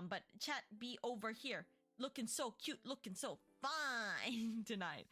But chat be over here, looking so cute, looking so fine tonight.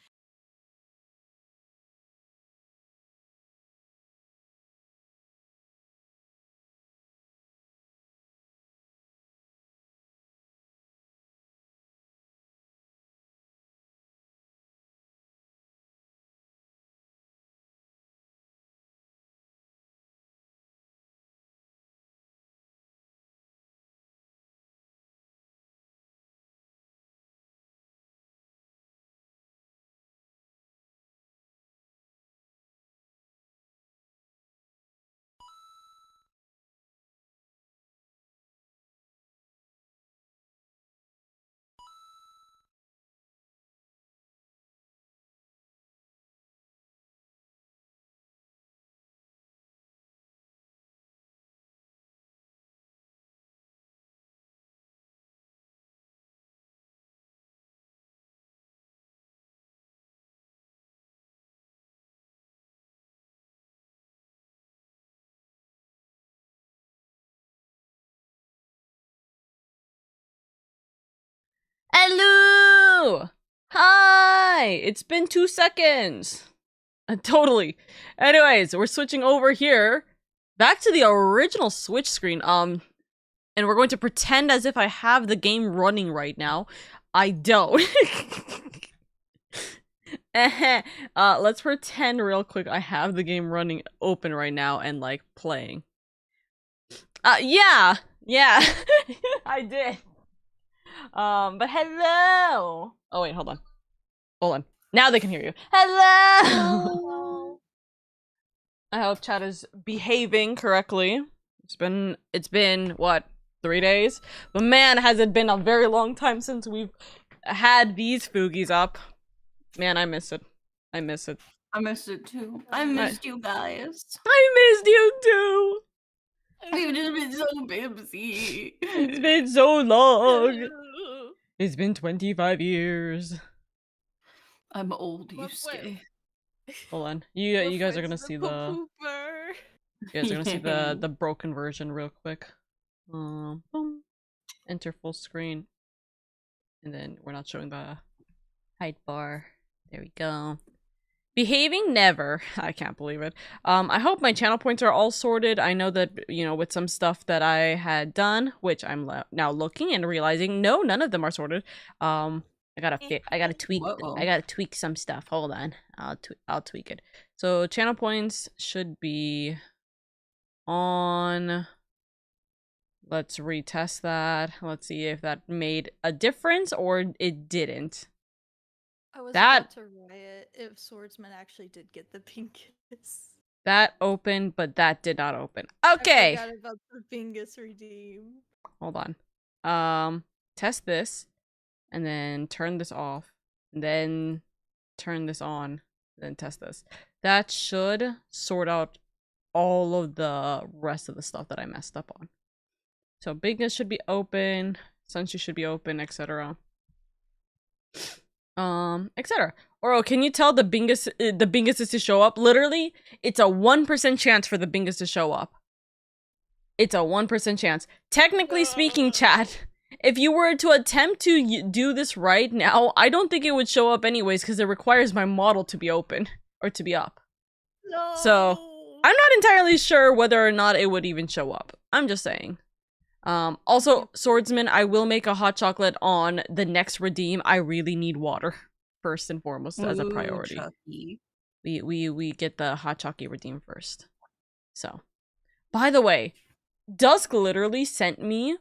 Hello! Hi! It's been 2 seconds. Totally. Anyways, we're switching over here back to the original Switch screen. And we're going to pretend as if I have the game running right now. I don't. Let's pretend real quick I have the game running open right now and like playing. Yeah, I did. But hello. Oh wait, hold on. Now they can hear you. Hello. I hope chat is behaving correctly. It's been what, 3 days? But man, has it been a very long time since we've had these foogies up. Man, I miss it. I miss it. I missed it too. I missed you guys. I missed you too. We've just been so busy. It's been so long. It's been 25 years. I'm old, Yusuke. Hold on. You guys are gonna see the you guys are gonna see the broken version real quick. Boom. Enter full screen. And then we're not showing the height bar. There we go. Behaving? Never. I can't believe it. I hope my channel points are all sorted. I know that, you know, with some stuff that I had done, which I'm now looking and realizing, no, none of them are sorted. I gotta tweak some stuff. Hold on. I'll tweak it. So channel points should be on. Let's retest that. Let's see if that made a difference or it didn't. I was about to riot if Swordsman actually did get the Bingus. That opened, but that did not open. Okay. I forgot about the Bingus redeem. Hold on. Test this, and then turn this off, and then turn this on, then test this. That should sort out all of the rest of the stuff that I messed up on. So Bingus should be open, Sunshine should be open, etc. Etc. Oro, can you tell the Bingus is to show up? Literally, it's a 1% chance for the Bingus to show up. It's a 1% chance. Technically speaking, chat, if you were to attempt to do this right now, I don't think it would show up anyways because it requires my model to be open or to be up. No. So, I'm not entirely sure whether or not it would even show up. I'm just saying. Also, Swordsman, I will make a hot chocolate on the next redeem. I really need water first and foremost as a priority. Chucky. We get the hot chocolate redeem first. So, by the way, Dusk literally sent me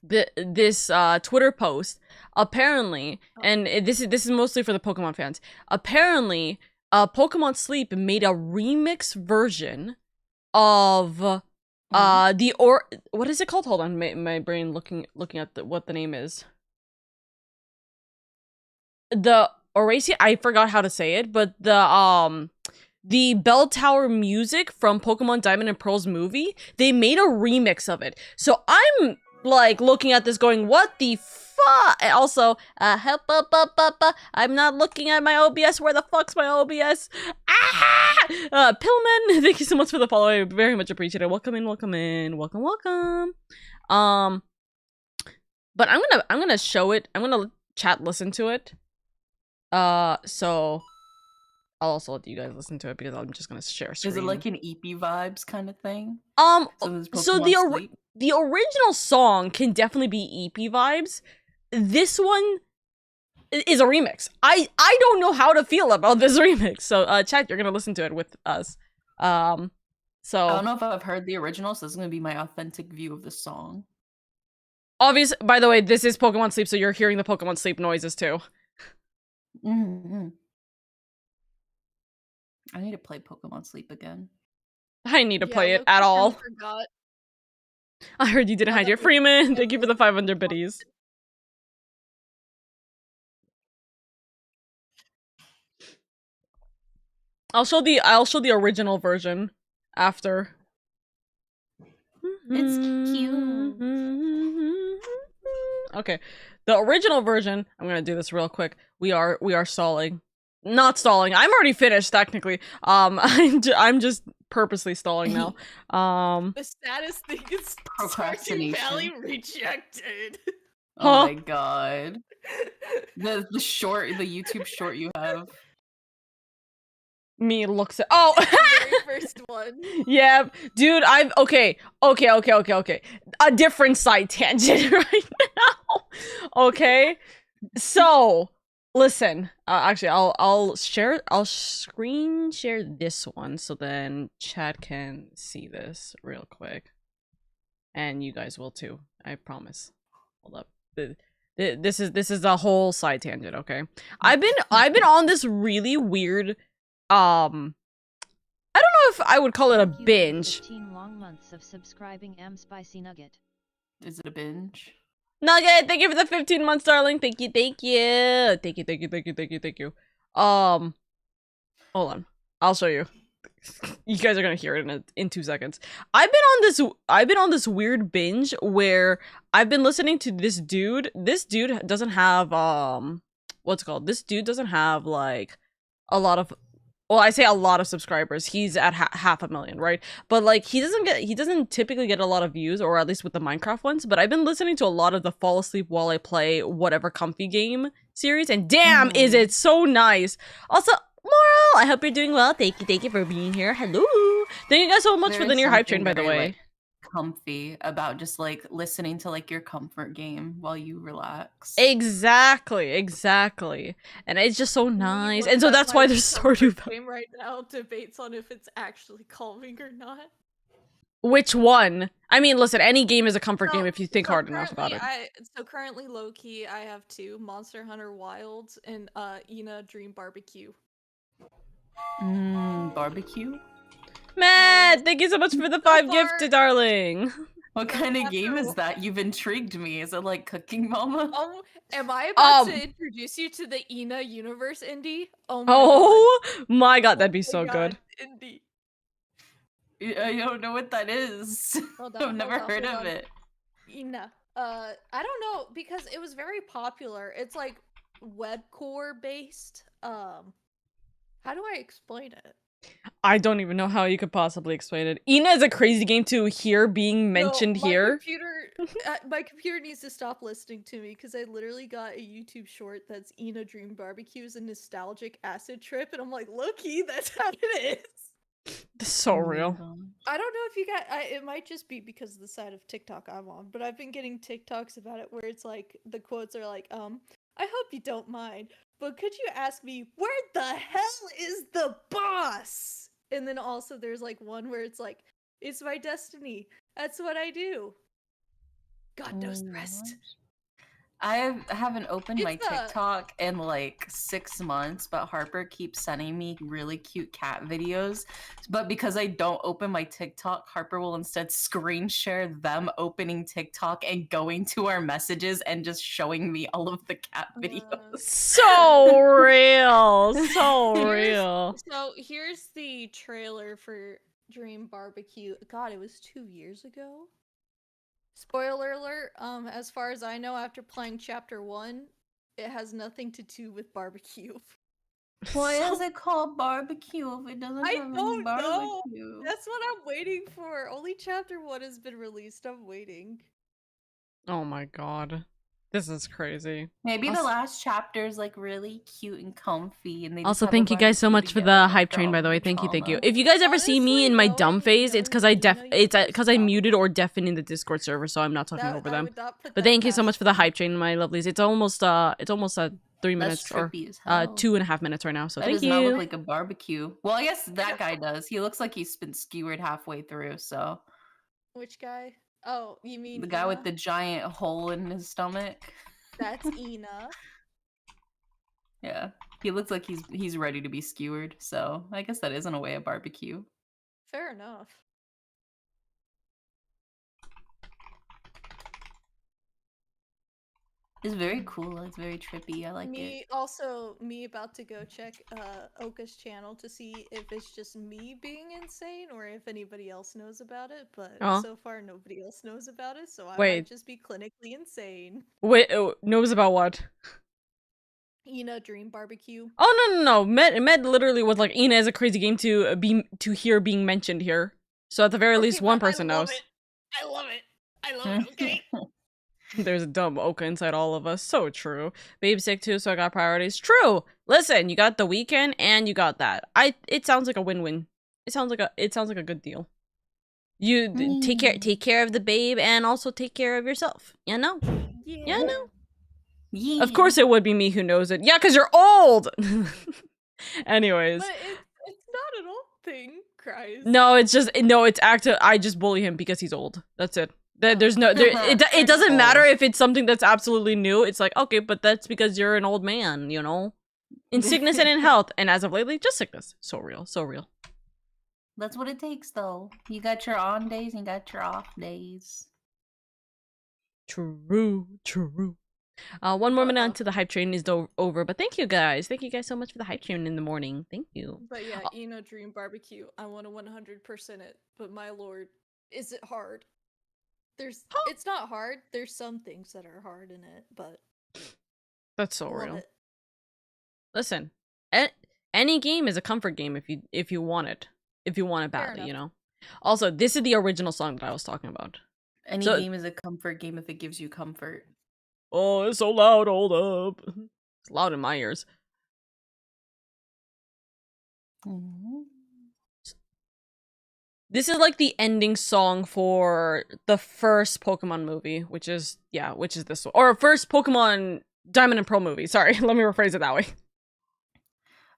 this Twitter post. Apparently, and this is mostly for the Pokemon fans. Apparently, Pokemon Sleep made a remix version of what is it called? Hold on, my brain looking at what the name is. The Oracia, I forgot how to say it, but the bell tower music from Pokemon Diamond and Pearl's movie, they made a remix of it. So I'm like looking at this going, what the fuck? And also, help up, I'm not looking at my OBS. Where the fuck's my OBS? Pillman, thank you so much for the follow. I very much appreciate it. Welcome in. Welcome. But I'm gonna show it. I'm gonna chat listen to it. So I'll also let you guys listen to it because I'm just gonna share screen. Is it like an EP vibes kind of thing? So the original song can definitely be EP vibes. This one is a remix. I don't know how to feel about this remix. So chat, you're gonna listen to it with us. So I don't know if I've heard the original, so this is gonna be my authentic view of the song. Obvious. By the way, this is Pokemon Sleep, so you're hearing the Pokemon Sleep noises too. Mm-hmm. I need to play Pokemon Sleep again. I need to play it at all. Forgot. I heard you didn't hide your Freeman. Thank you for the 500 biddies. I'll show the original version after. It's cute. Okay, the original version. I'm gonna do this real quick. We are stalling. Not stalling. I'm already finished technically. I'm just purposely stalling now. The saddest thing is Procrastination. Valley rejected. Oh my god. The YouTube short you have. Me looks at The very first one. Yeah, dude, okay. A different side tangent right now. Okay. So, listen. Actually, I'll screen share this one so then chat can see this real quick. And you guys will too. I promise. Hold up. This is a whole side tangent, okay? I've been on this really weird I don't know if I would call it a binge. 15 long months of subscribing. Spicy Nugget. Is it a binge? Nugget, thank you for the 15 months, darling. Thank you. Hold on. I'll show you. You guys are gonna hear it in 2 seconds. I've been on this weird binge where I've been listening to this dude. This dude doesn't have what's it called? This dude doesn't have like a lot of, well, I say a lot of subscribers. He's at 500,000, right? But like he doesn't typically get a lot of views, or at least with the Minecraft ones. But I've been listening to a lot of the fall asleep while I play whatever comfy game series, and damn, is it so nice. Also, Moral, I hope you're doing well. Thank you for being here. Hello. Thank you guys so much for the near hype train, by the way. Like, comfy about just like listening to like your comfort game while you relax. Exactly. And it's just so nice. And so that's why there's Stardew Valley. Game right now debates on if it's actually calming or not. Which one? I mean, listen, any game is a comfort game if you think hard enough about it. So currently, low-key, I have 2, Monster Hunter Wilds and Ina Dream Barbecue. Barbecue? Matt, thank you so much for the 5 gifted, darling. What kind of game is that? You've intrigued me. Is it like Cooking Mama? Am I about to introduce you to the Ina universe, Indy? Oh my god, that'd be so good. Indy. I don't know what that is. I've never heard of it. Ina. I don't know, because it was very popular. It's like webcore based. How do I explain it? I don't even know how you could possibly explain it. Ina is a crazy game to hear being mentioned here. My computer needs to stop listening to me because I literally got a YouTube short that's Ina Dream Barbecue is a nostalgic acid trip, and I'm like, low-key, that's how it is. This is so real. I don't know if you got. It might just be because of the side of TikTok I'm on, but I've been getting TikToks about it where it's like the quotes are like, I hope you don't mind, but could you ask me where the hell is the boss? And then also there's like one where it's like, it's my destiny. That's what I do. God knows the rest. I haven't opened my TikTok in like 6 months, but Harper keeps sending me really cute cat videos. But because I don't open my TikTok, Harper will instead screen share them opening TikTok and going to our messages and just showing me all of the cat videos. So real. So real. So here's the trailer for Dream Barbecue. God, it was 2 years ago. Spoiler alert, as far as I know, after playing chapter 1, it has nothing to do with barbecue. Why is it called barbecue if it doesn't have any barbecue? Know. That's what I'm waiting for. Only chapter 1 has been released. I'm waiting. Oh my god. This is crazy. Maybe Also, the last chapter is like really cute and comfy, and they also just thank you guys so much for the hype train, by the way. Thank you. If you guys ever see me in my dumb phase, it's because I muted or deafened in the Discord server, so I'm not talking over them. But thank you so much for the hype train, my lovelies. It's almost 3 minutes or 2.5 minutes right now. So thank you. That does not look like a barbecue. Well, I guess that guy does. He looks like he's been skewered halfway through. So. Which guy? Oh, you mean the guy with the giant hole in his stomach? That's Ina. Yeah, he looks like he's ready to be skewered. So I guess that is in a way a barbecue. Fair enough. It's very cool. It's very trippy. I like it. Me about to go check Oka's channel to see if it's just me being insane or if anybody else knows about it. But so far, nobody else knows about it. So I might just be clinically insane. Wait, knows about what? Ina Dream Barbecue. Oh no. Med literally was like, Ina is a crazy game to hear being mentioned here. So at the very least, one person knows. I love it. Okay. There's a dumb Oka inside all of us. So true. Babe's sick too, so I got priorities. True. Listen, you got the weekend and you got that. It sounds like a win-win. It sounds like a good deal. You take care of the babe and also take care of yourself. You know? Yeah, I know. Yeah. Of course it would be me who knows it. Yeah, because you're old. Anyways. But it's not an old thing, Christ. No, it's active. I just bully him because he's old. That's it. There's no, it doesn't matter if it's something that's absolutely new. It's like, okay, but that's because you're an old man, you know? In sickness and in health. And as of lately, just sickness. So real. That's what it takes, though. You got your on days and you got your off days. True. One more minute until the hype train is over. But thank you guys. Thank you guys so much for the hype train in the morning. Thank you. But yeah, Ina Dream Barbecue. I want to 100% it. But my lord, is it hard? It's not hard. There's some things that are hard in it, but that's so real. Listen, any game is a comfort game if you want it badly, you know. Also, this is the original song that I was talking about. Any game is a comfort game if it gives you comfort. Oh, it's so loud. Hold up, it's loud in my ears. This is like the ending song for the first Pokemon movie, which is this one. Or first Pokemon Diamond and Pearl movie. Sorry, let me rephrase it that way.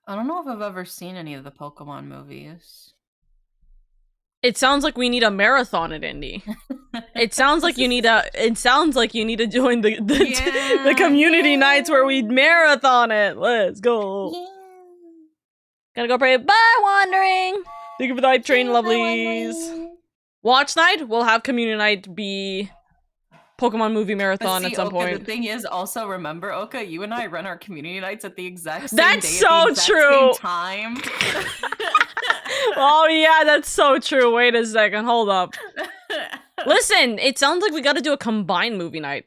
I don't know if I've ever seen any of the Pokemon movies. It sounds like we need a marathon at Indy. It sounds like you need to join the community nights where we marathon it. Let's go. Yeah. Gotta go pray. Bye, wandering. Thank you for the hype train, lovelies. Watch night? We'll have community night be Pokemon movie marathon at some point. The thing is, also remember, Oka, you and I run our community nights at the exact same that's day. So at the exact true. Same time. Oh yeah, that's so true. Wait a second, hold up. Listen, it sounds like we got to do a combined movie night.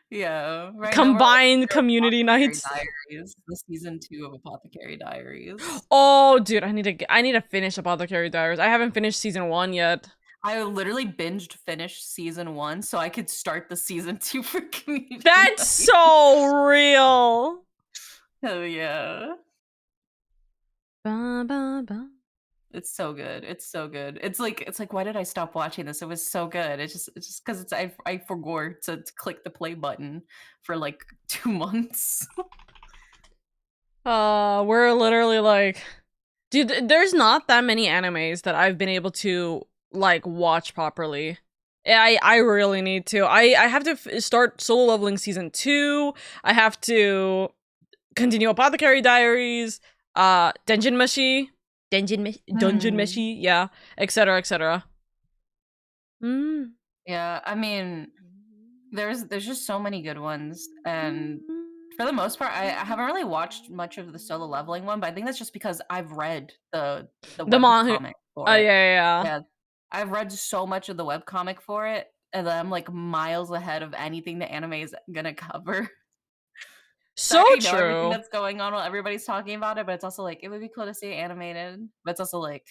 Yeah, right. Combined community nights. Diaries, the season 2 of Apothecary Diaries. Oh, dude, I need to finish Apothecary Diaries. I haven't finished season 1 yet. I literally finished season 1 so I could start the season 2 for community. That's so real. Hell yeah. Ba, ba, ba. It's so good. It's like why did I stop watching this? It was so good. It's just because I forgot to click the play button for like 2 months. We're literally like, dude, there's not that many animes that I've been able to like watch properly. I really need to. I have to start solo leveling season 2. I have to continue Apothecary Diaries, Dungeon Meshi, yeah, etc. Yeah, I mean, there's just so many good ones, and for the most part, I haven't really watched much of the solo leveling one, but I think that's just because I've read the webcomic for it. Yeah. I've read so much of the webcomic for it, and then I'm like miles ahead of anything the anime is gonna cover. So I know true. everything that's going on while everybody's talking about it, but it's also like it would be cool to see it animated. But it's also like,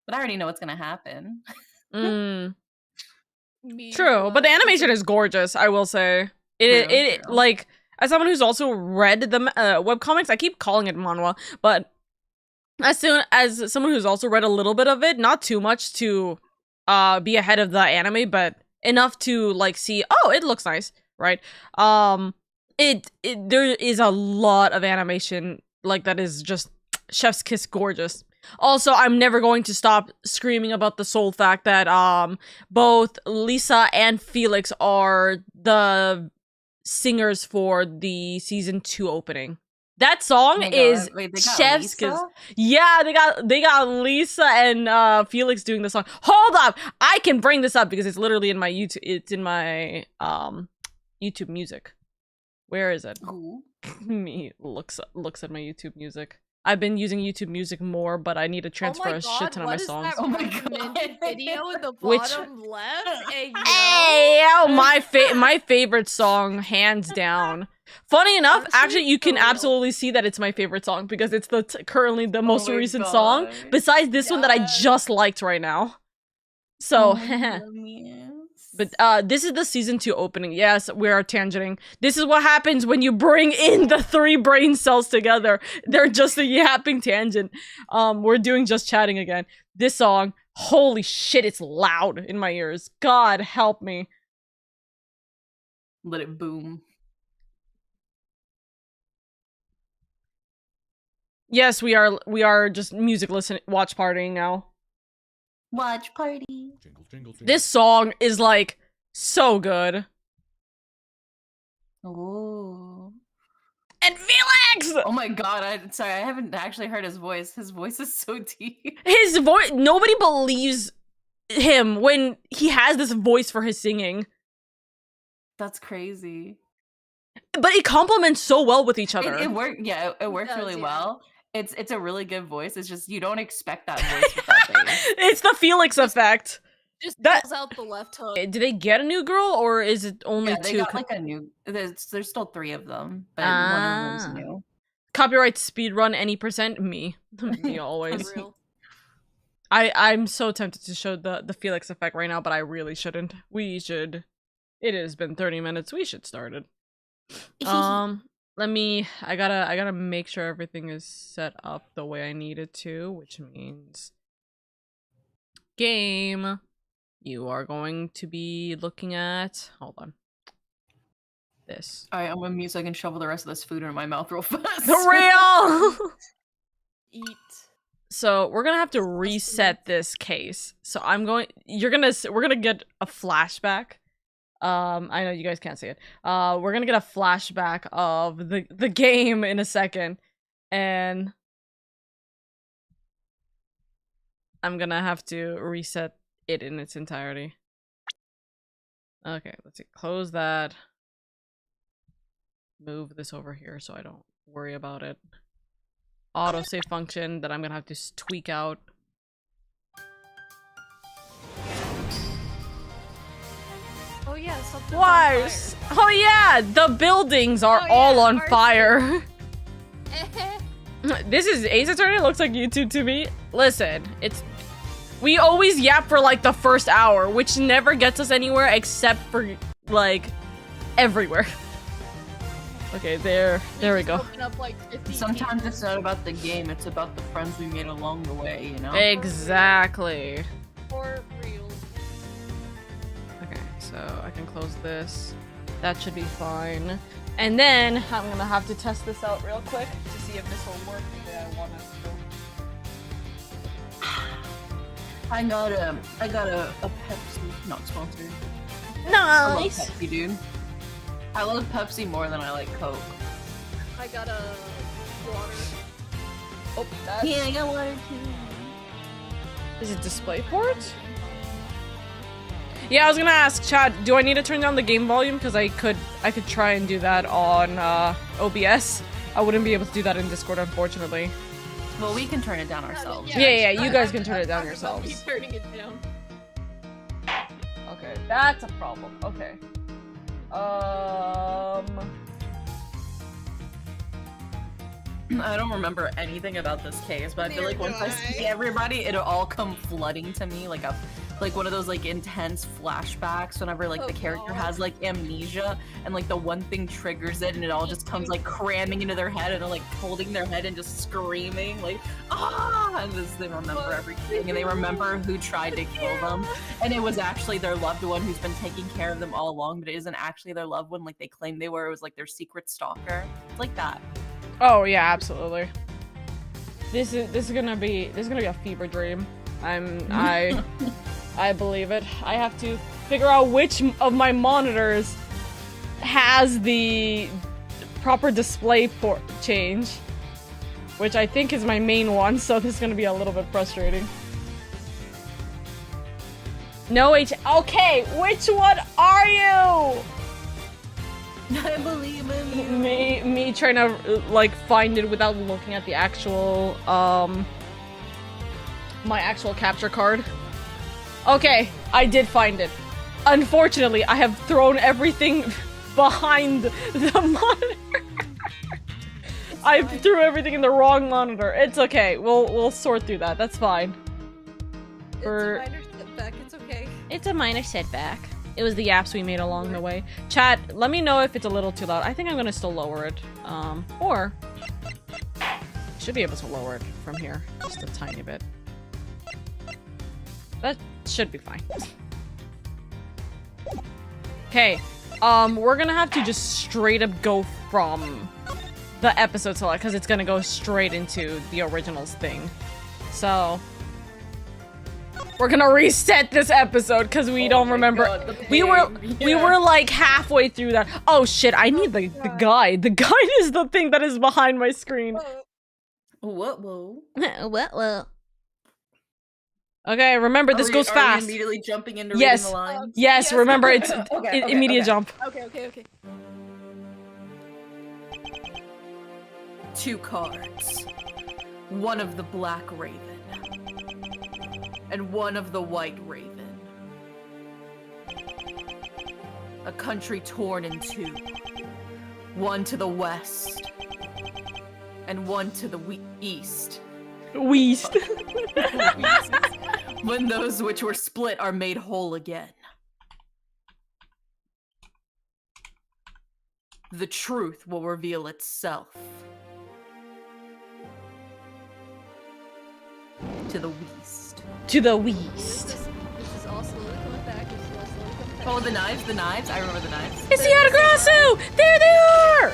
but I already know what's gonna happen. True, but the animation is gorgeous, I will say. Like, as someone who's also read the webcomics, I keep calling it manhwa, but as soon as someone who's also read a little bit of it, not too much to be ahead of the anime, but enough to like see, oh, it looks nice, right? There is a lot of animation like that is just chef's kiss gorgeous. Also, I'm never going to stop screaming about the sole fact that both Lisa and Felix are the singers for the season 2 opening. That song is chef's kiss. Yeah, they got Lisa and Felix doing the song. Hold up, I can bring this up because it's literally in my YouTube. It's in my YouTube music. Where is it? Ooh. Me looks at my YouTube music. I've been using YouTube Music more, but I need to transfer a shit ton of my songs. Oh my god! Video in the bottom left. Hey, my favorite song, hands down. Funny enough, actually, you can absolutely see that it's my favorite song because it's currently the most recent song. Besides this one that I just liked right now. So, but this is the season 2 opening. Yes, we are tangenting. This is what happens when you bring in the 3 brain cells together. They're just a yapping tangent. We're doing just chatting again. This song, holy shit, it's loud in my ears. God help me. Let it boom. Yes, we are just music watch partying now. Watch party. This song is like so good. Oh. And Felix! Oh my god, I haven't actually heard his voice. His voice is so deep. His voice, nobody believes him when he has this voice for his singing. That's crazy. But it complements so well with each other. It worked. Yeah, it works really well. It's a really good voice. It's just you don't expect that voice with that bass. It's the Felix effect. Just pulls out the left hook. Did they get a new girl, or is it only 2? They got like a new. There's still 3 of them, but one of them's new. Copyright speedrun any %? Me always. I'm so tempted to show the Felix effect right now, but I really shouldn't. We should. It has been 30 minutes. We should start it. I gotta make sure everything is set up the way I need it to, which means game. You are going to be looking at, hold on, this. Alright, I'm gonna mute so I can shovel the rest of this food in my mouth real fast. Real! Eat. So we're gonna have to reset this case. So we're gonna get a flashback. I know you guys can't see it. We're gonna get a flashback of the game in a second, and I'm gonna have to reset it in its entirety. Okay, let's see. Close that. Move this over here so I don't worry about it. Autosave function that I'm gonna have to tweak out. Oh yeah, something's Why? Oh yeah, the buildings are all on fire. This is Ace Attorney. Looks like YouTube to me. Listen, we always yap for like the first hour, which never gets us anywhere except for like everywhere. Okay, there we go. Sometimes it's not about the game; it's about the friends we made along the way. You know. Exactly. For real. Okay, so I can close this. That should be fine. And then I'm gonna have to test this out real quick to see if this will work the way I want it to. I got a Pepsi, not sponsored. Nice. I love Pepsi, dude. I love Pepsi more than I like Coke. I got a water. Oh, that's... Yeah, I got water too. Is it DisplayPort? Yeah, I was gonna ask Chad, do I need to turn down the game volume? Because I could try and do that on OBS. I wouldn't be able to do that in Discord, unfortunately. Well, we can turn it down ourselves. Yeah, you guys can turn it down yourselves. Keep turning it down. Okay, that's a problem. Okay. I don't remember anything about this case, but I feel like once I see everybody, it'll all come flooding to me like one of those like intense flashbacks whenever like the character has like amnesia and like the one thing triggers it and it all just comes like cramming into their head and they're like holding their head and just screaming like and they remember everything and they remember who tried to kill them and it was actually their loved one who's been taking care of them all along, but it isn't actually their loved one like they claimed they were. It was like their secret stalker. It's like that. Oh yeah, absolutely. This is gonna be a fever dream. I believe it. I have to figure out which of my monitors has the proper display port change, which I think is my main one, so this is gonna be a little bit frustrating. No okay, which one are you? I believe in you. Me trying to like find it without looking at the actual my actual capture card. Okay, I did find it. Unfortunately, I have thrown everything behind the monitor. I threw everything in the wrong monitor. It's okay. We'll sort through that. That's fine. It's a minor setback. It's okay. It's a minor setback. It was the apps we made along the way. Chat, let me know if it's a little too loud. I think I'm gonna still lower it. Or should be able to lower it from here just a tiny bit. That should be fine. Okay, we're gonna have to just straight up go from the episode select because it's gonna go straight into the originals thing. So we're gonna reset this episode because we don't remember. God, we were like halfway through that. Oh shit! I need the guide. The guide is the thing that is behind my screen. Whoa. What? Okay, remember this goes fast. Are we immediately jumping into reading the lines? Yes. Remember it's immediate jump. Okay. 2 cards. One of the Black Raven. And one of the White Raven. A country torn in 2. One to the west. And one to the east. Weast. When those which were split are made whole again. The truth will reveal itself. To the west. To the west. This is all slowly coming back. Oh, the knives. I remember the knives. It's the Atagrasu! There they are!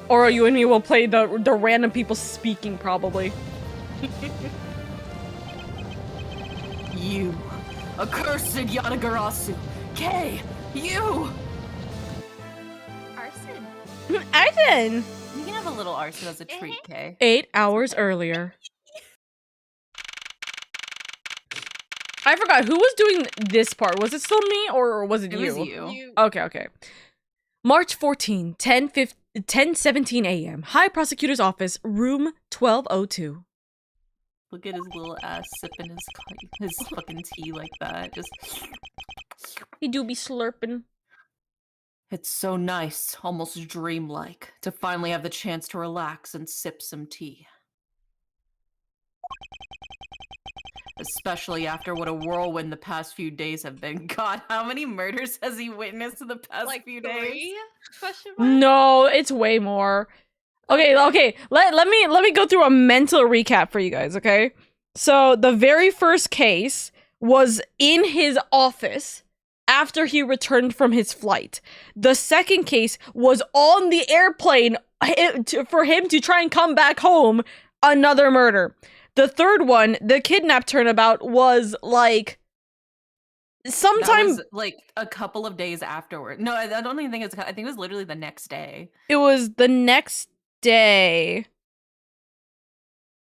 Or you and me will play the random people speaking, probably. You, accursed Yatagarasu. K, you! Arson. Arson! You can have a little arson as a treat, K. 8 hours earlier. I forgot, who was doing this part? Was it still me, or was it you? It was you. Okay. March 14, 10:17 a.m. High Prosecutor's Office, room 1202. Look at his little ass sipping his fucking tea like that. Just. He do be slurping. It's so nice, almost dreamlike, to finally have the chance to relax and sip some tea. Especially after what a whirlwind the past few days have been. God, how many murders has he witnessed in the past few days? Question mark? No, it's way more. Okay. Let me go through a mental recap for you guys, okay? So the very first case was in his office after he returned from his flight. The second case was on the airplane for him to try and come back home. Another murder. The third one, the kidnap turnabout, was like sometime that was, like a couple of days afterward. No, I don't even think it's. I think it was literally the next day. It was the next day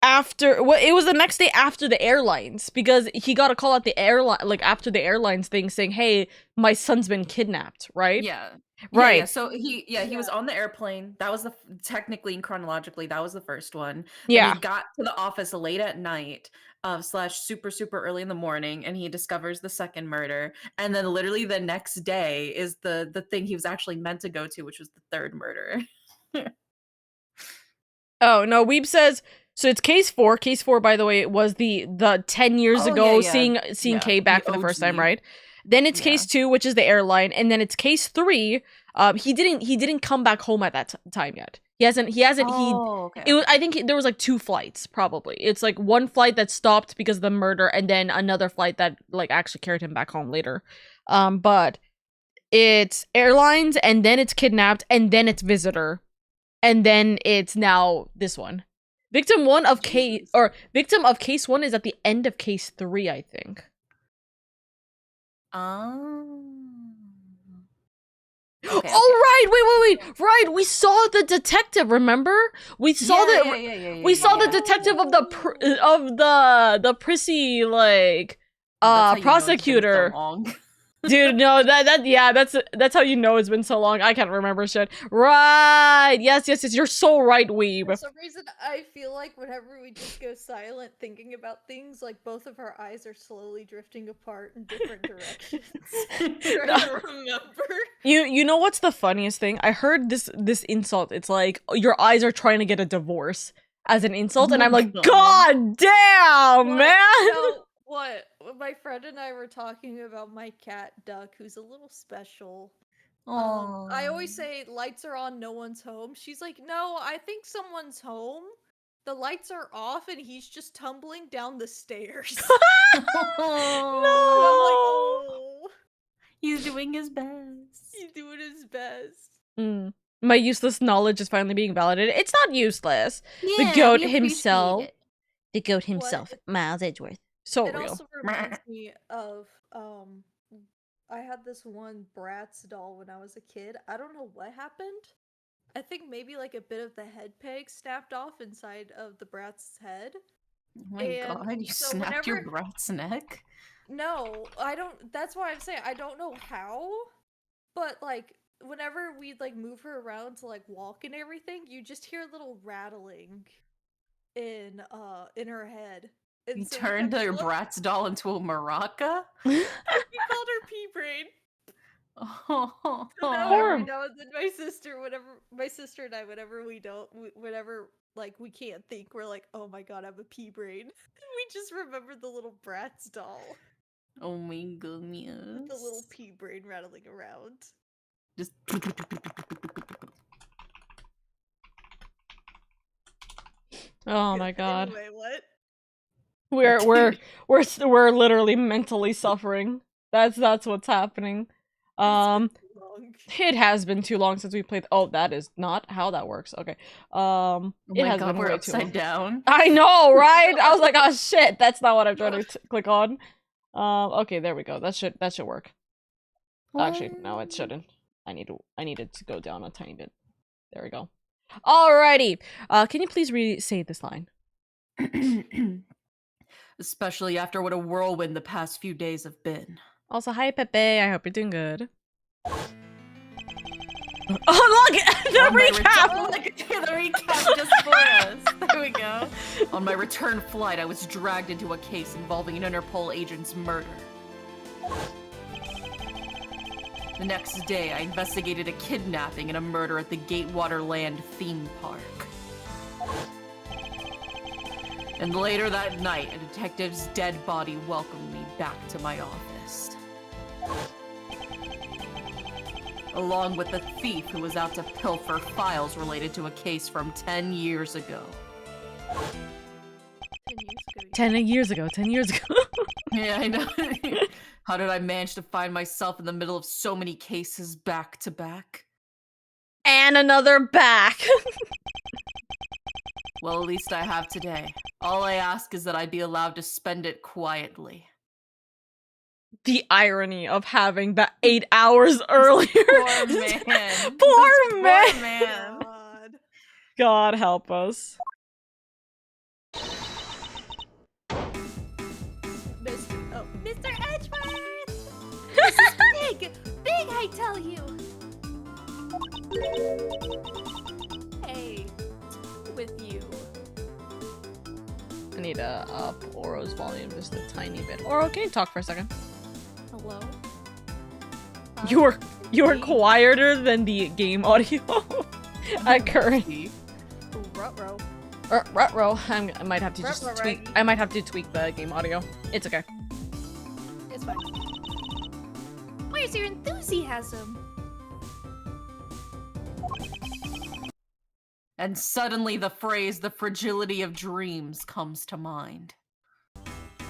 after. Well, it was the next day after the airlines, because he got a call at the airline, like after the airlines thing, saying, "Hey, my son's been kidnapped." Right? Yeah. Right. Yeah. So he was on the airplane. That was technically and chronologically, that was the first one. Yeah. Then he got to the office late at night, slash super, super early in the morning, and he discovers the second murder. And then literally the next day is the thing he was actually meant to go to, which was the third murder. Oh, no, Weeb says, so it's case 4. Case 4, by the way, was the 10 years ago seeing Kay back for the first time, right? Then it's case 2, which is the airline, and then it's case 3. He didn't come back home at that time yet. He hasn't. I think there was like 2 flights, probably. It's like one flight that stopped because of the murder, and then another flight that like actually carried him back home later. But it's airlines, and then it's kidnapped, and then it's visitor, and then it's now this one. Victim of case 1 is at the end of case 3, I think. Okay, oh, right, wait. Right, we saw the detective, remember? We saw the detective of the prissy, like, prosecutor. Dude, no, that's how you know it's been so long. I can't remember shit. Right, yes, you're so right, Weeb. For some reason, I feel like whenever we just go silent thinking about things, like both of our eyes are slowly drifting apart in different directions. Trying to remember. You know what's the funniest thing? I heard this insult. It's like, your eyes are trying to get a divorce as an insult, and I'm like, God damn, man! No, what? My friend and I were talking about my cat, Duck, who's a little special. I always say, lights are on, no one's home. She's like, no, I think someone's home. The lights are off, and he's just tumbling down the stairs. No! I'm like, oh. He's doing his best. He's doing his best. My useless knowledge is finally being validated. It's not useless. Yeah, the goat himself. The goat himself, What? Miles Edgeworth. So it real. Also reminds me of I had this one Bratz doll when I was a kid. I don't know what happened. I think maybe like a bit of the head peg snapped off inside of the Bratz's head. Oh my god, you snapped your Brat's neck? No, I don't. That's why I'm saying I don't know how, but like whenever we'd like move her around to like walk and everything, you just hear a little rattling in her head. And You so turned your Bratz doll into a maraca? We called her Pea Brain. Oh, So now every now and then my sister and I, whenever like we can't think, we're like, oh my god, I'm a Pea Brain. We just remember the little Bratz doll. Oh my goodness. With the little Pea Brain rattling around. Just Oh my god. Anyway, what? We're literally mentally suffering. That's what's happening. It has been too long since we played. Oh, that is not how that works. Okay. It has been we're way upside too long. down. I know, right? I was like, oh shit, that's not what I'm trying to click on. Okay, there we go. That should work. Actually, no, it shouldn't. I needed to go down a tiny bit. There we go. Alrighty. Can you please re-say this line? Especially after what a whirlwind the past few days have been. Also, hi Pepe. I hope you're doing good. Oh look! The recap! The recap just for us. There we go. On my return flight, I was dragged into a case involving an Interpol agent's murder. The next day, I investigated a kidnapping and a murder at the Gatewater Land theme park. And later that night, a detective's dead body welcomed me back to my office. Along with the thief who was out to pilfer files related to a case from 10 years ago. 10 years ago. Yeah, I know. How did I manage to find myself in the middle of so many cases back to back? And another back! Well, at least I have today. All I ask is that I be allowed to spend it quietly. The irony of having that 8 hours earlier. Poor man. Poor man. God. God help us. Mr. Edgeworth! This is big! Big, I tell you! Hey, with you. I need to up Oro's volume just a tiny bit. Oro, can you talk for a second? Hello? You're quieter than the game audio at current. Ruh-roh. Ruh-roh. I might have to just tweak. I might have to tweak the game audio. It's okay. It's fine. Where's your enthusiasm? And suddenly the phrase, the fragility of dreams, comes to mind.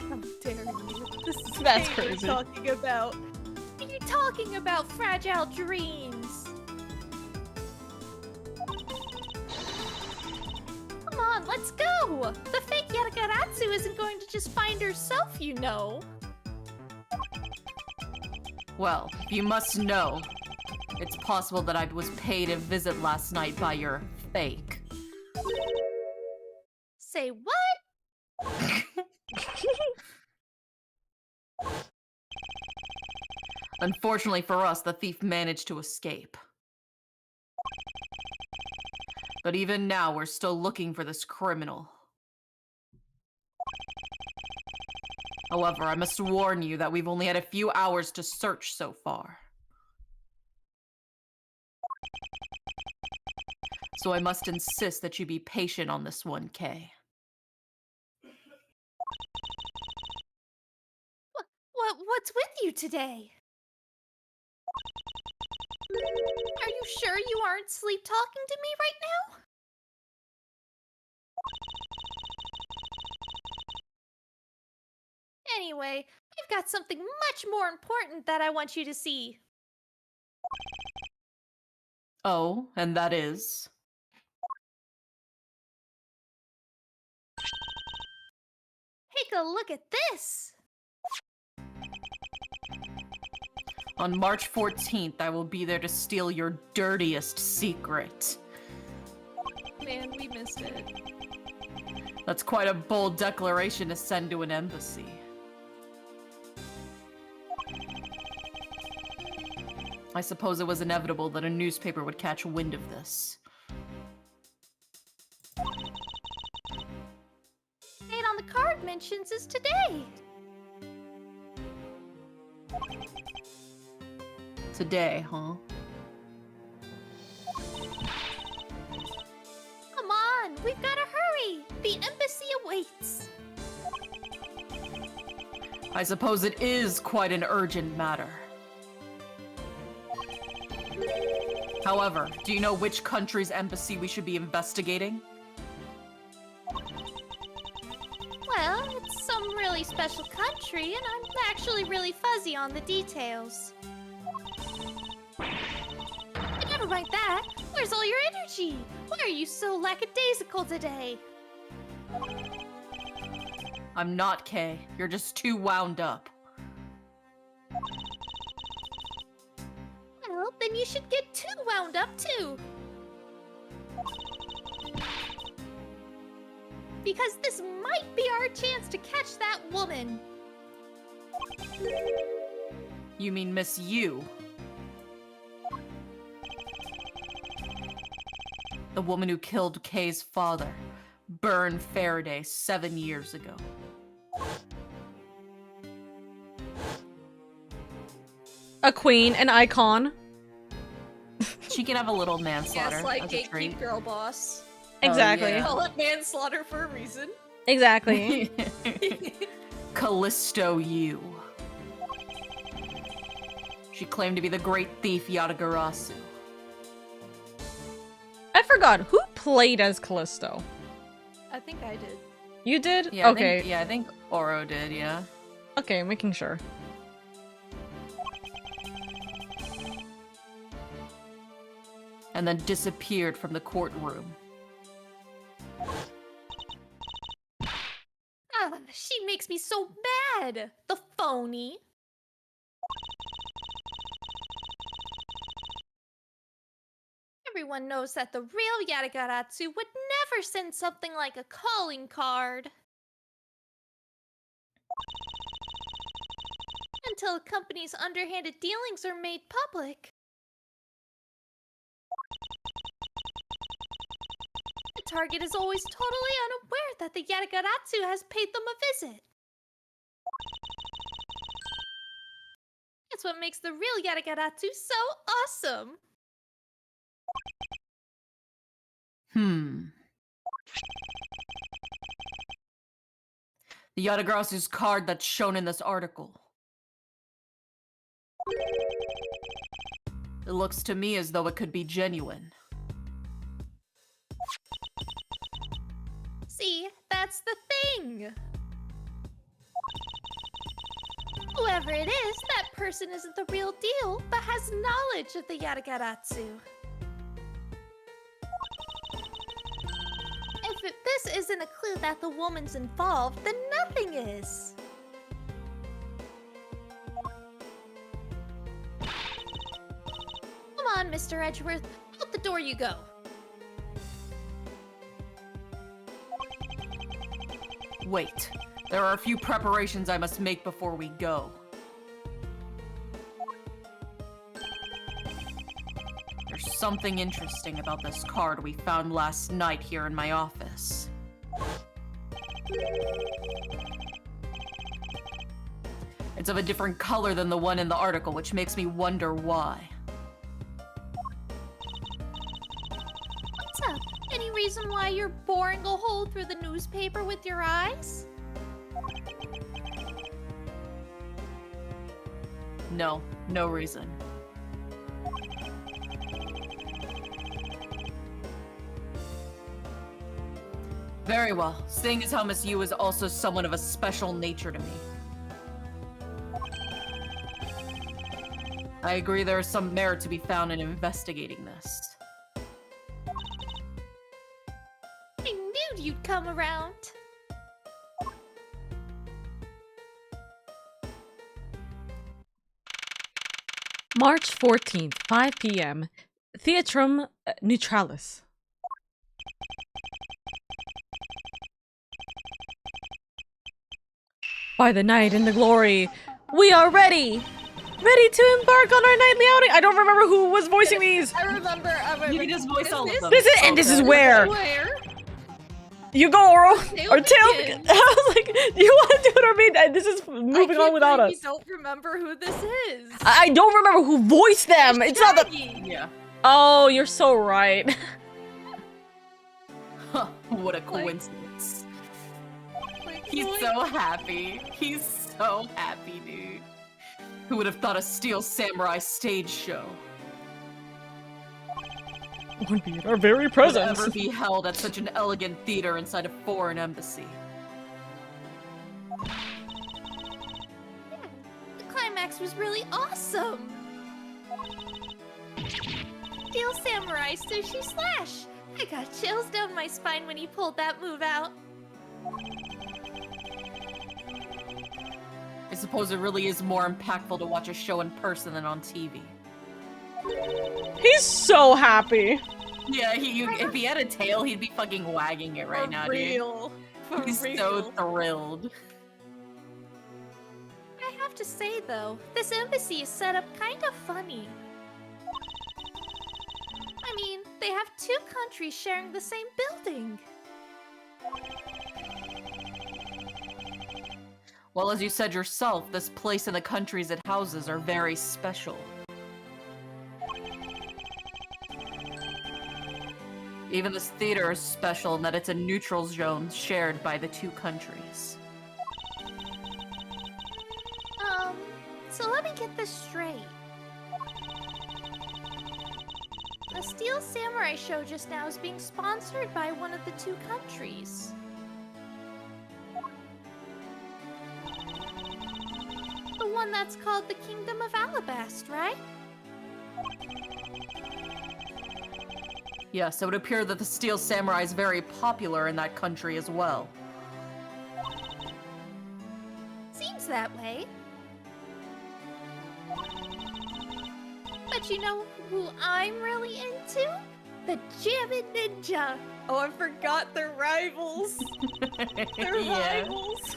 How dare you? This is That's what you're crazy. talking about. What are you talking about, fragile dreams? Come on, let's go! The fake Yatagaratsu isn't going to just find herself, you know. Well, you must know, it's possible that I was paid a visit last night by your fake. Say what? Unfortunately for us, the thief managed to escape. But even now, we're still looking for this criminal. However, I must warn you that we've only had a few hours to search so far. So I must insist that you be patient on this one, Kay. What's with you today? Are you sure you aren't sleep talking to me right now? Anyway, I've got something much more important that I want you to see. Oh, and that is? Take a look at this! On March 14th, I will be there to steal your dirtiest secret. Man, we missed it. That's quite a bold declaration to send to an embassy. I suppose it was inevitable that a newspaper would catch wind of this. Date on the card mentions is today. Today, huh? Come on, we've got to hurry. The embassy awaits. I suppose it is quite an urgent matter. However, do you know which country's embassy we should be investigating? Well, it's some really special country, and I'm actually really fuzzy on the details. But never mind that. Where's all your energy? Why are you so lackadaisical today? I'm not, Kay. You're just too wound up. Well, then you should get too wound up, too. Because this might be our chance to catch that woman. You mean Miss You? The woman who killed Kay's father, Byrne Faraday, 7 years ago. A queen, an icon. She can have a little manslaughter. Yes, like as a treat. gatekeep girl boss. Exactly. yeah. Call it manslaughter for a reason. Exactly. Callisto Yu. She claimed to be the great thief Yatagarasu. I forgot, who played as Callisto? I think I did. You did? Yeah, Okay. I think Oro did, yeah. Okay, making sure. And then disappeared from the courtroom. She makes me so mad! The phony! Everyone knows that the real Yatagaratsu would never send something like a calling card. Until a company's underhanded dealings are made public. The target is always totally unaware that the Yatagaratsu has paid them a visit. That's what makes the real Yatagaratsu so awesome. The Yatagarasu's card that's shown in this article. It looks to me as though it could be genuine. See, that's the thing. Whoever it is, that person isn't the real deal, but has knowledge of the Yatagaratsu. If this isn't a clue that the woman's involved, then nothing is. Come on, Mr. Edgeworth. Out the door you go. Wait, there are a few preparations I must make before we go. There's something interesting about this card we found last night here in my office. It's of a different color than the one in the article, which makes me wonder why. What's up? Any reason why you're boring a hole through the newspaper with your eyes? No, no reason. Very well, seeing as how Miss Yu is also someone of a special nature to me. I agree there is some merit to be found in investigating this. I knew you'd come around. March 14th, 5 p.m. Theatrum Neutralis. By the night and the glory, we are ready! Ready to embark on our nightly outing! I don't remember who was voicing these! I remember. You can just voice all of them. This is where! You go, Oral! Or Tail! I was like, do you want to do it or me? This is moving on without us. I don't remember who this is. I don't remember who voiced them! It's not the- Yeah. Oh, you're so right. Huh, what a coincidence. He's so happy. He's so happy, dude. Who would have thought a Steel Samurai stage show Would be at our very would presence. ever be held at such an elegant theater inside a foreign embassy? Yeah, the climax was really awesome. Steel Samurai Sushi Slash. I got chills down my spine when he pulled that move out. I suppose it really is more impactful to watch a show in person than on TV. He's so happy. Yeah, if he had a tail, he'd be fucking wagging it right now, dude. He's so thrilled. I have to say though, this embassy is set up kind of funny. I mean, they have two countries sharing the same building. Well, as you said yourself, this place and the countries it houses are very special. Even this theater is special in that it's a neutral zone shared by the two countries. So let me get this straight. The Steel Samurai show just now is being sponsored by one of the two countries. The one that's called the Kingdom of Alabast, right? Yes, it would appear that the Steel Samurai is very popular in that country as well. Seems that way. But you know who I'm really into? The Jammin' Ninja. Oh, I forgot they're rivals. They're rivals.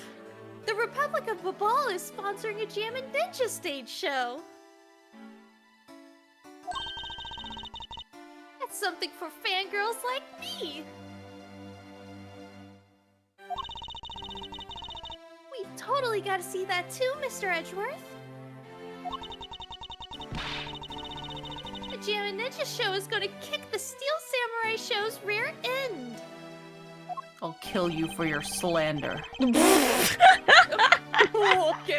The Republic of Babal is sponsoring a Jammin' Ninja stage show. That something for fangirls like me. We've totally got to see that too, Mr. Edgeworth. The Jam and Ninja show is going to kick the Steel Samurai show's rear end. I'll kill you for your slander. Okay.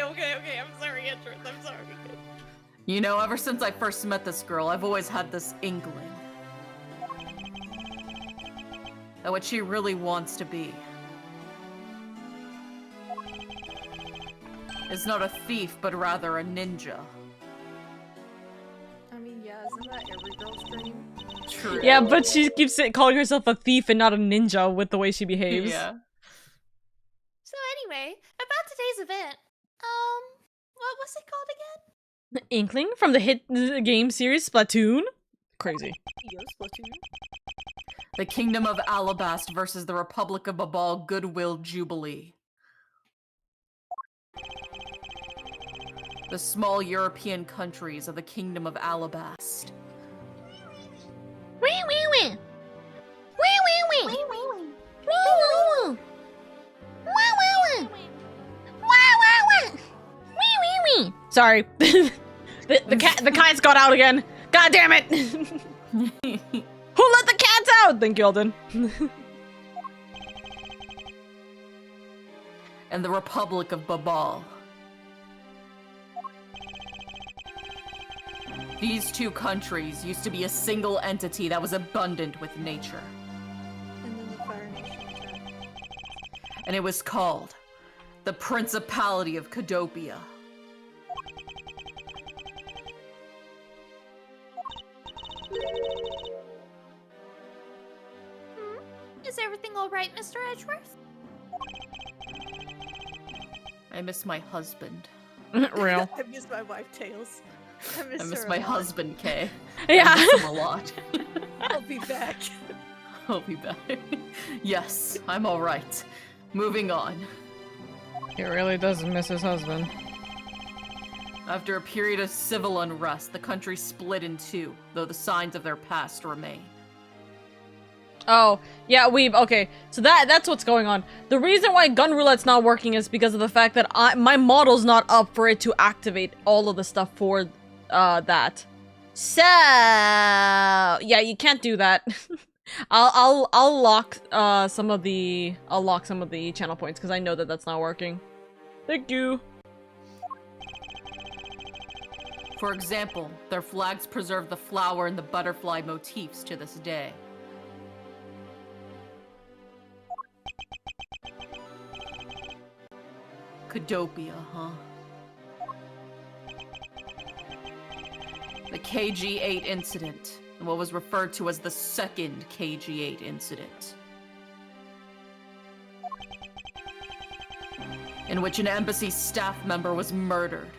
I'm sorry, Edgeworth. I'm sorry. You know, ever since I first met this girl, I've always had this inkling that what she really wants to be is not a thief, but rather a ninja. I mean, yeah, isn't that every girl's dream? True. Yeah, but she keeps calling herself a thief and not a ninja with the way she behaves. Yeah. So anyway, about today's event, what was it called again? Inkling from the hit game series Splatoon? Crazy. Yes, Splatoon. The Kingdom of Alabast versus the Republic of Babal Goodwill Jubilee. The small European countries of the Kingdom of Alabast. Sorry. the cats got out again. God damn it! Who let the cats out? Thank you, Alden. And the Republic of Babal. These two countries used to be a single entity that was abundant with nature. And then the Fire Nation attacked. And it was called the Principality of Cadopia. Is everything alright, Mr. Edgeworth? I miss my husband. Real. I miss my wife, Tails. I miss my husband, Kay. Yeah. I miss him a lot. I'll be back. I'll be back. Yes, I'm alright. Moving on. He really does miss his husband. After a period of civil unrest, the country split in two, though the signs of their past remain. Oh, yeah, okay, so that's what's going on. The reason why gun roulette's not working is because of the fact that my model's not up for it to activate all of the stuff for that. So yeah, you can't do that. I'll lock some of the channel points because I know that that's not working. Thank you. For example, their flags preserve the flower and the butterfly motifs to this day. Cadopia, huh? The KG-8 incident, and what was referred to as the second KG-8 incident, in which an embassy staff member was murdered.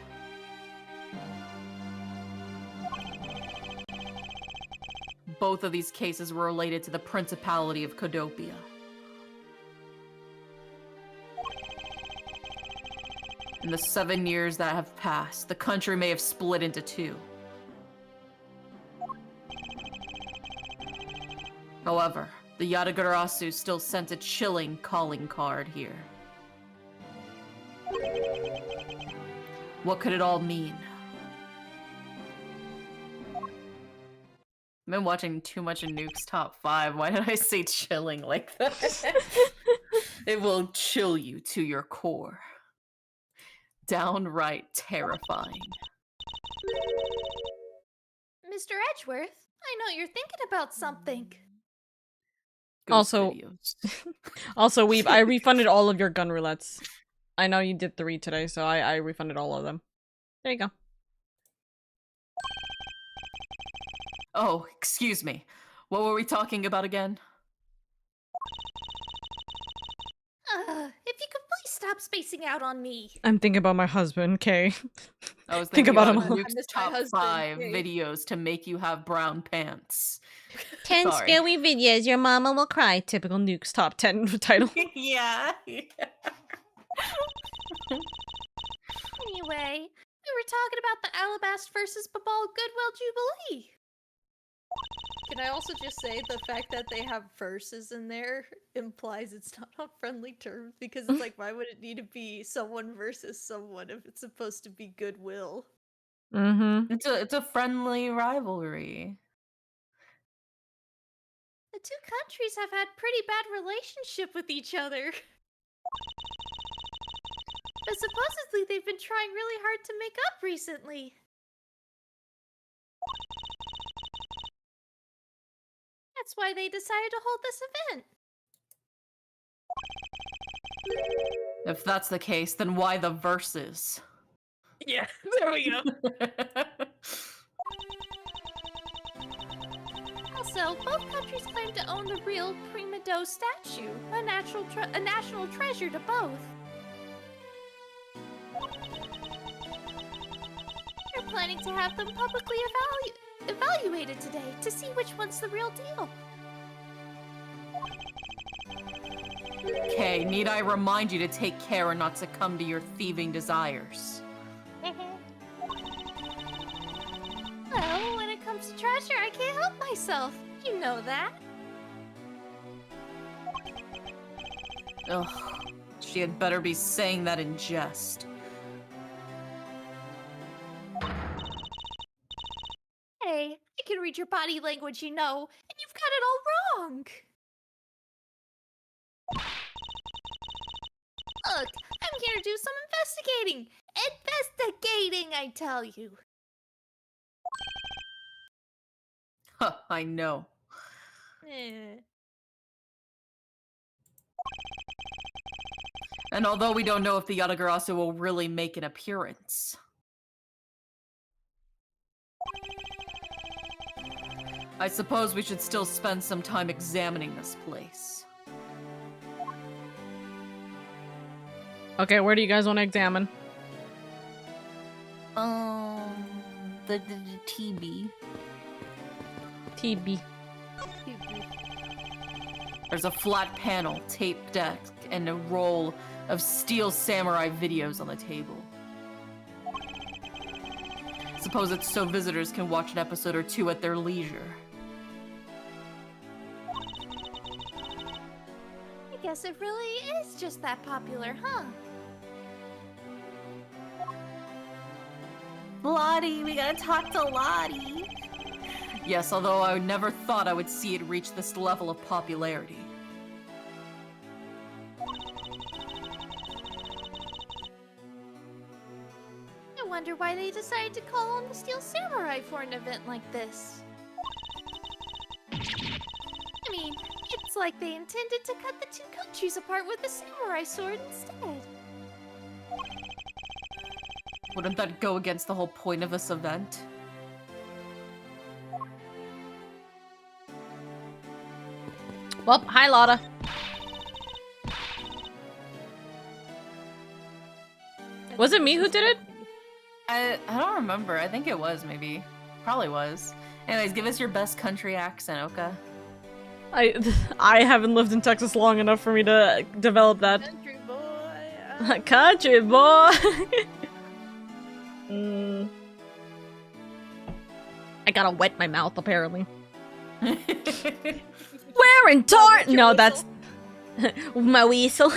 Both of these cases were related to the Principality of Cadopia. In the 7 years that have passed, the country may have split into two. However, the Yatagarasu still sent a chilling calling card here. What could it all mean? I've been watching too much of Nuke's Top 5. Why did I say chilling like that? It will chill you to your core. Downright terrifying. Mr. Edgeworth, I know you're thinking about something. Ghost Also- videos. Also, Weeb, I refunded all of your gun roulettes. I know you did 3 today, so I refunded all of them. There you go. Oh, excuse me. What were we talking about again? If you could please stop spacing out on me. I'm thinking about my husband, Kay. I was Think thinking about about him all. Nuke's I missed my top husband, 5 Jake. videos to make you have brown pants. 10 Sorry. scary videos, your mama will cry. Typical Nuke's top 10 title. Yeah. Anyway, we were talking about the Alabast versus Babal Goodwill Jubilee. Can Can I also just say the fact that they have verses in there implies it's not on friendly terms, because it's like, why would it need to be someone versus someone if it's supposed to be goodwill? Mm-hmm. It's a friendly rivalry. The two countries have had pretty bad relationship with each other. But supposedly they've been trying really hard to make up recently. That's why they decided to hold this event. If that's the case, then why the verses? Yeah, there we go. Also, both countries claim to own the real Prima Doe statue, a national treasure to both. They're planning to have them publicly evaluated today to see which one's the real deal. Okay, need I remind you to take care and not succumb to your thieving desires? Well, when it comes to treasure, I can't help myself. You know that. Ugh, she had better be saying that in jest. Hey, I can read your body language, you know, and you've got it all wrong. Look, I'm here to do some investigating. Investigating, I tell you. Huh, I know. And although we don't know if the Yatagarasu will really make an appearance. I suppose we should still spend some time examining this place. Okay, where do you guys want to examine? The TB. TB. There's a flat panel, tape deck, and a roll of Steel Samurai videos on the table. Suppose it's so visitors can watch an episode or two at their leisure. I guess it really is just that popular, huh? Lottie, we gotta talk to Lottie. Yes, although I never thought I would see it reach this level of popularity. I wonder why they decided to call on the Steel Samurai for an event like this. I mean, it's like they intended to cut the two countries apart with a samurai sword instead. Wouldn't that go against the whole point of this event? Well, hi Lotta. Was it me who did it? I don't remember. I think it was, maybe. Probably was. Anyways, give us your best country accent, Oka. I haven't lived in Texas long enough for me to develop that. Country boy. Country boy. I gotta wet my mouth apparently. Wearing No, that's my weasel.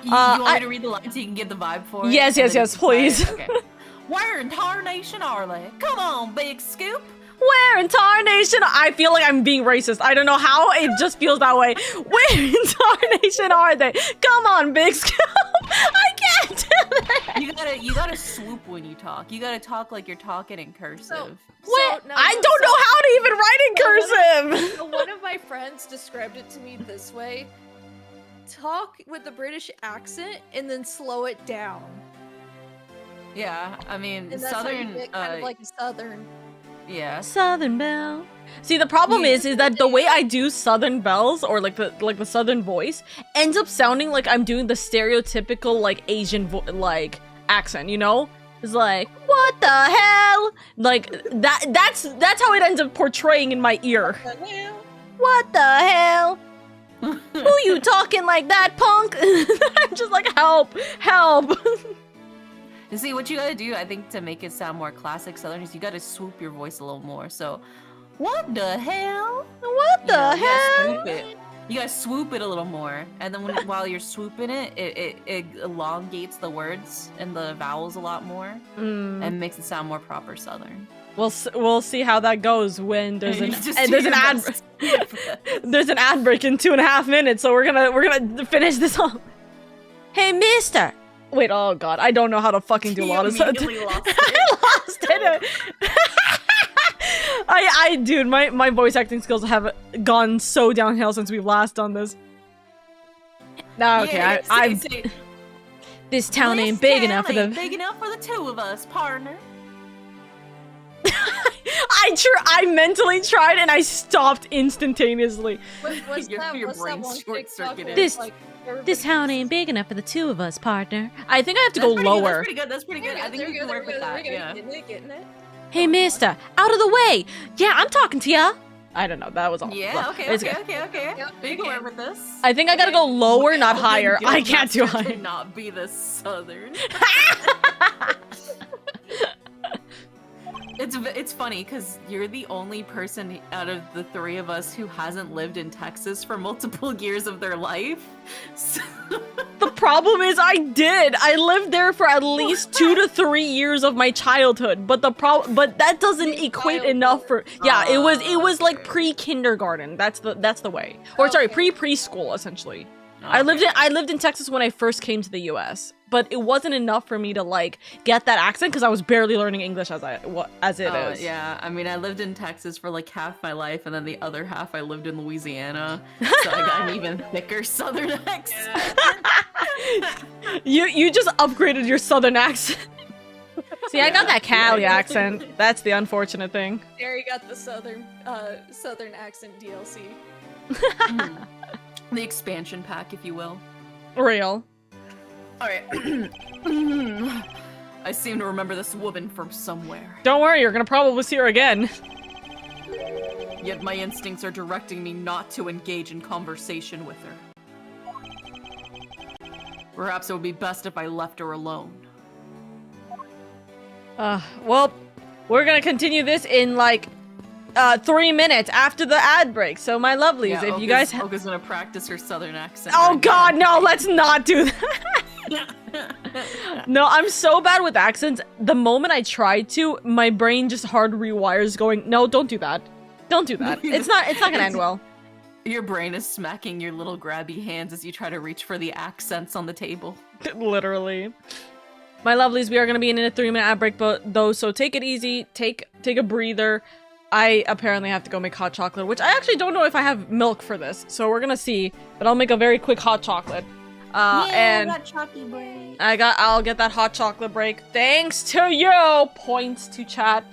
You want me to read the line so you can get the vibe for it? Yes, please. Okay. Where in tarnation are they? Come on, big scoop. Where in tarnation? I feel like I'm being racist. I don't know how, it just feels that way. Where in tarnation are they? Come on, big scoop. I can't do that. You gotta swoop when you talk. You gotta talk like you're talking in cursive. I don't know how to even write in cursive. One of my friends described it to me this way. Talk with a British accent and then slow it down. Yeah, I mean, And that's southern. how you get kind of like a southern. Yeah. Southern Belle. See, the problem is that the way I do Southern Bells or like the Southern voice ends up sounding like I'm doing the stereotypical like Asian like accent, you know? It's like, what the hell? Like that's how it ends up portraying in my ear. What the hell? Who you talking like that, punk? I'm just like, help. You see, what you gotta do, I think, to make it sound more classic Southern is you gotta swoop your voice a little more. So, What the hell? What the You hell? swoop it. You gotta swoop it a little more, and then while you're swooping it, it elongates the words and the vowels a lot more, and makes it sound more proper Southern. We'll see how that goes when there's an ad there's an ad break in 2.5 minutes. So we're gonna finish this off. Hey, Mister. Wait, oh god, I don't know how to fucking do a lot of stuff. I lost it. Dude, my voice acting skills have gone so downhill since we've last done this. Nah, okay, yeah, this town ain't big enough for the two of us, partner. I mentally tried and I stopped instantaneously. What's Your that brain one short-circuited. This town ain't big enough for the two of us, partner. I think I have to go lower. That's pretty good. I think you can work with that. Yeah. Getting it. Hey, mister, out of the way! Yeah, I'm talking to ya! I don't know, that was all. Yeah, okay. You can work with this. I think I gotta go lower, not higher. I can't do higher. Not be the Southern. It's funny because you're the only person out of the three of us who hasn't lived in Texas for multiple years of their life. So... The problem is I did. I lived there for at least 2 to 3 years of my childhood, but that doesn't equate enough for. Yeah, it was like pre-kindergarten. That's the way. Or sorry, pre-preschool essentially. Okay. I lived in Texas when I first came to the US, but it wasn't enough for me to like get that accent because I was barely learning English as it is. Yeah, I mean, I lived in Texas for like half my life, and then the other half I lived in Louisiana, so I got an even thicker Southern accent. You just upgraded your Southern accent. See, I got that Cali accent. That's the unfortunate thing. Gary got the Southern accent DLC. The expansion pack, if you will. Real. Alright. I seem to remember this woman from somewhere. Don't worry, you're gonna probably see her again. Yet my instincts are directing me not to engage in conversation with her. Perhaps it would be best if I left her alone. Well, we're gonna continue this in like 3 minutes after the ad break. So my lovelies, yeah, if you guys Oka's gonna practice her Southern accent. Oh god, no, let's not do that. No, I'm so bad with accents. The moment I try to, my brain just hard rewires going, no, don't do that. Don't do that. It's not gonna end well. Your brain is smacking your little grabby hands as you try to reach for the accents on the table. Literally. My lovelies, we are gonna be in a 3-minute ad break though, so take it easy, take a breather. I apparently have to go make hot chocolate, which I actually don't know if I have milk for this, so we're gonna see. But I'll make a very quick hot chocolate. And I got chalky break. I'll get that hot chocolate break. Thanks to you! Points to chat.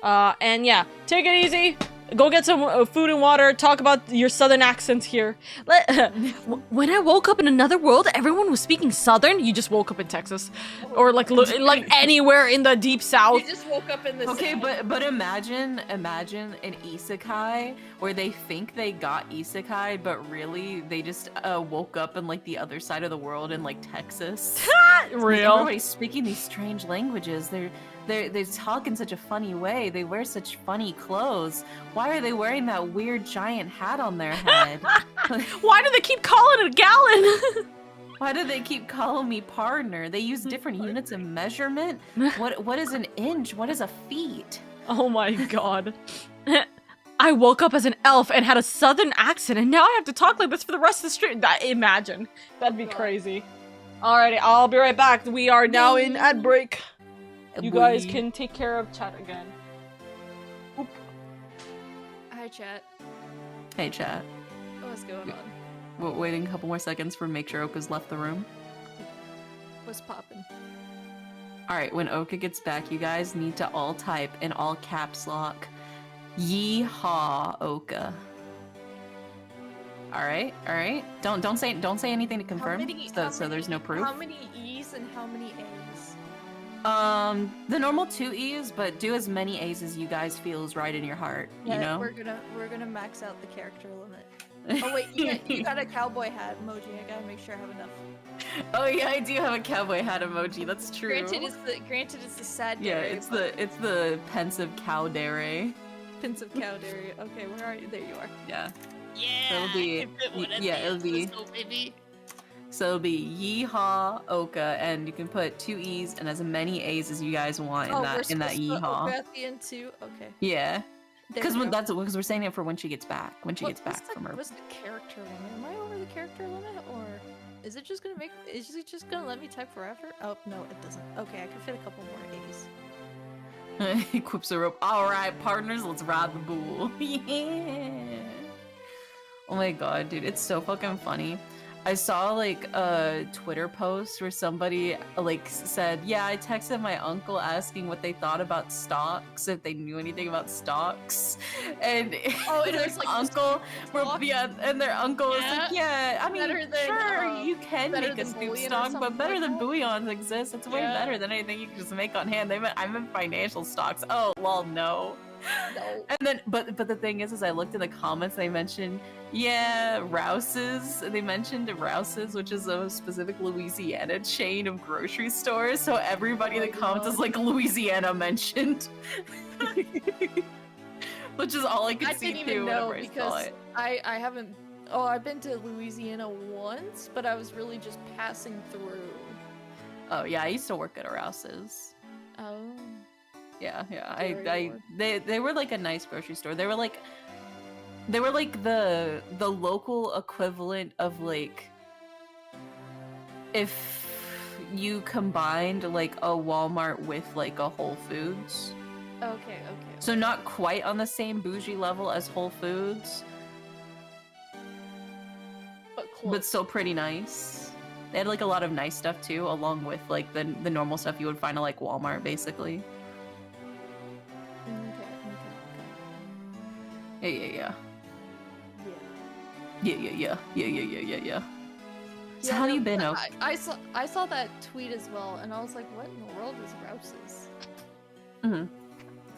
And yeah, take it easy. Go get some food and water. Talk about your Southern accents here. When I woke up in another world, everyone was speaking Southern. You just woke up in Texas, or like anywhere in the deep South. You just woke up in the Okay, but imagine an isekai where they think they got isekai, but really they just woke up in like the other side of the world in like Texas. Real. Everybody's speaking these strange languages. They talk in such a funny way. They wear such funny clothes. Why are they wearing that weird giant hat on their head? Why do they keep calling it a gallon? Why do they keep calling me partner? They use different units of measurement. What is an inch? What is a feet? Oh my god. I woke up as an elf and had a Southern accent, and now I have to talk like this for the rest of the stream. Imagine. That'd be crazy. Alrighty, I'll be right back. We are now in ad break. You guys can take care of chat again. Oop. Hi, chat. Hey, chat. What's going on? We're waiting a couple more seconds for make sure Oka's left the room. What's poppin'? Alright, when Oka gets back, you guys need to all type in all caps lock, Yeehaw, Oka. Alright. Don't say anything to confirm, so there's no proof. How many E's and how many A's? The normal 2 E's, but do as many A's as you guys feel is right in your heart, yeah, you know? We're gonna max out the character limit. Oh wait, you got a cowboy hat emoji. I gotta make sure I have enough. Oh yeah, I do have a cowboy hat emoji. That's true. Granted, it's the sad. Yeah, it's the pensive cow dere. Pins of cow dairy. Okay, where are you? There you are. Yeah. Yeah. It'll be- I can fit one of yeah, it'll these. be- Let's go, baby. So it'll be Yeehaw Oka, and you can put 2 E's and as many A's as you guys want in we're that supposed to put Yeehaw. Oka at the end too. Okay. Yeah. There Because we go. we're saying it for when she gets back. When she gets back from her. What's the character limit? Am I over the character limit, or is it just gonna make? Is it just gonna let me type forever? Oh no, it doesn't. Okay, I can fit a couple more A's. Equips a rope. Alright, partners, let's ride the bull. Yeah. Oh my god, dude, it's so fucking funny. I saw like a Twitter post where somebody like said, yeah, I texted my uncle asking what they thought about stocks, if they knew anything about stocks. And Oh, it their was like uncle and their uncle was Yeah. like, yeah, I mean, Better than, sure, you can better make a than scoop bullion or stock, but something better like than that? bullions exists. It's way Yeah. better than anything you can just make on hand. I meant financial stocks. Oh, lol, no. No. And then, but the thing is I looked in the comments. They mentioned, yeah, Rouse's. They mentioned Rouse's, which is a specific Louisiana chain of grocery stores. So everybody in Oh the my comments is God. like Louisiana mentioned, which is all I could I see didn't too. even know whenever I saw because it. I haven't. Oh, I've been to Louisiana once, but I was really just passing through. Oh yeah, I used to work at a Rouse's. Oh. Yeah. Very They were like a nice grocery store. They were like the local equivalent of like if you combined like a Walmart with like a Whole Foods. Okay. So not quite on the same bougie level as Whole Foods, But close. but still pretty nice. They had like a lot of nice stuff too, along with like the normal stuff you would find at like Walmart, basically. Okay. Yeah. Yeah. So how have you been, no, Oak? I saw that tweet as well, and I was like, what in the world is Rouse's?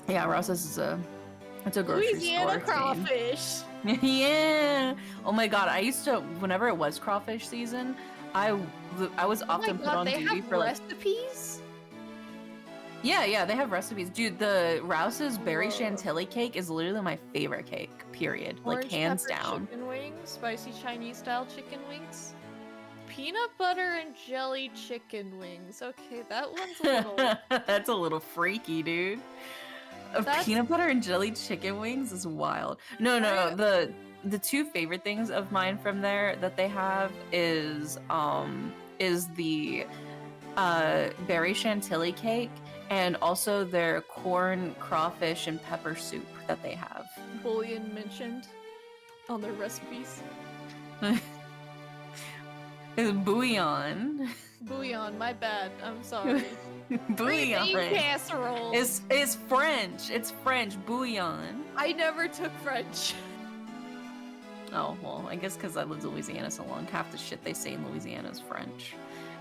Yeah, Rouse's is it's a grocery Louisiana store crawfish. chain. Yeah. Oh my god, I used to whenever it was crawfish season, I was often put on they duty have for like recipes. yeah, they have recipes, dude. The Rouse's berry Whoa. chantilly cake is literally my favorite cake. Period. Like Orange hands pepper down. Chicken wings, spicy Chinese style chicken wings, peanut butter and jelly chicken wings. Okay, that one's a little. That's a little freaky, dude. That's- Peanut butter and jelly chicken wings is wild. No, the two favorite things of mine from there that they have is the berry chantilly cake and also their corn, crawfish, and pepper soup that they have. Bullion mentioned on their recipes. It's bouillon. Bouillon, my bad. I'm sorry. Bouillon. Green bean casserole. It's French. It's French bouillon. I never took French. Oh, well, I guess because I lived in Louisiana so long, half the shit they say in Louisiana is French.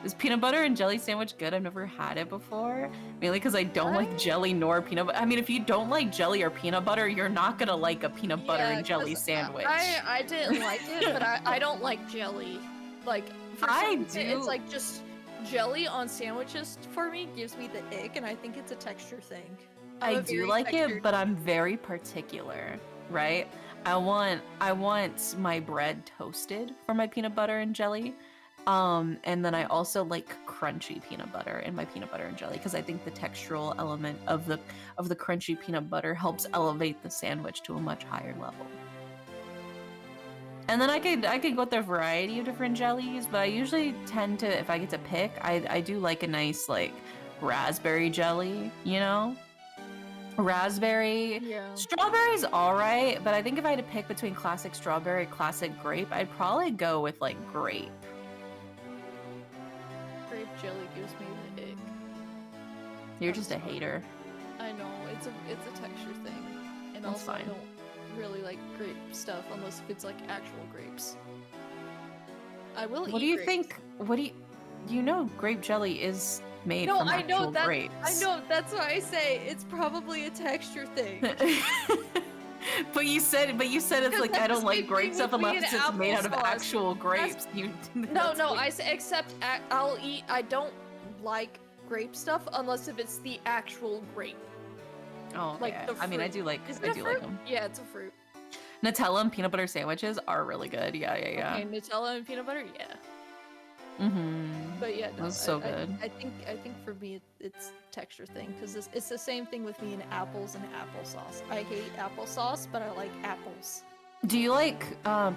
Is peanut butter and jelly sandwich good? I've never had it before. Mainly because I don't like jelly nor peanut butter. I mean, if you don't like jelly or peanut butter, you're not gonna like a peanut butter and jelly 'cause sandwich. I didn't like it, but I don't like jelly. Like, for I some reason, do. it's like just jelly on sandwiches for me gives me the ick, and I think it's a texture thing. I'm I a do very like it, textured- but I'm very particular, right? I want my bread toasted for my peanut butter and jelly. And then I also like crunchy peanut butter in my peanut butter and jelly because I think the textural element of the crunchy peanut butter helps elevate the sandwich to a much higher level. And then I could go with a variety of different jellies, but I usually tend to, if I get to pick, I do like a nice like raspberry jelly, you know? Raspberry. Yeah. Strawberry's alright, but I think if I had to pick between classic strawberry, classic grape, I'd probably go with like grape. Grape jelly gives me the ick. You're just a hater. I know it's a texture thing, and That's also I fine. don't really like grape stuff unless if it's like actual grapes. I will eat. What do you grapes. think? You know grape jelly is made No, from I know actual that. grapes. I know that's why I say it's probably a texture thing. but you said it's Because like that's I the don't like same grape thing stuff with me unless and it's made out of applesauce. actual grapes. I'll eat. I don't like grape stuff unless if it's the actual grape. Oh, Like yeah. the I mean, I fruit. do like Is it a fruit? them. Yeah, it's a fruit. Nutella and peanut butter sandwiches are really good. Yeah. Okay, Nutella and peanut butter, yeah. Mm-hmm. But yeah, no, That's so good. I think for me it's texture thing because it's the same thing with me and apples and applesauce. I hate applesauce, but I like apples. Do you like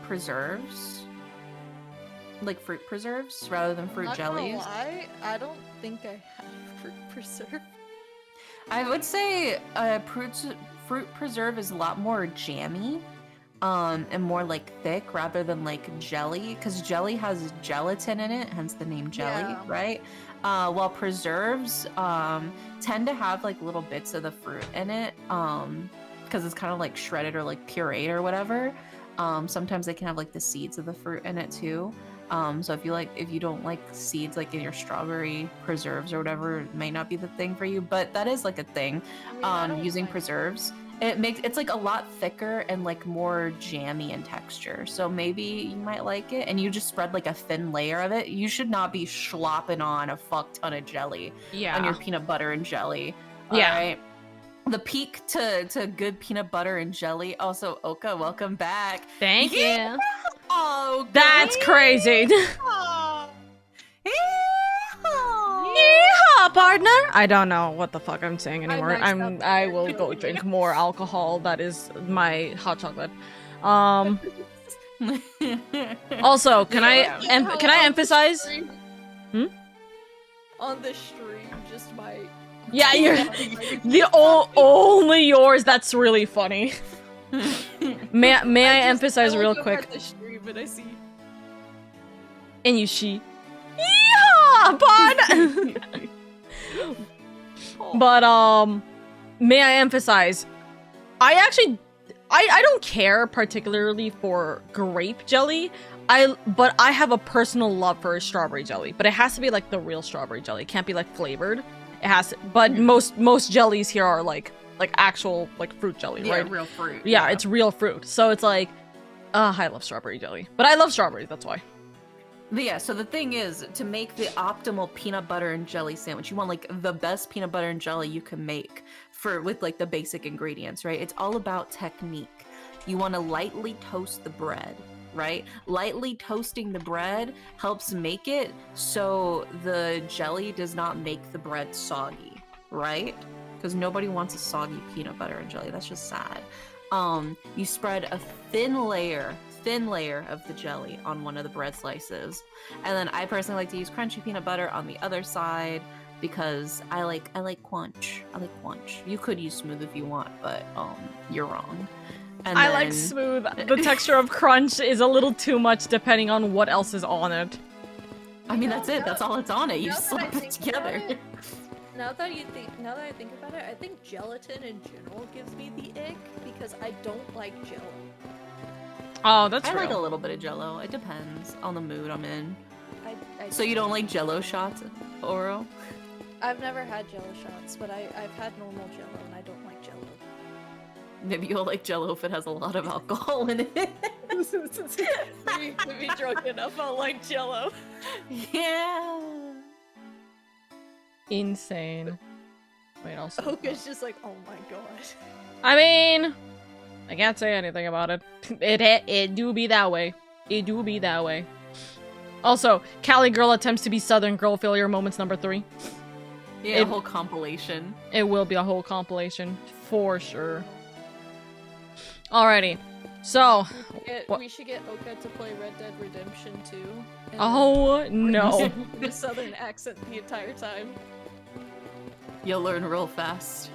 preserves? Like fruit preserves rather than fruit jellies? Not gonna lie, I don't think I have fruit preserve. I would say fruit preserve is a lot more jammy. And more like thick rather than like jelly, because jelly has gelatin in it, hence the name jelly, Yeah. right? While preserves tend to have like little bits of the fruit in it, because it's kind of like shredded or like pureed or whatever. Sometimes they can have like the seeds of the fruit in it too. So if you don't like seeds like in your strawberry preserves or whatever, it may not be the thing for you, but that is like a thing. I don't Using like- preserves. It's like a lot thicker and like more jammy in texture. So maybe you might like it, and you just spread like a thin layer of it. You should not be slopping on a fuck ton of jelly on your peanut butter and jelly. Yeah. Alright? The peak to good peanut butter and jelly. Also, Oka, welcome back. Thank you. Oh, That's crazy. Yeehaw, partner! I don't know what the fuck I'm saying anymore. I will go drink more alcohol. That is my hot chocolate. Also, can I emphasize? On the stream, just my. Yeah, you're only yours. That's really funny. May I emphasize real quick? The stream, but I see. And you she. Yeehaw, bud! But may I emphasize, I don't care particularly for grape jelly. But I have a personal love for strawberry jelly. But it has to be like the real strawberry jelly. It can't be like flavored. It has to, but most jellies here are like actual like fruit jelly, right? Real fruit. Yeah, it's real fruit. So it's like, I love strawberry jelly. But I love strawberries, that's why. But yeah, so the thing is, to make the optimal peanut butter and jelly sandwich, you want like the best peanut butter and jelly you can make with like the basic ingredients, right? It's all about technique. You want to lightly toast the bread, right? Lightly toasting the bread helps make it so the jelly does not make the bread soggy, right? Because nobody wants a soggy peanut butter and jelly. That's just sad. You spread a thin layer of the jelly on one of the bread slices, and then I personally like to use crunchy peanut butter on the other side because I like crunch. I like crunch. You could use smooth if you want, but you're wrong. And I like smooth. The texture of crunch is a little too much depending on what else is on it. I mean, that's it. That's all it's on it. You Now slap that I it think together. about it- Now that I think about it, I think gelatin in general gives me the ick because I don't like Jello. Oh, that's I real. like a little bit of Jello. It depends on the mood I'm in. I So you don't like Jello shots, Oro? I've never had Jello shots, but I've had normal Jello and I don't like Jello. Maybe you'll like Jello if it has a lot of alcohol in it. To be drunk enough, I'll like Jello. Yeah. Insane. Wait, also. Oka's just like, oh my god. I mean, I can't say anything about it. It do be that way. It do be that way. Also, Cali Girl attempts to be Southern Girl failure moments number 3. Yeah, a whole compilation. It will be a whole compilation for sure. Alrighty, so We should get Oka to play Red Dead Redemption 2. and oh no, the southern accent the entire time. You'll learn real fast.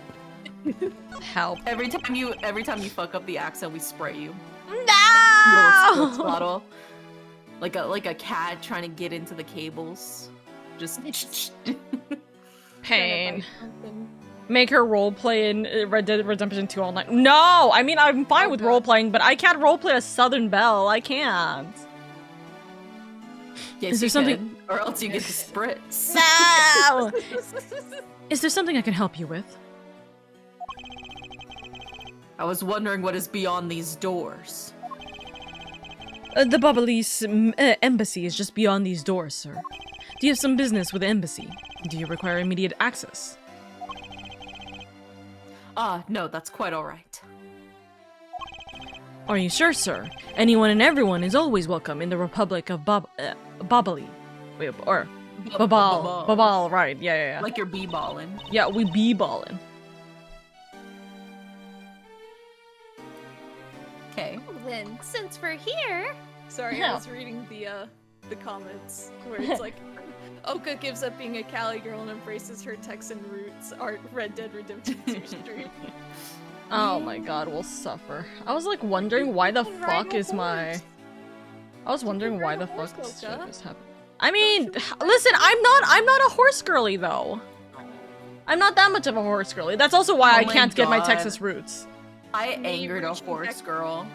help! Every time you fuck up the accent, we spray you. Little No! spritz bottle. Like a cat trying to get into the cables. Just Pain. Make her roleplay in Red Dead Redemption 2 all night. No! I mean, I'm fine with roleplaying, but I can't roleplay a Southern Belle. I can't. Yes, Is there you something- can, or else you get the spritz. No! Is there something I can help you with? I was wondering what is beyond these doors. The Babalese embassy is just beyond these doors, sir. Do you have some business with the embassy? Do you require immediate access? No, that's quite alright. Are you sure, sir? Anyone and everyone is always welcome in the Republic of Babali. Wait, or Babal, right. Yeah. Like you're b-ballin'. Yeah, we b-ballin'. Okay. Then, since we're here... Sorry, I was reading the comments where it's like, Oka gives up being a Cali girl and embraces her Texan roots. Art Red Dead Redemption 2 stream. Oh my god, we'll suffer. I was like wondering why the fuck is my... I was wondering why the fuck this shit is happening. I mean, listen, I'm not a horse girly though. I'm not that much of a horse girly. That's also why I can't get my Texas roots. I angered a horse girl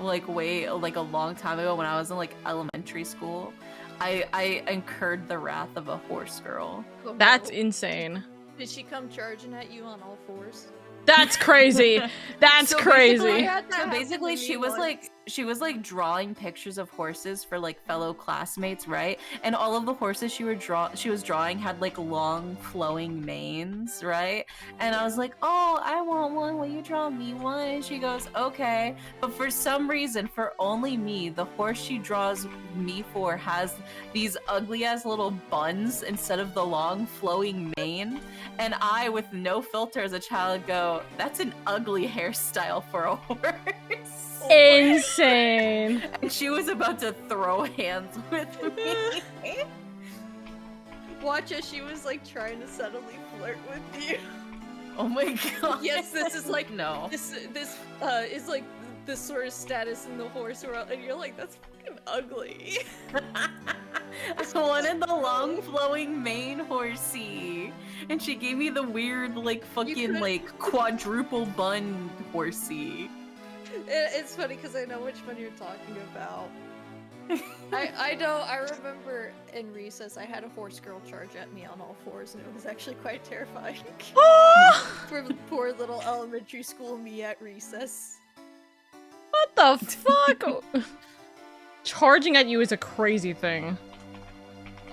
like a long time ago when I was in like elementary school. I incurred the wrath of a horse girl. Oh, That's no. insane. Did she come charging at you on all fours? That's crazy. That's crazy. So basically she was like drawing pictures of horses for like fellow classmates, right? And all of the horses she was drawing had like long flowing manes, right? And I was like, "Oh, I want one. Will you draw me one?" And she goes, "Okay." But for some reason, for only me, the horse she draws me for has these ugly ass little buns instead of the long flowing mane. And I, with no filter as a child, go, "That's an ugly hairstyle for a horse." Insane. And she was about to throw hands with me. Watch as she was like trying to subtly flirt with you. Oh my god. Yes, this is like no. This is like the sort of status in the horse world, and you're like, that's fucking ugly. I wanted the long flowing mane horsey. And she gave me the weird like fucking like quadruple bun horsey. It's funny because I know which one you're talking about. I know. I remember in recess I had a horse girl charge at me on all fours, and it was actually quite terrifying. For the poor little elementary school me at recess. What the fuck? Charging at you is a crazy thing.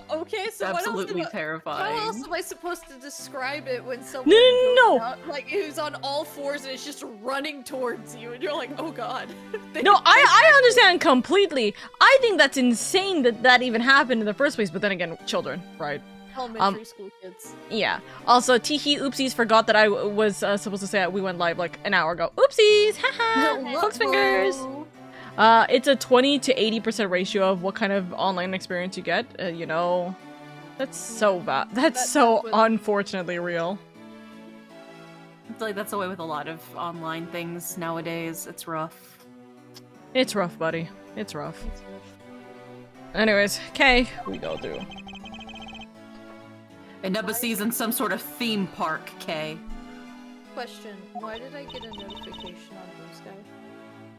Okay, so absolutely how terrifying. How else am I supposed to describe it when someone No. out, like who's on all fours and is just running towards you, and you're like, oh god. No, I understand completely. I think that's insane that even happened in the first place. But then again, children, right? Elementary school kids. Yeah. Also, teehee, oopsies, forgot that I was supposed to say we went live like an hour ago. Oopsies, haha, Fox fingers. It's a 20 to 80% ratio of what kind of online experience you get. You know, that's so bad. That's so unfortunately real. It's like that's the way with a lot of online things nowadays. It's rough. It's rough, buddy. It's rough. Anyways, okay, we go through. Anubisi's in some sort of theme park, Kay. Question: why did I get a notification on Blue Sky?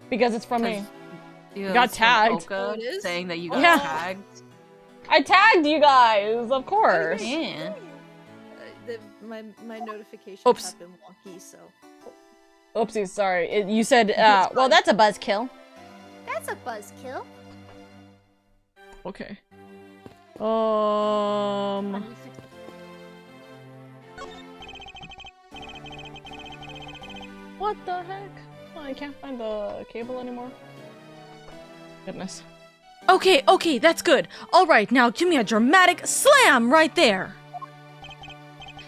Because it's from me. You got tagged. Oka saying that you got tagged. I tagged you guys, of course. Yeah. My notifications have been wonky, so. Oopsies, sorry. You said, well, that's a buzzkill. That's a buzzkill. Okay. What the heck? Oh, I can't find the cable anymore. Goodness. Okay, that's good. Alright, now give me a dramatic slam right there.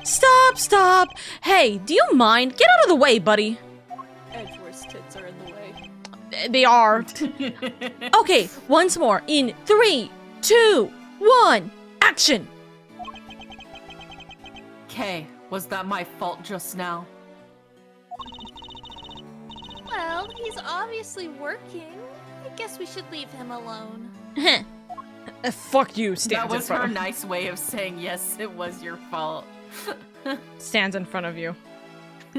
Stop! Hey, do you mind? Get out of the way, buddy. Edgeworth's tits are in the way. They are. Okay, once more. In 3, 2, 1, action! Kay, was that my fault just now? Well, he's obviously working. I guess we should leave him alone. Fuck you, stands That was in front her of nice way of saying, yes, it was your fault. Stands in front of you.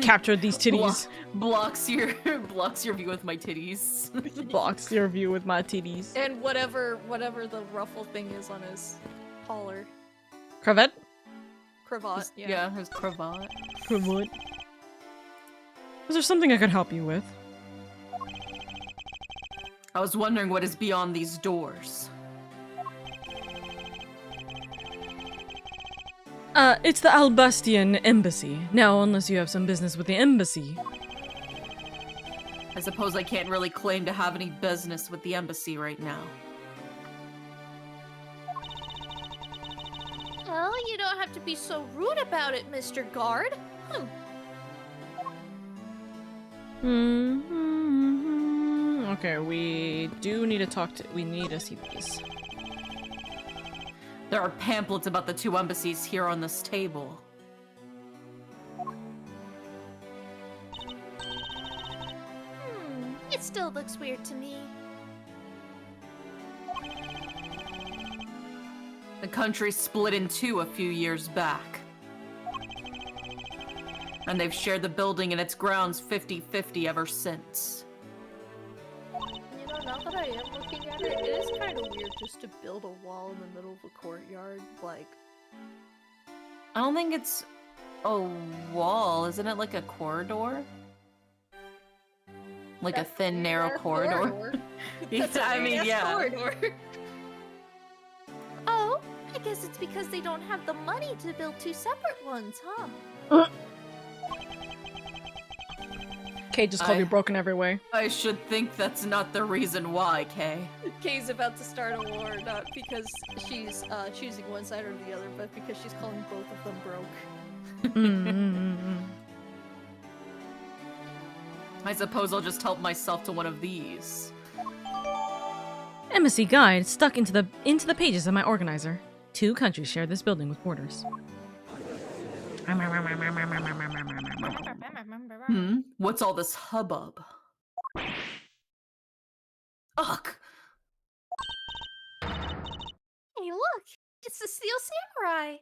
Captured these titties. Blocks your view with my titties. Blocks your view with my titties. And whatever the ruffle thing is on his collar. Cravat? Cravat, yeah. Yeah, his cravat. Cravat. Is there something I could help you with? I was wondering what is beyond these doors. It's the Albastian Embassy. Now, unless you have some business with the embassy. I suppose I can't really claim to have any business with the embassy right now. Well, you don't have to be so rude about it, Mr. Guard. Okay, we do need to talk to. We need to see these. There are pamphlets about the two embassies here on this table. It still looks weird to me. The country split in two a few years back. And they've shared the building and its grounds 50-50 ever since. You know, now that I am looking at it, it is kind of weird just to build a wall in the middle of a courtyard, like... I don't think it's a wall. Isn't it like a corridor? Like a thin, narrow corridor? I mean, yeah. Corridor. Oh, I guess it's because they don't have the money to build two separate ones, huh? Kay just called me broken every way. I should think that's not the reason why, Kay. Kay's about to start a war, not because she's choosing one side or the other, but because she's calling both of them broke. I suppose I'll just help myself to one of these. Embassy guide stuck into the pages of my organizer. 2 countries share this building with borders. What's all this hubbub? Ugh! Hey, look! It's the Steel Samurai!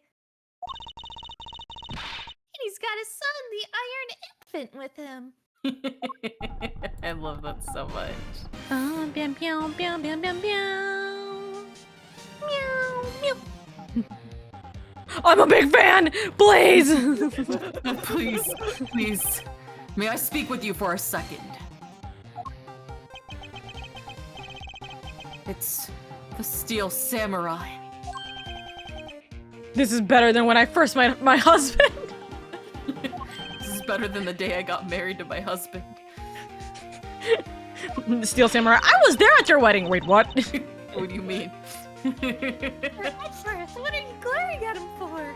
And he's got his son, the Iron Infant, with him. I love that so much. I'm a big fan! Please! Please. May I speak with you for a second? It's the Steel Samurai. This is better than when I first met my husband. This is better than the day I got married to my husband. Steel Samurai, I was there at your wedding. Wait, what? What do you mean? What are you glaring at him for?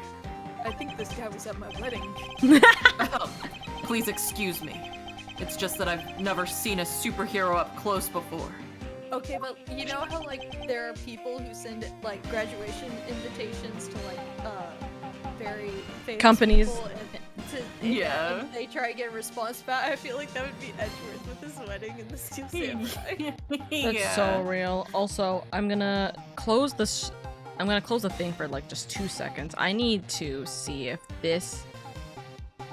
I think this guy was at my wedding. Please excuse me. It's just that I've never seen a superhero up close before. Okay, but you know how, like, there are people who send, like, graduation invitations to, like, very famous companies. people and they try to get a response back. I feel like that would be Edgeworth with his wedding and the Steel Samurai. That's so real. Also, I'm gonna close this. I'm gonna close the thing for like just 2 seconds. I need to see if this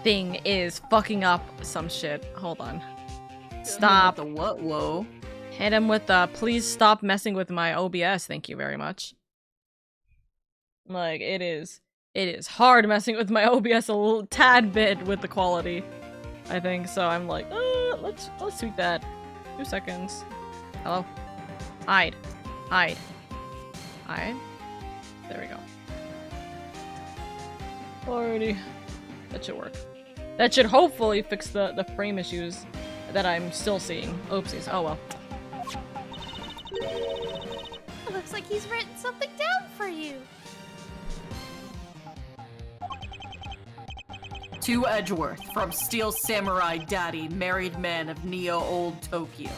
thing is fucking up some shit. Hold on. Stop. The what? Whoa. Hit him with the please stop messing with my OBS. Thank you very much. Like it is hard messing with my OBS a little tad bit with the quality. I think so. I'm like, let's tweak that. 2 seconds. Hello. Hide. There we go. Alrighty. That should work. That should hopefully fix the frame issues that I'm still seeing. Oopsies. Oh well. It looks like he's written something down for you. To Edgeworth, from Steel Samurai Daddy, married man of Neo Old Tokyo.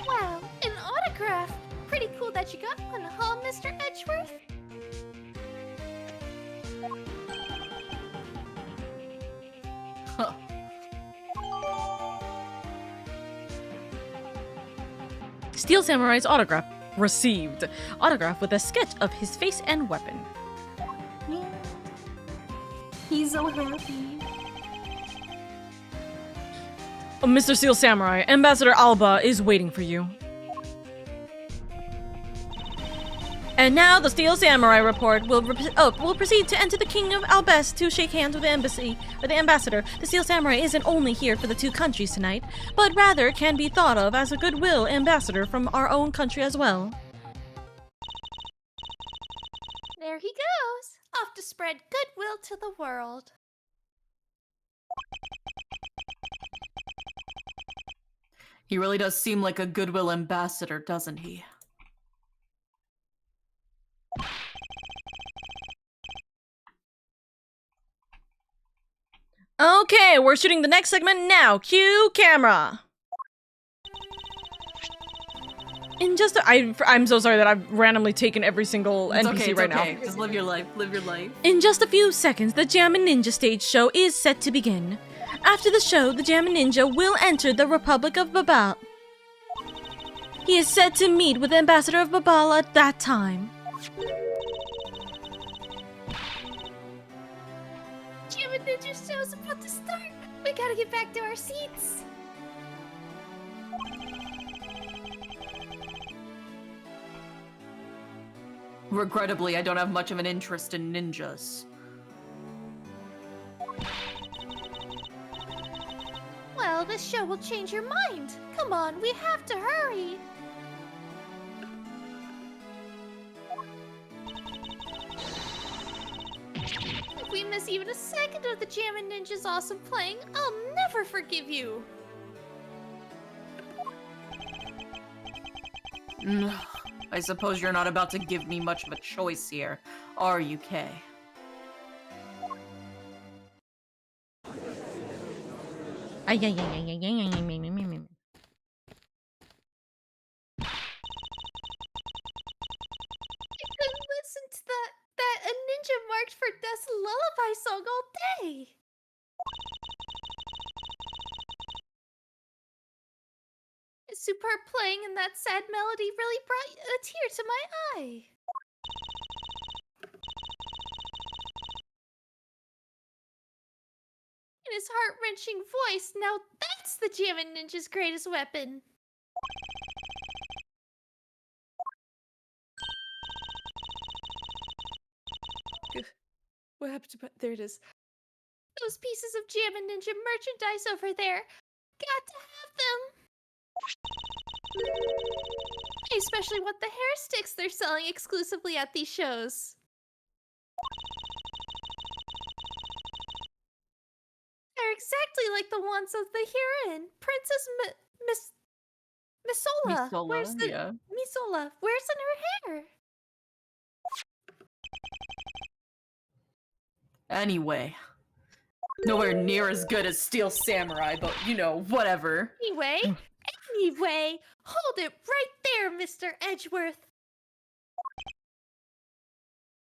Wow, an autograph! Pretty cool that you got one, huh, Mr. Edgeworth? Huh. Steel Samurai's autograph received. Autograph with a sketch of his face and weapon. Yeah. He's so happy. Mr. Steel Samurai, Ambassador Alba is waiting for you. And now the Steel Samurai report will proceed to enter the King of Albest to shake hands with the embassy, or the ambassador. The Steel Samurai isn't only here for the 2 countries tonight, but rather can be thought of as a goodwill ambassador from our own country as well. There he goes, off to spread goodwill to the world. He really does seem like a goodwill ambassador, doesn't he? Okay, we're shooting the next segment now. Cue camera. I'm so sorry that I've randomly taken every single It's NPC okay, it's right okay. now. Just live your life. Live your life. In just a few seconds, the Jammin' Ninja stage show is set to begin. After the show, the Jammin' Ninja will enter the Republic of Babal. He is set to meet with the Ambassador of Babal at that time. Jammin' Ninja show's about to start. We gotta get back to our seats. Regrettably, I don't have much of an interest in ninjas. Well, this show will change your mind. Come on, we have to hurry. If we miss even a second of the Jammin' Ninja's awesome playing, I'll never forgive you. I suppose you're not about to give me much of a choice here, are you, Kay? I couldn't listen to that a ninja marked for Death's lullaby song all day. His superb playing and that sad melody really brought a tear to my eye. And his heart-wrenching voice, now that's the Jammin' Ninja's greatest weapon. What happened to my... There it is. Those pieces of Jammin' Ninja merchandise over there. Got to have them. I especially want the hair sticks they're selling exclusively at these shows. They're exactly like the ones of the heroine, Princess Misola. Misola, Where's the yeah. Misola? Where's in her hair? Anyway. Nowhere near as good as Steel Samurai, but, you know, whatever. Anyway, hold it right there, Mr. Edgeworth.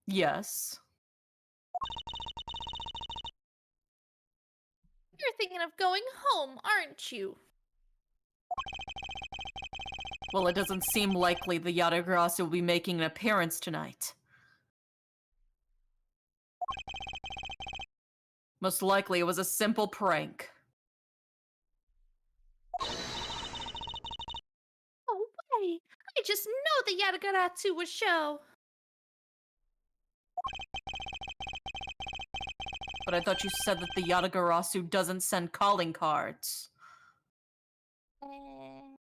Yes. You're thinking of going home, aren't you? Well, it doesn't seem likely the Yatagarasu will be making an appearance tonight. Most likely it was a simple prank. Oh, wait. I just know the Yatagarasu was show. But I thought you said that the Yatagarasu doesn't send calling cards. Yeah,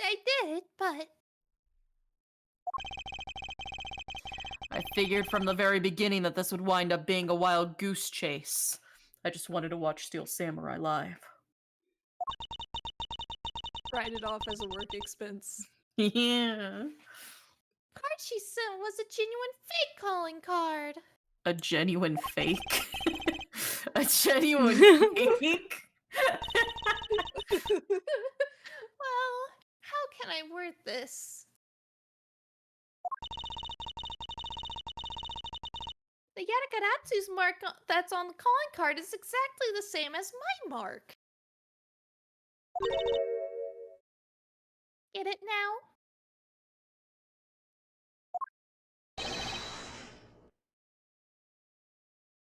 I did, but... I figured from the very beginning that this would wind up being a wild goose chase. I just wanted to watch Steel Samurai live. Write it off as a work expense. Yeah. Card she sent was a genuine fake calling card. A genuine fake? A genuine fake? Well, how can I word this? The Yatagaratsu's mark that's on the calling card is exactly the same as my mark. Get it now?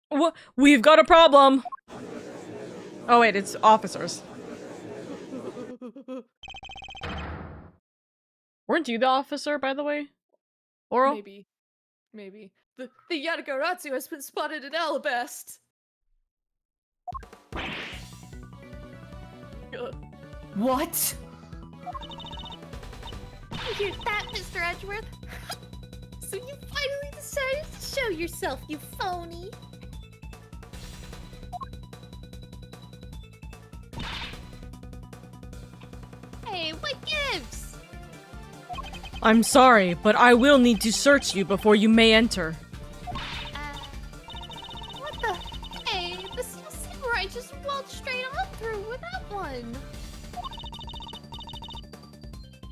What? We've got a problem. Oh wait, it's officers. Weren't you the officer, by the way? Oral? Maybe. The Yatagaratsu has been spotted in Alabast. What? You hear that, Mr. Edgeworth? Show yourself, you phony! Hey, what gives? I'm sorry, but I will need to search you before you may enter. What the? Hey, the samurai just walked straight on through without one.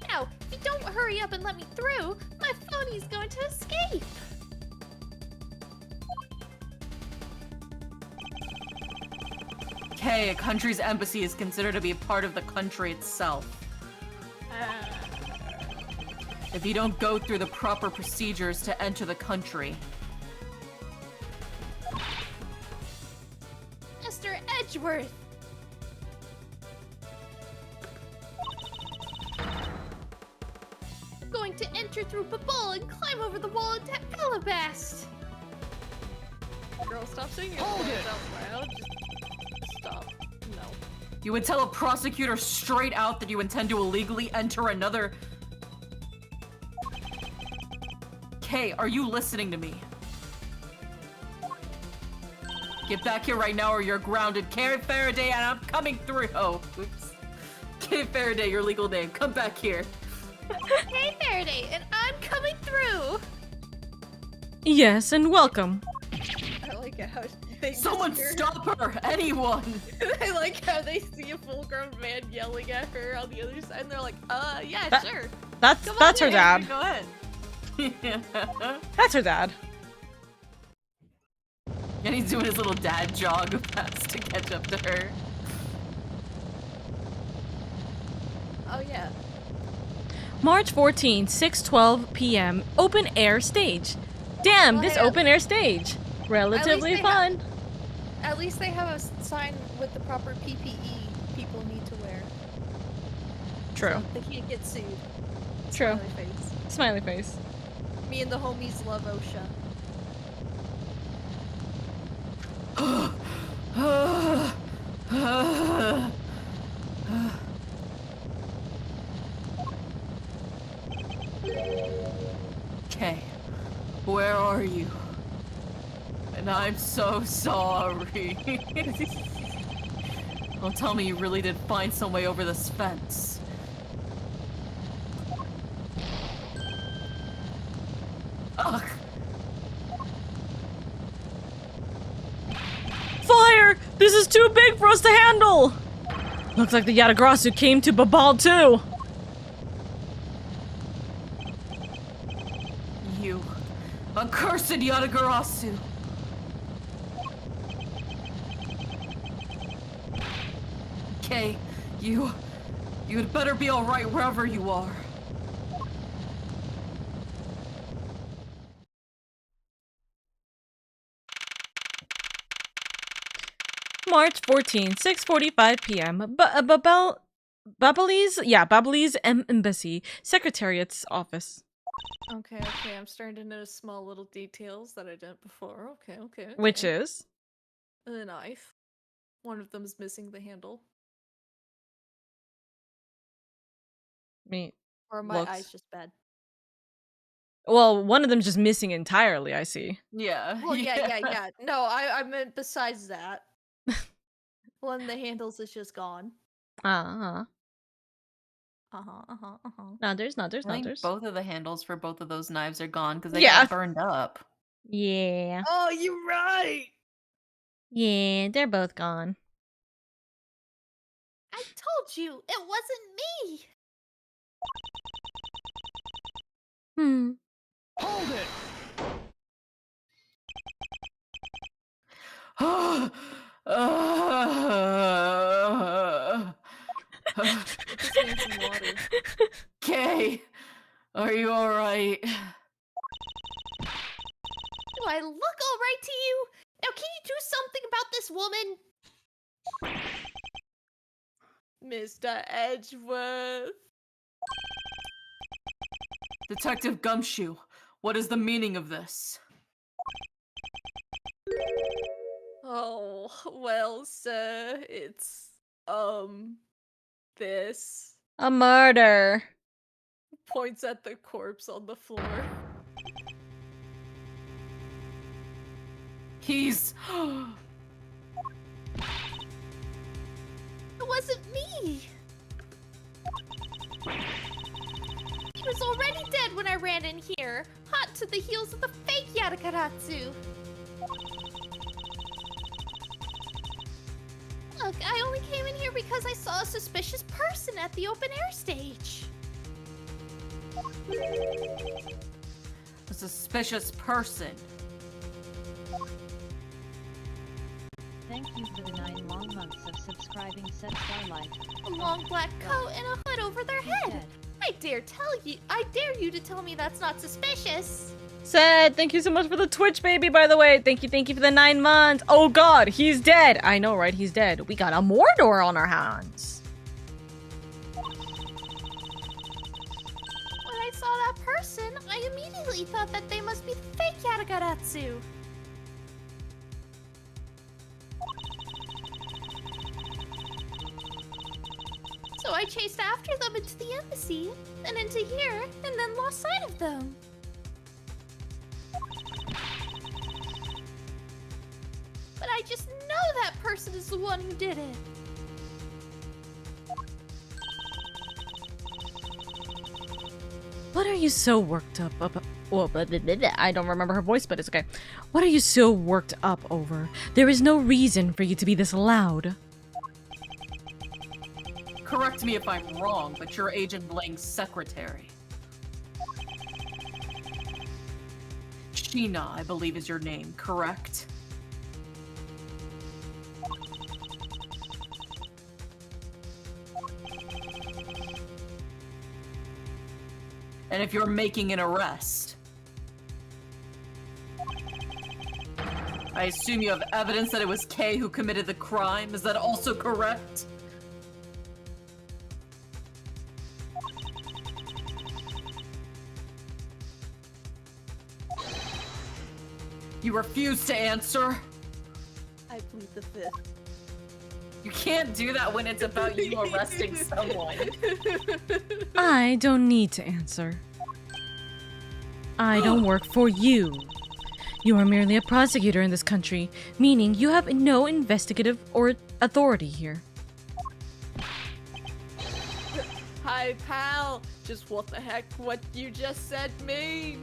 Now, if you don't hurry up and let me through, my phony's going to escape. Okay, a country's embassy is considered to be a part of the country itself. If you don't go through the proper procedures to enter the country. Mr. Edgeworth! Going to enter through Babul and climb over the wall into Alabast! Girl, stop saying your words out loud. Just stop. No. You would tell a prosecutor straight out that you intend to illegally enter another... Kay, are you listening to me? Get back here right now or you're grounded. Kay Faraday, and I'm coming through. Oh, oops. Kay Faraday, your legal name. Come back here. Hey, Faraday, and I'm coming through! Yes, and welcome. I like how they Someone stop her! Anyone! I like how they see a full-grown man yelling at her on the other side, and they're like, yeah, That- sure. That's her dad. Go ahead. That's her dad. And he's doing his little dad jog fast to catch up to her. Oh, yeah. March 14, 6:12 p.m. Open air stage. Damn, Well, this hey, open air stage. Relatively they fun. At least they have a sign with the proper PPE people need to wear. True. So they can't get sued. True. Smiley face. Smiley face. Me and the homies love OSHA. Okay, where are you? And I'm so sorry. Don't tell me you really did find some way over this fence. Ugh. Fire! This is too big for us to handle! Looks like the Yatagarasu came to Babal too! You accursed Yatagarasu! Okay, you had better be alright wherever you are. March 14, 6:45 p.m. Babali's Embassy, Secretariat's office. Okay, I'm starting to notice small little details that I didn't before. Okay. Which is? The knife. One of them's missing the handle. Me. Or my Looks. eyes just bad. Well, one of them's just missing entirely, I see. Yeah. Well, yeah. No, I meant besides that. One of the handles is just gone. Uh-huh. No, There's I think both of the handles for both of those knives are gone because they Yeah. got burned up. Yeah. Oh, you're right! Yeah, they're both gone. I told you, it wasn't me! Hold Just need some water. Kay, are you alright? Do I look alright to you? Now can you do something about this woman? Mr. Edgeworth. Detective Gumshoe, what is the meaning of this? Oh, well, sir, it's, this. A murder. Points at the corpse on the floor. He's... It wasn't me! He was already dead when I ran in here, hot to the heels of the fake Yatakaratsu. Look, I only came in here because I saw a suspicious person at the open air stage. A suspicious person. Thank you for the 9 long months of subscribing, said Starlight. A long black coat and a hood over their head. I dare you to tell me that's not suspicious. Said, thank you so much for the Twitch, baby, by the way. Thank you for the 9 months. Oh god, he's dead. I know, right? He's dead. We got a Mordor on our hands. When I saw that person, I immediately thought that they must be the fake Yatagaratsu. So I chased after them into the embassy, then into here, and then lost sight of them. But I just know that person is the one who did it. What are you so worked up about? Well, I don't remember her voice, but it's okay. What are you so worked up over? There is no reason for you to be this loud. Correct me if I'm wrong, but you're Agent Blang's secretary. Sheena, I believe is your name, correct? And if you're making an arrest, I assume you have evidence that it was Kay who committed the crime. Is that also correct? You refuse to answer? I plead the fifth. You can't do that when it's about you arresting someone. I don't need to answer. I don't work for you. You are merely a prosecutor in this country, meaning you have no investigative or authority here. Hi, pal. Just what the heck what you just said mean?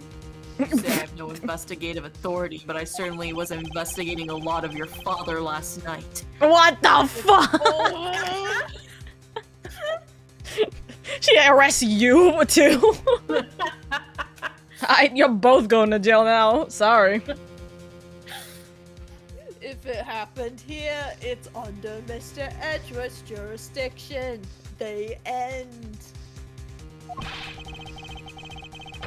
Say I have no investigative authority, but I certainly was investigating a lot of your father last night. What the fuck? She arrests you too. You're both going to jail now. Sorry. If it happened here, it's under Mr. Edgeworth's jurisdiction. They end.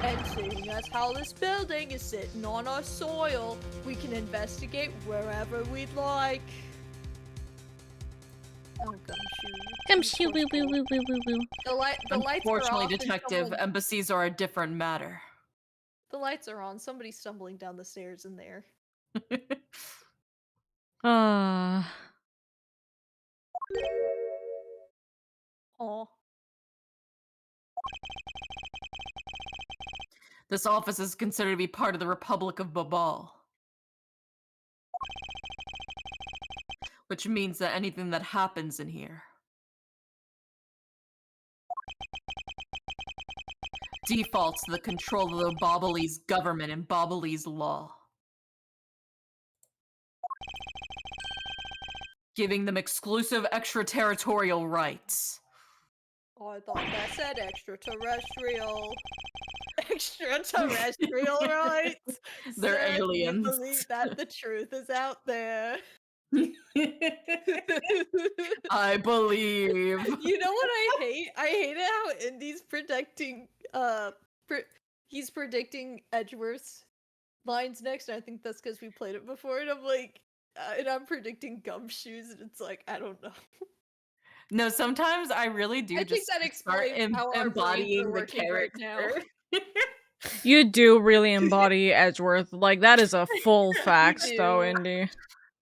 And seeing as how this building is sitting on our soil, we can investigate wherever we'd like. Oh, Gumshoe, woo, woo, woo, woo, woo, woo. The lights are Unfortunately, off and Detective, embassies are a different matter. the lights are on. Somebody's stumbling down the stairs in there. Ah. Aw. This office is considered to be part of the Republic of Babal. Which means that anything that happens in here defaults to the control of the Babalese government and Babalese law. Giving them exclusive extraterritorial rights. Oh, I thought that said extraterrestrial. Extraterrestrial rights. They're Sir, do you aliens. believe that the truth is out there. I believe. You know what I hate? I hate it how Indy's predicting he's predicting Edgeworth's lines next, and I think that's because we played it before, and I'm like and I'm predicting Gumshoes, and it's like, I don't know. No, sometimes I really do I just think that start explains how our brains embodying are the working right now. character. You do really embody Edgeworth. Like, that is a full fact, do. though, Indy.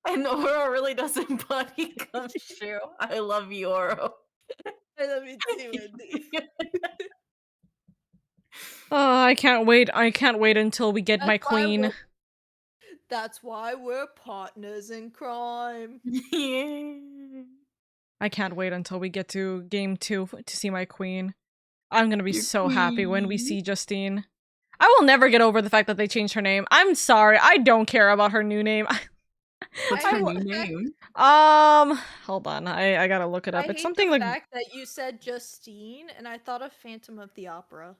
And Oro really does embody Gumshoe. I love you, Oro. I love you too, Indy. Oh, I can't wait. I can't wait until we get my That's why queen. That's why we're partners in crime. Yeah. I can't wait until we get to game 2 to see my queen. I'm gonna be Your so happy when we queen. see Justine. I will never get over the fact that they changed her name. I'm sorry, I don't care about her new name. What's I her hate new the fact- name? Hold on, I gotta look it up. I It's hate something the like fact that you said Justine, and I thought of Phantom of the Opera.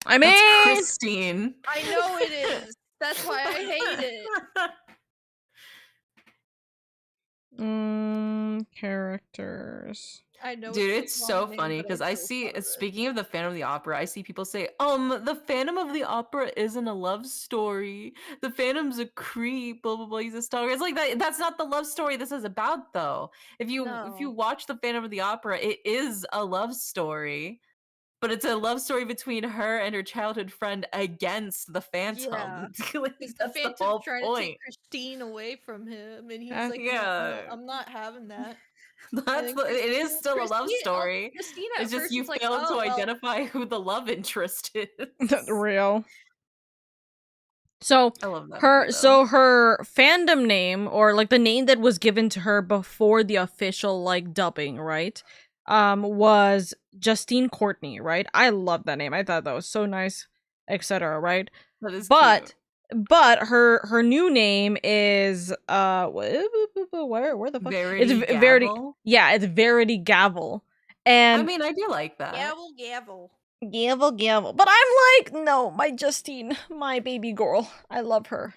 I That's mean, Christine. I know it is. That's why I hate it. characters. I know Dude, it's it's the so wrong name, funny but because I I still see, thought of it. speaking of the Phantom of the Opera, I see people say, the Phantom of the Opera isn't a love story. The Phantom's a creep, blah blah blah. He's a stalker. It's like that's not the love story this is about, though. If you No. watch the Phantom of the Opera, it is a love story, but it's a love story between her and her childhood friend against the Phantom. Yeah. Like, Because the that's the Phantom's whole trying to take point. Christine away from him, and he's Yeah. like, Yeah. no, I'm not having that. That's it is still a love story. Christine It's at just first you is like, failed to oh, well, identify who the love interest is. Real. So I love that movie, her fandom name, or like the name that was given to her before the official like dubbing, right? Was Justine Courtney, right? I love that name. I thought that was so nice, etc. Right? That is But cute. her new name is where the fuck? Verity Verity. Gavel? Yeah, it's Verity Gavel. And I mean, I do like that. gavel. Gavel. But I'm like, no, my Justine, my baby girl. I love her.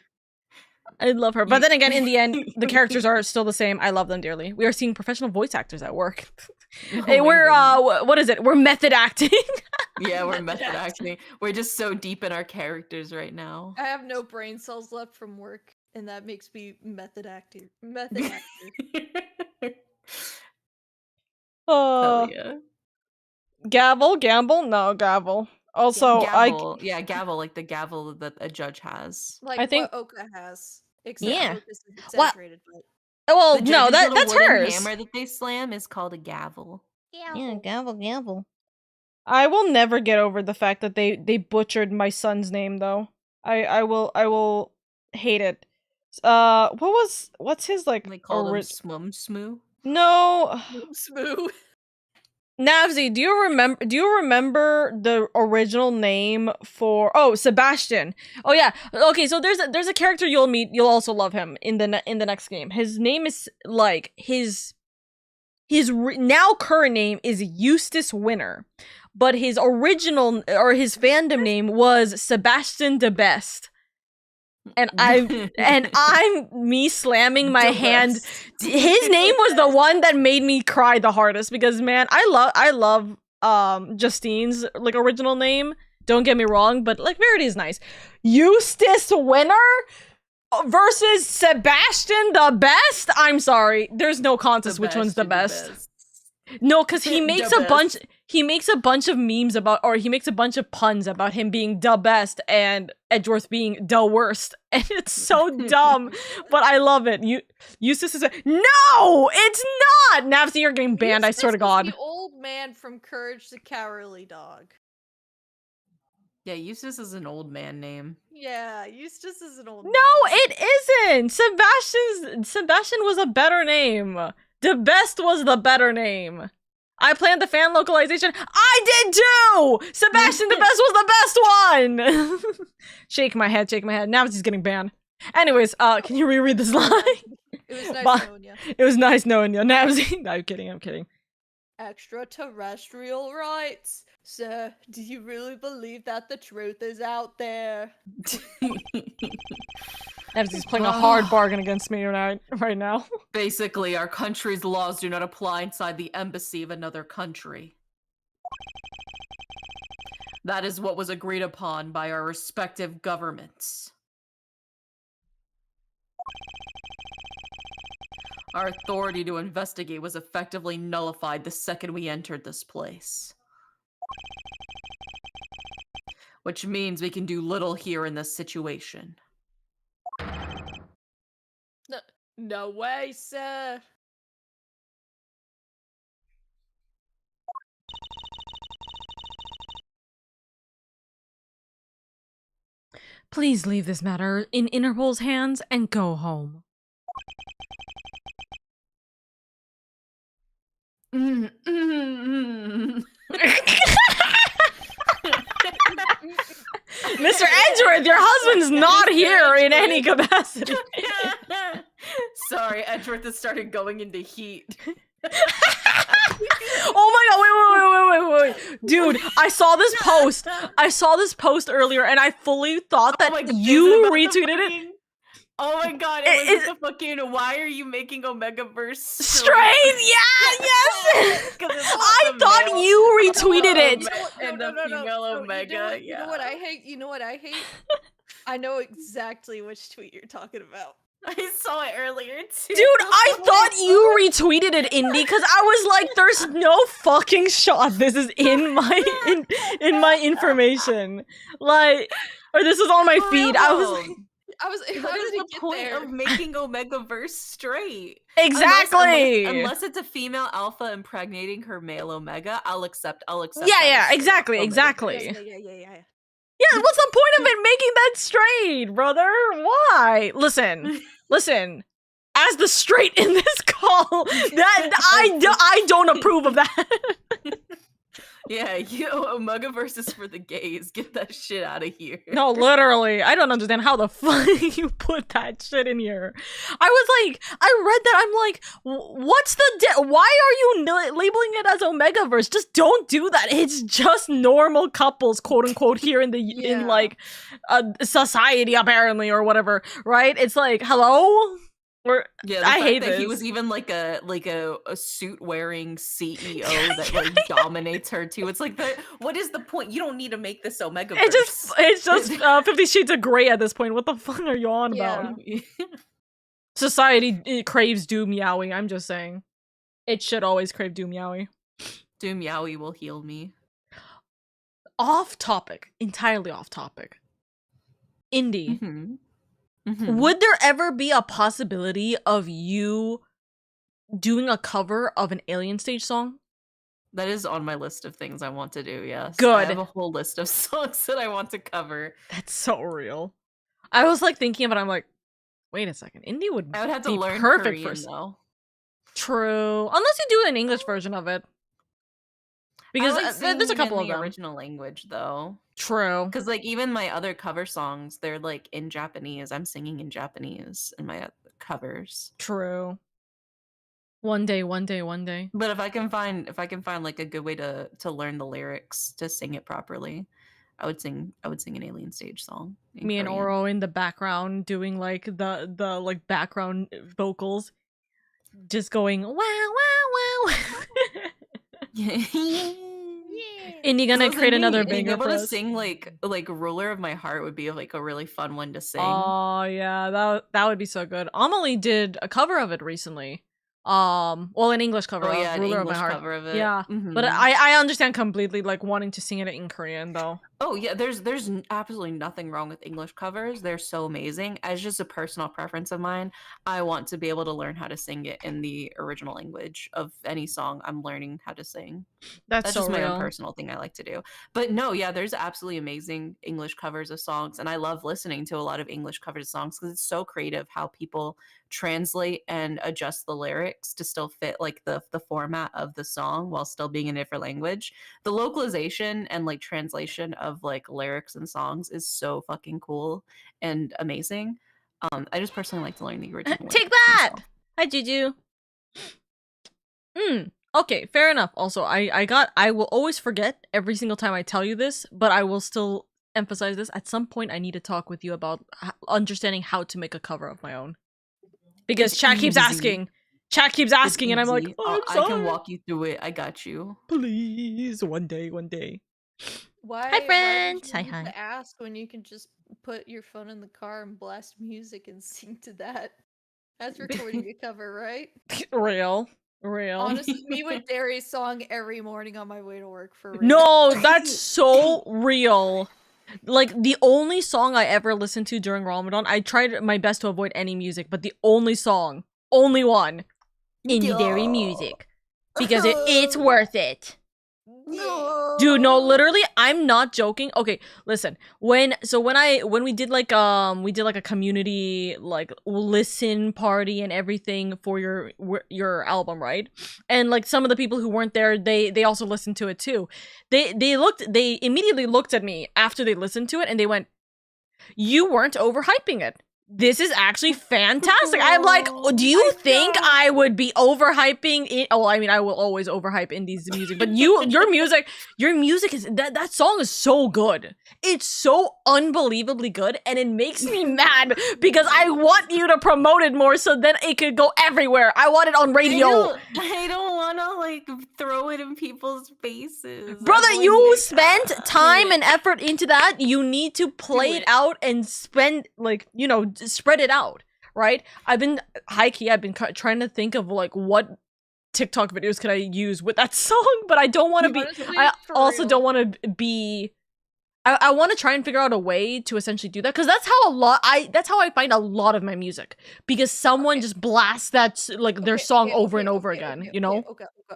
But then again, in the end, the characters are still the same. I love them dearly. We are seeing professional voice actors at work. Oh Hey, my we're goodness. what is it? We're method acting. Yeah, we're method acting. We're just so deep in our characters right now. I have no brain cells left from work, and that makes me method actor. Method actor. Hell yeah. Gamble? No, gavel. Also, Gavel. Yeah, gavel, like the gavel that a judge has. Like I think- what Oka has. Except Yeah. Oka's is exaggerated, but well, The no, judge's little that's wooden hers. hammer that they slam is called a gavel. Yeah, gavel. I will never get over the fact that they butchered my son's name though. I will hate it. What's his like They called him Swum Smoo. No. smooth. Navzy, do you remember the original name for Sebastian? Oh yeah. Okay, so there's a character you'll meet, you'll also love him in the next game. His name is like his now current name is Eustace Winner, but his original or his fandom name was Sebastian the Best. And I'm me slamming my hand. His name was the one that made me cry the hardest because man, I love Justine's like original name. Don't get me wrong, but like Verity is nice. Eustace Winner versus Sebastian the Best. I'm sorry, there's no contest which one's the best. No, because he makes a bunch. He makes a bunch of memes about, or he makes a bunch of puns about him being the best and Edgeworth being the worst, and it's so dumb, but I love it. Eustace is no, it's not. Navsy, you're getting banned. Eustace I swear to God. is the old man from Courage the Cowardly Dog. Yeah, Eustace is an old man name. Yeah, Eustace is an old No, man. it isn't. Sebastian was a better name. The Best was the better name. I planned the fan localization. I did too! Sebastian the Best was the best one! Shake my head. Now he's getting banned. Anyways, can you reread this line? It was nice knowing you. It was nice knowing you. Navsy. No, I'm kidding. Extraterrestrial rights. Sir, do you really believe that the truth is out there? Navsy's playing a hard bargain against me right now. Basically, our country's laws do not apply inside the embassy of another country. That is what was agreed upon by our respective governments. Our authority to investigate was effectively nullified the second we entered this place. Which means we can do little here in this situation. No way, sir. Please leave this matter in Interpol's hands and go home. Mm, mm, mm. Mr. Edgeworth, your husband's not here in any capacity. Sorry, Edgeworth has started going into heat. Oh my god, wait. Dude, I saw this post earlier and I fully thought that you retweeted it. Oh my god, it was the fucking why are you making Omegaverse straight? Yeah, yes! I thought you retweeted it. And the female Omega, You know what I hate? I know exactly which tweet you're talking about. I saw it earlier too. Dude, I thought you retweeted it, Indy, because I was like, there's no fucking shot this is in my in my information. Like, or this is on my feed. I was like, what is the point of making Omegaverse straight? Exactly. Unless it's a female alpha impregnating her male Omega, I'll accept. Yeah, exactly. Yeah, what's the point of it making that straight, brother? Why? Listen. As the straight in this call, that I don't approve of that. Yeah, Omegaverse is for the gays. Get that shit out of here. No, literally. I don't understand how the fuck you put that shit in here. I read that, I'm like, what's the why are you labeling it as Omegaverse? Just don't do that. It's just normal couples, quote unquote, here in the in like society apparently or whatever, right? It's like, hello? I hate that he was even like a suit wearing CEO that like dominates her too. It's like what is the point? You don't need to make this Omegaverse. It's just 50 Shades of Grey at this point. What the fuck are you on about? Society craves Doom Yowie. I'm just saying, it should always crave Doom Yowie. Doom Yowie will heal me. Off topic, entirely off topic. Indy. Would there ever be a possibility of you doing a cover of an Alien Stage song? That is on my list of things I want to do, yes. Good. I have a whole list of songs that I want to cover. That's so real. I was like thinking about it, I'm like, wait a second, Indy would I would have to be learn perfect Korean, for though. True. Unless you do an English version of it. Because there's a couple of them. The original language, though. True. Because like even my other cover songs, they're like in Japanese. I'm singing in Japanese in my covers. True. One day. But if I can find like a good way to learn the lyrics to sing it properly, I would sing an Alien Stage song. Me and Oro in the background doing like the like background vocals, just going wow wow wow. Indy gonna create another banger. Being able for to us. sing like Ruler of My Heart would be like a really fun one to sing. Oh yeah, that would be so good. Amelie did a cover of it recently. Well, an English cover. Oh yeah, of an Ruler English of My Heart. cover of it. Yeah, but I understand completely like wanting to sing it in Korean though. Oh yeah, there's absolutely nothing wrong with English covers. They're so amazing. As just a personal preference of mine, I want to be able to learn how to sing it in the original language of any song I'm learning how to sing. That's so just my real. own personal thing I like to do. But no, yeah, there's absolutely amazing English covers of songs, and I love listening to a lot of English covers of songs because it's so creative how people translate and adjust the lyrics to still fit like the format of the song while still being in a different language. The localization and like translation of like lyrics and songs is so fucking cool and amazing. I just personally like to learn the original. Take that! Hi, Juju. Okay, fair enough. Also, I will always forget every single time I tell you this, but I will still emphasize this. At some point, I need to talk with you about understanding how to make a cover of my own. Because chat keeps asking. Chat keeps asking, and I'm like, oh, I'm sorry. I can walk you through it. I got you. Please, one day. Hi, friends. Why to ask when you can just put your phone in the car and blast music and sing to that? That's recording a cover, right? Real. Honestly, me with Darius' song every morning on my way to work for real. No, that's so real. Like, the only song I ever listened to during Ramadan, I tried my best to avoid any music, but the only one, Indie Dairy music. Because it's worth it. Dude, no, literally, I'm not joking. Okay, listen. When we did like a community like listen party and everything for your album, right? And like some of the people who weren't there, they also listened to it too. They immediately looked at me after they listened to it and they went, "You weren't overhyping it. This is actually fantastic." I'm like, do you think I would be overhyping it? Oh, I mean, I will always overhype Indie's music, but your music is that song is so good. It's so unbelievably good, and it makes me mad because I want you to promote it more so then it could go everywhere. I want it on radio. I don't want to like throw it in people's faces. Brother, you spent time and effort into that. You need to play it out and spend spread it out, right? I've been trying to think of like what TikTok videos could I use with that song, but I don't want to be. I also don't want to be. I want to try and figure out a way to essentially do that because that's how I find a lot of my music because someone just blasts their song over and over again. You know.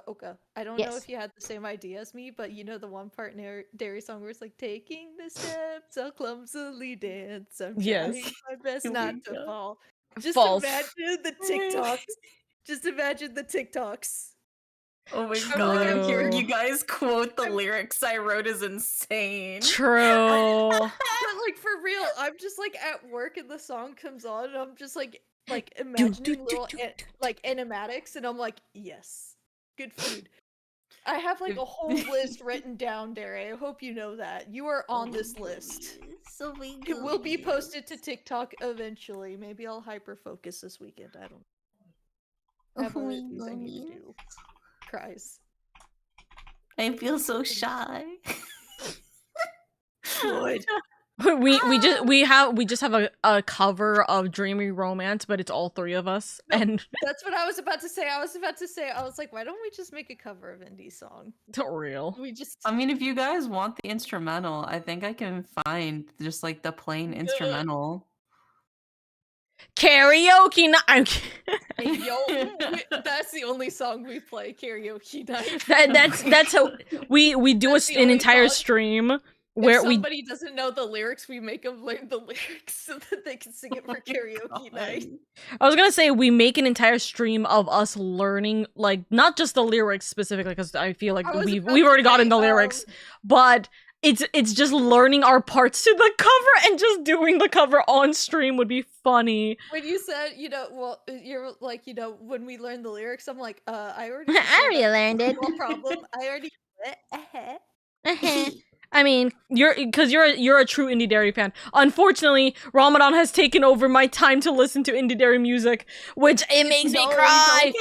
Okay. I don't know if you had the same idea as me, but you know the one part in Dairy song where it's like taking the steps, I'll clumsily dance. I'm trying my best not to fall. Just imagine the TikToks. Just imagine the TikToks. Oh my god, I'm hearing you guys quote the lyrics I wrote is insane. True. But like for real, I'm just like at work and the song comes on and I'm just like imagining little animatics and I'm like, yes, good food. I have like a whole list written down, Dare. I hope you know that. You are on this list. So it will be posted to TikTok eventually. Maybe I'll hyper focus this weekend. I don't know. I have other things I need to do. Cries. I feel so shy. Good. we just have a cover of Dreamy Romance, but it's all three of us. No, and that's what I was about to say. I was like, why don't we just make a cover of Indie's song? Not real. I mean, if you guys want the instrumental, I think I can find just like the plain instrumental. Karaoke night. Yo, that's the only song we play. Karaoke night. That's how we do an entire stream where if somebody doesn't know the lyrics, we make them learn the lyrics so that they can sing it for karaoke night. I was gonna say we make an entire stream of us learning, like not just the lyrics specifically, because I feel like we've already gotten the lyrics, but it's just learning our parts to the cover and just doing the cover on stream would be funny. When you said, you're like, when we learn the lyrics, I'm like, I already learned it. No problem. I already I mean, you're a true Indie Dairy fan. Unfortunately, Ramadan has taken over my time to listen to Indie Dairy music, which it makes me cry.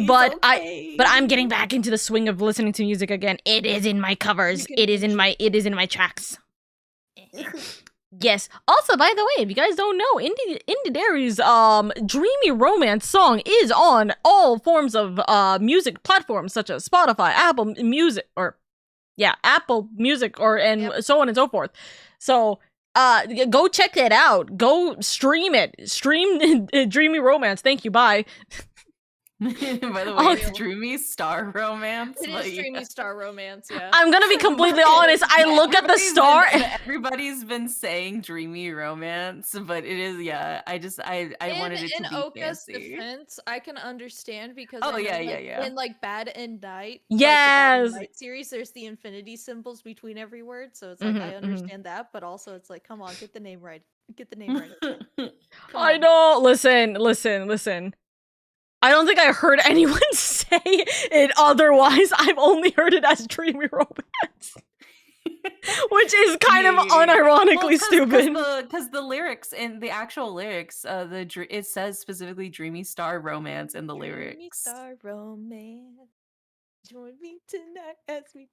But I'm getting back into the swing of listening to music again. It is in my covers. It is in my tracks. Yes. Also, by the way, if you guys don't know, Indie Dairy's Dreamy Romance song is on all forms of music platforms such as Spotify, Apple Music, so on and so forth. So, go check it out. Go stream it. Stream Dreamy Romance. Thank you. Bye. By the way, it's Dreamy Star Romance. It is Dreamy Star Romance, yeah. I'm gonna be completely honest. I look at the star. Everybody's been saying Dreamy Romance, but it is, I wanted it to be Oka's fancy. defense, I can understand because in like Bad and Night, yes, like the Bad and Night series, there's the infinity symbols between every word, so it's like I understand that, but also it's like, come on, get the name right. Get the name right. I know. Listen. I don't think I heard anyone say it otherwise. I've only heard it as Dreamy Romance. Which is kind of unironically stupid. Because the lyrics, and the actual lyrics, it says specifically Dreamy Star Romance in the lyrics. Dreamy Star Romance. Join me tonight as we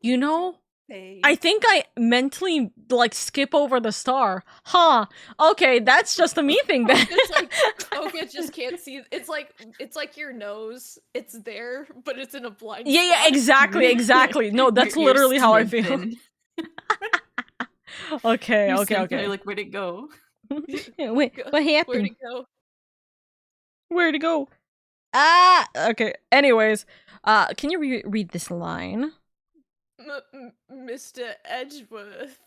I think I mentally skip over the star. Huh. Okay, that's just a me thing then. Oka just can't see. It's like your nose. It's there, but it's in a blind spot. Yeah, exactly. No, that's literally how I feel. Okay. You're like, where'd it go? Wait, what happened? Where'd it go? Okay. Anyways, can you read this line? Mr. Edgeworth,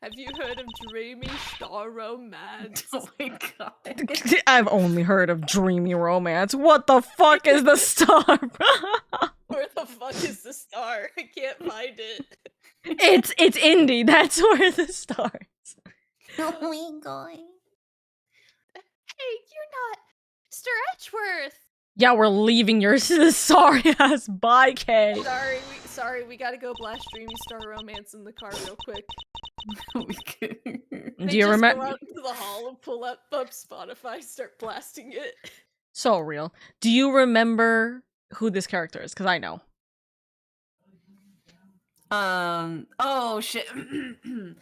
have you heard of Dreamy Star Romance? Oh my god. I've only heard of Dreamy Romance. What the fuck is the star? Where the fuck is the star? I can't find it. It's indie. That's where the starts. Oh my god. Hey, you're not Mr. Edgeworth. Yeah, we're leaving your sorry ass. Bye, Kay. Sorry, we gotta go blast Dreamy Star Romance in the car real quick. Do you remember? Go out into the hall and pull up Spotify, start blasting it. So real. Do you remember who this character is? Because I know. Oh shit. In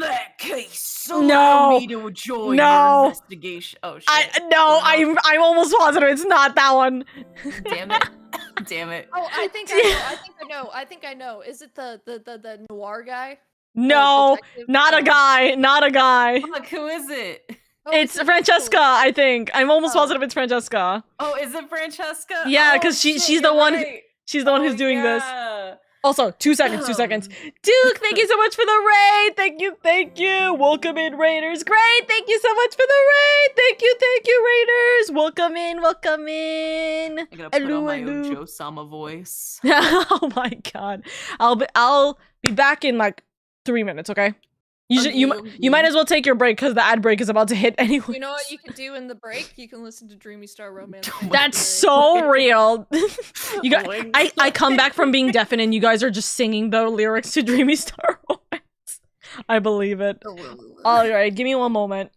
that case, allow me to join your investigation. Oh shit. I'm almost positive it's not that one. Damn it. Damn it. Oh, I think I know. Is it the noir guy? No, not a guy. Not a guy. Fuck, who is it? Oh, It's Francesca, I think. I'm almost positive it's Francesca. Oh, is it Francesca? Yeah, because she's the one. Right. She's the one who's doing this. Yeah. Also, 2 seconds. Duke, thank you so much for the raid. Thank you. Welcome in, Raiders. Great. Thank you so much for the raid. Thank you, Raiders. Welcome in. I gotta put on my own Joe Sama voice. Oh my god. I'll be back in like 3 minutes. Okay. You might as well take your break because the ad break is about to hit anyway. You know what you can do in the break? You can listen to Dreamy Star Romance. That's so real. You guys, I come back from being deafened and you guys are just singing the lyrics to Dreamy Star Romance. I believe it. All right, give me one moment.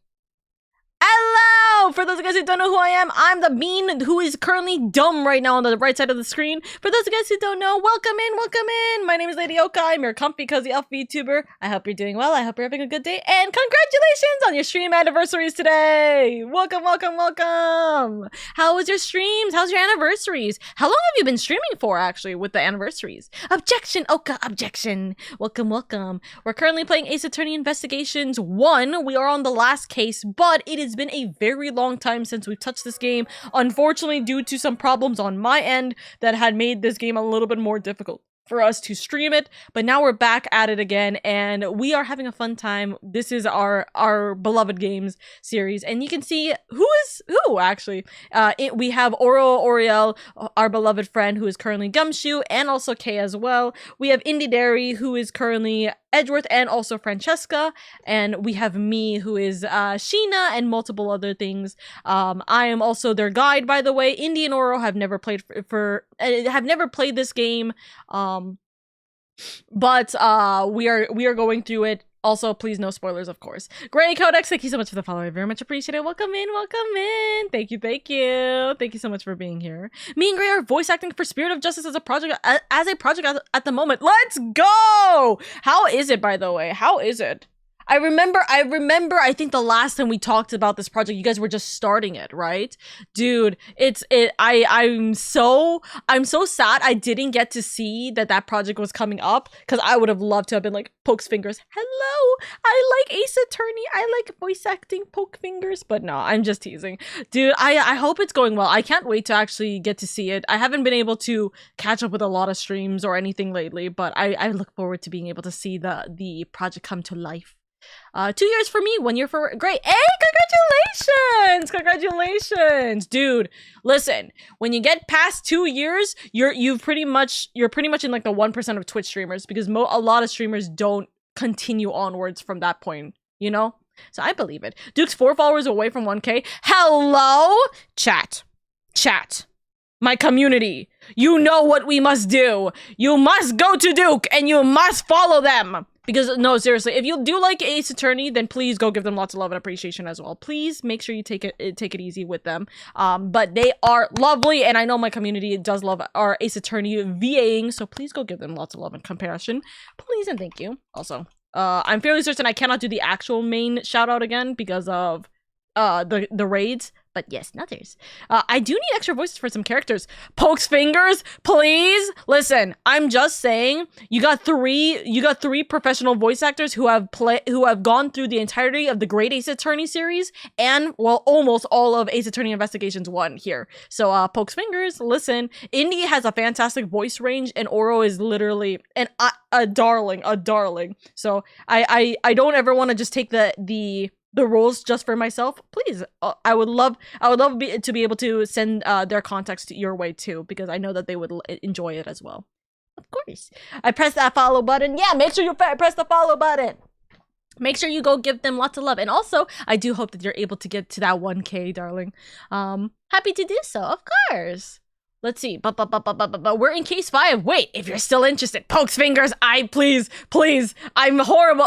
Hello! For those of you guys who don't know who I am, I'm the bean who is currently dumb right now on the right side of the screen. For those of you guys who don't know, welcome in! My name is LadyOka. I'm your comfy, cozy elf VTuber. I hope you're doing well. I hope you're having a good day. And congratulations on your stream anniversaries today! Welcome! How was your streams? How's your anniversaries? How long have you been streaming for, actually, with the anniversaries? Objection, Oka, objection! Welcome. We're currently playing Ace Attorney Investigations 1. We are on the last case, but it has been a very long time since we've touched this game, unfortunately due to some problems on my end that had made this game a little bit more difficult for us to stream it, but now we're back at it again and we are having a fun time. This is our beloved games series and you can see who actually. We have Oriel, our beloved friend who is currently Gumshoe, and also Kay as well. We have Indie Dairy who is currently Edgeworth and also Francesca, and we have me who is Sheena and multiple other things. I am also their guide, by the way. Indy and Oro have never played have never played this game, but we are going through it. Also, please no spoilers, of course. Granny Codex, thank you so much for the follow. I very much appreciate it. Welcome in. Thank you. Thank you so much for being here. Me and Gray are voice acting for Spirit of Justice as a project at the moment. Let's go! How is it, by the way? How is it? I remember, I think the last time we talked about this project, you guys were just starting it, right? Dude, I'm so sad I didn't get to see that project was coming up, because I would have loved to have been like, Pokes Fingers, hello, I like Ace Attorney, I like voice acting Poke Fingers, but no, I'm just teasing. Dude, I hope it's going well. I can't wait to actually get to see it. I haven't been able to catch up with a lot of streams or anything lately, but I look forward to being able to see the project come to life. 2 years for me, 1 year for Great. Hey, congratulations, dude. Listen, when you get past 2 years, you're pretty much in like the 1% of Twitch streamers, because a lot of streamers don't continue onwards from that point, you know. So I believe it. Duke's 4 followers away from 1K. Hello, chat. My community, you know what we must do. You must go to Duke and you must follow them. Because, no, seriously, if you do like Ace Attorney, then please go give them lots of love and appreciation as well. Please make sure you take it easy with them. But they are lovely, and I know my community does love our Ace Attorney VAing, so please go give them lots of love and compassion. Please and thank you. Also, I'm fairly certain I cannot do the actual main shout-out again because of the raids, but yes, nothers. I do need extra voices for some characters. Pokes fingers, please. Listen, I'm just saying, you got three professional voice actors who have gone through the entirety of the Great Ace Attorney series and, well, almost all of Ace Attorney Investigations 1 here. So Pokes fingers, listen, Indy has a fantastic voice range and Oro is literally a darling. So I don't ever want to just take the roles just for myself. Please, I would love to be able to send their contacts your way too, because I know that they would enjoy it as well. Of course. I press that follow button. Yeah, make sure you press the follow button. Make sure you go give them lots of love. And also, I do hope that you're able to get to that 1K, darling. Happy to do so, of course. Let's see. But we're in case 5. Wait, if you're still interested, Pokes fingers. Please. I'm horrible.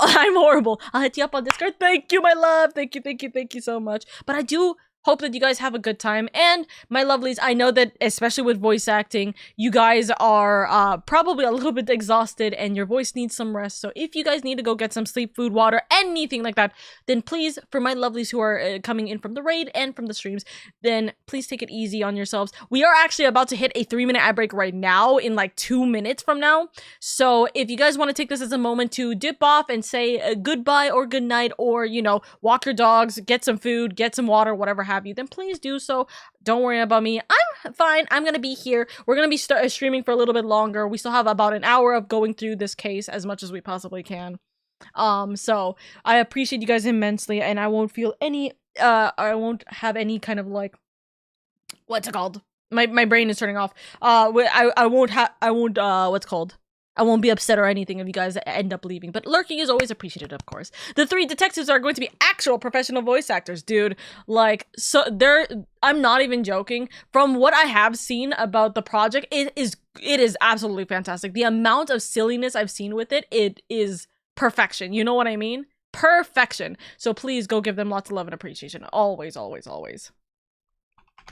I'll hit you up on Discord. Thank you, my love. Thank you so much. But I do hope that you guys have a good time. And my lovelies, I know that especially with voice acting, you guys are probably a little bit exhausted and your voice needs some rest. So if you guys need to go get some sleep, food, water, anything like that, then please, for my lovelies who are coming in from the raid and from the streams, then please take it easy on yourselves. We are actually about to hit a 3-minute ad break right now in like 2 minutes from now. So if you guys want to take this as a moment to dip off and say goodbye or good night, or, you know, walk your dogs, get some food, get some water, whatever have you, then please do so. Don't worry about me. I'm fine. I'm gonna be here. We're gonna be streaming for a little bit longer. We still have about an hour of going through this case as much as we possibly can. So I appreciate you guys immensely, and I won't feel any I won't have any kind of like, what's it called? My brain is turning off. I won't be upset or anything if you guys end up leaving, but lurking is always appreciated, of course. The 3 detectives are going to be actual professional voice actors, dude. Like, so I'm not even joking. From what I have seen about the project, it is absolutely fantastic. The amount of silliness I've seen with it is perfection. You know what I mean? Perfection. So please go give them lots of love and appreciation. Always.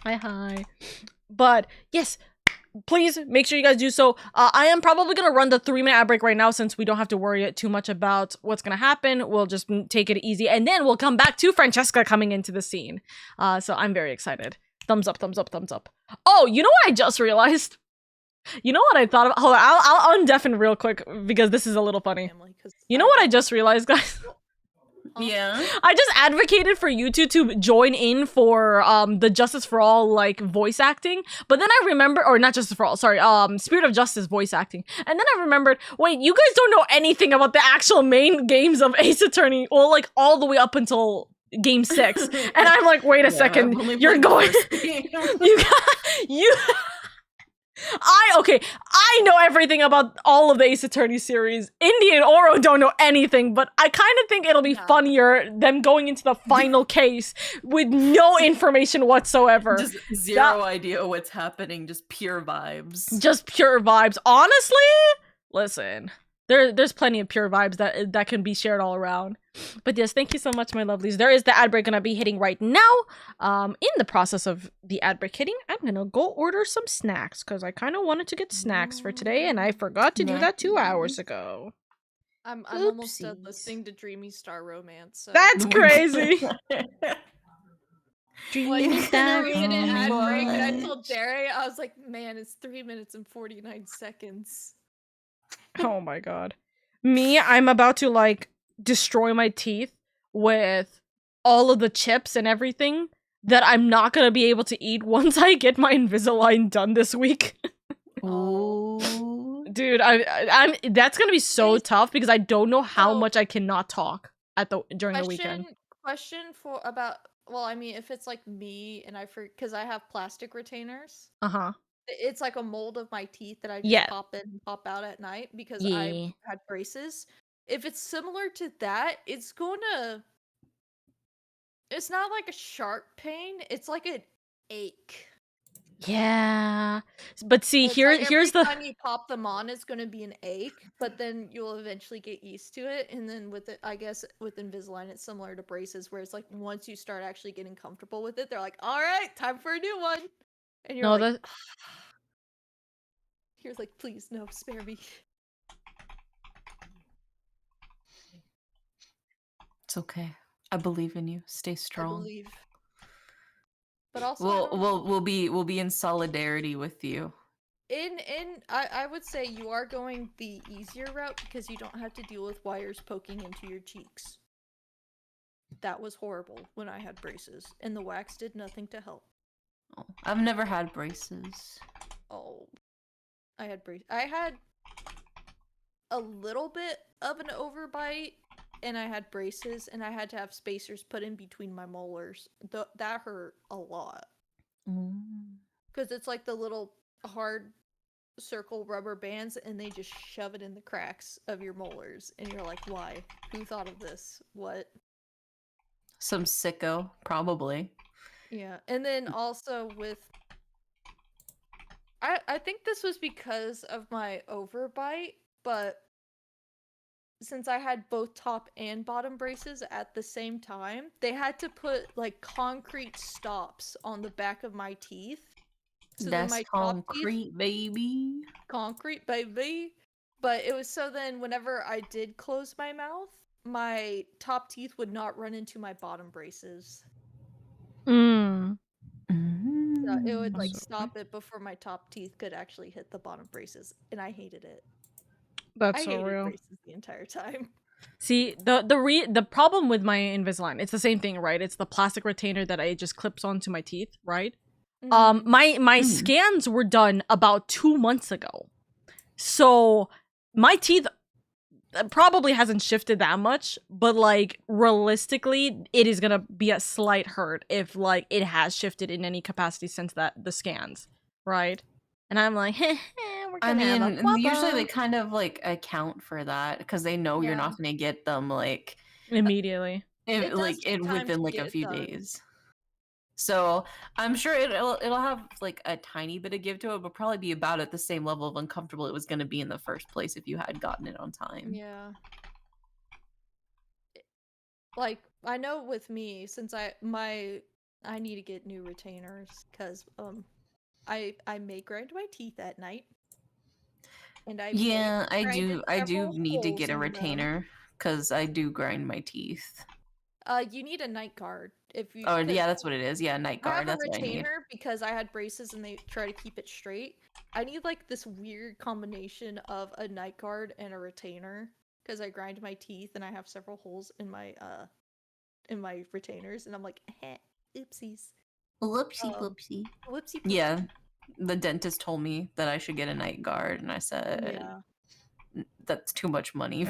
Hi. But yes, please make sure you guys do so. I am probably gonna run the 3-minute ad break right now since we don't have to worry too much about what's gonna happen. We'll just take it easy, and then we'll come back to Francesca coming into the scene. So I'm very excited. Thumbs up. Oh, you know what I just realized? You know what I thought of? Hold on, I'll undeafen real quick because this is a little funny. You know what I just realized, guys? Yeah. I just advocated for you two to join in for the Justice for All like voice acting, but then I remember, or not Justice for All, sorry, Spirit of Justice voice acting, and then I remembered, wait, you guys don't know anything about the actual main games of Ace Attorney, or like all the way up until Game 6, and I'm like, wait a second, you're going, I know everything about all of the Ace Attorney series. Indy and Oro don't know anything, but I kind of think it'll be funnier them going into the final case with no information whatsoever. Just zero idea what's happening, just pure vibes. Just pure vibes. Honestly, listen, there's plenty of pure vibes that can be shared all around. But yes, thank you so much, my lovelies. There is the ad break gonna be hitting right now. In the process of the ad break hitting, I'm gonna go order some snacks because I kind of wanted to get snacks for today, and I forgot to do that 2 hours ago. I'm almost done listening to Dreamy Star Romance. So. That's crazy. Dreamy Star Romance. Ad break, and I told Derry, I was like, man, it's 3 minutes and 49 seconds. Oh my god. Me, I'm about to like destroy my teeth with all of the chips and everything that I'm not gonna be able to eat once I get my Invisalign done this week. Oh, dude, I'm that's gonna be so tough because I don't know how much I cannot talk during the weekend. Question for about, well, I mean, if it's like me and because I have plastic retainers. It's like a mold of my teeth that I just pop in and pop out at night because I had braces. If it's similar to that, it's not like a sharp pain, it's like an ache. Yeah. But see, So here's the every time you pop them on, it's gonna be an ache, but then you'll eventually get used to it. And then with it, I guess with Invisalign, it's similar to braces, where it's like once you start actually getting comfortable with it, they're like, all right, time for a new one. And you're like, he was like, please, no, spare me. It's okay. I believe in you. Stay I strong. believe. But also, I don't- We'll be in solidarity with you. I would say you are going the easier route because you don't have to deal with wires poking into your cheeks. That was horrible when I had braces, and the wax did nothing to help. Oh, I've never had braces. Oh, I had braces. I had a little bit of an overbite, and I had braces, and I had to have spacers put in between my molars. That hurt a lot. Because it's like the little hard circle rubber bands, and they just shove it in the cracks of your molars, and you're like, why? Who thought of this? What? Some sicko, probably. Yeah, and then also with... I think this was because of my overbite, but since I had both top and bottom braces at the same time, they had to put like concrete stops on the back of my teeth. So That's my concrete, baby. Concrete, baby. But it was so then whenever I did close my mouth, my top teeth would not run into my bottom braces. So it would like stop it before my top teeth could actually hit the bottom braces, and I hated it. That's I so hated real. braces the entire time. See, the problem with my Invisalign, it's the same thing, right? It's the plastic retainer that it just clips onto my teeth, right? My scans were done about 2 months ago. So my teeth probably hasn't shifted that much, but like realistically, it is gonna be a slight hurt if like it has shifted in any capacity since the scans, right? And I'm like, we're gonna have a wobble. Usually they kind of like account for that because they know you're not gonna get them like immediately, It within like a few days. So I'm sure it'll have like a tiny bit of give to it, but probably be about at the same level of uncomfortable it was going to be in the first place if you had gotten it on time. Yeah. Like I know with me, since I need to get new retainers because I may grind my teeth at night. And I do need to get a retainer because I do grind my teeth. You need a night guard if you. Oh yeah, that's what it is. Yeah, night guard. That's what I need. I have a retainer because I had braces and they try to keep it straight. I need like this weird combination of a night guard and a retainer because I grind my teeth and I have several holes in my retainers, and I'm like, oopsies. Whoopsie. Yeah, the dentist told me that I should get a night guard, and I said, that's too much money.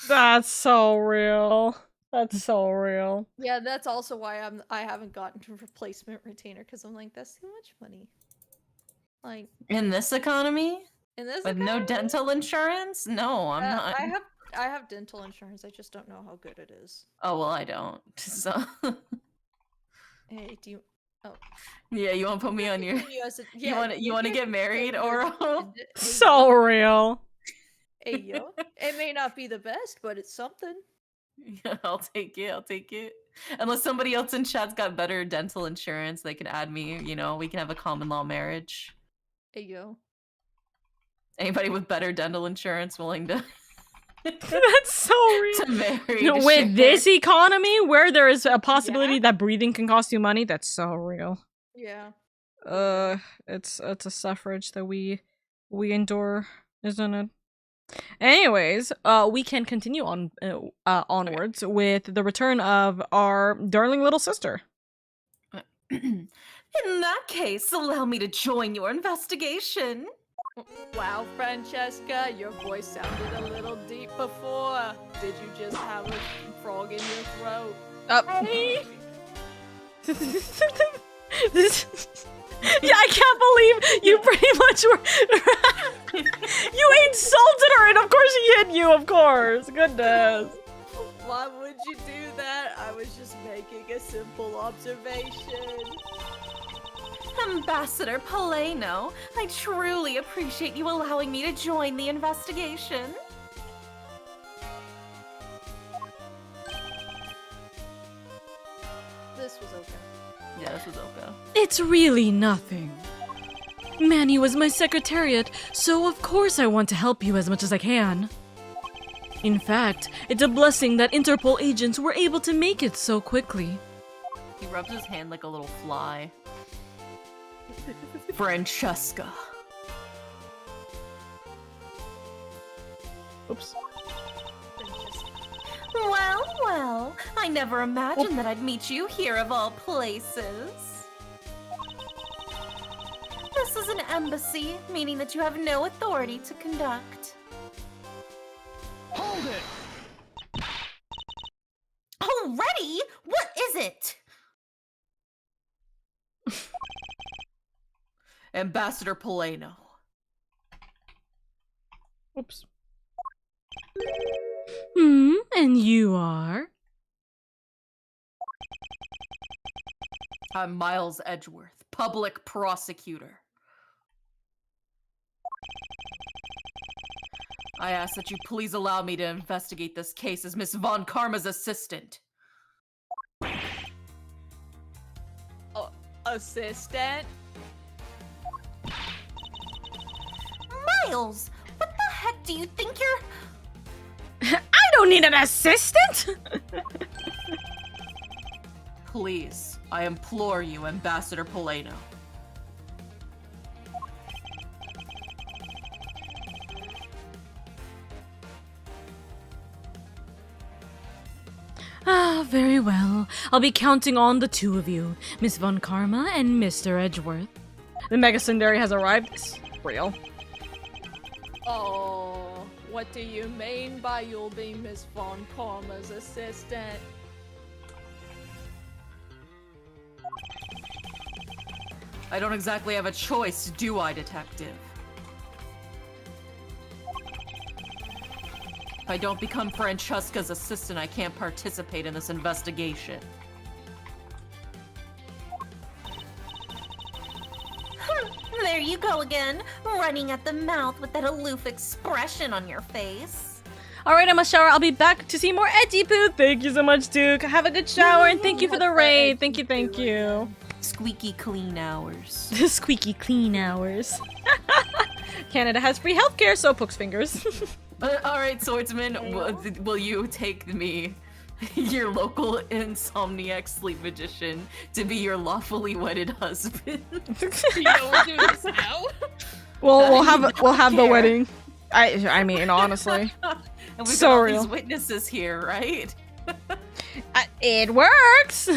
That's so real. That's so real. Yeah, that's also why I haven't gotten a replacement retainer because I'm like, that's too much money. Like in this economy, with no dental insurance. No, I'm not. I have dental insurance. I just don't know how good it is. Oh well, I don't. So. Hey, do you? Oh. Yeah, you want to put me on your? You want to get married, Oro? So real. Hey yo, it may not be the best, but it's something. Yeah, I'll take it. Unless somebody else in chat's got better dental insurance, they can add me. You know, we can have a common law marriage. Hey yo. Anybody with better dental insurance willing to? That's so real. To marry with this economy, where there is a possibility that breathing can cost you money, that's so real. Yeah. It's a suffrage that we endure, isn't it? Anyways, we can continue on onwards with the return of our darling little sister. In that case, allow me to join your investigation. Wow, Francesca, your voice sounded a little deep before. Did you just have a frog in your throat? Hey. Yeah, I can't believe you pretty much were. You insulted her, and of course she hit you. Of course, goodness. Why would you do that? I was just making a simple observation. Ambassador Paleno, I truly appreciate you allowing me to join the investigation. This was Oka. Yeah, this was Oka. It's really nothing. Manny was my secretariat, so of course I want to help you as much as I can. In fact, it's a blessing that Interpol agents were able to make it so quickly. He rubs his hand like a little fly. Francesca. Oops. Well, well, I never imagined that I'd meet you here of all places. This is an embassy, meaning that you have no authority to conduct. Hold it! Already? What is it? Ambassador Polano. Oops. And you are? I'm Miles Edgeworth, public prosecutor. I ask that you please allow me to investigate this case as Miss Von Karma's assistant. Assistant? Miles, what the heck do you think you're... I don't need an assistant! Please, I implore you, Ambassador Polano. Ah, very well. I'll be counting on the two of you, Miss Von Karma and Mr. Edgeworth. The Mega Sundari has arrived. It's real. Oh, what do you mean by you'll be Miss Von Karma's assistant? I don't exactly have a choice, do I, Detective? If I don't become Francesca's assistant, I can't participate in this investigation. There you go again, running at the mouth with that aloof expression on your face. Alright, I must shower. I'll be back to see more Edgy Poo. Thank you so much, Duke. Have a good shower, and thank you for the raid. Thank you. Squeaky clean hours. Squeaky clean hours. Canada has free healthcare, so pokes fingers. Alright, Swordsman, will you take me, your local insomniac sleep magician, to be your lawfully wedded husband? You know we're doing this now? Well, we'll have the wedding. I mean, honestly. And we've So got all real. these witnesses here, right? It works!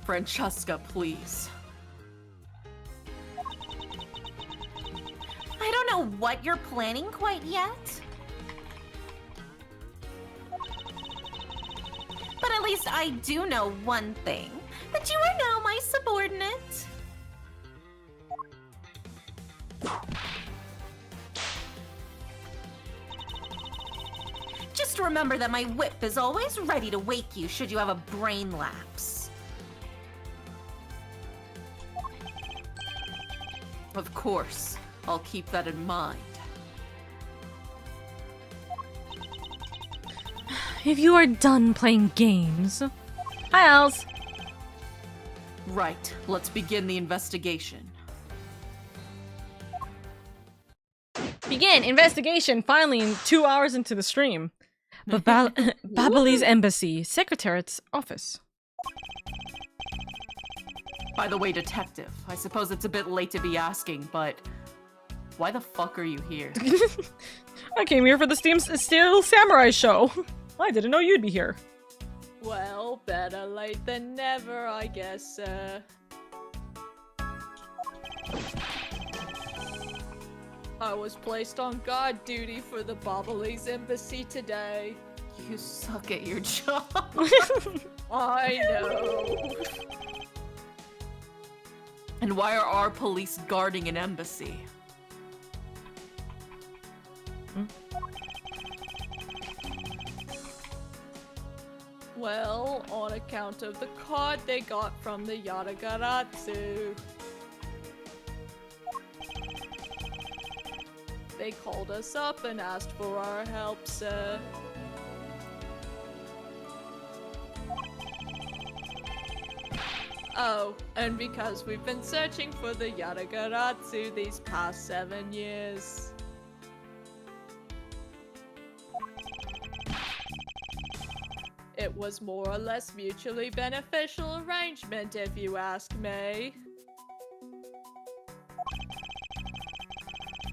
Francesca, please. I don't know what you're planning quite yet. But at least I do know one thing. That you are now my subordinate. Just remember that my whip is always ready to wake you should you have a brain lapse. Of course, I'll keep that in mind. If you are done playing games... Hi, Als. Right, let's begin the investigation. Begin investigation, finally, 2 hours into the stream. But Babali's embassy, secretariat's office. By the way, Detective, I suppose it's a bit late to be asking, but why the fuck are you here? I came here for the Steel Samurai show. I didn't know you'd be here. Well, better late than never, I guess, I was placed on guard duty for the Babalese embassy today. You suck at your job. I know. And why are our police guarding an embassy? Well, on account of the card they got from the Yatagaratsu. They called us up and asked for our help, sir. Oh, and because we've been searching for the Yatagaratsu these past 7 years. It was more or less mutually beneficial arrangement, if you ask me.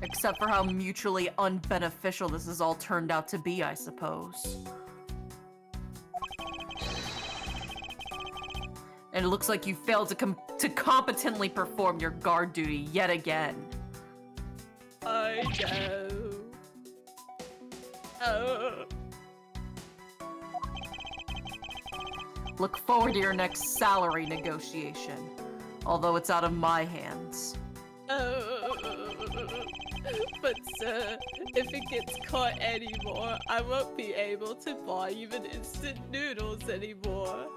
Except for how mutually unbeneficial this has all turned out to be, I suppose. And it looks like you failed to competently perform your guard duty yet again. I know. Oh. Look forward to your next salary negotiation. Although it's out of my hands. But sir, if it gets caught anymore, I won't be able to buy even instant noodles anymore.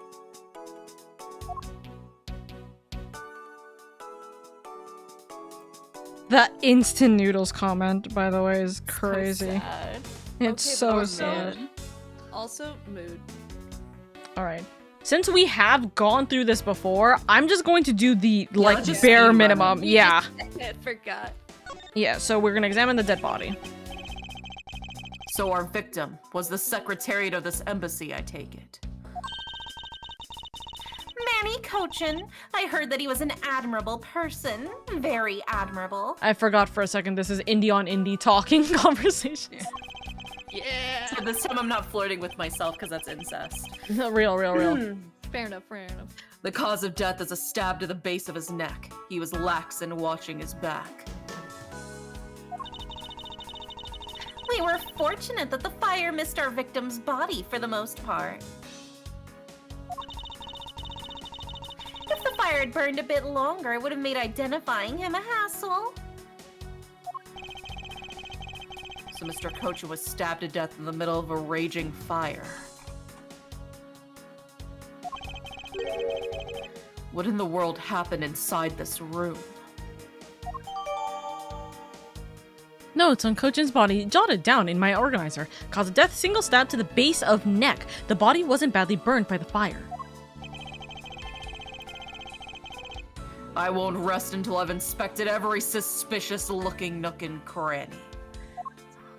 That instant noodles comment, by the way, is crazy. So sad. It's Okay, so but sad. Also, mood. Alright. Since we have gone through this before, I'm just going to do the, let's just bare speed minimum. run. Yeah. I forgot. Yeah, so we're gonna examine the dead body. So our victim was the secretariat of this embassy, I take it. Manny Cochin. I heard that he was an admirable person. Very admirable. I forgot for a second, this is indie on indie talking conversations. Yeah. So this time I'm not flirting with myself because that's incest. Real. Fair enough, fair enough. The cause of death is a stab to the base of his neck. He was lax in watching his back. We were fortunate that the fire missed our victim's body for the most part. If the fire had burned a bit longer, it would have made identifying him a hassle. So Mr. Cochin was stabbed to death in the middle of a raging fire. What in the world happened inside this room? Notes on Cochin's body jotted down in my organizer. Cause of death, single stab to the base of neck. The body wasn't badly burned by the fire. I won't rest until I've inspected every suspicious looking nook and cranny.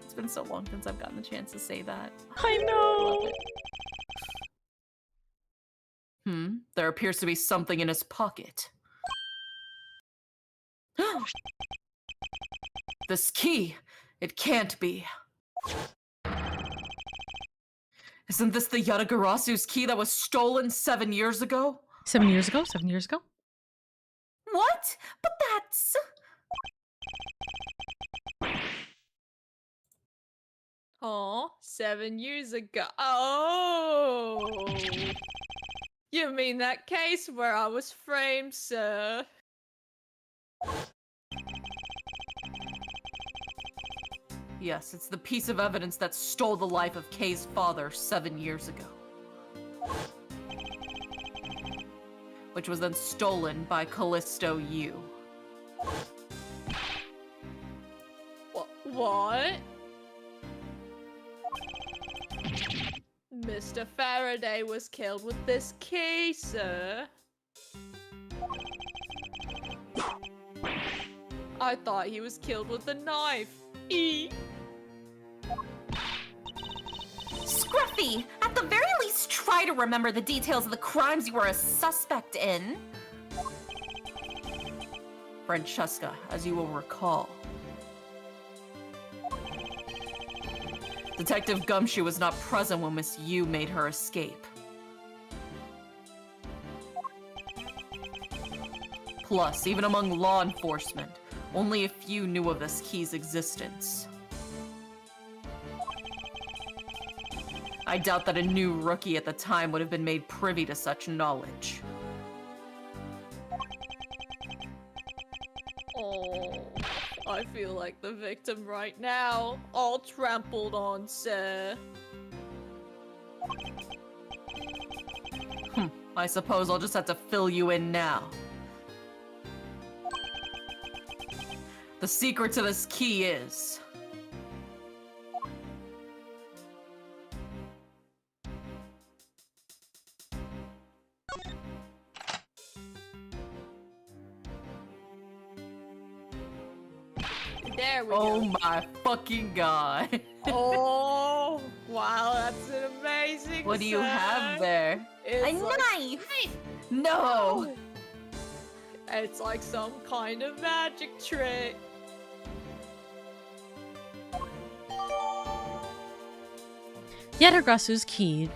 It's been so long since I've gotten the chance to say that. I know. There appears to be something in his pocket. This key! It can't be. Isn't this the Yatagarasu's key that was stolen 7 years ago? 7 years ago? 7 years ago? What? But that's... Oh, 7 years ago. Oh! You mean that case where I was framed, sir? Yes, it's the piece of evidence that stole the life of Kay's father 7 years ago. Which was then stolen by Callisto U. What? Mr. Faraday was killed with this key, sir. I thought he was killed with a knife. Scruffy! At the very least, try to remember the details of the crimes you were a suspect in. Francesca, as you will recall. Detective Gumshoe was not present when Miss Yu made her escape. Plus, even among law enforcement, only a few knew of this key's existence. I doubt that a new rookie at the time would have been made privy to such knowledge. Oh, I feel like the victim right now, all trampled on, sir. I suppose I'll just have to fill you in now. The secret to this key is... There we Oh go. my fucking god. Oh. Wow, that's an amazing What do you have set. there? It's A like, knife! No! it's like some kind of magic trick. Yatagarasu's key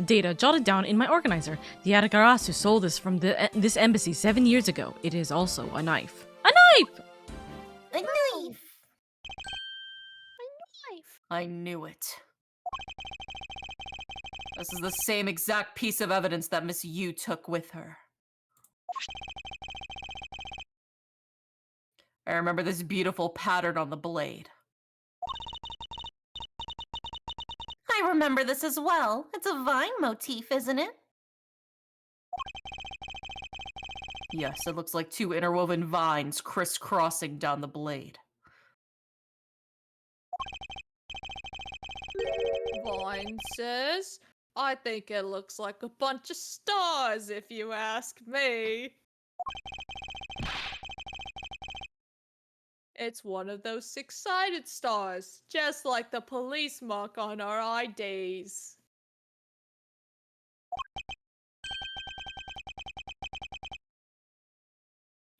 data jotted down in my organizer. The Yatagarasu sold this from this embassy 7 years ago. It is also a knife. A knife! A knife! I knew it. This is the same exact piece of evidence that Miss Yu took with her. I remember this beautiful pattern on the blade. I remember this as well. It's a vine motif, isn't it? Yes, it looks like 2 interwoven vines crisscrossing down the blade. Vine says, I think it looks like a bunch of stars, if you ask me. It's one of those 6-sided stars, just like the police mark on our IDs.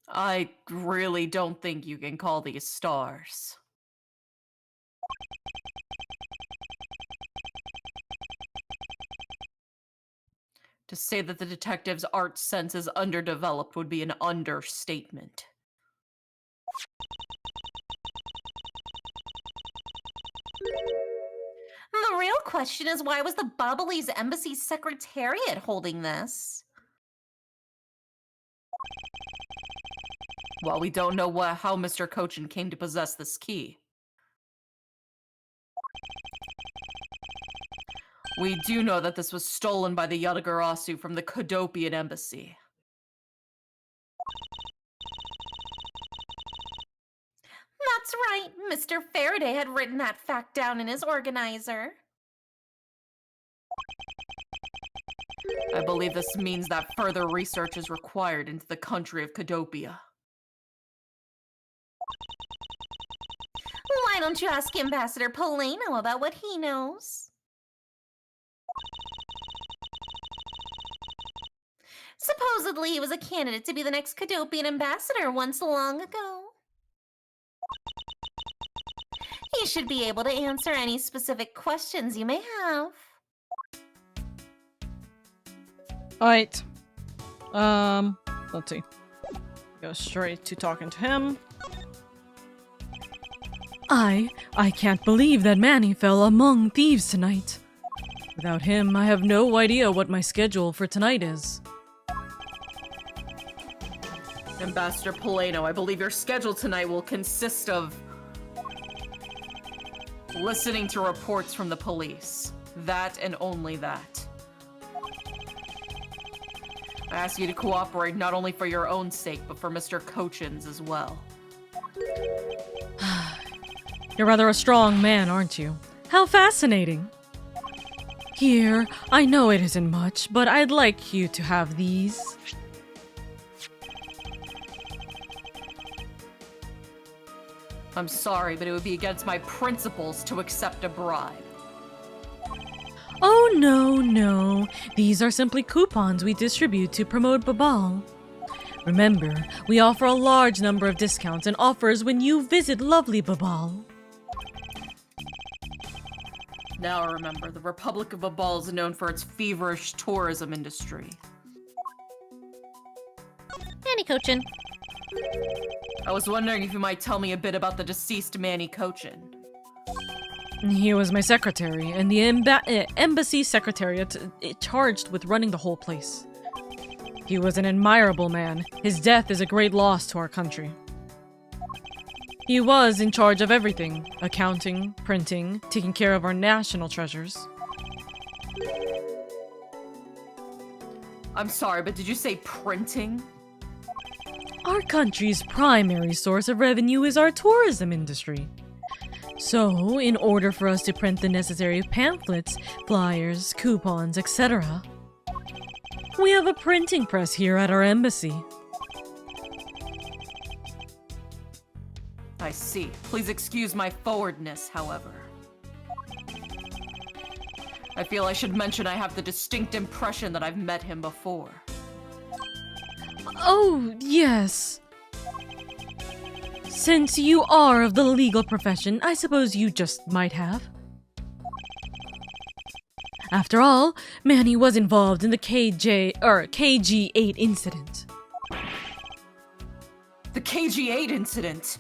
I really don't think you can call these stars. To say that the detective's art sense is underdeveloped would be an understatement. The real question is, why was the Bubbly's embassy secretariat holding this? Well, we don't know how Mr. Kochin came to possess this key. We do know that this was stolen by the Yatagarasu from the Kodopian embassy. That's right. Mr. Faraday had written that fact down in his organizer. I believe this means that further research is required into the country of Kodopia. Why don't you ask Ambassador Polano about what he knows? Supposedly, he was a candidate to be the next Kodopian ambassador once long ago. He should be able to answer any specific questions you may have. Alright. Let's see. Go straight to talking to him. I can't believe that Manny fell among thieves tonight. Without him, I have no idea what my schedule for tonight is. Ambassador Polano, I believe your schedule tonight will consist of listening to reports from the police. That and only that. I ask you to cooperate not only for your own sake, but for Mr. Kochin's as well. You're rather a strong man, aren't you? How fascinating. Here, I know it isn't much, but I'd like you to have these. I'm sorry, but it would be against my principles to accept a bribe. Oh, no. These are simply coupons we distribute to promote Babal. Remember, we offer a large number of discounts and offers when you visit lovely Babal. Now I remember, the Republic of Babal is known for its feverish tourism industry. Manny Kochin. I was wondering if you might tell me a bit about the deceased Manny Kochin. He was my secretary, and the embassy secretariat charged with running the whole place. He was an admirable man. His death is a great loss to our country. He was in charge of everything: accounting, printing, taking care of our national treasures. I'm sorry, but did you say printing? Our country's primary source of revenue is our tourism industry. So, in order for us to print the necessary pamphlets, flyers, coupons, etc., we have a printing press here at our embassy. I see. Please excuse my forwardness, however. I feel I should mention I have the distinct impression that I've met him before. Oh, yes. Since you are of the legal profession, I suppose you just might have. After all, Manny was involved in the KG8 incident. The KG8 incident?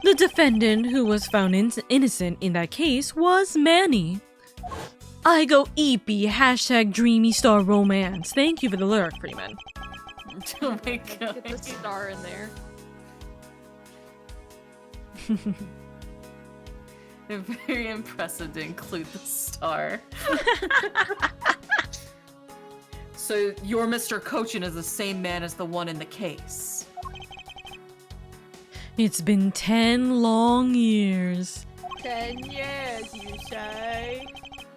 The defendant who was found innocent in that case was Manny. I go eepy, #dreamy star romance. Thank you for the lyric, Freeman. Oh my god. Get the star in there. Very impressive to include the star. So your Mr. Cochin is the same man as the one in the case. It's been 10 long years. 10 years, you say?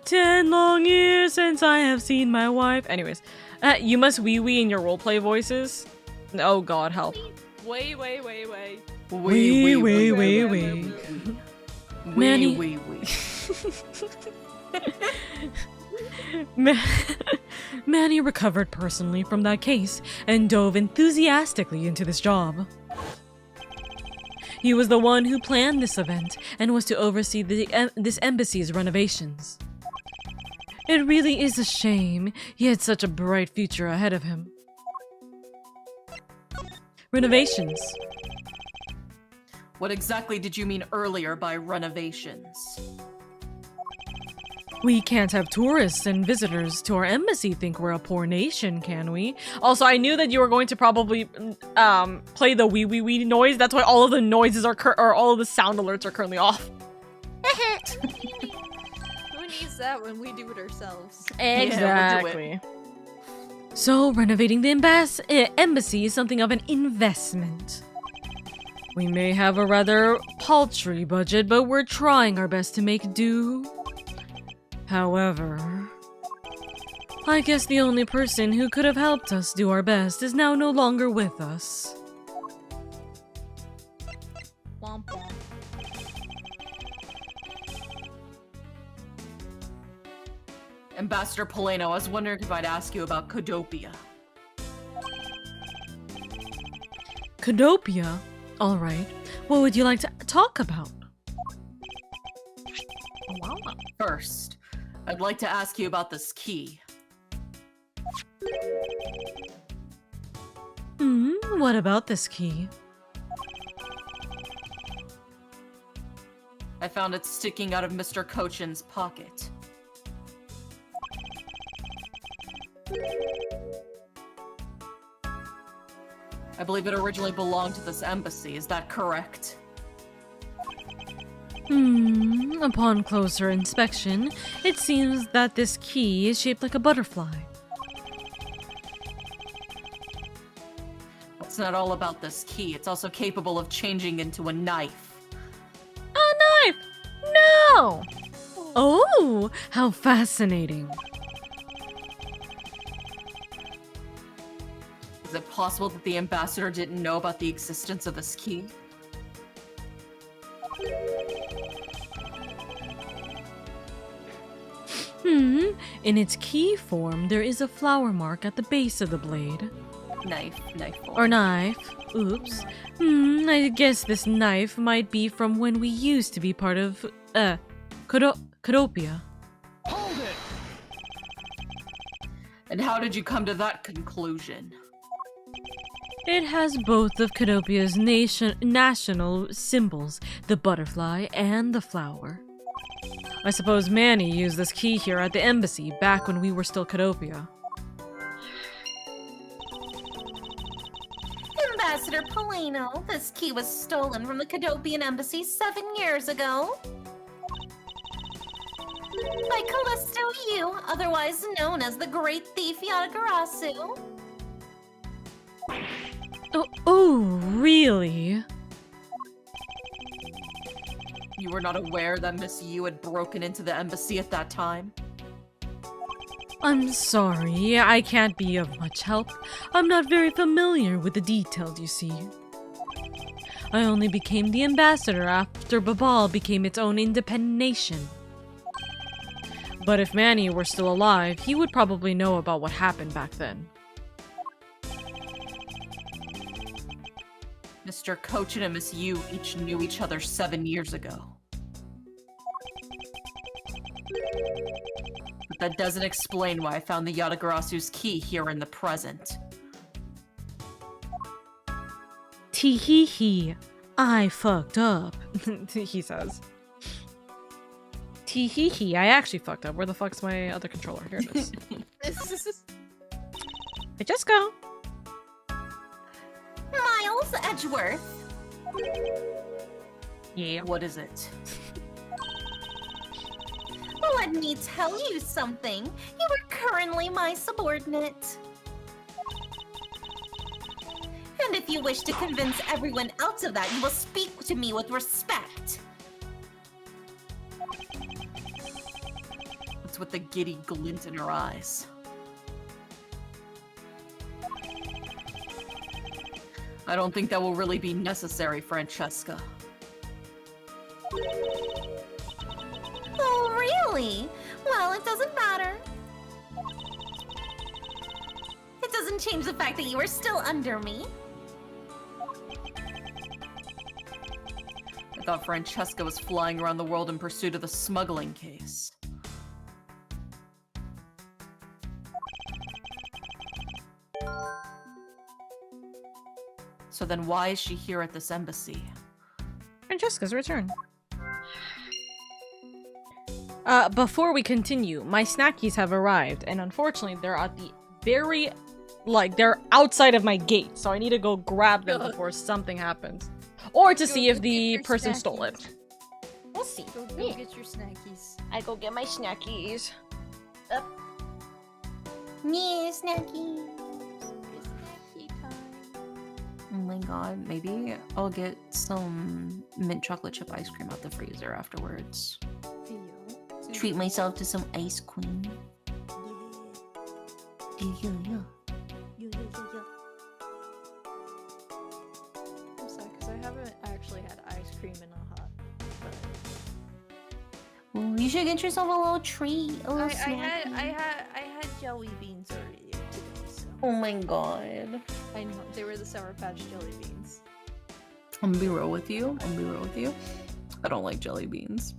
10 long years since I have seen my wife. Anyways, you must wee-wee in your roleplay voices. Oh god, help. Wait. Wee. Manny. Manny recovered personally from that case and dove enthusiastically into this job. He was the one who planned this event and was to oversee this embassy's renovations. It really is a shame. He had such a bright future ahead of him. Renovations. What exactly did you mean earlier by renovations? We can't have tourists and visitors to our embassy think we're a poor nation, can we? Also, I knew that you were going to probably play the wee wee wee noise. That's why all of the noises are or all of the sound alerts are currently off. Who needs that when we do it ourselves? Exactly. Yeah, So, renovating the embassy is something of an investment. We may have a rather paltry budget, but we're trying our best to make do. However, I guess the only person who could have helped us do our best is now no longer with us. Womp womp. Ambassador Poleno, I was wondering if I'd ask you about Codopia. Codopia? Alright. What would you like to talk about? First, I'd like to ask you about this key. What about this key? I found it sticking out of Mr. Cochin's pocket. I believe it originally belonged to this embassy, is that correct? Upon closer inspection, it seems that this key is shaped like a butterfly. It's not all about this key, it's also capable of changing into a knife. A knife! No! Oh, how fascinating. Is it possible that the ambassador didn't know about the existence of this key? In its key form, there is a flower mark at the base of the blade. Knife. Or knife. Oops. I guess this knife might be from when we used to be part of, Codopia. Hold it! And how did you come to that conclusion? It has both of Codopia's national symbols, the butterfly and the flower. I suppose Manny used this key here at the embassy back when we were still Codopia. Ambassador Polino, this key was stolen from the Cadopian embassy 7 years ago. By Callisto Yu, otherwise known as the Great Thief Yatagarasu. Oh, really? You were not aware that Miss Yu had broken into the embassy at that time? I'm sorry, I can't be of much help. I'm not very familiar with the details, you see. I only became the ambassador after Babal became its own independent nation. But if Manny were still alive, he would probably know about what happened back then. Mr. Cochin and Miss Yu each knew each other 7 years ago. But that doesn't explain why I found the Yatagarasu's key here in the present. Tee-hee-hee, I fucked up, he says. Tee-hee-hee, I actually fucked up. Where the fuck's my other controller? Here it is. Hey, Jessica! Miles Edgeworth. Yeah. What is it? Let me tell you something. You are currently my subordinate. And if you wish to convince everyone else of that, you will speak to me with respect. What's with the giddy glint in her eyes? I don't think that will really be necessary, Francesca. Oh, really? Well, it doesn't matter. It doesn't change the fact that you are still under me. I thought Francesca was flying around the world in pursuit of the smuggling case. So then why is she here at this embassy? Francesca's return. Before we continue, my snackies have arrived, and unfortunately they're at the very, they're outside of my gate, so I need to go grab them before something happens. Or to see if the person stole it. We'll see. Go get your snackies. I go get my snackies. Yeah, snacky. Snacky time. Oh my god, maybe I'll get some mint chocolate chip ice cream out the freezer afterwards. Treat myself to some ice cream. Yeah. I'm sad because I haven't actually had ice cream in a hot. Well, you should get yourself a little treat, a little snack. I had jelly beans earlier today. So. Oh my god. I know they were the Sour Patch jelly beans. I'm gonna be real with you. I don't like jelly beans.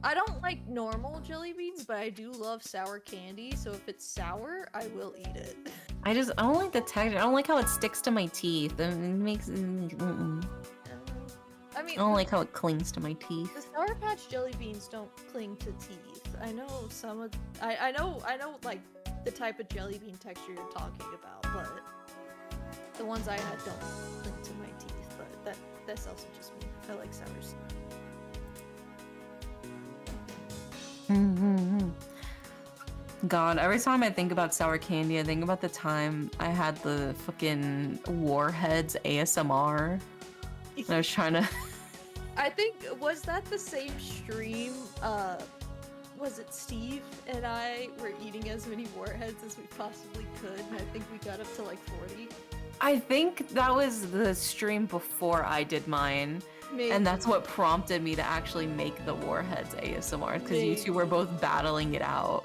I don't like normal jelly beans, but I do love sour candy, so if it's sour, I will eat it. I don't like the texture. I don't like how it sticks to my teeth. It makes. I mean, I don't like how it clings to my teeth. the Sour Patch jelly beans don't cling to teeth. I know some of I know like the type of jelly bean texture you're talking about, but the ones I had don't cling to my teeth. But that's also just me. I like sours. God, every time I think about sour candy, I think about the time I had the fucking Warheads ASMR. And I was trying to. I think, was that the same stream? Was it Steve and I were eating as many Warheads as we possibly could, and I think we got up to like 40? I think that was the stream before I did mine. Maybe. And that's what prompted me to actually make the Warheads ASMR, because you two were both battling it out.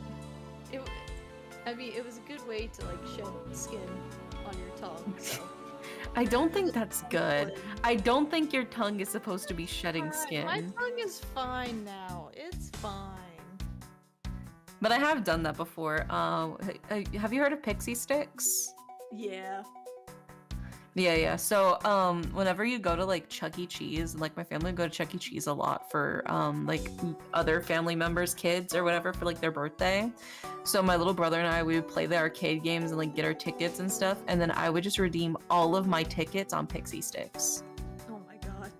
I mean, it was a good way to like shed skin on your tongue, so. I don't think that's good. I don't think your tongue is supposed to be shedding skin. My tongue is fine now. It's fine. But I have done that before. Have you heard of pixie sticks? Yeah. Yeah. So, whenever you go to like Chuck E. Cheese, like my family would go to Chuck E. Cheese a lot for like other family members' kids or whatever for like their birthday. So my little brother and I, we would play the arcade games and like get our tickets and stuff, and then I would just redeem all of my tickets on pixie sticks. Oh my god.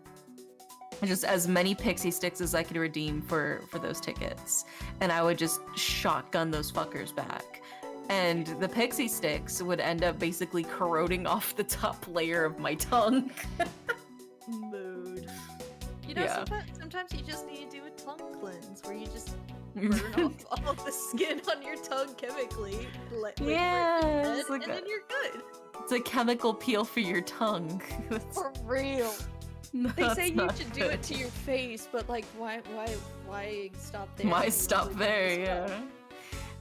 Just as many pixie sticks as I could redeem for those tickets, and I would just shotgun those fuckers back. And the pixie sticks would end up basically corroding off the top layer of my tongue. Mood. You know, Yeah. sometimes you just need to do a tongue cleanse where you just burn off all the skin on your tongue chemically. It's like and then you're good. It's a chemical peel for your tongue. For real. They say you should do it to your face, but like, why stop there? Why stop there? Yeah.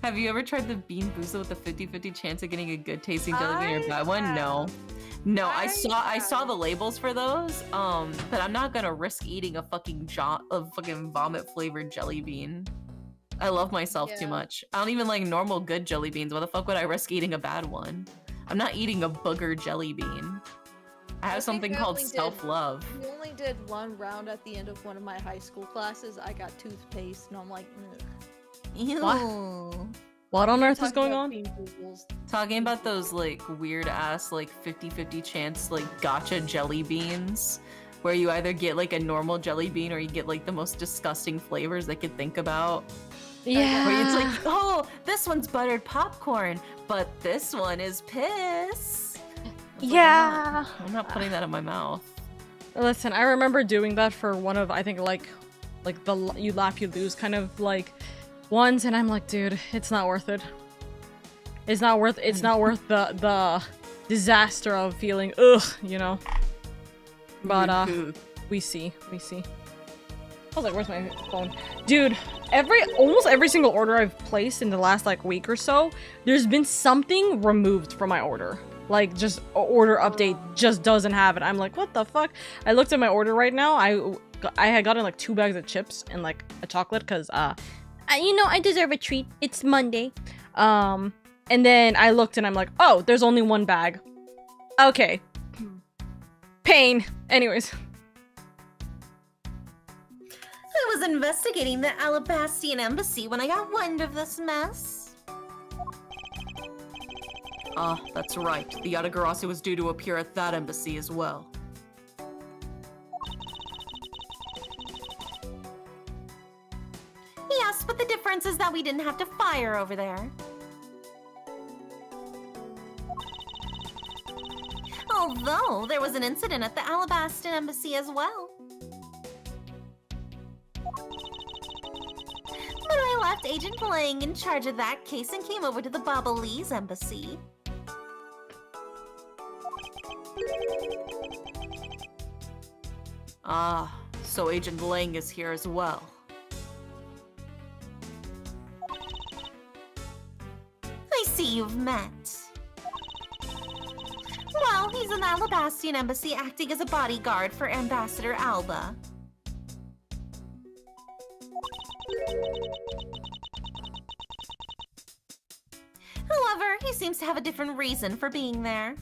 Have you ever tried the Bean Boozled with a 50-50 chance of getting a good tasting jelly bean or a bad one? No. No, I saw the labels for those. But I'm not gonna risk eating a fucking vomit flavored jelly bean. I love myself too much. I don't even like normal good jelly beans. Why the fuck would I risk eating a bad one? I'm not eating a booger jelly bean. I have something called self-love. We only did one round at the end of one of my high school classes. I got toothpaste, and I'm like, ugh. Ew. What on earth is going on? Talking about those like weird ass like 50-50 chance like gotcha jelly beans, where you either get like a normal jelly bean or you get like the most disgusting flavors they could think about. Yeah. Where it's like, oh, this one's buttered popcorn, but this one is piss. Yeah. I'm not putting that in my mouth. Listen, I remember doing that for one of, I think like the you laugh you lose kind of like ones, and I'm like, dude, it's not worth it. It's not worth the disaster of feeling ugh, you know. But we see. I was like, where's my phone? Dude, almost every single order I've placed in the last like week or so, there's been something removed from my order. Like, just order update just doesn't have it. I'm like, what the fuck? I looked at my order right now. I had gotten like 2 bags of chips and like a chocolate because you know, I deserve a treat. It's Monday. And then I looked and I'm like, oh, there's only 1 bag. Okay. Pain. Anyways. I was investigating the Alabastian embassy when I got wind of this mess. Ah, that's right. The Yatagarasu was due to appear at that embassy as well. Yes, but the difference is that we didn't have to fire over there. Although, there was an incident at the Alabastian embassy as well. But I left Agent Lang in charge of that case and came over to the Babalese embassy. Ah, so Agent Lang is here as well. I see you've met. Well, he's in the Alabastian embassy acting as a bodyguard for Ambassador Alba. However, he seems to have a different reason for being there.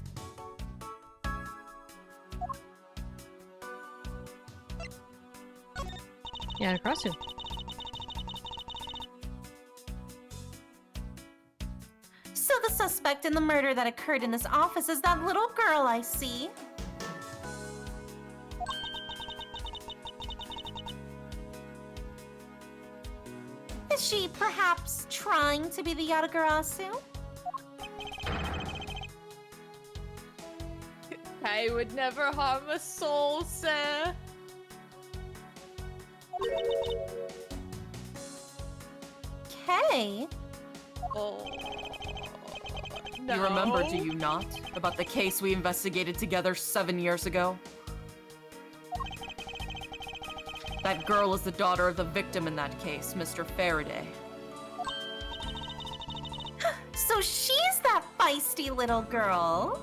Yeah, across you. So the suspect in the murder that occurred in this office is that little girl I see. Is she perhaps trying to be the Yatagarasu? I would never harm a soul, sir. Okay. Oh. No. You remember, do you not? About the case we investigated together 7 years ago? That girl is the daughter of the victim in that case, Mr. Faraday. So she's that feisty little girl.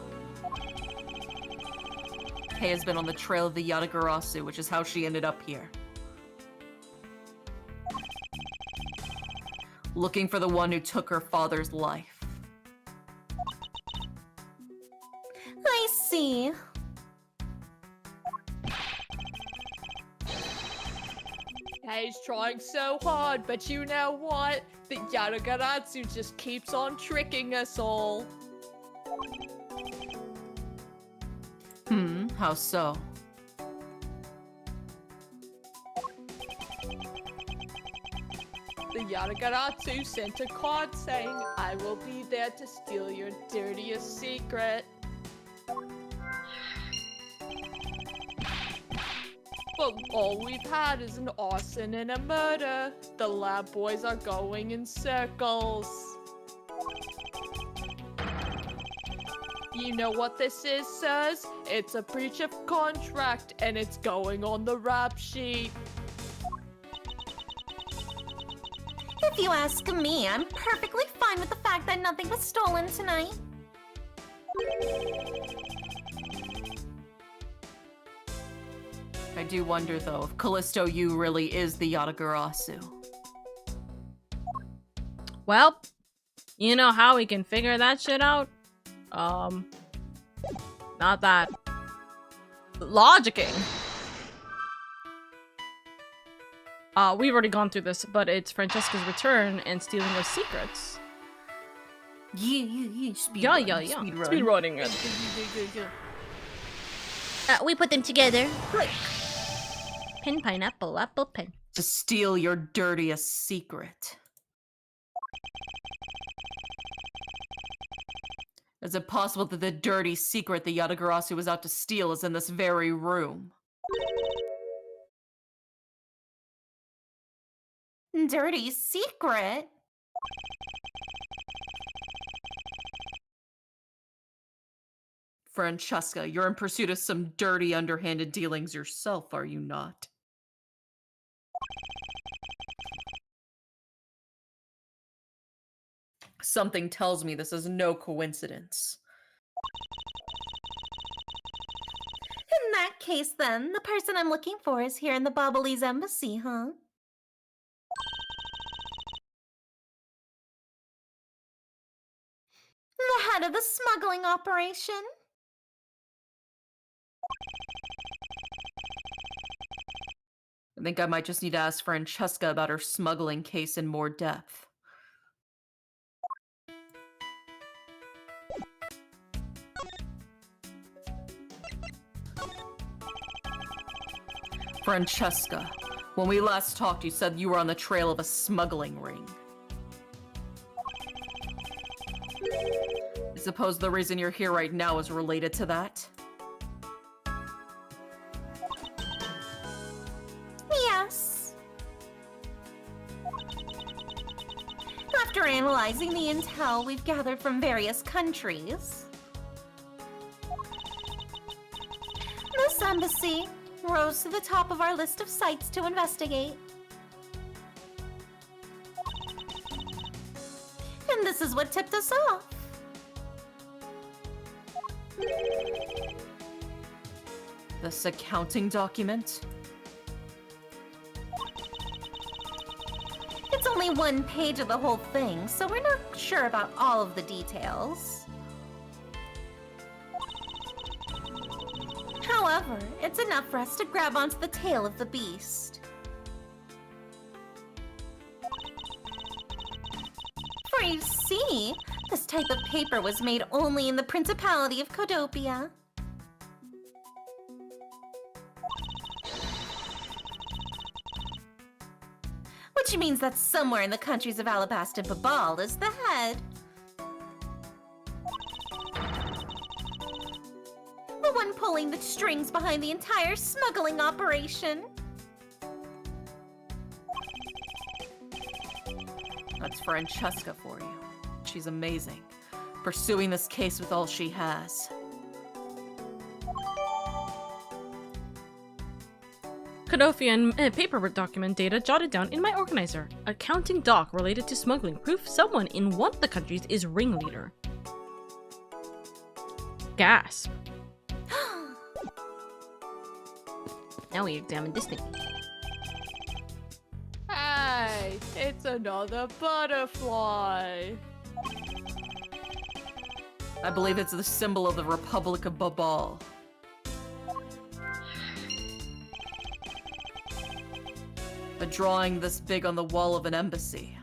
Kay has been on the trail of the Yatagarasu, which is how she ended up here. Looking for the one who took her father's life. I see. He's trying so hard, but you know what? The Yatagarasu just keeps on tricking us all. How so? The Yatagarasu sent a card saying, I will be there to steal your dirtiest secret. But all we've had is an arson and a murder. The lab boys are going in circles. You know what this is, sirs? It's a breach of contract, and it's going on the rap sheet. If you ask me, I'm perfectly fine with the fact that nothing was stolen tonight. I do wonder, though, if Callisto U really is the Yatagarasu. Well, you know how we can figure that shit out? Not that. Logicking. We've already gone through this, but it's Francesca's return and stealing of secrets. Yeah. Speedrunning it. We put them together. Click. Pin, pineapple, apple, pen. To steal your dirtiest secret. Is it possible that the dirty secret the Yatagarasu was out to steal is in this very room? Dirty secret? Francesca, you're in pursuit of some dirty, underhanded dealings yourself, are you not? Something tells me this is no coincidence. In that case, then, the person I'm looking for is here in the Bobbly's embassy, huh? The head of the smuggling operation? I think I might just need to ask Francesca about her smuggling case in more depth. Francesca, when we last talked, you said you were on the trail of a smuggling ring. I suppose the reason you're here right now is related to that? Yes. After analyzing the intel we've gathered from various countries, this embassy rose to the top of our list of sites to investigate. And this is what tipped us off. This accounting document? It's only one page of the whole thing, so we're not sure about all of the details. However, it's enough for us to grab onto the tail of the beast. For you see, this type of paper was made only in the Principality of Codopia. Which means that somewhere in the countries of Alabasta and Babal is the head. The one pulling the strings behind the entire smuggling operation. That's Francesca for you. She's amazing. Pursuing this case with all she has. Cadofian paper document data jotted down in my organizer. Accounting doc related to smuggling. Proof someone in one of the countries is ringleader. Gasp. Now we examine this thing. Hey, it's another butterfly. I believe it's the symbol of the Republic of Babal. A drawing this big on the wall of an embassy.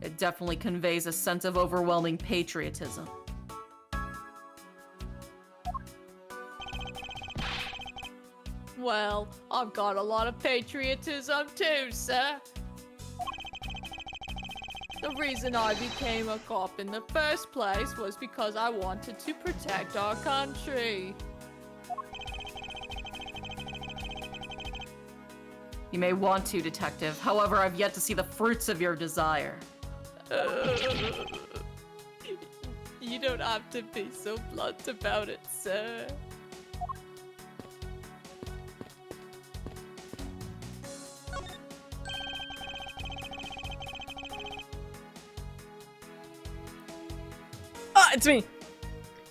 It definitely conveys a sense of overwhelming patriotism. Well, I've got a lot of patriotism too, sir. The reason I became a cop in the first place was because I wanted to protect our country. You may want to, Detective. However, I've yet to see the fruits of your desire. You don't have to be so blunt about it, sir. Ah, it's me.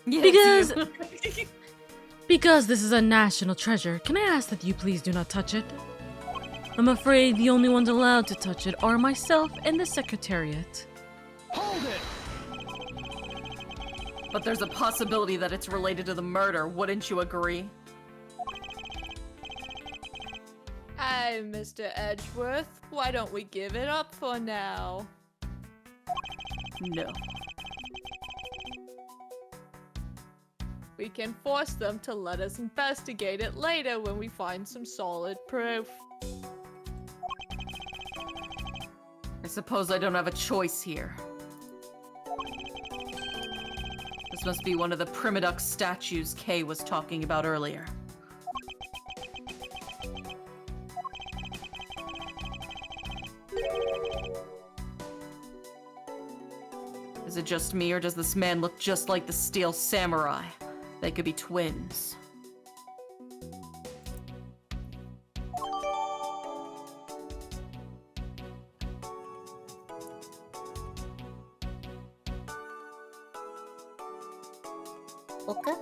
Yes, Because this is a national treasure, can I ask that you please do not touch it? I'm afraid the only ones allowed to touch it are myself and the Secretariat. Hold it! But there's a possibility that it's related to the murder, wouldn't you agree? Hey, Mr. Edgeworth, why don't we give it up for now? No. We can force them to let us investigate it later when we find some solid proof. I suppose I don't have a choice here. This must be one of the Primadux statues Kay was talking about earlier. Is it just me, or does this man look just like the Steel Samurai? They could be twins. Oka?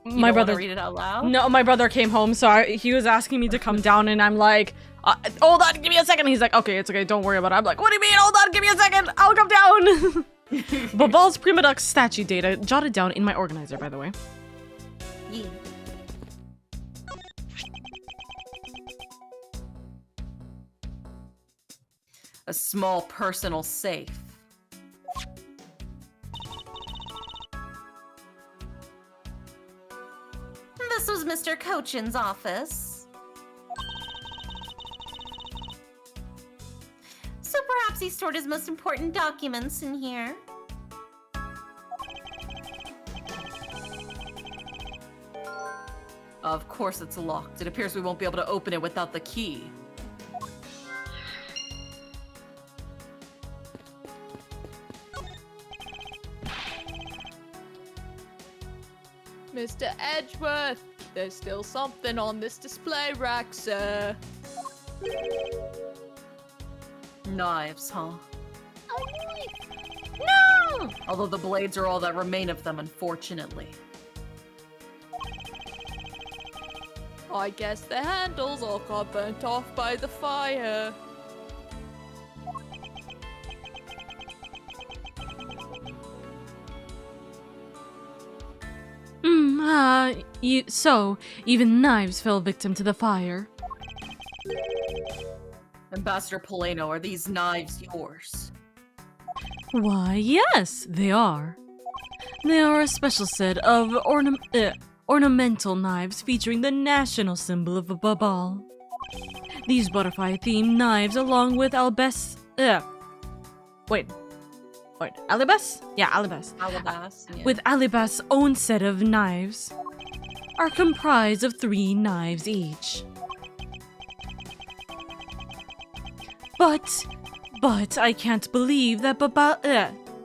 You My don't wanna brother. read it out loud? No, my brother came home, so he was asking me to come down, and I'm like, hold on, give me a second. He's like, okay, it's okay, don't worry about it. I'm like, what do you mean? Hold on, give me a second. I'll come down. Babal's Primadux statue data jotted down in my organizer, by the way. Yeah. A small personal safe. This was Mr. Cochin's office. So perhaps he stored his most important documents in here. Of course it's locked. It appears we won't be able to open it without the key. Mr. Edgeworth, there's still something on this display rack, sir. Knives, huh? No! Although the blades are all that remain of them, unfortunately. I guess the handles all got burnt off by the fire. So, even knives fell victim to the fire. Ambassador Poleno, are these knives yours? Why, yes, they are. They are a special set of ornamental knives featuring the national symbol of Babal. These butterfly-themed knives, along with Alibas? Yeah, Alibas. Alabas. Yeah. With Alibas' own set of knives, are comprised of 3 knives each. But I can't believe that the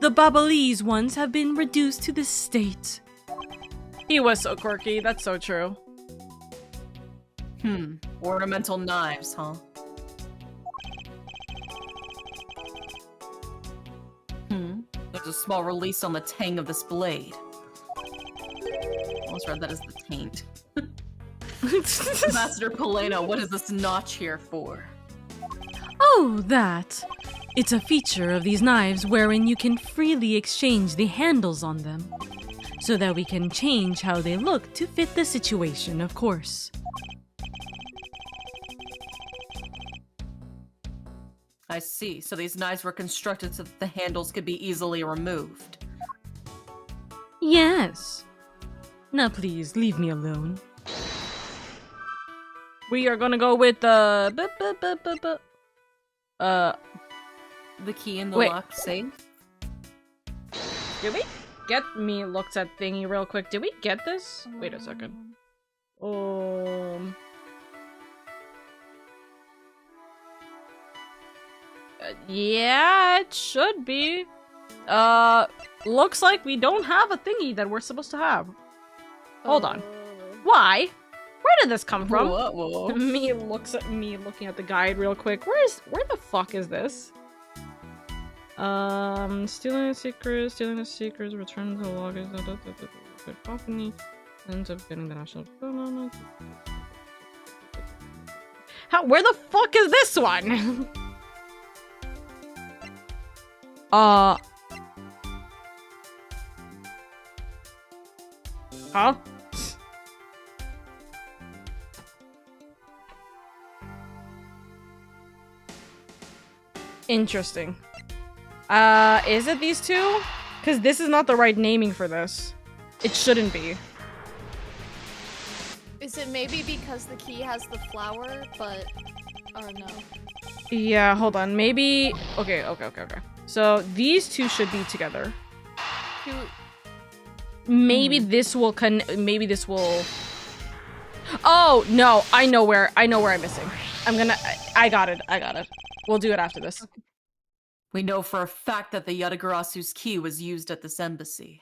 Babalese ones have been reduced to this state. He was so quirky, that's so true. Ornamental knives, huh? There's a small release on the tang of this blade. Almost read that as the taint. Ambassador Poleno, what is this notch here for? Oh, that. It's a feature of these knives wherein you can freely exchange the handles on them, so that we can change how they look to fit the situation, of course. I see. So these knives were constructed so that the handles could be easily removed. Yes. Now please, leave me alone. We are gonna go with the The key in the Wait. locked safe? Did we get me looked at thingy real quick? Did we get this? Wait a second. Yeah, it should be. Looks like we don't have a thingy that we're supposed to have. Hold on. Why? Where did this come from? Whoa. Me looks at me looking at the guide real quick. Where the fuck is this? Stealing the secrets, return to the loggers, good company, ends up getting the national. Where the fuck is this one? Huh? Interesting. Is it these two? Because this is not the right naming for this. It shouldn't be. Is it maybe because the key has the flower, but... or no? Yeah, hold on. Maybe... Okay. So, these two should be together. Maybe this will maybe this will... Oh, no. I know where I'm missing. I got it. We'll do it after this. We know for a fact that the Yatagarasu's key was used at this embassy.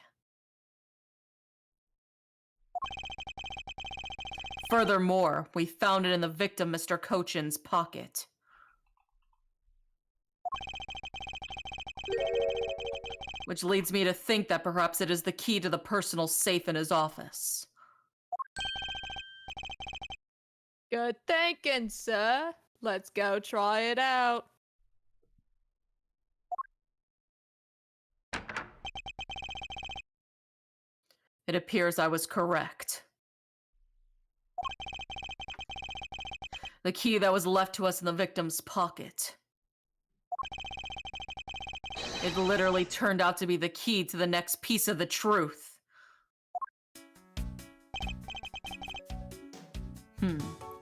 Furthermore, we found it in the victim Mr. Kochin's pocket. Which leads me to think that perhaps it is the key to the personal safe in his office. Good thinking, sir. Let's go try it out. It appears I was correct. The key that was left to us in the victim's pocket. It literally turned out to be the key to the next piece of the truth.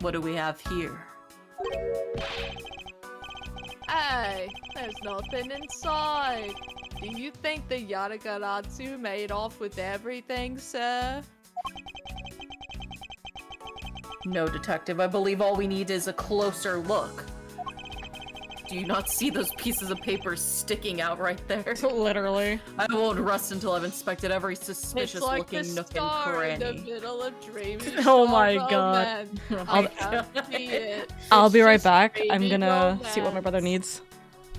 What do we have here? Hey, there's nothing inside. Do you think the Yatagarasu made off with everything, sir? No, Detective. I believe all we need is a closer look. Do you not see those pieces of paper sticking out right there? Literally. I won't rest until I've inspected every suspicious-looking nook and cranny. In the middle of dreaming. Oh my god. I'll be right back. I'm gonna see what my brother needs.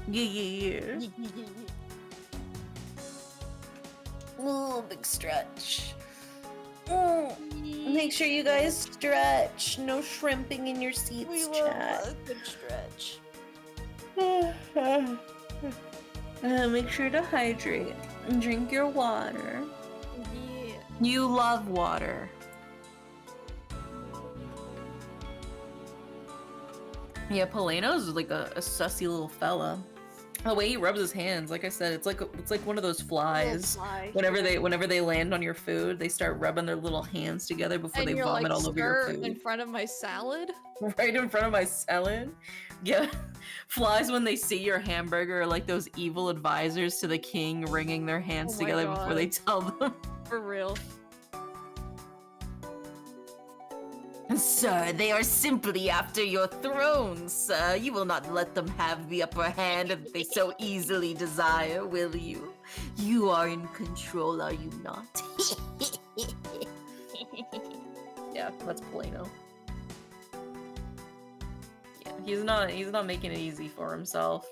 Yeah. Ooh, big stretch. Make sure you guys stretch. No shrimping in your seats, chat. Good stretch. Make sure to hydrate and drink your water. Yeah. You love water. Yeah, Poleno's like a sussy little fella. The way he rubs his hands, like I said, it's like one of those flies. Whenever they land on your food, they start rubbing their little hands together before they vomit all over your food. In front of my salad? Right in front of my salad? Yeah. Flies, when they see your hamburger, are like those evil advisors to the king, wringing their hands together before they tell them. For real. Sir, they are simply after your throne, sir. You will not let them have the upper hand if they so easily desire, will you? You are in control, are you not? Yeah, that's Poleno. Yeah, he's not making it easy for himself.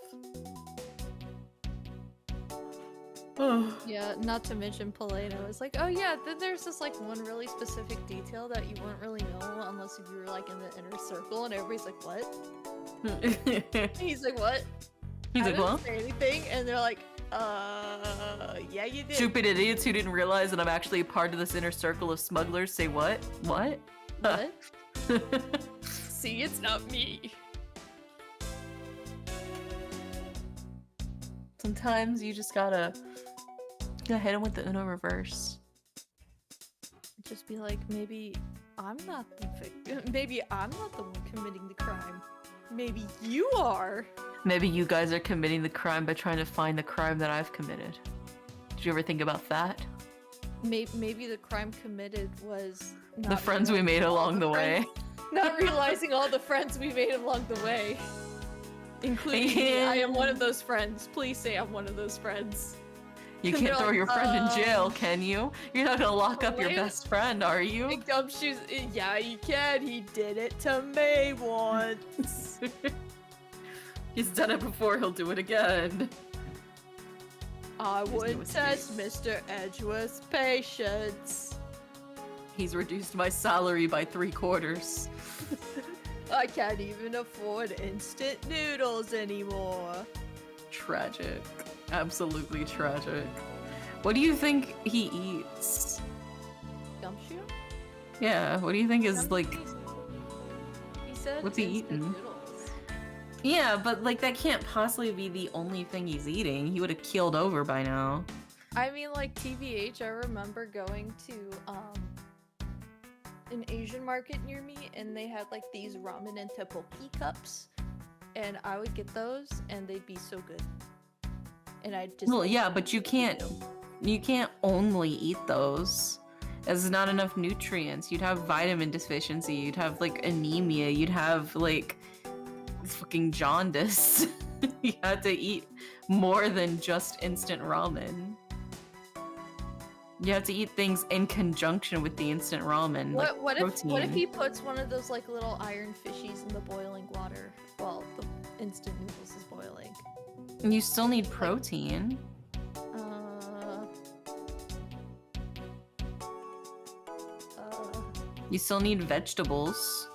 Yeah, not to mention Poleno is like, oh yeah, then there's this like one really specific detail that you wouldn't really know unless if you were like in the inner circle, and everybody's like, what? He's like, what? He's like, what? Say anything, and they're like, yeah, you did. Stupid idiots who didn't realize that I'm actually a part of this inner circle of smugglers say what? What? What? See, it's not me. Sometimes you just gotta hit him with the Uno reverse. Just be like, maybe I'm not the victim. Maybe I'm not the one committing the crime. Maybe you are. Maybe you guys are committing the crime by trying to find the crime that I've committed. Did you ever think about that? Maybe the crime committed was not the friends we made along the way. Not realizing all the friends we made along the way. Including me. I am one of those friends. Please say I'm one of those friends. You And can't they're throw like, your friend in jail, can you? You're not gonna lock up your wait. best friend, are you? And Gumshoe's, yeah, you can. He did it to me once. He's done it before, he'll do it again. I no would excuse. test Mr. Edgeworth's patience. He's reduced my salary by 3/4. I can't even afford instant noodles anymore. Tragic. Absolutely tragic. What do you think he eats? Gumshoe? Yeah, what do you think is like... He said What's he instant eating? noodles. Yeah, but like that can't possibly be the only thing he's eating. He would have keeled over by now. I mean, like, TBH, I remember going to, an Asian market near me, and they had, like, these ramen and tteokbokki cups, and I would get those, and they'd be so good. And I just... Well, yeah, but you can't only eat those. There's not enough nutrients. You'd have vitamin deficiency. You'd have, like, anemia. You'd have, like, fucking jaundice. You had to eat more than just instant ramen. You have to eat things in conjunction with the instant ramen. What, like what if he puts one of those, like, little iron fishies in the boiling water while the instant noodles is boiling? You still need protein. You still need vegetables.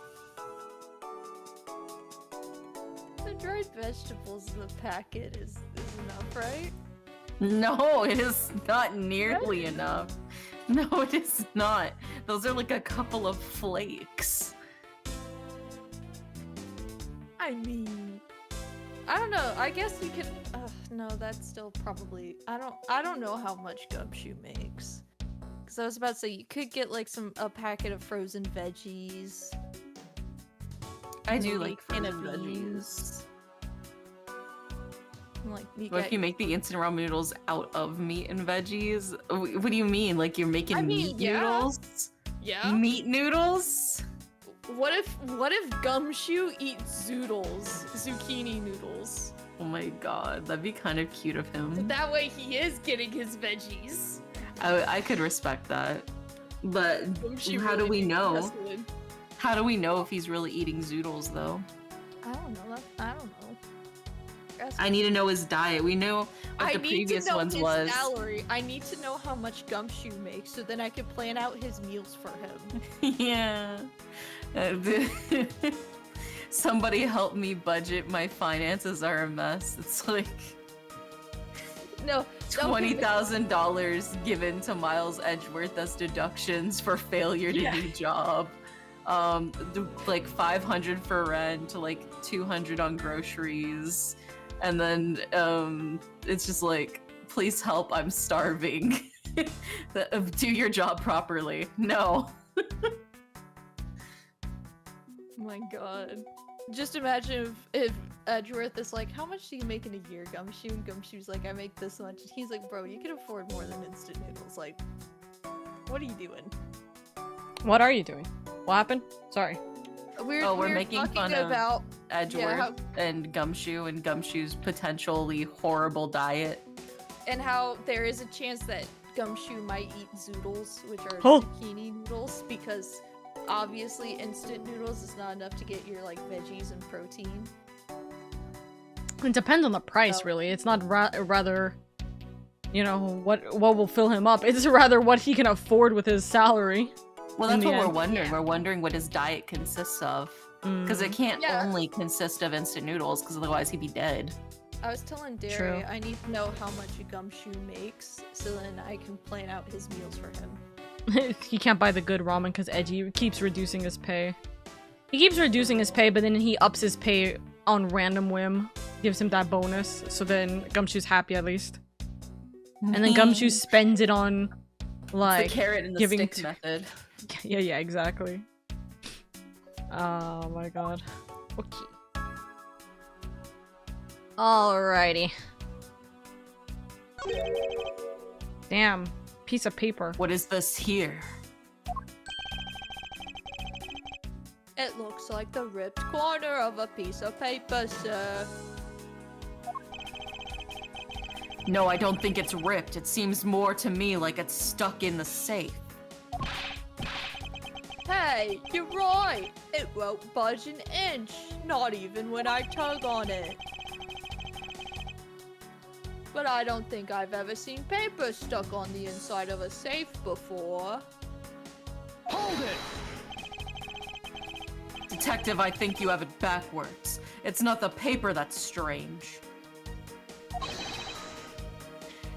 The dried vegetables in the packet is enough, right? No, it is not nearly enough. No, it is not. Those are like a couple of flakes. I mean, I don't know. I guess you could. No, that's still probably. I don't know how much Gumshoe makes. Because I was about to say you could get like a packet of frozen veggies. I do maybe like a can of frozen veggies. Like, What if you make the instant ramen noodles out of meat and veggies? What do you mean? Like you're making meat noodles? Yeah. Meat noodles? What if Gumshoe eats zoodles, zucchini noodles? Oh my god, that'd be kind of cute of him. That way he is getting his veggies. I could respect that. But Gumshoe how do really we know? disgusted. How do we know if he's really eating zoodles though? I don't know. I don't know. I need to know his diet. We know what the need previous to know ones his was. salary. I need to know how much Gumshoe makes, so then I can plan out his meals for him. Yeah. Somebody help me budget. My finances are a mess. It's like No, $20,000 given to Miles Edgeworth as deductions for failure to do job. Like $500 for rent, like $200 on groceries, and then it's just like, please help, I'm starving. Do your job properly. No. Oh my god. Just imagine if Edgeworth is like, how much do you make in a year, Gumshoe? And Gumshoe's like, I make this much. And he's like, bro, you can afford more than instant noodles. Like, what are you doing? What are you doing? What happened? Sorry. We're making fun about of Edgeworth and Gumshoe's potentially horrible diet. And how there is a chance that Gumshoe might eat zoodles, which are Oh. zucchini noodles, because obviously instant noodles is not enough to get your like veggies and protein. It depends on the price, So- really. It's not rather, you know, what will fill him up. It's rather what he can afford with his salary. Well, in that's the what we're end. wondering. Yeah. We're wondering what his diet consists of. Because it can't Yeah. only consist of instant noodles, because otherwise he'd be dead. I was telling Derry, True. I need to know how much a Gumshoe makes, so then I can plan out his meals for him. He can't buy the good ramen because Edgy keeps reducing his pay. He keeps reducing his pay, but then he ups his pay on random whim. Gives him that bonus, so then Gumshoe's happy at least. And then Gumshoe spends it on, like, the carrot and the giving stick to- method. Yeah, exactly. Oh my god. Okay. Alrighty. Damn. Piece of paper. What is this here? It looks like the ripped corner of a piece of paper, sir. No, I don't think it's ripped. It seems more to me like it's stuck in the safe. Hey, you're right. It won't budge an inch, not even when I tug on it. But I don't think I've ever seen paper stuck on the inside of a safe before. Hold it! Detective, I think you have it backwards. It's not the paper that's strange.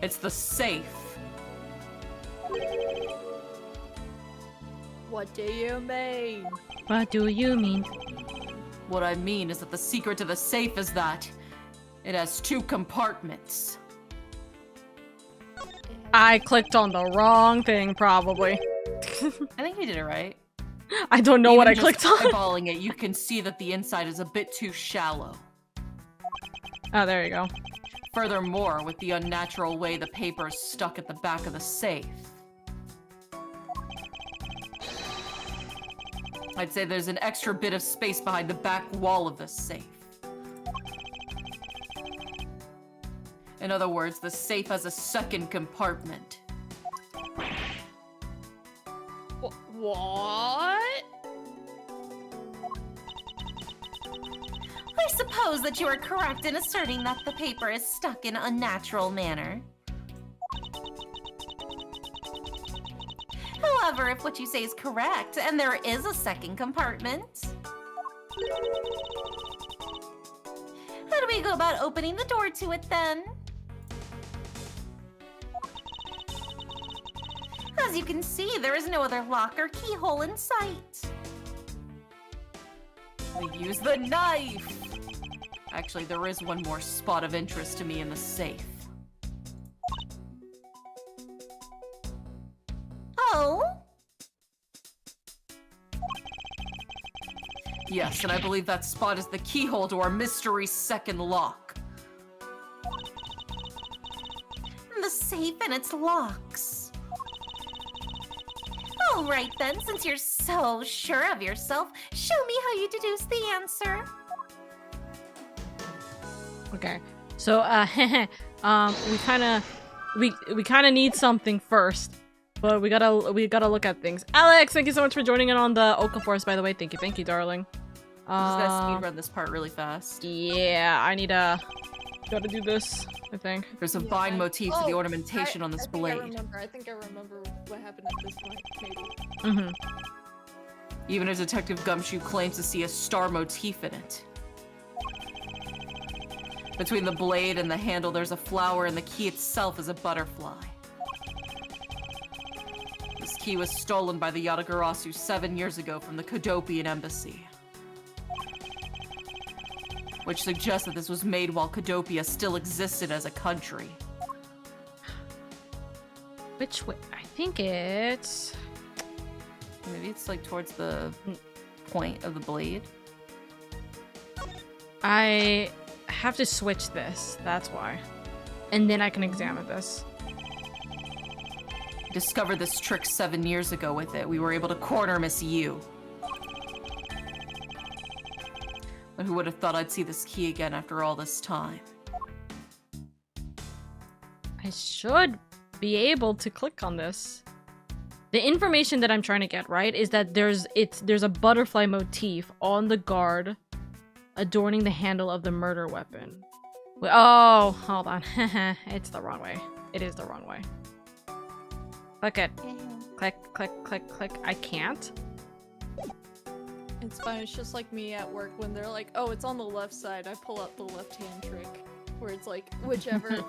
It's the safe. What do you mean? What do you mean? What I mean is that the secret to the safe is that it has 2 compartments. I clicked on the wrong thing, probably. I think you did it right. I don't know what I Even clicked just on. eyeballing it, you can see that the inside is a bit too shallow. Oh, there you go. Furthermore, with the unnatural way the paper is stuck at the back of the safe, I'd say there's an extra bit of space behind the back wall of the safe. In other words, the safe has a second compartment. What? I suppose that you are correct in asserting that the paper is stuck in an unnatural manner. However, if what you say is correct, and there is a second compartment, how do we go about opening the door to it then? As you can see, there is no other lock or keyhole in sight. I use the knife! Actually, there is one more spot of interest to me in the safe. Oh? Yes, and I believe that spot is the keyhole to our mystery second lock. The safe and its locks. All right then, since you're so sure of yourself, show me how you deduce the answer. Okay. So, we kind of need something first, but we gotta look at things. Alex, thank you so much for joining in on the Oka Force, by the way. Thank you, darling. Just gotta speedrun this part really fast. Yeah, I need gotta do this, I think. There's a vine motif to the ornamentation on this blade. I think I remember what happened at this point, maybe. Mm-hmm. Even as Detective Gumshoe claims to see a star motif in it. Between the blade and the handle, there's a flower, and the key itself is a butterfly. This key was stolen by the Yatagarasu 7 years ago from the Kodopian embassy. Which suggests that this was made while Kodopia still existed as a country. Which way? I think it's... Maybe it's like towards the point of the blade. I have to switch this, that's why. And then I can examine this. Discovered this trick 7 years ago with it. We were able to corner Miss Yu. But who would have thought I'd see this key again after all this time? I should be able to click on this. The information that I'm trying to get, right, is that there's a butterfly motif on the guard adorning the handle of the murder weapon. Oh, hold on. It's the wrong way. It is the wrong way. Click it. Click, click, click, click. I can't. It's fine, it's just like me at work when they're like, oh, it's on the left side. I pull out the left-hand trick. Where it's like, whichever...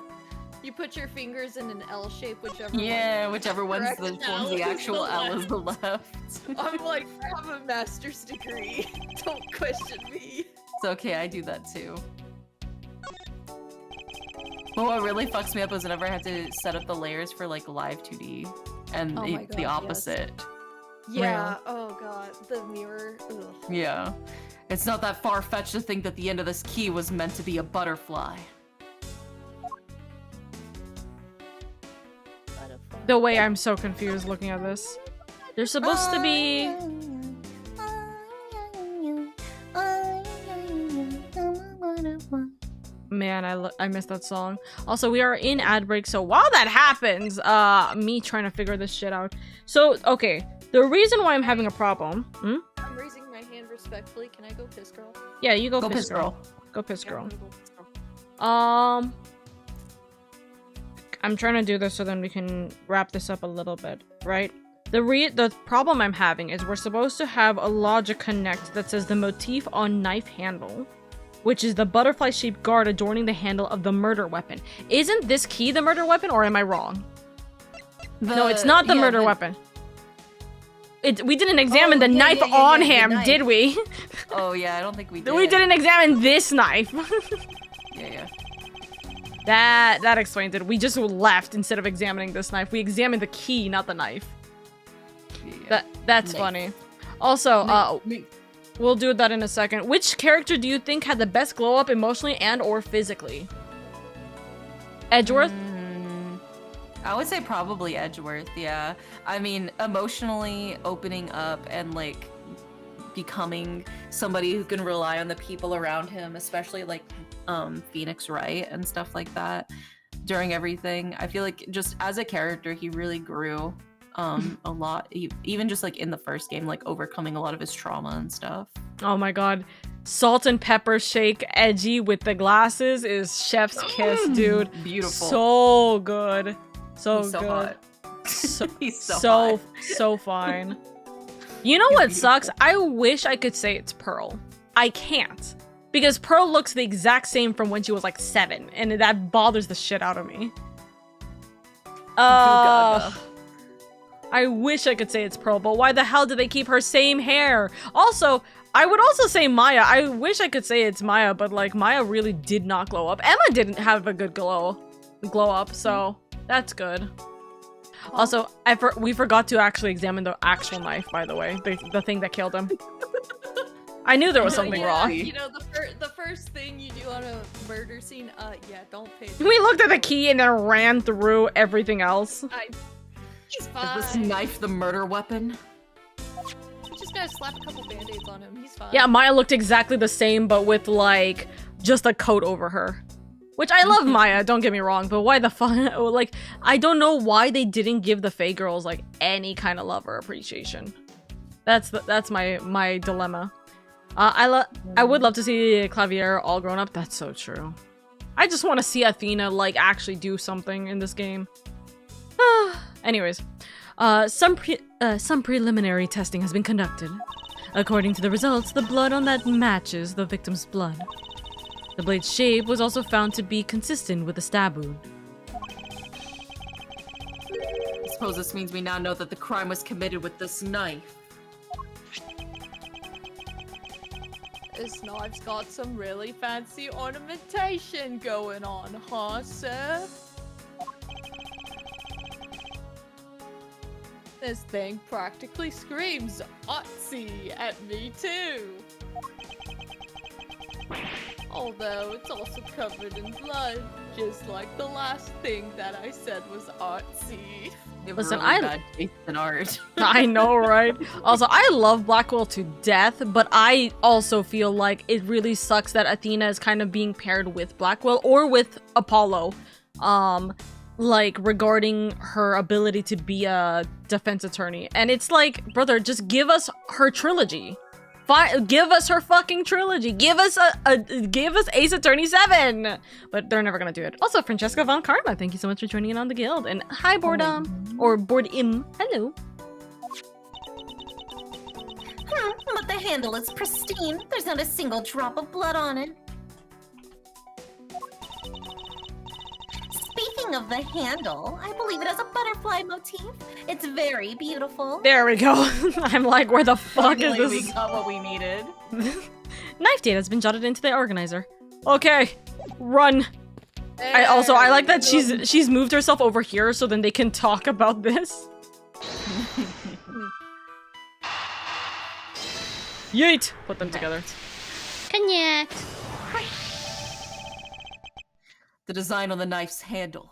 You put your fingers in an L shape, whichever whichever one's the actual L is the left. I'm like, I have a master's degree. Don't question me. It's okay, I do that too. But what really fucks me up is whenever I have to set up the layers for like live 2D and Oh my God, the opposite. Yeah, oh god, the mirror. Ugh. Yeah. It's not that far-fetched to think that the end of this key was meant to be a butterfly. The way I'm so confused looking at this. They're supposed to be... man, I missed that song. Also, we are in ad break, so while that happens, me trying to figure this shit out. So, okay, the reason why I'm having a problem. I'm raising my hand respectfully. Can I go piss, girl? Yeah, you go piss, girl. Go piss, girl. I'm trying to do this so then we can wrap this up a little bit, right? The problem I'm having is we're supposed to have a logic connect that says the motif on knife handle, which is the butterfly-shaped guard adorning the handle of the murder weapon. Isn't this key the murder weapon, or am I wrong? No, it's not the murder weapon. We didn't examine the knife on him, did we? Oh yeah, I don't think we did. We didn't examine this knife. Yeah. That explains it. We just left instead of examining this knife. We examined the key, not the knife. Yeah. That's funny. Also, we'll do that in a second. Which character do you think had the best glow up emotionally and or physically? Edgeworth? I would say probably Edgeworth, yeah. I mean, emotionally opening up and like becoming somebody who can rely on the people around him, especially like Phoenix Wright and stuff like that during everything. I feel like just as a character, he really grew a lot, even just like in the first game, like overcoming a lot of his trauma and stuff. Oh my god. Salt and pepper shake edgy with the glasses is chef's kiss, dude. Beautiful. So good. So He's good. Hot. He's hot. so fine. You know what sucks? I wish I could say it's Pearl. I can't. Because Pearl looks the exact same from when she was like 7, and that bothers the shit out of me. I wish I could say it's Pearl, but why the hell do they keep her same hair? Also, I would also say Maya. I wish I could say it's Maya, but like Maya really did not glow up. Emma didn't have a good glow up, so that's good. Also, we forgot to actually examine the actual knife, by the way, the thing that killed him. I knew there was something wrong. You know, the first thing you do on a murder scene, don't pay attention. We looked at the key and then ran through everything else. He's fine. Is this knife the murder weapon? You just gotta slap a couple band-aids on him. He's fine. Yeah, Maya looked exactly the same, but with like just a coat over her. Which I love Maya, don't get me wrong, but why the fuck? Like, I don't know why they didn't give the Fae girls like any kind of love or appreciation. That's my dilemma. I would love to see Clavier all grown up. That's so true. I just want to see Athena like actually do something in this game. Anyways, some preliminary testing has been conducted. According to the results, the blood on that matches the victim's blood. The blade's shape was also found to be consistent with the stab wound. I suppose this means we now know that the crime was committed with this knife. This knife's got some really fancy ornamentation going on, huh, sir? This thing practically screams Otzi at me too. Although it's also covered in blood, just like the last thing that I said was artsy. Listen, really bad taste in art. I know, right? Also, I love Blackwell to death, but I also feel like it really sucks that Athena is kind of being paired with Blackwell or with Apollo. Like, regarding her ability to be a defense attorney. And it's like, brother, just give us her trilogy. Give us her fucking trilogy. Give us give us Ace Attorney 7. But they're never gonna do it. Also, Francesca Von Karma, thank you so much for joining in on the guild. And hi, Boredom. Or Boredim. Hello. But the handle is pristine. There's not a single drop of blood on it. Speaking of the handle, I believe it has a butterfly motif. It's very beautiful. There we go. I'm like, where the fuck is this? We got what we needed. Knife data has been jotted into the organizer. Okay, run. I like that she's moved herself over here so then they can talk about this. Yeet! Put them together. Connect. The design on the knife's handle.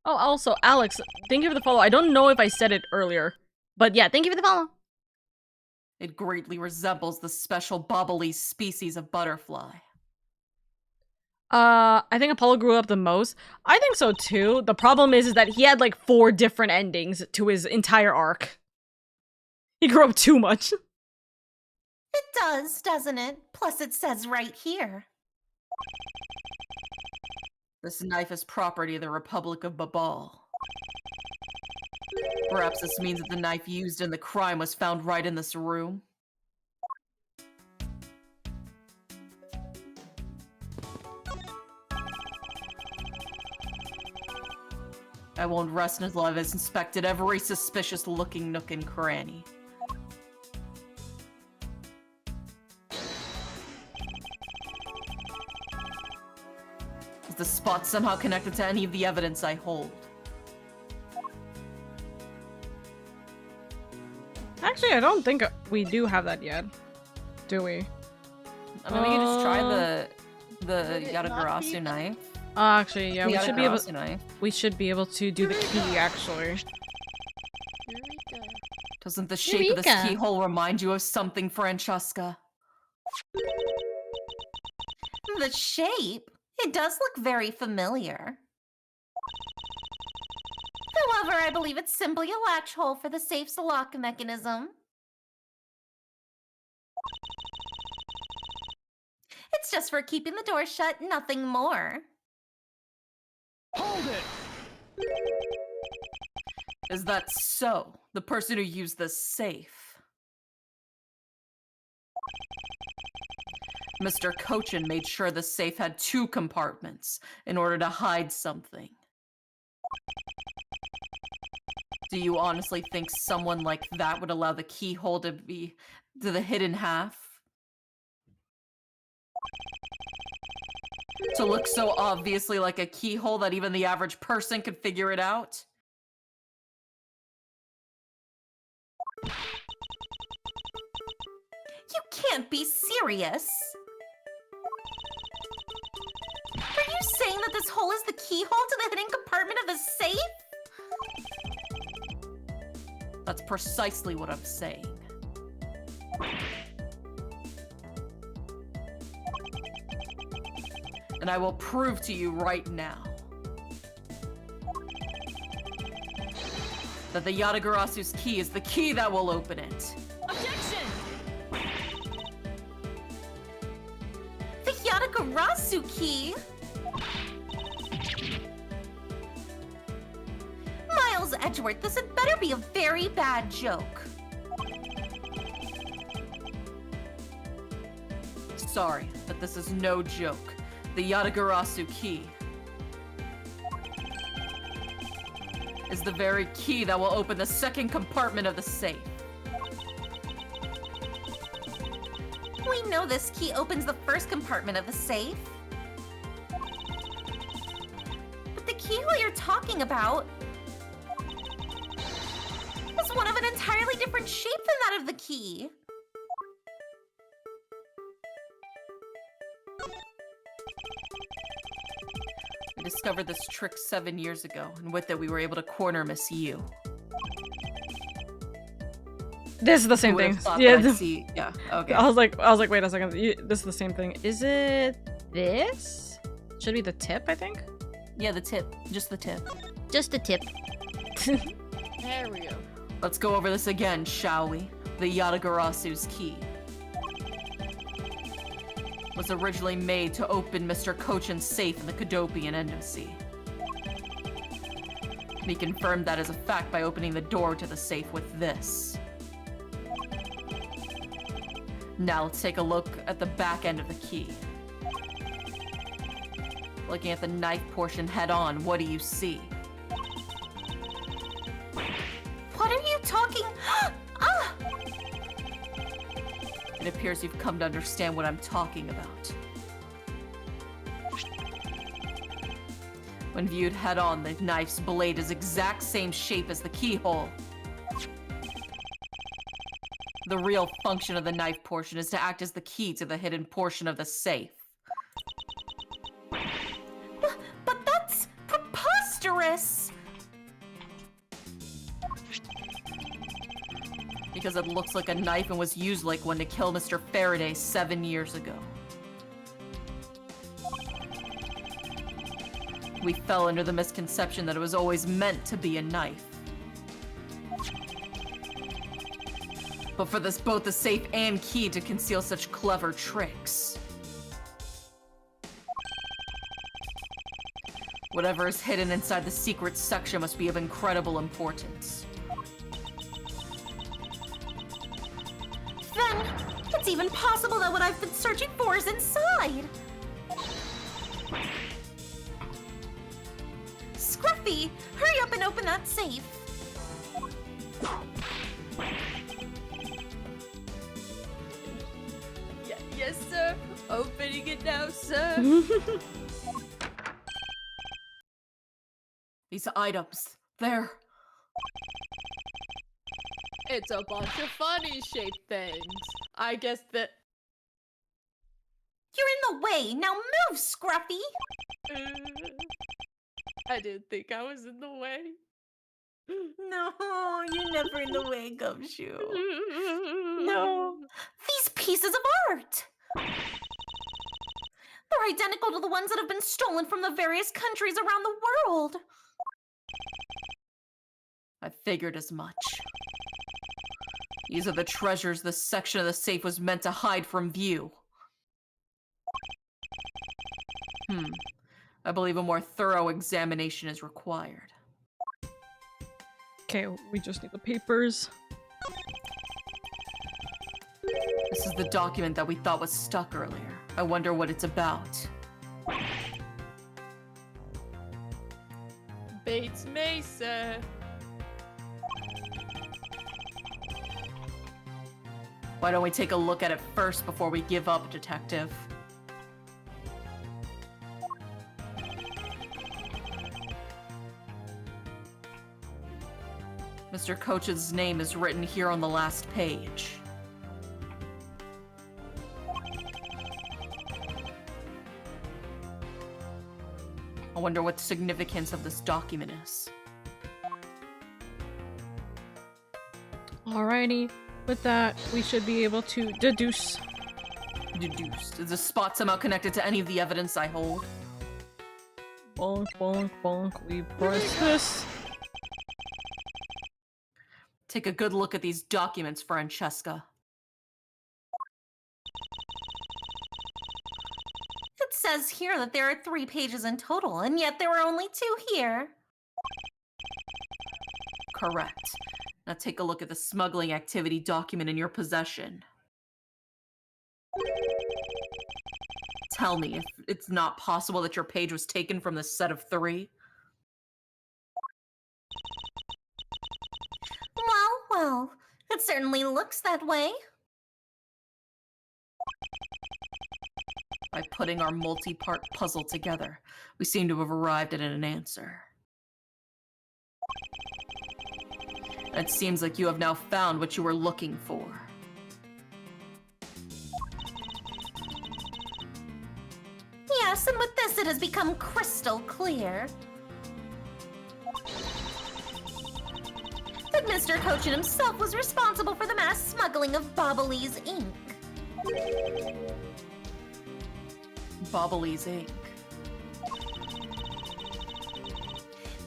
Oh, also, Alex, thank you for the follow. I don't know if I said it earlier, but yeah, thank you for the follow. It greatly resembles the special bobbly species of butterfly. I think Apollo grew up the most. I think so too. The problem is that he had like 4 different endings to his entire arc. He grew up too much. It does, doesn't it? Plus it says right here. This knife is property of the Republic of Babal. Perhaps this means that the knife used in the crime was found right in this room. I won't rest until I've inspected every suspicious-looking nook and cranny. Is the spot somehow connected to any of the evidence I hold? Actually, I don't think we do have that yet. Do we? I mean, we can just try the Would it not Yatagarasu be- knife. Actually, yeah, The we should be able. Yatagarasu knife. We should be able to do the key. Actually, Eureka. Doesn't the shape of this Eureka. keyhole remind you of something, Francesca? The shape? It does look very familiar. However, I believe it's simply a latch hole for the safe's lock mechanism. It's just for keeping the door shut, nothing more. Hold it! Is that so? The person who used the safe. Mr. Cochin made sure the safe had 2 compartments in order to hide something. Do you honestly think someone like that would allow the keyhole to be to the hidden half? To look so obviously like a keyhole that even the average person could figure it out? You can't be serious. Are you saying that this hole is the keyhole to the hidden compartment of the safe? That's precisely what I'm saying. And I will prove to you right now that the Yatagarasu's key is the key that will open it. Objection! The Yatagarasu key? Miles Edgeworth, this had better be a very bad joke. Sorry, but this is no joke. The Yatagarasu key is the very key that will open the second compartment of the safe. We know this key opens the first compartment of the safe. But the keyhole you're talking about is one of an entirely different shape than that of the key. We discovered this trick 7 years ago, and with it we were able to corner Miss Yu. this is the Who same would thing. have thought Yeah, that I'd see? Yeah, okay. I was like, wait a second. This is the same thing. Is it this? Should be the tip, I think. Yeah, the tip. Just the tip. Just the tip. There we go. Let's go over this again, shall we? The Yatagarasu's key was originally made to open Mr. Cochin's safe in the Kadopian embassy. We confirmed that as a fact by opening the door to the safe with this. Now let's take a look at the back end of the key. Looking at the knife portion head on, what do you see? What are you talking? Ah! It appears you've come to understand what I'm talking about. When viewed head on, the knife's blade is exact same shape as the keyhole. The real function of the knife portion is to act as the key to the hidden portion of the safe. But that's preposterous! Because it looks like a knife and was used like one to kill Mr. Faraday 7 years ago. We fell under the misconception that it was always meant to be a knife. But for this, both the safe and key to conceal such clever tricks. Whatever is hidden inside the secret section must be of incredible importance. Then, it's even possible that what I've been searching for is inside. Scruffy, hurry up and open that safe. Yes, sir. Opening it now, sir. These items, they're... It's a bunch of funny shaped things. I guess that... You're in the way. Now move, Scruffy. I didn't think I was in the way. No, you're never in the way, Gumshoe. No. These pieces of art! They're identical to the ones that have been stolen from the various countries around the world. I figured as much. These are the treasures this section of the safe was meant to hide from view. I believe a more thorough examination is required. Okay, we just need the papers. This is the document that we thought was stuck earlier. I wonder what it's about. Bates Mesa. Why don't we take a look at it first before we give up, Detective? Mr. Coach's name is written here on the last page. I wonder what the significance of this document is. Alrighty, with that, we should be able to deduce. Deduced. Is the spot somehow connected to any of the evidence I hold? Bonk, bonk, bonk. We press this. Take a good look at these documents, Francesca. It says here that there are 3 pages in total, and yet there were only 2 here. Correct. Now take a look at the smuggling activity document in your possession. Tell me if it's not possible that your page was taken from this set of 3. Well, it certainly looks that way. By putting our multi-part puzzle together, we seem to have arrived at an answer. It seems like you have now found what you were looking for. Yes, and with this it has become crystal clear that Mr. Cochin himself was responsible for the mass smuggling of Bobbly's ink. Bobbly's ink.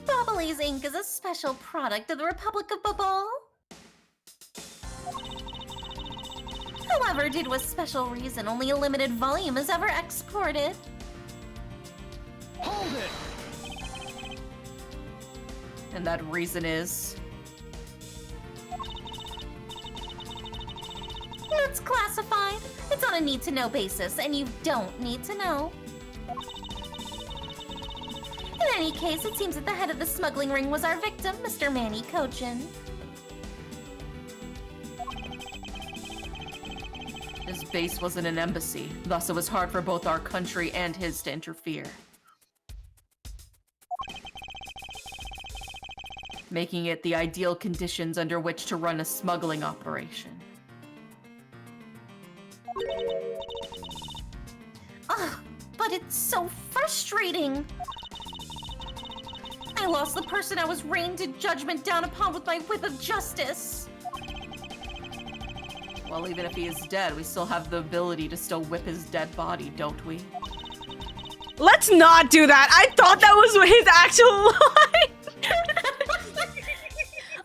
Bobbly's ink is a special product of the Republic of Bobble. However, due to a special reason, only a limited volume is ever exported. Hold it! And that reason is... It's classified. It's on a need-to-know basis, and you don't need to know. In any case, it seems that the head of the smuggling ring was our victim, Mr. Manny Cochin. His base wasn't an embassy, thus it was hard for both our country and his to interfere. Making it the ideal conditions under which to run a smuggling operation. Ugh, but it's so frustrating. I lost the person I was rained in judgment down upon with my whip of justice. Well, even if he is dead, we still have the ability to still whip his dead body, don't we? Let's not do that. I thought that was his actual line.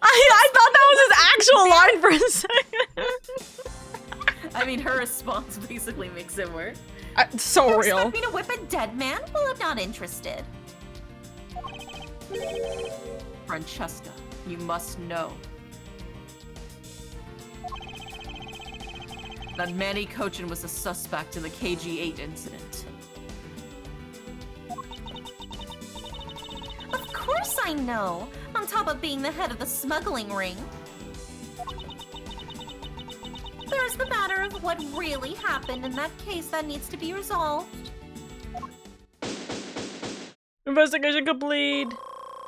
I thought that was his actual line for a second. I mean, her response basically makes it work. So real. Expect me to whip a dead man? Well, I'm not interested. Francesca, you must know that Manny Cochin was a suspect in the KG8 incident. Of course I know. On top of being the head of the smuggling ring. There's the matter of what really happened in that case that needs to be resolved. Investigation complete.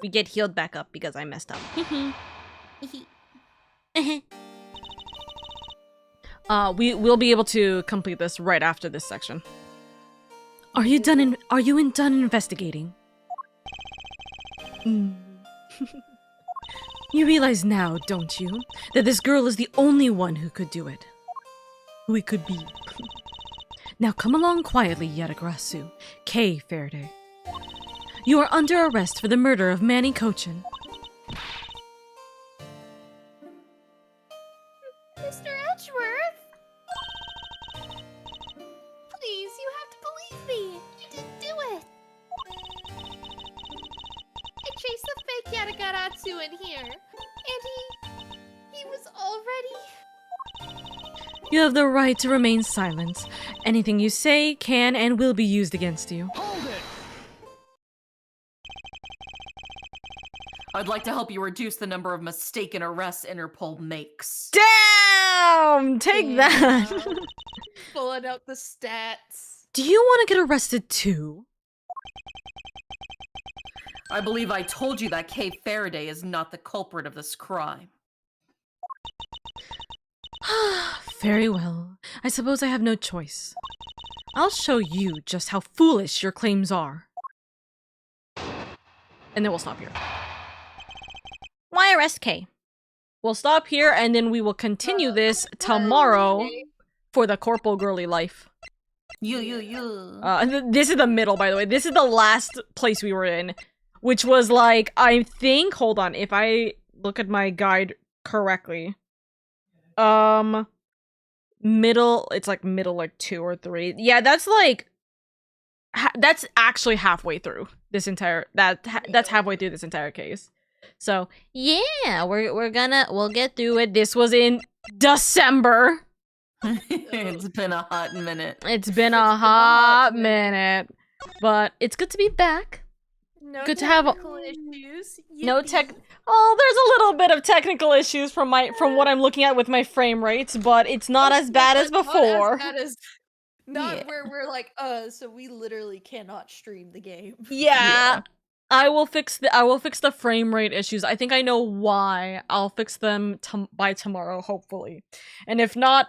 We get healed back up because I messed up. We'll be able to complete this right after this section. Are you done investigating? You realize now, don't you, that this girl is the only one who could do it. Who it could be. Now come along quietly, Yatagrasu, Kay Faraday. You are under arrest for the murder of Manny Cochin. Mr. Edgeworth? Please, you have to believe me. You didn't do it. I chased the fake Yatagaratsu in here, and he was already... You have the right to remain silent. Anything you say can and will be used against you. Hold it! I'd like to help you reduce the number of mistaken arrests Interpol makes. Damn! Take that! Pulling out the stats. Do you want to get arrested too? I believe I told you that Kay Faraday is not the culprit of this crime. Very well. I suppose I have no choice. I'll show you just how foolish your claims are. And then we'll stop here. Why arrest Kay? We'll stop here and then we will continue this tomorrow for the Corporal Girly life. This is the middle, by the way. This is the last place we were in, which was like, I think, hold on, if I look at my guide correctly. Middle, it's like middle, like 2 or 3. Yeah, that's like, that's actually halfway through this entire, that's halfway through this entire case. So, yeah, we'll get through it. This was in December. It's been a hot minute. It's been a hot minute. But it's good to be back. No good to have technical issues. No tech. Oh, there's a little bit of technical issues from what I'm looking at with my frame rates, but it's not as bad as before. Not where we're like, so we literally cannot stream the game. Yeah. I will fix the frame rate issues. I think I know why. I'll fix them by tomorrow, hopefully. And if not,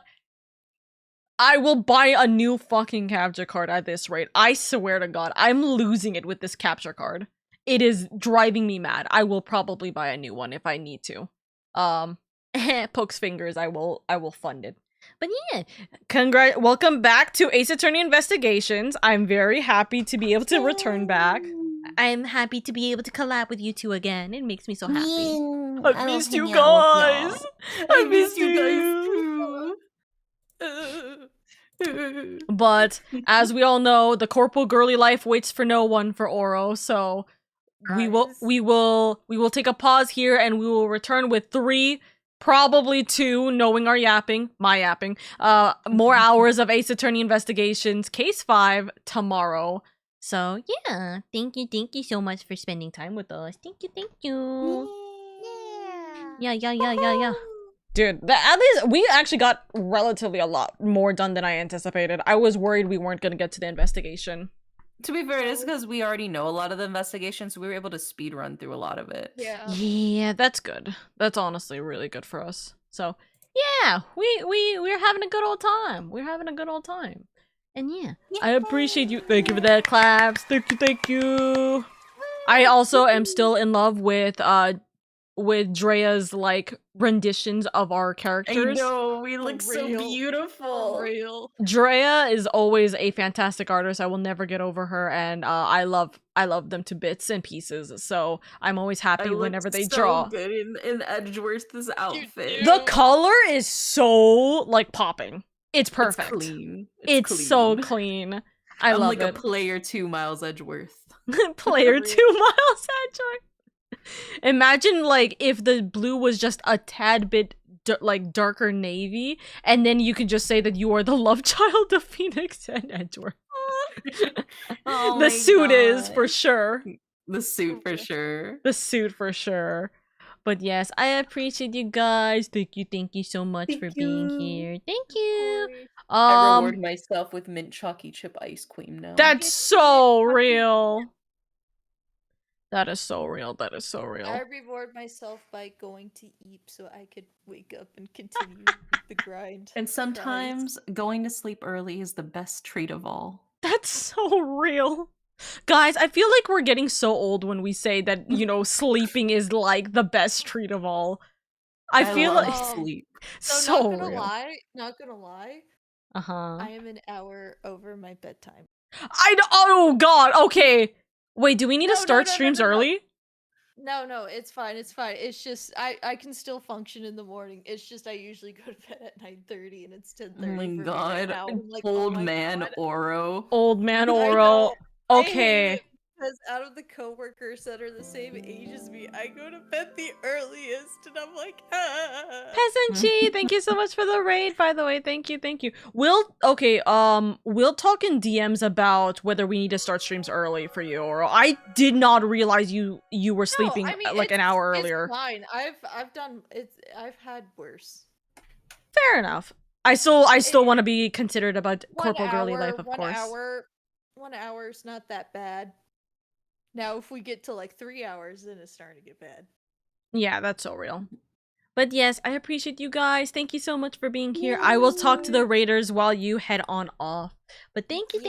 I will buy a new fucking capture card at this rate. I swear to God, I'm losing it with this capture card. It is driving me mad. I will probably buy a new one if I need to. Pokes fingers, I will fund it. But yeah, welcome back to Ace Attorney Investigations. I'm very happy to be able to return back. I'm happy to be able to collab with you two again. It makes me so happy. I missed you guys. I missed you guys too. But as we all know, the Corporal Girly life waits for no one for Oro, so we will take a pause here and we will return with 3, probably 2, knowing my yapping, more hours of Ace Attorney Investigations, Case 5 tomorrow. So yeah, thank you so much for spending time with us. Thank you. Yeah. Dude, at least we actually got relatively a lot more done than I anticipated. I was worried we weren't gonna get to the investigation. To be fair, it is because we already know a lot of the investigations, so we were able to speed run through a lot of it. Yeah, that's good. That's honestly really good for us. So yeah, we're having a good old time. And yeah, I appreciate you. Thank you for that claps. Thank you. I also am still in love with Drea's like renditions of our characters. I know, we look so beautiful. Real. Drea is always a fantastic artist. I will never get over her, and I love them to bits and pieces. So I'm always happy whenever they draw. Good in Edgeworth's outfit. The color is so like popping. It's perfect. It's clean. It's clean. so clean. I'm like it. a player 2 Miles Edgeworth. Player 2 Miles Edgeworth. Imagine like if the blue was just a tad bit like darker navy, and then you could just say that you are the love child of Phoenix and Edgeworth. The suit is for sure. The suit for sure. The suit for sure. But yes, I appreciate you guys. Thank you so much for being here. Thank you. I reward myself with mint chalky chip ice cream now. That's so real. That is so real. That is so real. I reward myself by going to eat so I could wake up and continue the grind. And sometimes going to sleep early is the best treat of all. That's so real. Guys, I feel like we're getting so old when we say that, you know, sleeping is like the best treat of all. I feel love like sleep. So not gonna real. Not gonna lie. Uh-huh. I am an hour over my bedtime. Oh god, okay. Wait, do we need to start streams early? No, it's fine. It's just I can still function in the morning. It's just I usually go to bed at 9:30 and it's 10:30. Oh my god. Like, Old man Oro. Old man Oro. Okay. Because out of the coworkers that are the same age as me, I go to bed the earliest, and I'm like, Peasant Chi, thank you so much for the raid, by the way. Thank you. We'll talk in DMs about whether we need to start streams early for you, or I did not realize you were sleeping like an hour earlier. It's fine. I've done it. I've had worse. Fair enough. I still want to be considerate about corporal girly life, of course. 1 hour is not that bad. Now, if we get to like 3 hours, then it's starting to get bad. Yeah, that's so real. But yes, I appreciate you guys. Thank you so much for being here. I will talk to the raiders while you head on off. But thank you.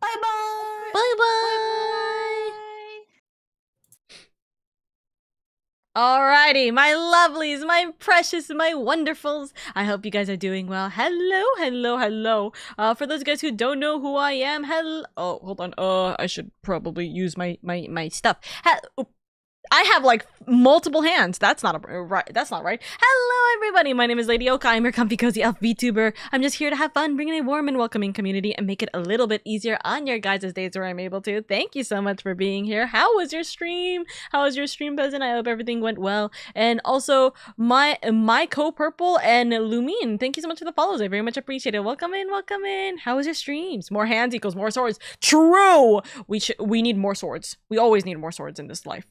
Bye-bye. Bye-bye. Alrighty, my lovelies, my precious, my wonderfuls. I hope you guys are doing well. Hello. For those guys who don't know who I am, oh, hold on. I should probably use my stuff. I have like multiple hands. That's not right. Hello, everybody. My name is LadyOka. I'm your comfy cozy elf Vtuber. I'm just here to have fun, bring in a warm and welcoming community, and make it a little bit easier on your guys' days where I'm able to. Thank you so much for being here. How was your stream? Peasant? I hope everything went well. And also, my co-purple and Lumine. Thank you so much for the follows. I very much appreciate it. Welcome in. How was your streams? More hands equals more swords. True. We need more swords. We always need more swords in this life.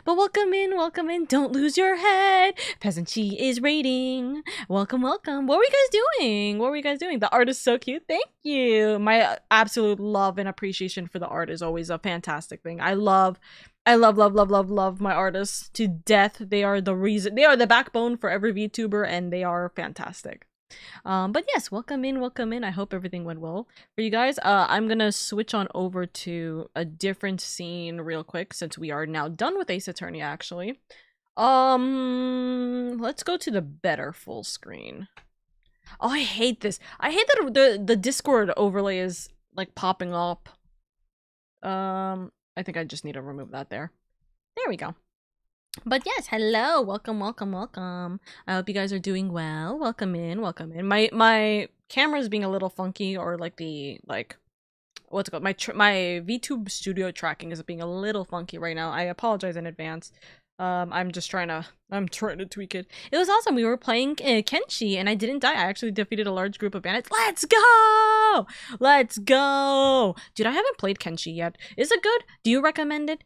But welcome in. Don't lose your head. Peasant Chi is raiding. Welcome. What were you guys doing? The art is so cute. Thank you. My absolute love and appreciation for the art is always a fantastic thing. I love my artists to death. They are the backbone for every VTuber, and they are fantastic. But yes, welcome in. I hope everything went well for you guys. I'm gonna switch on over to a different scene real quick since we are now done with Ace Attorney, actually. Let's go to the better full screen. Oh, I hate this. I hate that the Discord overlay is like popping up. I think I just need to remove that there. There we go. But yes, hello, welcome. I hope you guys are doing well. Welcome in. My camera's being a little funky, or like what's it called? My VTube studio tracking is being a little funky right now. I apologize in advance. I'm trying to tweak it. It was awesome. We were playing Kenshi and I didn't die. I actually defeated a large group of bandits. Let's go! Dude, I haven't played Kenshi yet. Is it good? Do you recommend it?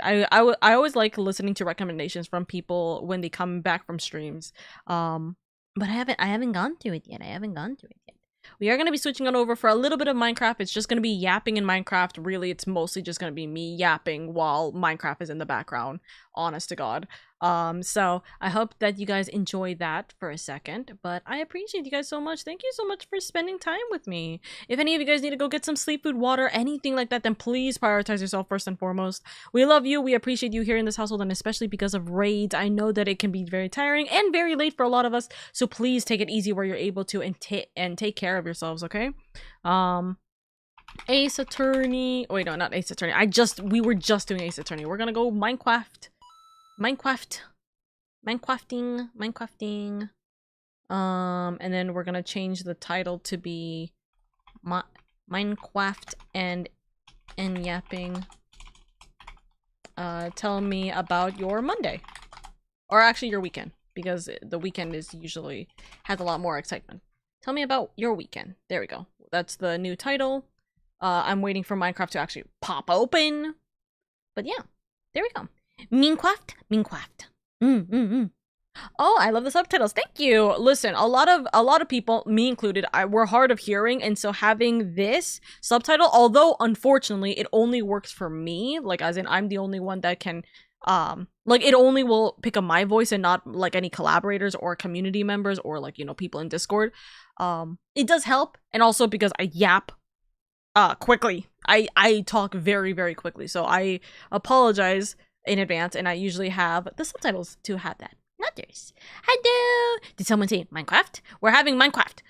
I always like listening to recommendations from people when they come back from streams. But I haven't gone through it yet. We are going to be switching on over for a little bit of Minecraft. It's just going to be yapping in Minecraft. Really, it's mostly just going to be me yapping while Minecraft is in the background. Honest to God. So I hope that you guys enjoy that for a second, but I appreciate you guys so much. Thank you so much for spending time with me. If any of you guys need to go get some sleep, food, water, anything like that, then please prioritize yourself first and foremost. We love you. We appreciate you here in this household, and especially because of raids. I know that it can be very tiring and very late for a lot of us, so please take it easy where you're able to and take care of yourselves, okay? Ace Attorney. Wait, no, not Ace Attorney. We were just doing Ace Attorney. We're gonna go Minecrafting. And then we're gonna change the title to be Minecraft and yapping. Tell me about your Monday. Or actually your weekend, because the weekend is usually has a lot more excitement. Tell me about your weekend. There we go. That's the new title. I'm waiting for Minecraft to actually pop open. But yeah, there we go. Minecraft. Oh, I love the subtitles. Thank you. Listen, a lot of people, me included, we're hard of hearing, and so having this subtitle, although unfortunately it only works for me, like as in I'm the only one that can like it only will pick up my voice and not like any collaborators or community members or like, you know, people in Discord. It does help, and also because I yap quickly. I talk very, very quickly, so I apologize in advance, and I usually have the subtitles to have that. Not yours. Hello! Did someone say Minecraft? We're having Minecraft.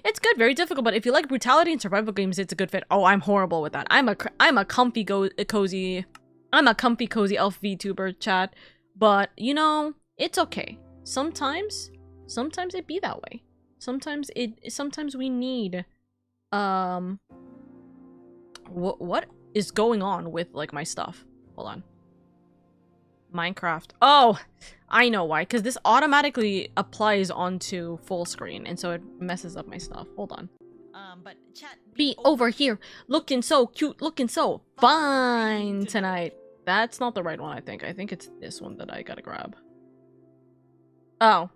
It's good, very difficult, but if you like brutality and survival games, it's a good fit. Oh, I'm horrible with that. I'm a comfy cozy elf VTuber chat, but you know, it's okay. Sometimes it be that way. Sometimes we need what is going on with like my stuff? Hold on. Minecraft. Oh, I know why. Because this automatically applies onto full screen, and so it messes up my stuff. Hold on. But chat be over here, looking so cute, looking so fine tonight. That's not the right one. I think it's this one that I gotta grab. Oh.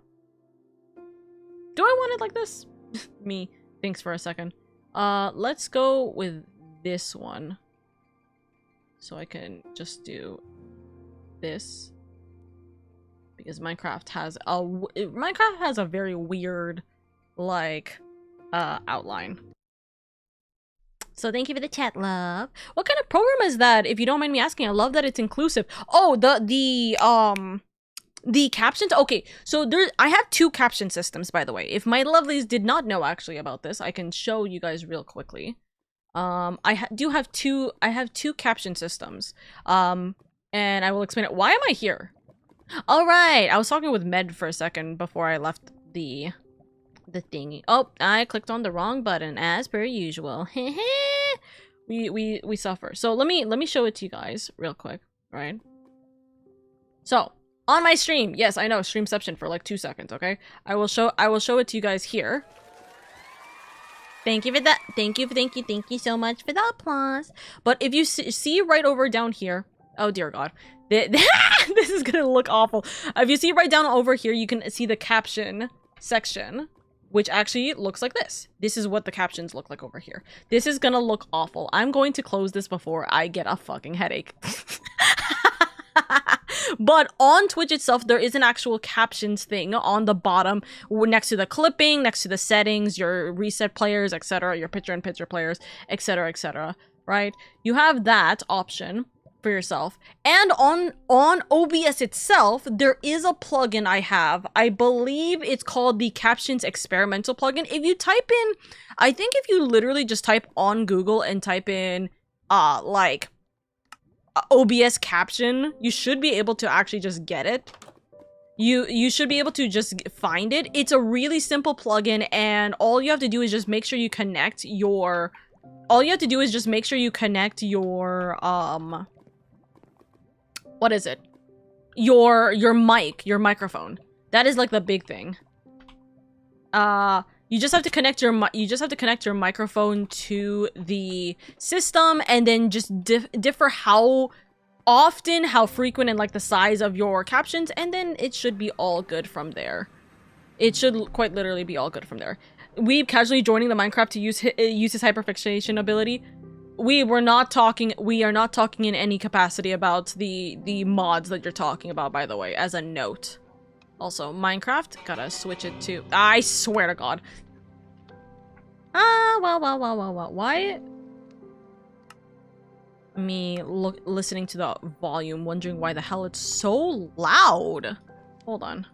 Do I want it like this? Me thinks for a second. Let's go with this one. So I can just do this, because Minecraft has a very weird like outline. So thank you for the chat, love. What kind of program is that, if you don't mind me asking? I love that it's inclusive. Oh, the captions. Okay, so I have two caption systems, by the way. If my lovelies did not know actually about this, I can show you guys real quickly. I have two caption systems. And I will explain it. Why am I here? All right, I was talking with Med for a second before I left the thingy. Oh, I clicked on the wrong button as per usual. we suffer. So let me show it to you guys real quick, right? So on my stream, yes, I know, streamception for like 2 seconds. Okay, I will show it to you guys here. Thank you for that. Thank you so much for the applause. But if you see right over down here. Oh dear God. This is gonna look awful. If you see right down over here, you can see the caption section, which actually looks like this. This is what the captions look like over here. This is gonna look awful. I'm going to close this before I get a fucking headache. But on Twitch itself, there is an actual captions thing on the bottom next to the clipping, next to the settings, your reset players, etc., your picture-in-picture players, etc., etc., right? You have that option for yourself. And on OBS itself, there is a plugin I have. I believe it's called the Captions Experimental plugin. If you type in, I think if you literally just type on Google and type in like OBS caption, you should be able to actually just get it. You should be able to just find it. It's a really simple plugin, and all you have to do is just make sure you connect your what is it? Your microphone. That is like the big thing. You just have to connect your microphone to the system, and then just differ how often, how frequent, and like the size of your captions, and then it should be all good from there. It should quite literally be all good from there. Weeb casually joining the Minecraft to use his hyperfixation ability. we are not talking in any capacity about the mods that you're talking about, by the way, as a note. Also, Minecraft, gotta switch it to, I swear to God. Well, why? Me listening to the volume, wondering why the hell it's so loud. Hold on.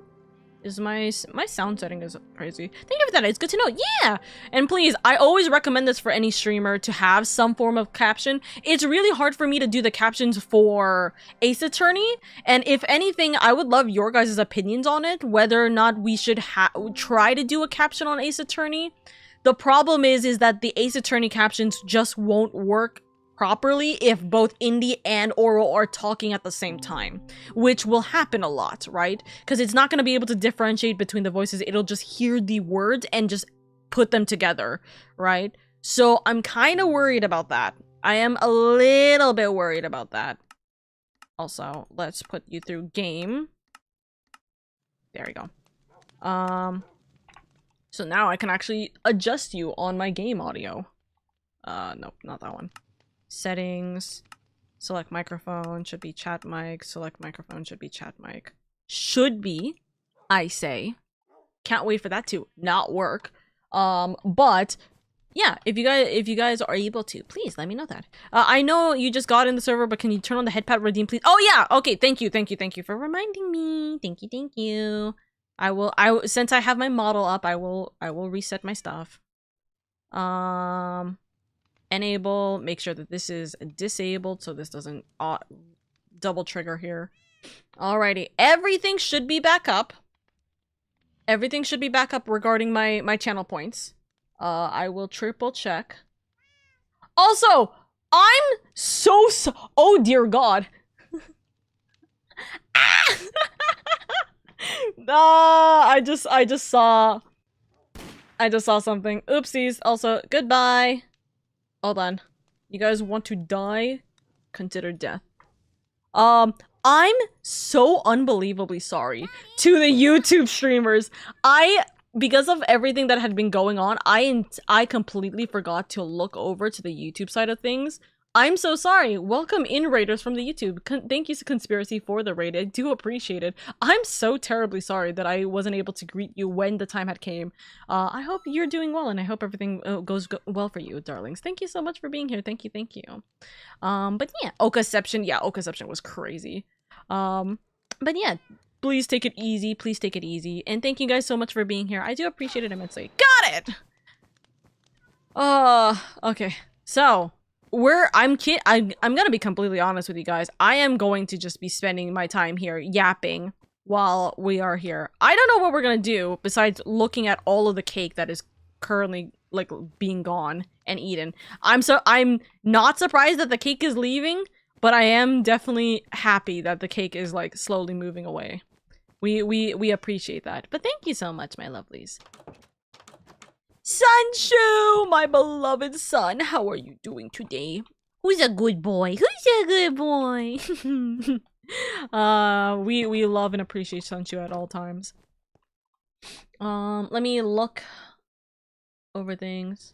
Is my sound setting is crazy. Thank you for that. It's good to know. Yeah! And please, I always recommend this for any streamer to have some form of caption. It's really hard for me to do the captions for Ace Attorney. And if anything, I would love your guys' opinions on it. Whether or not we should try to do a caption on Ace Attorney. The problem is that the Ace Attorney captions just won't work properly if both Indie and Oral are talking at the same time, which will happen a lot, right? Because it's not going to be able to differentiate between the voices. It'll just hear the words and just put them together, right? So I'm kind of worried about that. I am a little bit worried about that. Also, let's put you through game. There we go. So now I can actually adjust you on my game audio. Nope, not that one. Settings. Select microphone, should be chat mic. Select microphone, should be chat mic. Should be, I say. Can't wait for that to not work. But yeah, if you guys are able to, please let me know that. I know you just got in the server, but can you turn on the headpad redeem, please? Oh yeah, okay, thank you for reminding me. Thank you. I will since I have my model up, I will reset my stuff. Enable, make sure that this is disabled so this doesn't double trigger here. Alrighty, everything should be back up. Everything should be back up regarding my channel points. I will triple check. Also, I'm so oh dear God. I just saw something. Oopsies. Also, goodbye. Hold on. You guys want to die? Consider death. I'm so unbelievably sorry to the YouTube streamers. Because of everything that had been going on, I completely forgot to look over to the YouTube side of things. I'm so sorry. Welcome in, raiders from the YouTube. Thank you, Conspiracy, for the raid. I do appreciate it. I'm so terribly sorry that I wasn't able to greet you when the time had came. I hope you're doing well, and I hope everything goes well for you, darlings. Thank you so much for being here. Thank you. But yeah, Okaception. Yeah, Okaception was crazy. But yeah, please take it easy. Please take it easy. And thank you guys so much for being here. I do appreciate it immensely. Got it! Okay. So... I'm gonna be completely honest with you guys. I am going to just be spending my time here yapping while we are here. I don't know what we're gonna do besides looking at all of the cake that is currently like being gone and eaten. I'm not surprised that the cake is leaving, but I am definitely happy that the cake is like slowly moving away. We appreciate that. But thank you so much, my lovelies. Sunshu, my beloved son, how are you doing today? Who's a good boy? We love and appreciate Sunshu at all times. Let me look over things.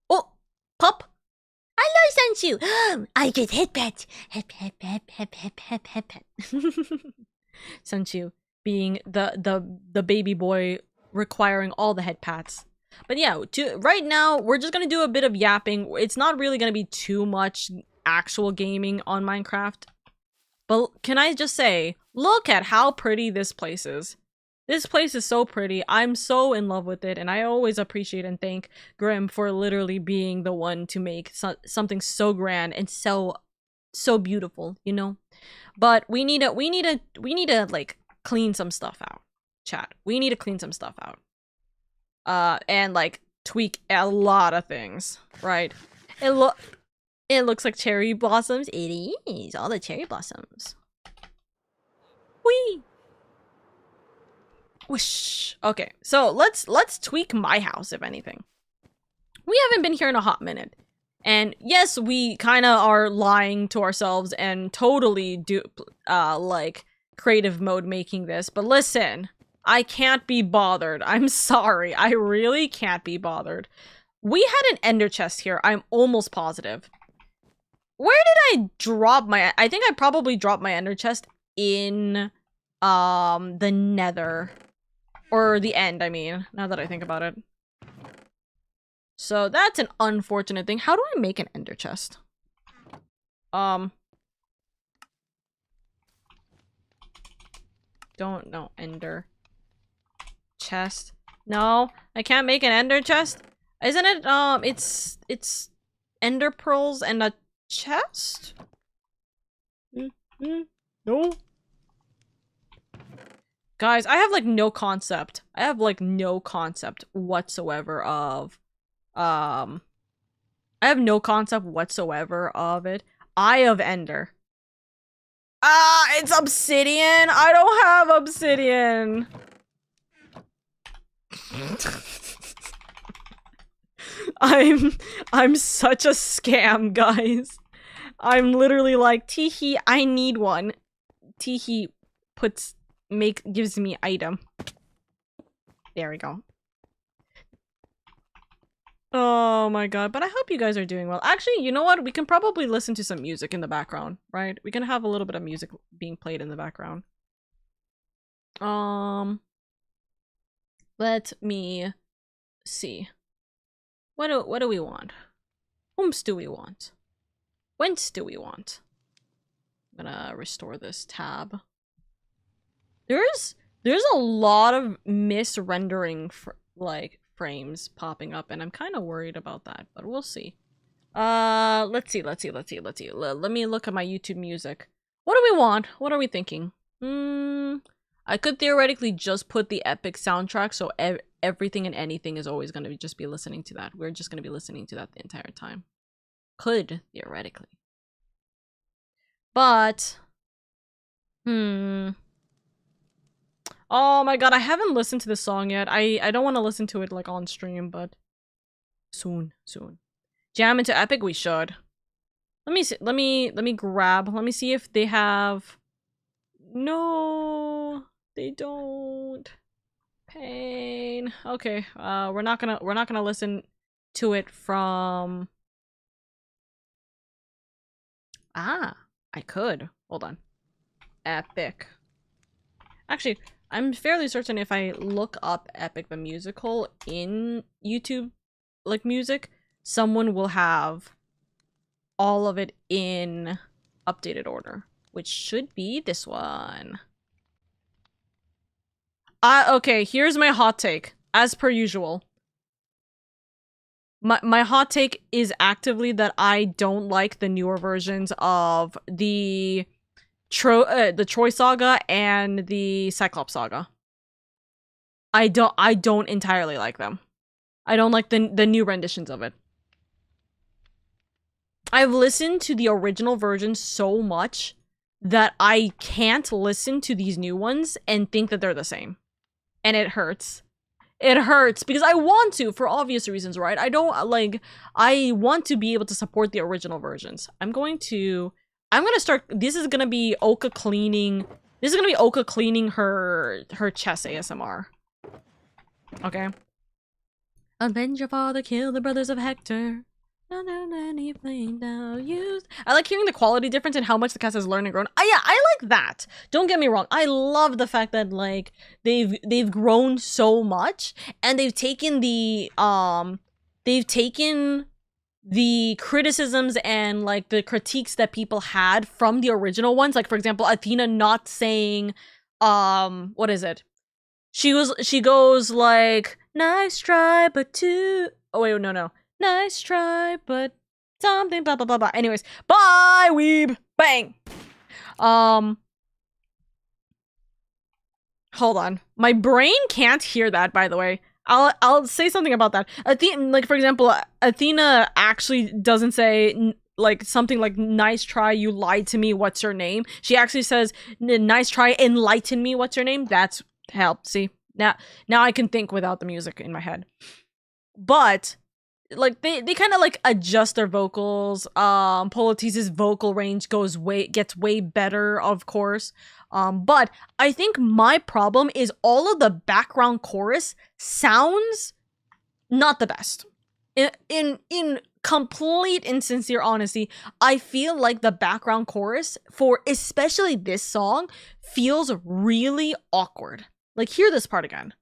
Oh, pup. Hello, Sunshu. I get head pet. Head pet. Sunshu. Being the baby boy requiring all the head pats. But yeah, right now, we're just gonna do a bit of yapping. It's not really gonna be too much actual gaming on Minecraft. But can I just say, look at how pretty this place is. This place is so pretty. I'm so in love with it, and I always appreciate and thank Grim for literally being the one to make something so grand and so beautiful, you know? But we need to like clean some stuff out, chat. We need to clean some stuff out. And like tweak a lot of things, right? It looks like cherry blossoms. It is all the cherry blossoms. Whee! Whoosh. Okay, so let's tweak my house, if anything. We haven't been here in a hot minute. And yes, we kind of are lying to ourselves and totally do like creative mode making this, but listen, I can't be bothered. I'm sorry. I really can't be bothered. We had an ender chest here. I'm almost positive. Where did I drop my... I think I probably dropped my ender chest in the nether. Or the end, I mean, now that I think about it. So that's an unfortunate thing. How do I make an ender chest? Don't know. Ender chest. No, I can't make an ender chest. Isn't it, it's ender pearls and a chest? No. Guys, I have like no concept. I have like no concept whatsoever of, I have no concept whatsoever of it. Eye of Ender. Ah, it's obsidian. I don't have obsidian. I'm such a scam, guys. I'm literally like, teehee, I need one. Teehee gives me item. There we go. Oh my god, but I hope you guys are doing well. Actually, you know what? We can probably listen to some music in the background, right? We can have a little bit of music being played in the background. Let me see. What do we want? Whomst do we want? Whence do we want? I'm gonna restore this tab. There's a lot of misrendering frames popping up, and I'm kind of worried about that, but we'll see. Let's see. Let me look at my YouTube music. What do we want? What are we thinking? I could theoretically just put the epic soundtrack, so everything and anything is always going to just be listening to that. We're just going to be listening to that the entire time. Could, theoretically. But, oh my god, I haven't listened to this song yet. I don't want to listen to it like on stream, but soon. Jam into epic, we should. Let me see, let me see if they have. No, they don't. Pain. Okay, we're not gonna listen to it from. Ah, I could. Hold on. Epic. Actually, I'm fairly certain if I look up Epic the Musical in YouTube, like music, someone will have all of it in updated order, which should be this one. Okay, here's my hot take, as per usual. My hot take is actively that I don't like the newer versions of the Troy Saga and the Cyclops Saga. I don't entirely like them. I don't like the new renditions of it. I've listened to the original version so much that I can't listen to these new ones and think that they're the same. And it hurts. It hurts because I want to, for obvious reasons, right? I want to be able to support the original versions. I'm gonna start, this is gonna be Oka cleaning her chest ASMR. Okay. Avenge your father, kill the brothers of Hector. I like hearing the quality difference in how much the cast has learned and grown. Yeah, I like that. Don't get me wrong. I love the fact that like they've grown so much and they've taken the criticisms and like the critiques that people had from the original ones. Like for example, Athena not saying what is it? She goes like, nice try, but too. Oh wait, no. Nice try, but something, blah, blah, blah, blah. Anyways, bye, weeb! Bang! Hold on. My brain can't hear that, by the way. I'll say something about that. Athena, like, for example, Athena actually doesn't say, like, something like, nice try, you lied to me, what's your name? She actually says, nice try, enlighten me, what's your name? That's help, see? Now I can think without the music in my head. But like they kind of like adjust their vocals. Polites's vocal range gets way better, of course. But I think my problem is all of the background chorus sounds not the best. In complete and sincere honesty, I feel like the background chorus for especially this song feels really awkward. Like, hear this part again.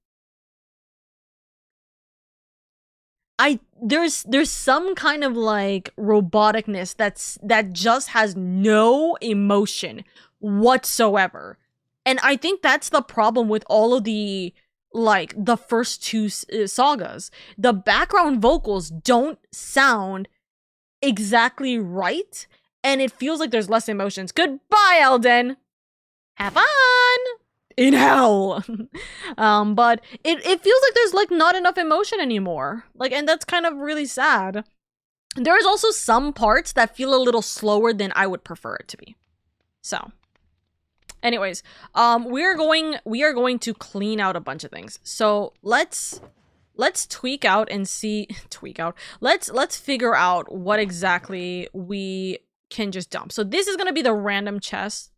There's some kind of like roboticness that just has no emotion whatsoever. And I think that's the problem with all of the like the first two sagas. The background vocals don't sound exactly right, and it feels like there's less emotions. Goodbye, Elden. Have fun in hell. But it feels like there's like not enough emotion anymore. Like, and that's kind of really sad. There is also some parts that feel a little slower than I would prefer it to be. So, anyways, we are going to clean out a bunch of things. So let's tweak out and see Let's figure out what exactly we can just dump. So this is gonna be the random chest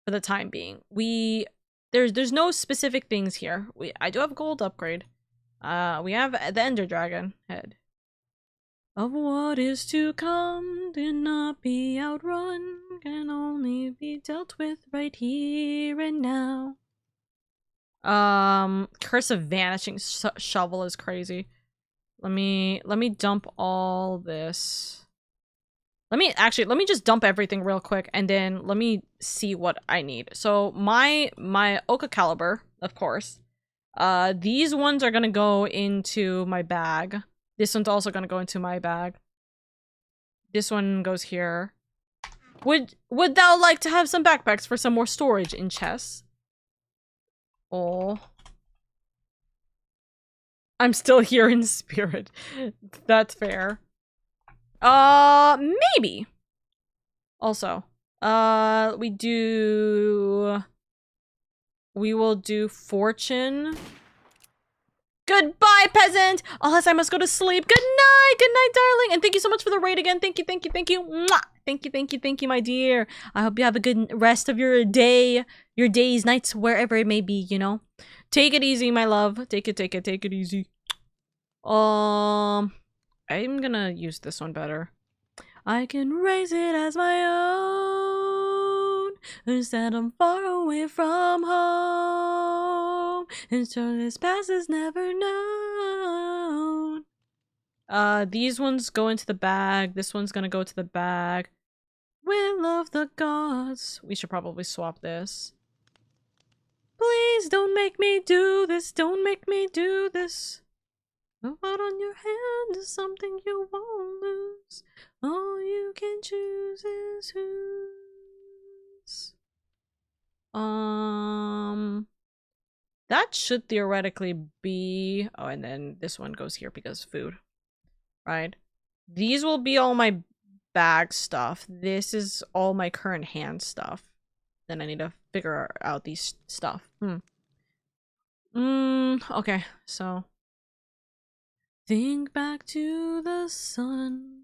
for the time being. There's no specific things here. I do have gold upgrade. We have the Ender Dragon head. Of what is to come, did not be outrun, can only be dealt with right here and now. Curse of Vanishing Shovel is crazy. Let me dump all this. Let me just dump everything real quick, and then let me see what I need. So my Oka Caliber, of course. These ones are gonna go into my bag. This one's also gonna go into my bag. This one goes here. Would thou like to have some backpacks for some more storage in chests? Oh. I'm still here in spirit. That's fair. Maybe. Also, we will do fortune. Goodbye, peasant! Unless I must go to sleep. Good night, darling! And thank you so much for the raid again. Thank you. Mwah! Thank you, my dear. I hope you have a good rest of your day, your days, nights, wherever it may be, you know? Take it easy, my love. Take it easy. I'm gonna use this one better. I can raise it as my own. Instead I'm far away from home. And so this past is never known. These ones go into the bag. This one's gonna go to the bag. Will of the gods. We should probably swap this. Please don't make me do this. Don't make me do this. The blood on your hand is something you won't lose. All you can choose is whose. That should theoretically be... Oh, and then this one goes here because food. Right? These will be all my bag stuff. This is all my current hand stuff. Then I need to figure out these stuff. Okay, so... Think back to the son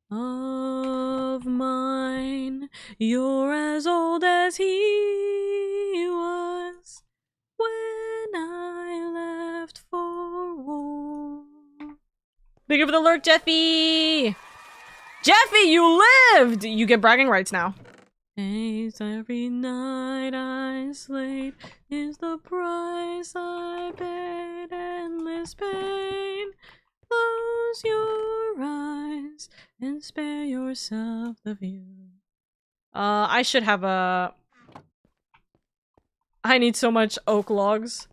of mine. You're as old as he was when I left for war. Thank you for the lurk, Jeffy! Jeffy, you lived! You get bragging rights now. Every night I sleep is the price I paid. Endless pain. Close your eyes and spare yourself the view. I should have a... I need so much oak logs.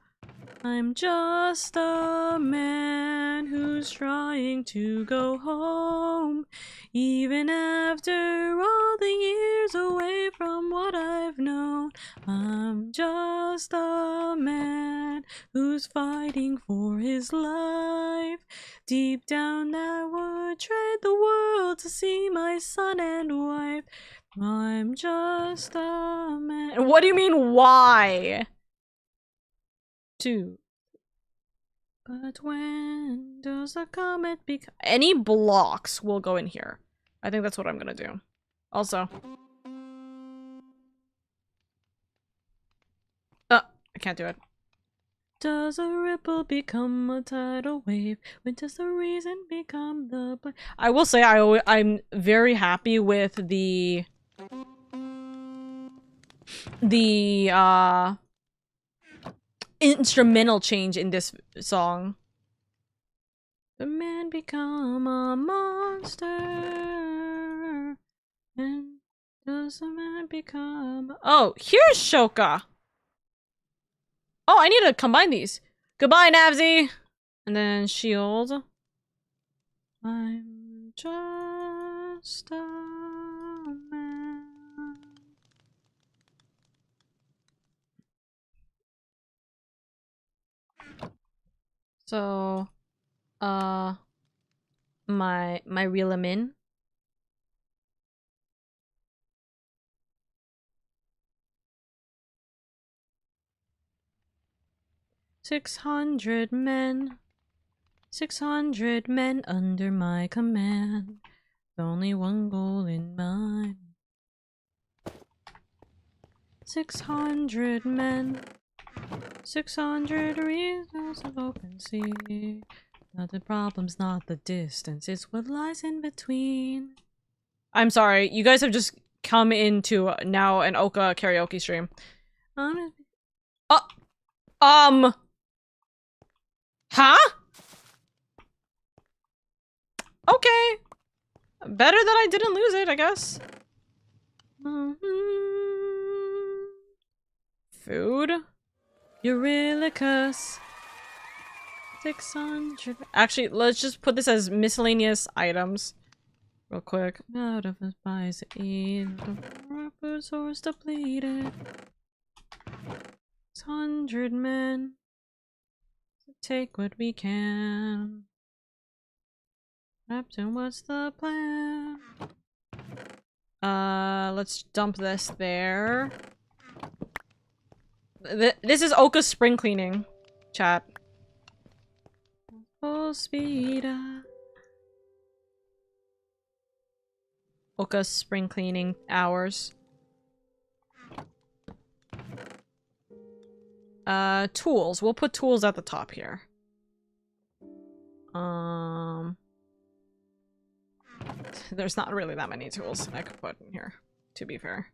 I'm just a man who's trying to go home. Even after all the years away from what I've known. I'm just a man who's fighting for his life. Deep down I would trade the world to see my son and wife. I'm just a man. What do you mean, why? 2. But when does a comet become... Any blocks will go in here. I think that's what I'm gonna do. Also. I can't do it. Does a ripple become a tidal wave? When does the reason become the... I will say I'm very happy with the instrumental change in this song. The man become a monster. And does the man become... Oh, here's Shoka! Oh, I need to combine these. Goodbye, Navzy! And then shield. I'm just a man. So, my reel 'em in. "600 men. 600 men under my command. Only one goal in mind. 600 men. 600 reasons of open sea. Not the problem's not the distance, it's what lies in between." I'm sorry, you guys have just come into now an Oka karaoke stream. Huh? Okay. Better that I didn't lose it, I guess. Food? Eurylicus. 600. Actually, let's just put this as miscellaneous items. Real quick. Out of his buys to eat. The food source depleted. 600 men. Take what we can. Captain, what's the plan? Let's dump this there. This is Oka's spring cleaning, chat. Full speed. Oka's spring cleaning hours. Tools. We'll put tools at the top here. There's not really that many tools I could put in here, to be fair.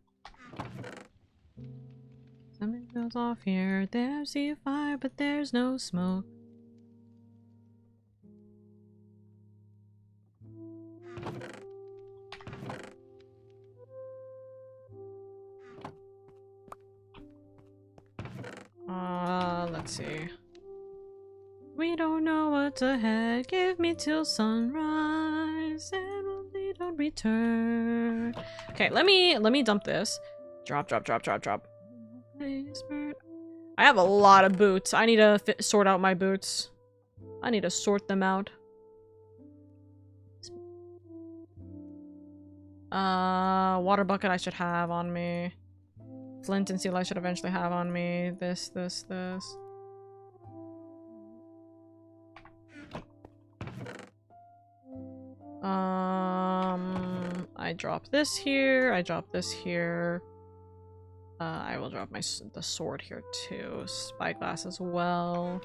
Something goes off here. There's the fire, but there's no smoke. Let's see. We don't know what's ahead. Give me till sunrise, and we don't return. Okay, let me dump this. Drop. I have a lot of boots. I need to sort out my boots. I need to sort them out. Water bucket I should have on me. Flint and steel I should eventually have on me. This. I drop this here. I drop this here. I will drop the sword here too. Spyglass as well.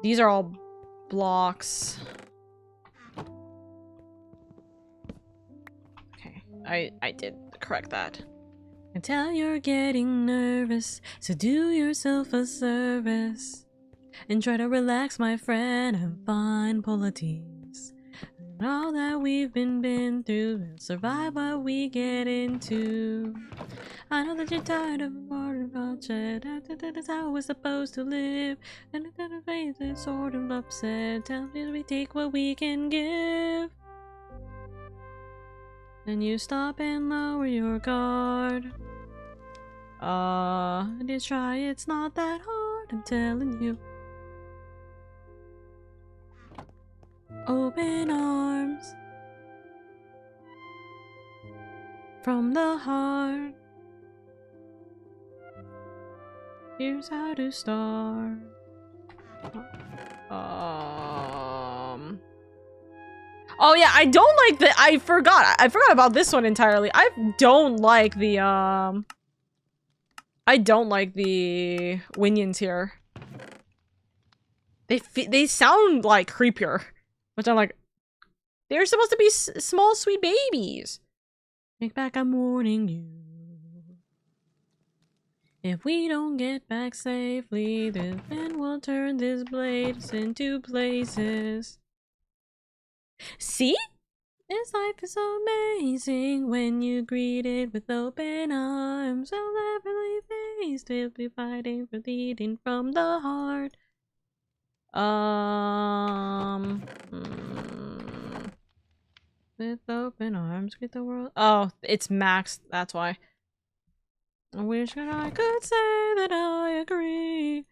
These are all blocks. Okay, I did correct that. I can tell you're getting nervous, so do yourself a service and try to relax, my friend, and find politics. And all that we've been through and survive what we get into. I know that you're tired of modern bloodshed. That's how we're supposed to live. And the face is sort of upset. Tell me we take what we can give. Then you stop and lower your guard. Just try, it's not that hard, I'm telling you. Open arms from the heart. Here's how to start. Oh yeah, I don't like the- I forgot about this one entirely. I don't like the Winions here. They sound like creepier. Which I'm like, they're supposed to be small sweet babies. Think back, I'm warning you. If we don't get back safely, then we'll turn this place into places. See? This life is amazing when you greet it with open arms. So neverly faced, we'll be fighting for leading from the heart. With open arms, greet the world. Oh, it's Max, that's why. I wish that I could say that I agree.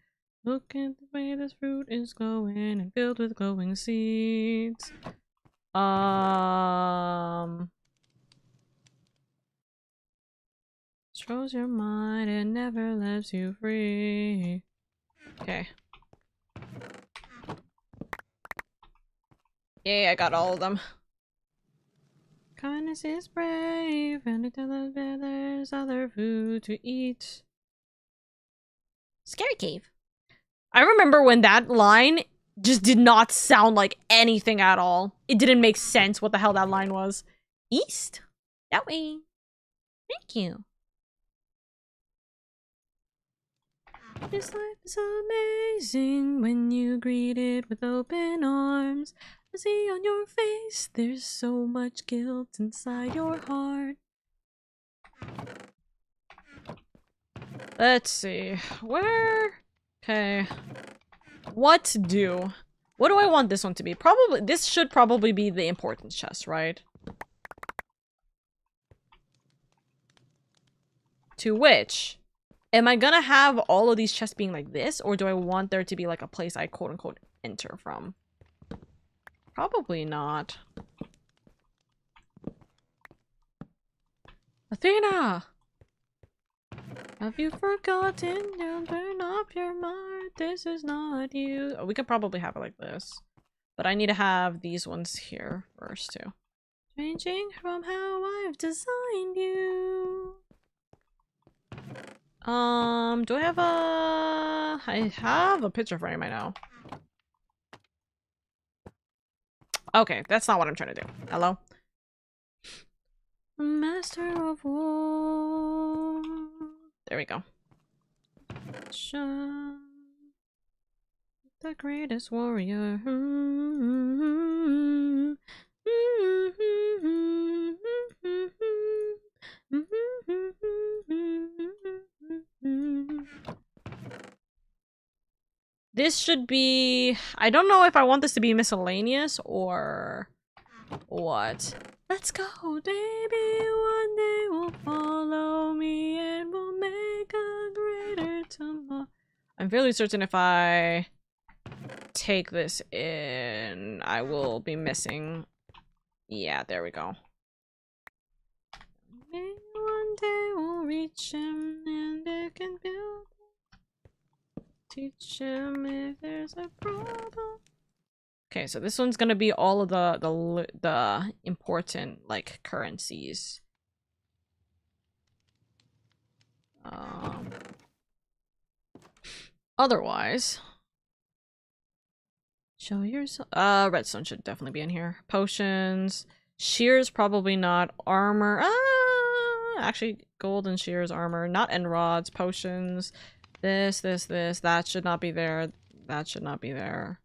Look at the way this fruit is glowing and filled with glowing seeds. Controls your mind and never lets you free. Okay. Yay, I got all of them. Kindness is brave, and it tells that there's other food to eat. Scary cave. I remember when that line just did not sound like anything at all. It didn't make sense what the hell that line was. East? That way. Thank you. This life is amazing when you greet it with open arms. I see on your face there's so much guilt inside your heart. Let's see. Where? Okay. What to do? What do I want this one to be? Probably, this should probably be the importance chest, right? To which, am I gonna have all of these chests being like this, or do I want there to be like a place I quote-unquote enter from? Probably not. Athena! Have you forgotten? Don't turn off your mind. This is not you. Oh, we could probably have it like this. But I need to have these ones here first, too. Changing from how I've designed you. Do I have a... I have a picture frame, I know. Okay, that's not what I'm trying to do. Hello? Master of War. There we go. The greatest warrior. This should be... I don't know if I want this to be miscellaneous or what. Let's go, baby. One day will follow me and we'll make a greater tomorrow. I'm fairly certain if I take this in, I will be missing. Yeah, there we go. One day we'll reach him and they can build. Teach him if there's a problem. Okay, so this one's gonna be all of the important like currencies. Otherwise, show yourself. Redstone should definitely be in here. Potions, shears probably not. Armor. Actually, gold and shears, armor, not end rods. Potions. This. That should not be there. That should not be there.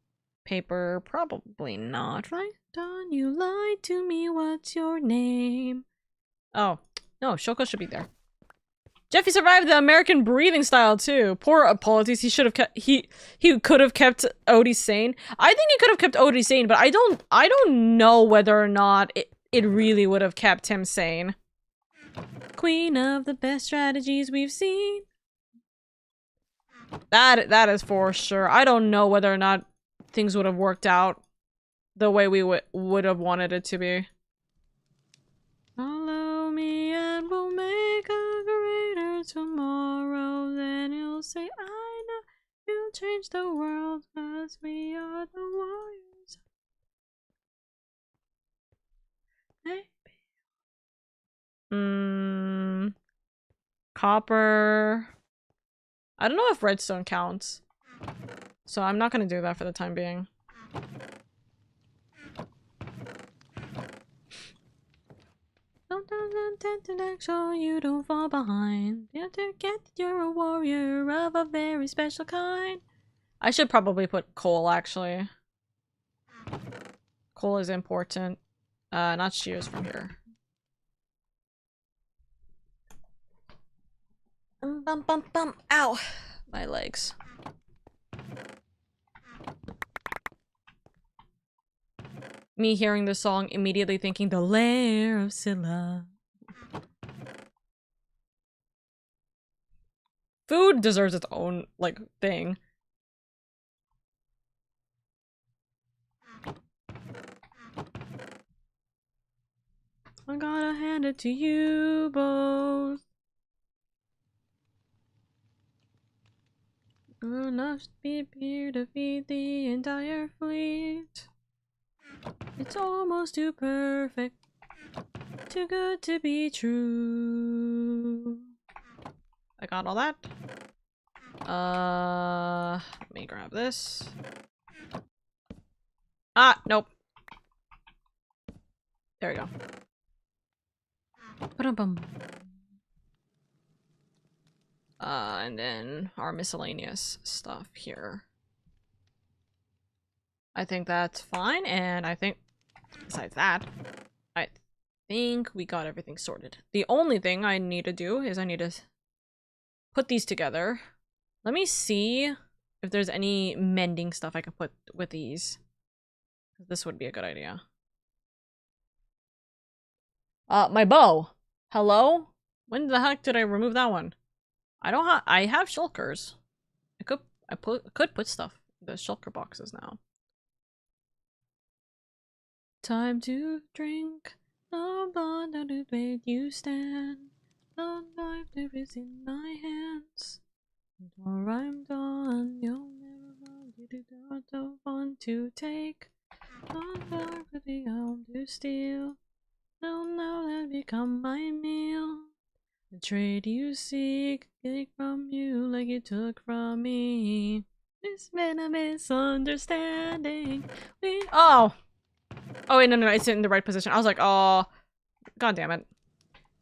Paper, probably not. Right on, you lied to me. What's your name? Oh, no, Shoko should be there. Jeffy survived the American breathing style too. Poor Apologies. He should have kept. He could have kept Odie sane. I think he could have kept Odie sane, but I don't know whether or not it really would have kept him sane. Queen of the best strategies we've seen. That is for sure. I don't know whether or not things would have worked out the way we would have wanted it to be. Follow me and we'll make a greater tomorrow. Then you'll say I change the world, 'cause we are the warriors. Maybe. Copper. I don't know if redstone counts. So I'm not gonna do that for the time being. Sometimes intent to make sure you don't fall behind. You have to get that you're a warrior of a very special kind. I should probably put coal, actually. Coal is important. Not shears from here. Bum bum bum. Ow! My legs. Me hearing this song, immediately thinking the lair of Scylla. Food deserves its own, like, thing. I gotta hand it to you both. Enough to be here to feed the entire fleet. It's almost too perfect. Too good to be true. I got all that. Let me grab this. Ah, nope. There we go. Ba-dum-bum. And then our miscellaneous stuff here. I think that's fine, and I think, besides that, I think we got everything sorted. The only thing I need to do is I need to put these together. Let me see if there's any mending stuff I can put with these. This would be a good idea. My bow. Hello? When the heck did I remove that one? I have shulkers. I could put stuff in the shulker boxes now. Time to drink. The bond that is made you stand. The knife that is in my hands. Before I'm done, you'll never want the one to take. The dark with the arm to steal. They'll now that become my meal. The trade you seek, take from you like you took from me. It's been a misunderstanding. Oh wait, no, it's in the right position. I was like, oh, god damn it.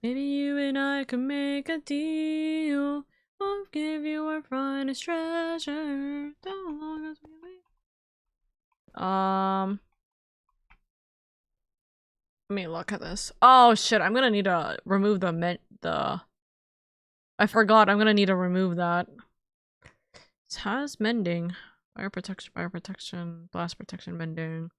Maybe you and I can make a deal. I'll give you our finest treasure. So long as we wait. Let me look at this. Oh shit, I'm gonna need to remove I forgot, I'm gonna need to remove that. It has mending. Fire protection, blast protection, mending.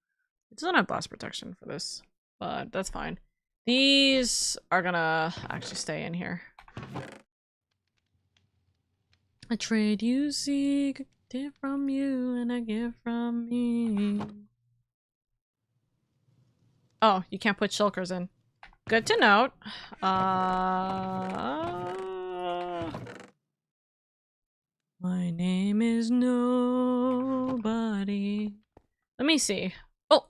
It doesn't have blast protection for this, but that's fine. These are gonna actually stay in here. I trade you seek, give from you, and I give from me. Oh, you can't put shulkers in. Good to note. My name is Nobody. Let me see. Oh!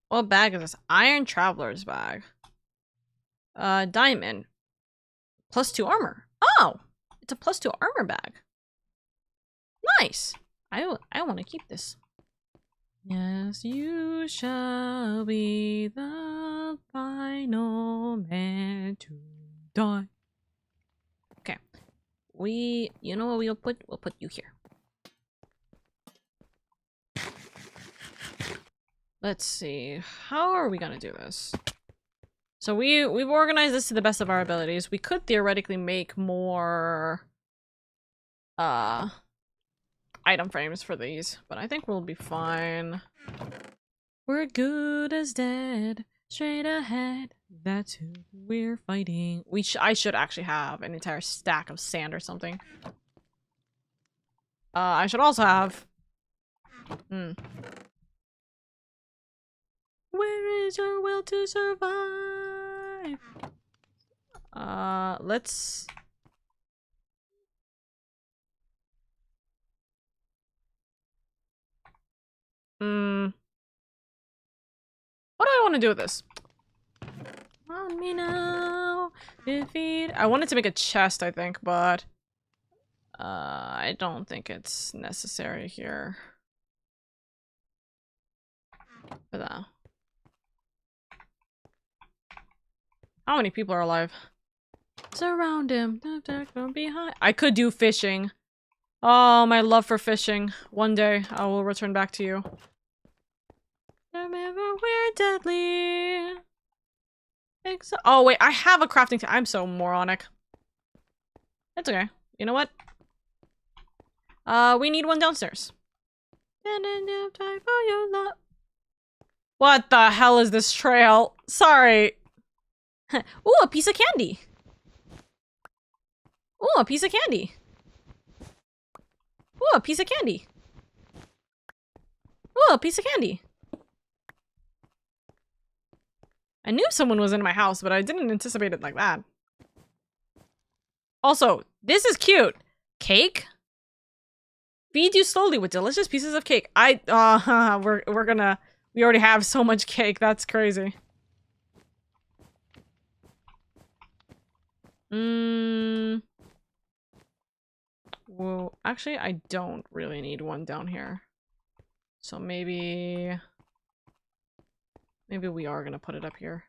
What bag is this? Iron Traveler's bag. Diamond. +2 armor. Oh! It's a +2 armor bag. Nice! I want to keep this. Yes, you shall be the final man to die. Okay. You know what we'll put? We'll put you here. Let's see. How are we gonna do this? So we've organized this to the best of our abilities. We could theoretically make more item frames for these, but I think we'll be fine. We're good as dead, straight ahead. That's who we're fighting. I should actually have an entire stack of sand or something. I should also have. Where is your will to survive? Let's... What do I want to do with this? On me now. Defeat. I wanted to make a chest, I think, but I don't think it's necessary here. For that. How many people are alive? Surround him. Don't be high. I could do fishing. Oh, my love for fishing. One day I will return back to you. Remember, we're deadly. Oh wait, I have a crafting I'm so moronic. It's okay. You know what? We need one downstairs. What the hell is this trail? Sorry. Ooh, a piece of candy. Ooh, a piece of candy. Ooh, a piece of candy. Ooh, a piece of candy. I knew someone was in my house, but I didn't anticipate it like that. Also, this is cute. Cake? Feed you slowly with delicious pieces of cake. We already have so much cake. That's crazy. Well, actually, I don't really need one down here. So maybe we are gonna put it up here.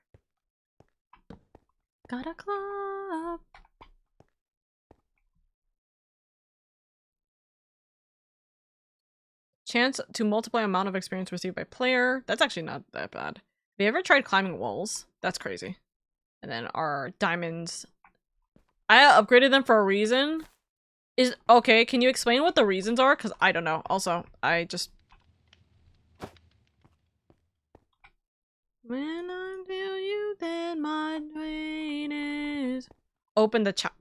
Got a club. Chance to multiply amount of experience received by player. That's actually not that bad. Have you ever tried climbing walls? That's crazy. And then our diamonds. I upgraded them for a reason. Okay, can you explain what the reasons are? Because I don't know. Also, I just... When I feel you, then my brain is... Open the chat.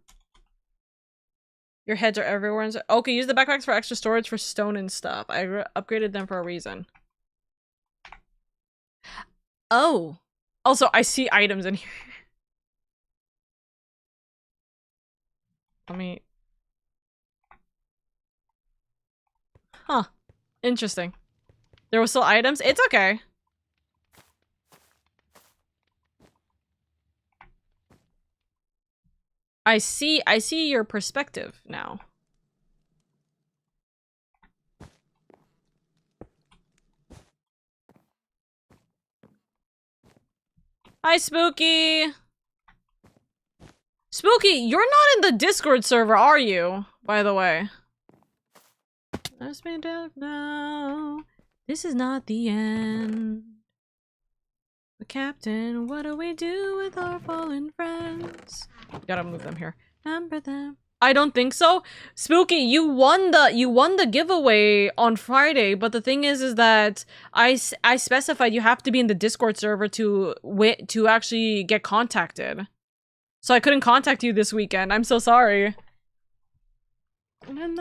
Your heads are everywhere. Okay, use the backpacks for extra storage for stone and stuff. I upgraded them for a reason. Oh. Also, I see items in here. Let me... Huh. Interesting. There were still items? It's okay. I see your perspective now. Hi, Spooky! Spooky, you're not in the Discord server, are you? By the way. Let's be dead now. This is not the end. But Captain, what do we do with our fallen friends? Gotta move them here. Remember them. I don't think so. Spooky, you won the giveaway on Friday, but the thing is that I specified you have to be in the Discord server to actually get contacted. So I couldn't contact you this weekend. I'm so sorry. Food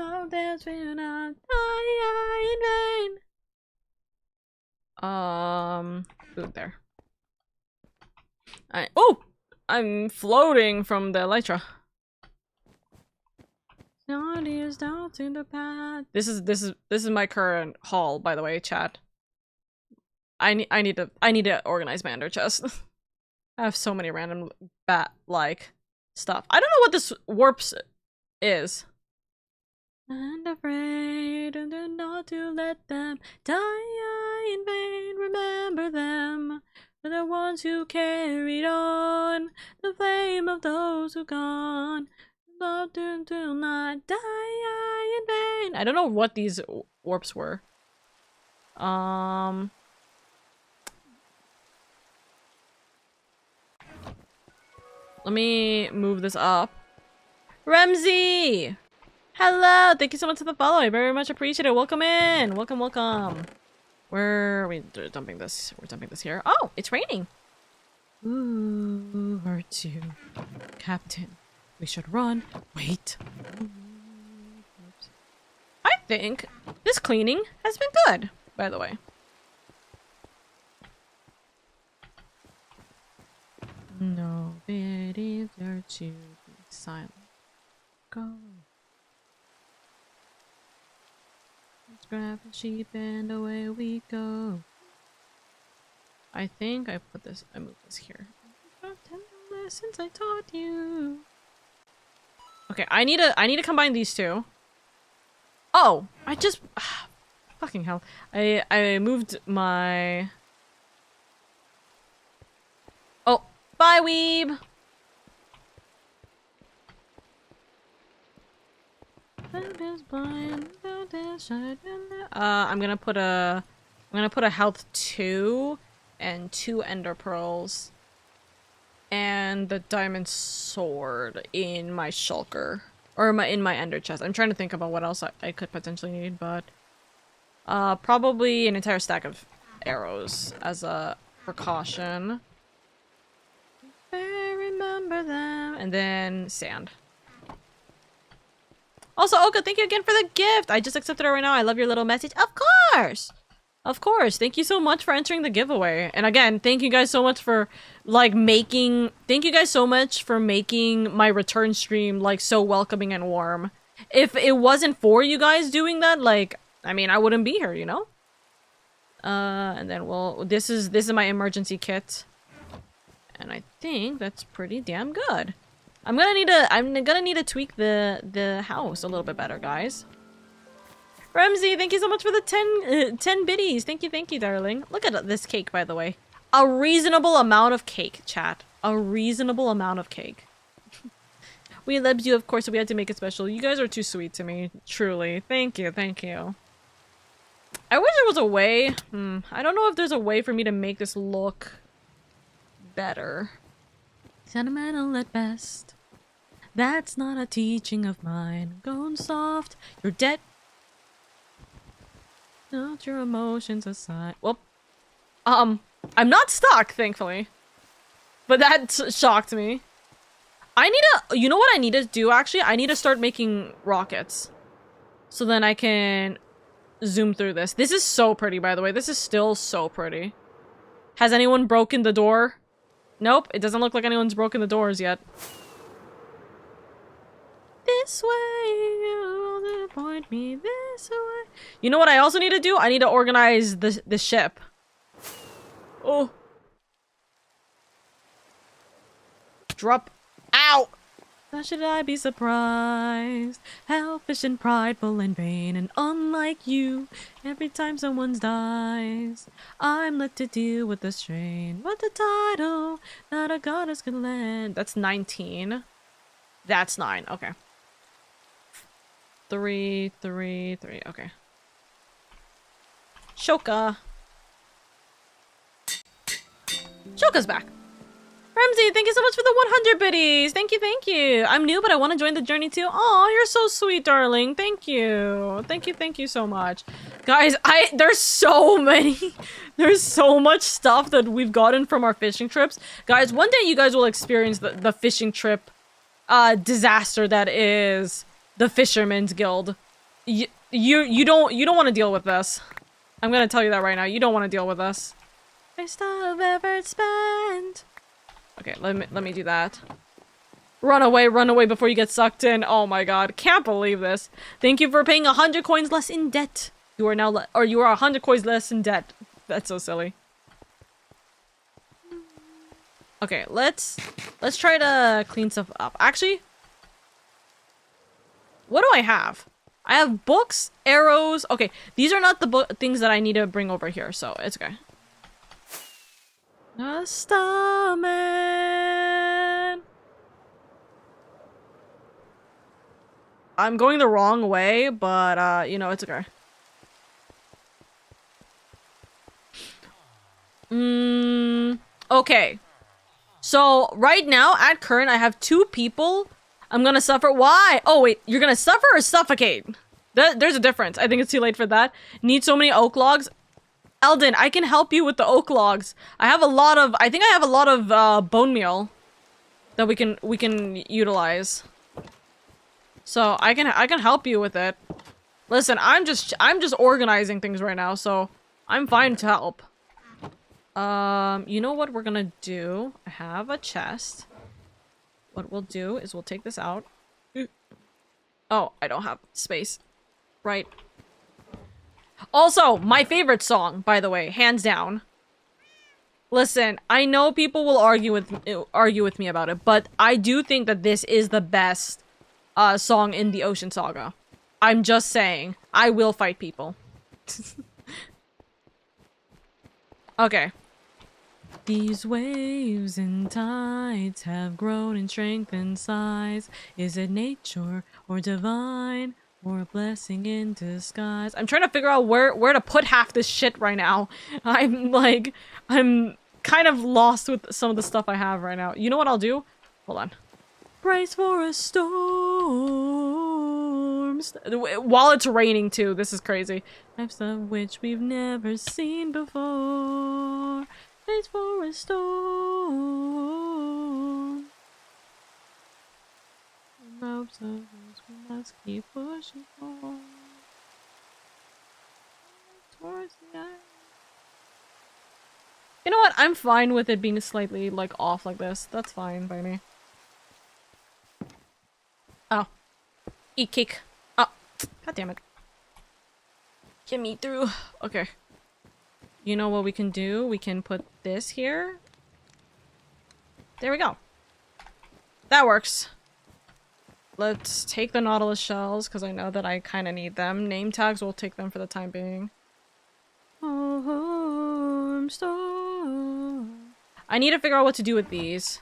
there. I'm floating from the elytra. This is my current haul, by the way, chat. I need to organize my ender chest. I have so many random bat-like stuff. I don't know what this warps is. And afraid and not to let them die in vain. Remember them. They're the ones who carried on the flame of those who gone. Not to not die in vain. I don't know what these warps were. Let me move this up. Remzi! Hello! Thank you so much for the follow. I very much appreciate it. Welcome in! Welcome, welcome. Where are we dumping this? We're dumping this here. Oh, it's raining! Ooh, hurt you. Captain, we should run. Wait. I think this cleaning has been good, by the way. No. it easier to be silent. Go. Let's grab the sheep and away we go. I think I moved this here. 10 lessons I taught you. Okay, I need to combine these two. Oh, I just fucking hell. I moved my. Oh, bye weeb. I'm gonna put a health 2 and 2 ender pearls and the diamond sword in my shulker or in my ender chest. I'm trying to think about what else I could potentially need, but probably an entire stack of arrows as a precaution. I remember them, and then sand. Also, Oka, thank you again for the gift. I just accepted it right now. I love your little message. Of course! Of course. Thank you so much for entering the giveaway. And again, thank you guys so much for, like, thank you guys so much for making my return stream, like, so welcoming and warm. If it wasn't for you guys doing that, like, I mean, I wouldn't be here, you know? And then, well, this is my emergency kit. And I think that's pretty damn good. I'm gonna need to tweak the house a little bit better, guys. Ramsey, thank you so much for the 10 biddies. Thank you, darling. Look at this cake, by the way. A reasonable amount of cake, chat. A reasonable amount of cake. We loved you, of course, so we had to make it special. You guys are too sweet to me, truly. Thank you. I wish there was a way. I don't know if there's a way for me to make this look better. Sentimental at best. That's not a teaching of mine. Going soft. You're dead. Not your emotions aside. Well, I'm not stuck, thankfully. But that shocked me. You know what I need to do, actually? I need to start making rockets. So then I can zoom through this. This is so pretty, by the way. This is still so pretty. Has anyone broken the door? Nope, it doesn't look like anyone's broken the doors yet. This way, you point me this way. You know what I also need to do? I need to organize the ship. Oh. Drop. Ow! How should I be surprised? Selfish and prideful and vain and unlike you. Every time someone dies, I'm left to deal with the strain. What the title that a goddess could land? That's 19. That's 9. Okay. 3, 3, 3. Okay. Shoka. Shoka's back. Ramsey, thank you so much for the 100 biddies. Thank you. I'm new, but I want to join the journey too. Oh, you're so sweet, darling. Thank you so much. Guys, there's so much stuff that we've gotten from our fishing trips. Guys, one day you guys will experience the fishing trip disaster that is the Fisherman's Guild. You don't want to deal with this. I'm gonna tell you that right now. You don't want to deal with this. Waste of effort spent. Okay, let me do that. Run away before you get sucked in. Oh my god, can't believe this. Thank you for paying 100 coins less in debt. You are now you are 100 coins less in debt. That's so silly. Okay, let's try to clean stuff up. Actually, what do I have? I have books, arrows. Okay, these are not the things that I need to bring over here, so it's okay. A starman. I'm going the wrong way, but you know, it's okay. Okay. So right now, at current, I have 2 people. I'm gonna suffer. Why? Oh wait, you're gonna suffer or suffocate? There's a difference. I think it's too late for that. Need so many oak logs. Eldon, I can help you with the oak logs. I think I have a lot of bone meal that we can utilize. So I can help you with it. Listen, I'm just organizing things right now, so I'm fine to help. You know what we're gonna do? I have a chest. what we'll do is we'll take this out. Oh, I don't have space. Right. Also, my favorite song, by the way, hands down. Listen, I know people will argue with me about it, but I do think that this is the best song in the Ocean Saga. I'm just saying. I will fight people. Okay. These waves and tides have grown in strength and size. Is it nature or divine or a blessing in disguise? I'm trying to figure out where to put half this shit right now. I'm kind of lost with some of the stuff I have right now. You know what I'll do? Hold on. Brace for a storm. While it's raining too. This is crazy. Types of which we've never seen before. Brace for a storm. Ropes of which we must keep pushing forward. Towards the eye. You know what? I'm fine with it being slightly, like, off like this. That's fine by me. Oh. Eat cake. Oh. God damn it. Get me through. Okay. You know what we can do? We can put this here. There we go. That works. Let's take the Nautilus shells, because I know that I kind of need them. Name tags, we'll take them for the time being. Oh, I need to figure out what to do with these.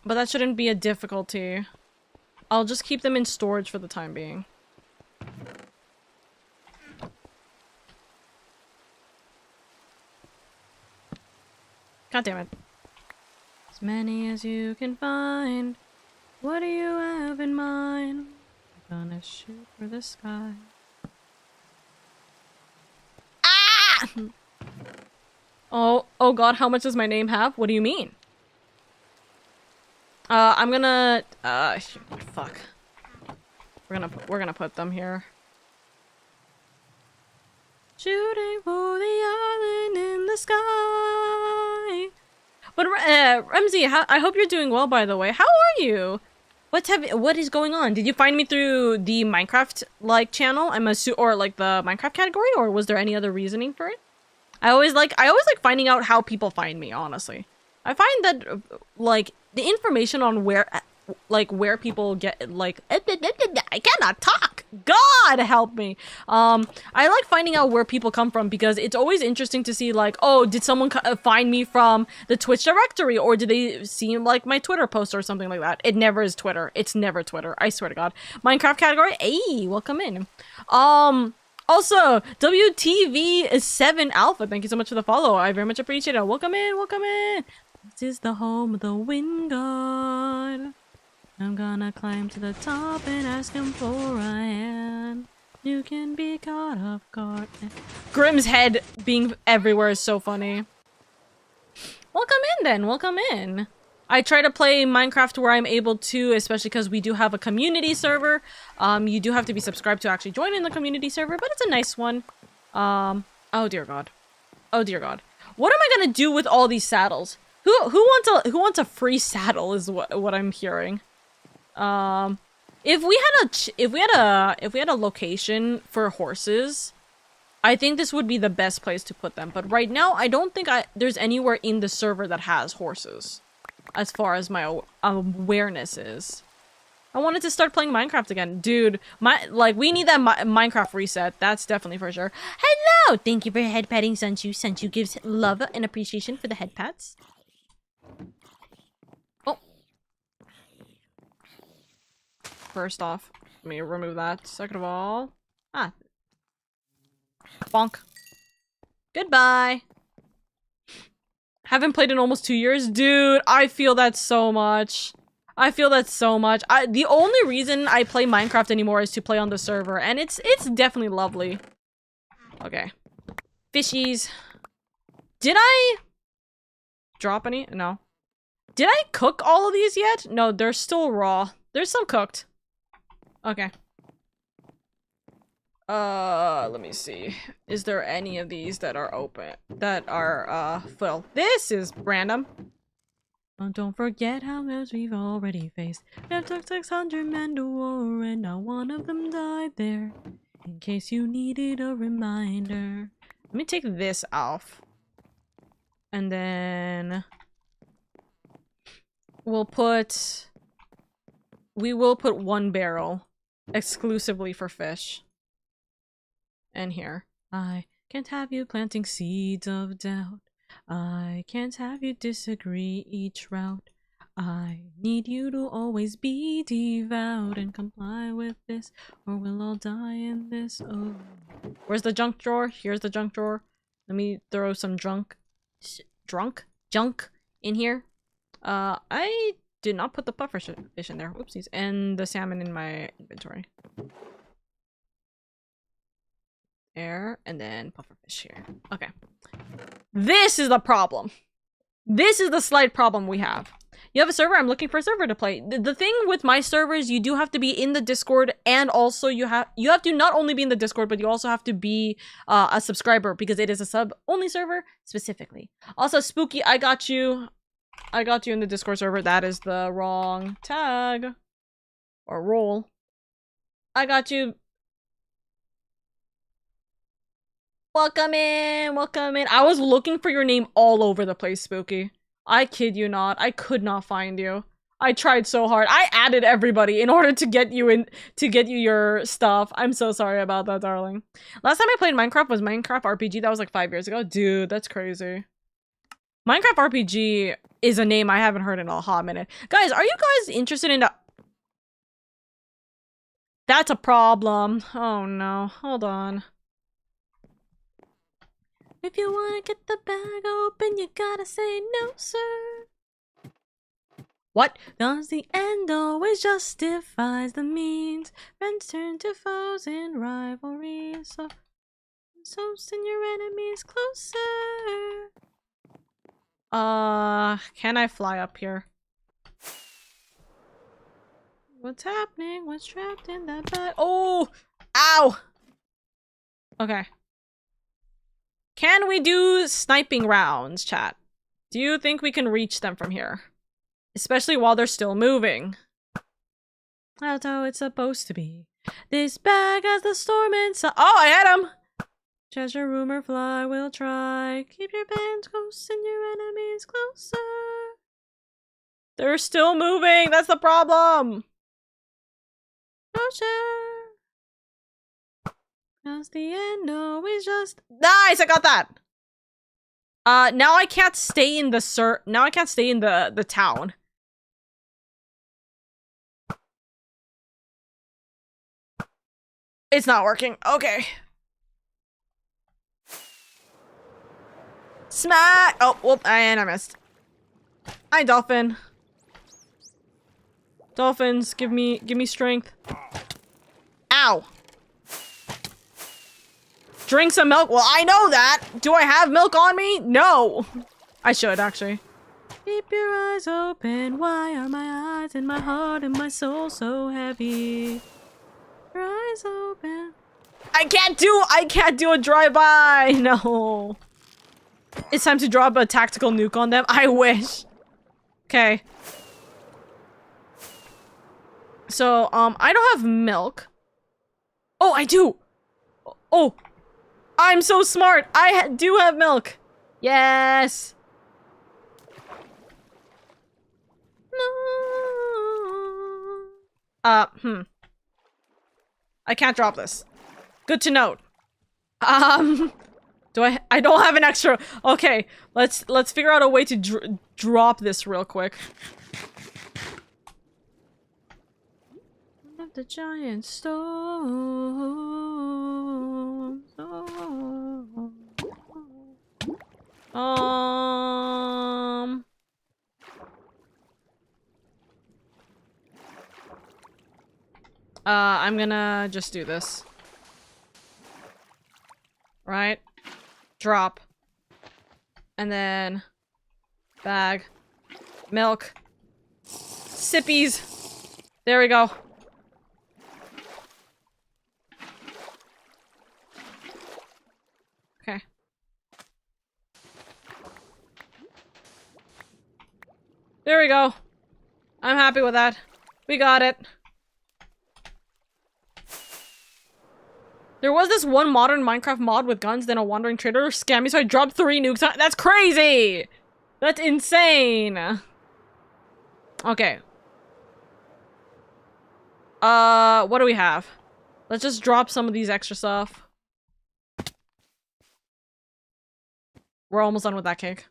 But that shouldn't be a difficulty. I'll just keep them in storage for the time being. God damn it. As many as you can find. What do you have in mind? I'm gonna shoot for the sky. Ah! Oh god, how much does my name have? What do you mean? I'm gonna fuck. We're gonna put them here. Shooting for the island in the sky. But Ramsey, I hope you're doing well, by the way. How are you? What is going on? Did you find me through the Minecraft channel? Or like the Minecraft category, or was there any other reasoning for it? I always like finding out how people find me, honestly. I find that the information on where people get I cannot talk. God help me. I like finding out where people come from because it's always interesting to see oh, did someone find me from the Twitch directory, or did they see my Twitter post or something like that? It never is Twitter. It's never Twitter. I swear to God. Minecraft category. Hey, welcome in. Also, WTV is 7 Alpha. Thank you so much for the follow. I very much appreciate it. Welcome in. Welcome in. This is the home of the wind god. I'm gonna climb to the top and ask him for a hand. You can be caught off guard. Grimm's head being everywhere is so funny. Welcome in then, welcome in. I try to play Minecraft where I'm able to, especially because we do have a community server. You do have to be subscribed to actually join in the community server, but it's a nice one. Oh dear God. Oh dear God. What am I gonna do with all these saddles? Who wants a free saddle is what I'm hearing. If we had a location for horses, I think this would be the best place to put them. But right now, I don't think there's anywhere in the server that has horses, as far as my awareness is. I wanted to start playing Minecraft again, dude. We need that Minecraft reset. That's definitely for sure. Hello, thank you for head patting, Sunchu. Sunchu gives love and appreciation for the head pats. First off, let me remove that. Second of all, bonk. Goodbye. Haven't played in almost 2 years, dude. I feel that so much. I feel that so much. The only reason I play Minecraft anymore is to play on the server, and it's definitely lovely. Okay, fishies. Did I drop any? No. Did I cook all of these yet? No, they're still raw. There's some cooked. Okay. Let me see. Is there any of these that are open? That are, full? This is random. Oh, don't forget how much we've already faced. We have took 600 men to war, and not one of them died there. In case you needed a reminder. Let me take this off. And then... we will put 1 barrel exclusively for fish. And here. I can't have you planting seeds of doubt. I can't have you disagree each route. I need you to always be devout and comply with this, or we'll all die in this. Oh, where's the junk drawer? Here's the junk drawer. Let me throw some junk in here. I did not put the puffer fish in there. Whoopsies. And the salmon in my inventory. There, and then puffer fish here. Okay. This is the problem. This is the slight problem we have. You have a server? I'm looking for a server to play. The thing with my servers, you do have to be in the Discord, and also you have to not only be in the Discord, but you also have to be a subscriber, because it is a sub-only server specifically. Also, Spooky, I got you in the Discord server. That is the wrong tag. Or role. I got you. Welcome in, welcome in. I was looking for your name all over the place, Spooky. I kid you not. I could not find you. I tried so hard. I added everybody in order to get you your stuff. I'm so sorry about that, darling. Last time I played Minecraft was Minecraft RPG. That was like 5 years ago. Dude, that's crazy. Minecraft RPG is a name I haven't heard in a hot minute. Guys, are you guys interested in That's a problem. Oh no. Hold on. If you wanna get the bag open, you gotta say no, sir. What? Cause the end always justifies the means. Friends turn to foes in rivalry. So send your enemies closer. Can I fly up here? What's happening? What's trapped in that bag? Oh! Ow! Okay. Can we do sniping rounds, chat? Do you think we can reach them from here? Especially while they're still moving. That's how it's supposed to be. This bag has the storm inside. Oh, I had him! Treasure room or fly, we'll try. Keep your bands close and your enemies closer. They're still moving, that's the problem! Closer. Cause the end always just... Nice! I got that! Now I can't stay in the now I can't stay in the town. It's not working. Okay. Smack! Oh, whoop, and I missed. Hi, dolphin. Dolphins, give me strength. Ow! Drink some milk? Well, I know that! Do I have milk on me? No! I should, actually. Keep your eyes open. Why are my eyes and my heart and my soul so heavy? Your eyes open. I can't do a drive-by! No. It's time to drop a tactical nuke on them. I wish. Okay. So, I don't have milk. Oh, I do! Oh! I'm so smart! I do have milk! Yes! No. I can't drop this. Good to note. Do I don't have an extra. Okay, let's figure out a way to drop this real quick. Of the giant storm. I'm gonna just do this. Right? Drop. And then... bag. Milk. Sippies. There we go. Okay. There we go. I'm happy with that. We got it. There was this one modern Minecraft mod with guns, then a wandering trader scammed me, so I dropped 3 nukes. That's crazy! That's insane! Okay. What do we have? Let's just drop some of these extra stuff. We're almost done with that cake.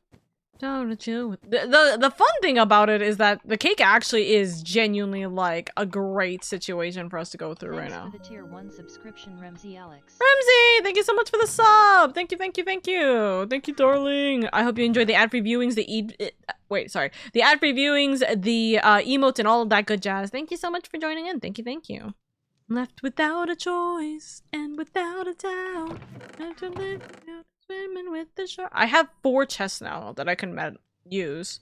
Time to chill with the fun thing about it is that the cake actually is genuinely like a great situation for us to go through right now. For the tier 1 subscription, Ramsey Alex. Ramsey, thank you so much for the sub. Thank you, thank you, thank you, thank you, darling. I hope you enjoyed the ad-free viewings, the ad-free viewings, the emotes, and all of that good jazz. Thank you so much for joining in. Thank you, thank you. Left without a choice and without a doubt. Swimming with the shark. I have 4 chests now that I can use,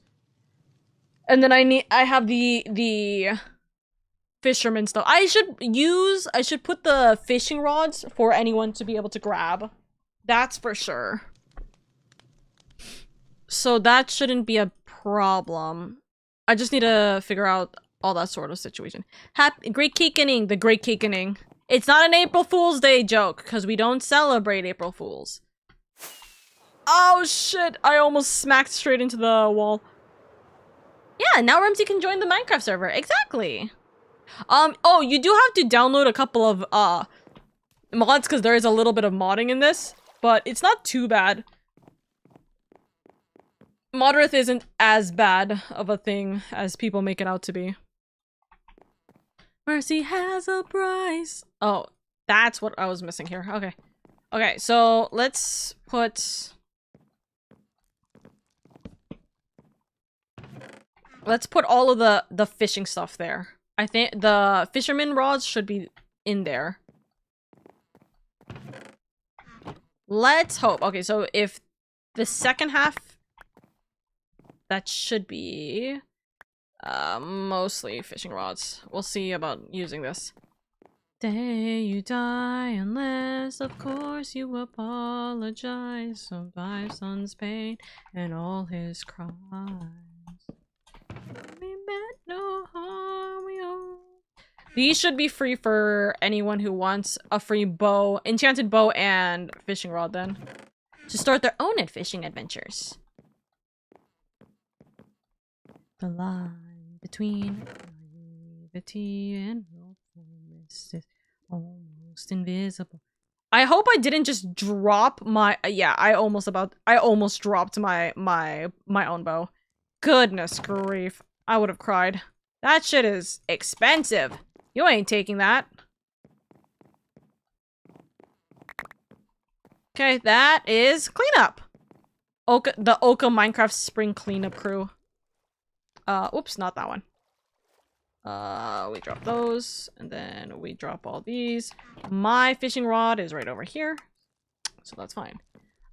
and then I have the fisherman stuff. I should put the fishing rods for anyone to be able to grab. That's for sure. So that shouldn't be a problem. I just need to figure out all that sort of situation. Great cakening, the great cakening. It's not an April Fool's Day joke because we don't celebrate April Fools. Oh shit, I almost smacked straight into the wall. Yeah, now Ramsey can join the Minecraft server. Exactly. Oh, you do have to download a couple of mods because there is a little bit of modding in this, but it's not too bad. Moderath isn't as bad of a thing as people make it out to be. Mercy has a price. Oh, that's what I was missing here. Okay. Okay, so let's put... Let's put all of the fishing stuff there. I think the fisherman rods should be in there. Let's hope. Okay, so if the second half, that should be mostly fishing rods. We'll see about using this. Day you die unless of course you apologize. Survive son's pain and all his cries. We meant no harm, we all... These should be free for anyone who wants a free bow, enchanted bow, and fishing rod then. To start their own fishing adventures. The line between naivety and willfulness is almost invisible. I hope I didn't just drop my... yeah, I almost dropped my own bow. Goodness grief. I would have cried. That shit is expensive. You ain't taking that. Okay, that is cleanup. The Oka Minecraft Spring Cleanup Crew. Oops, not that one. We drop those, and then we drop all these. My fishing rod is right over here, so that's fine.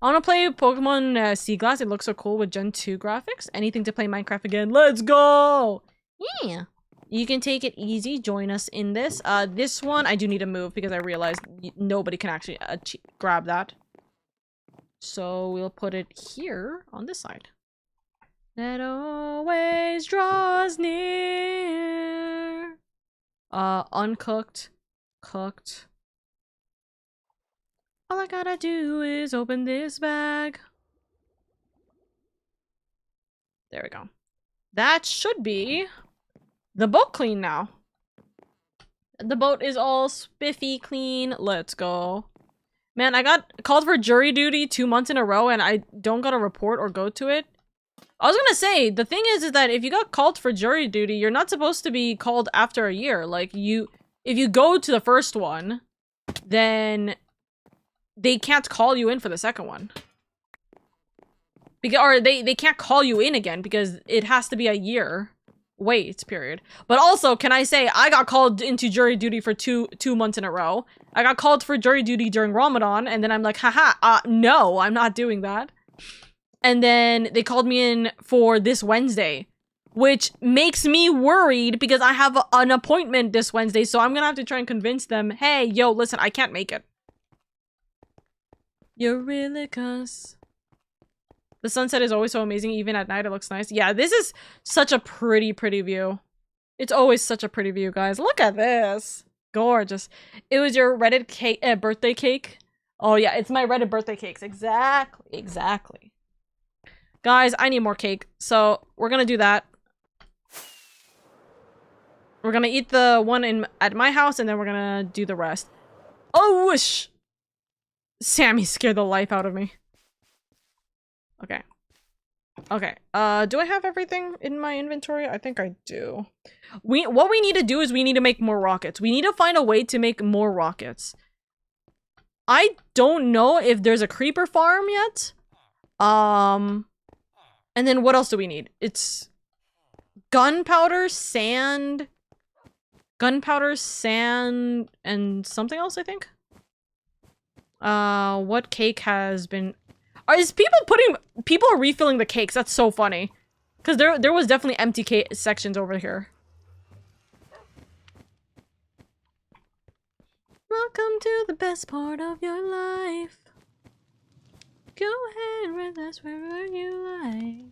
I want to play Pokemon Sea Glass. It looks so cool with Gen 2 graphics. Anything to play Minecraft again. Let's go! Yeah. You can take it easy. Join us in this. This one, I do need to move because I realized nobody can actually grab that. So we'll put it here on this side. That always draws near. Uncooked. Cooked. All I gotta do is open this bag. There we go. That should be the boat clean now. The boat is all spiffy clean. Let's go. Man, I got called for jury duty 2 months in a row and I don't got a report or go to it. I was gonna say, the thing is that if you got called for jury duty, you're not supposed to be called after a year. Like, if you go to the first one, then they can't call you in for the second one. Or they can't call you in again because it has to be a year wait period. But also, can I say, I got called into jury duty for two months in a row. I got called for jury duty during Ramadan, and then I'm like, haha, no, I'm not doing that. And then they called me in for this Wednesday, which makes me worried because I have an appointment this Wednesday, so I'm gonna have to try and convince them, hey, yo, listen, I can't make it. You're really cuss. The sunset is always so amazing. Even at night, it looks nice. Yeah, this is such a pretty view. It's always such a pretty view, guys. Look at this. Gorgeous. It was your Reddit cake, birthday cake. Oh yeah, it's my Reddit birthday cakes. Exactly. Guys, I need more cake. So we're gonna do that. We're gonna eat the one at my house, and then we're gonna do the rest. Oh, whoosh! Sammy scared the life out of me. Okay. Okay. Do I have everything in my inventory? I think I do. What we need to do is we need to make more rockets. We need to find a way to make more rockets. I don't know if there's a creeper farm yet. And then what else do we need? It's gunpowder, sand, and something else, I think. What cake has been... People are refilling the cakes. That's so funny. Because there was definitely empty cake sections over here. Welcome to the best part of your life. Go ahead, that's wherever you like.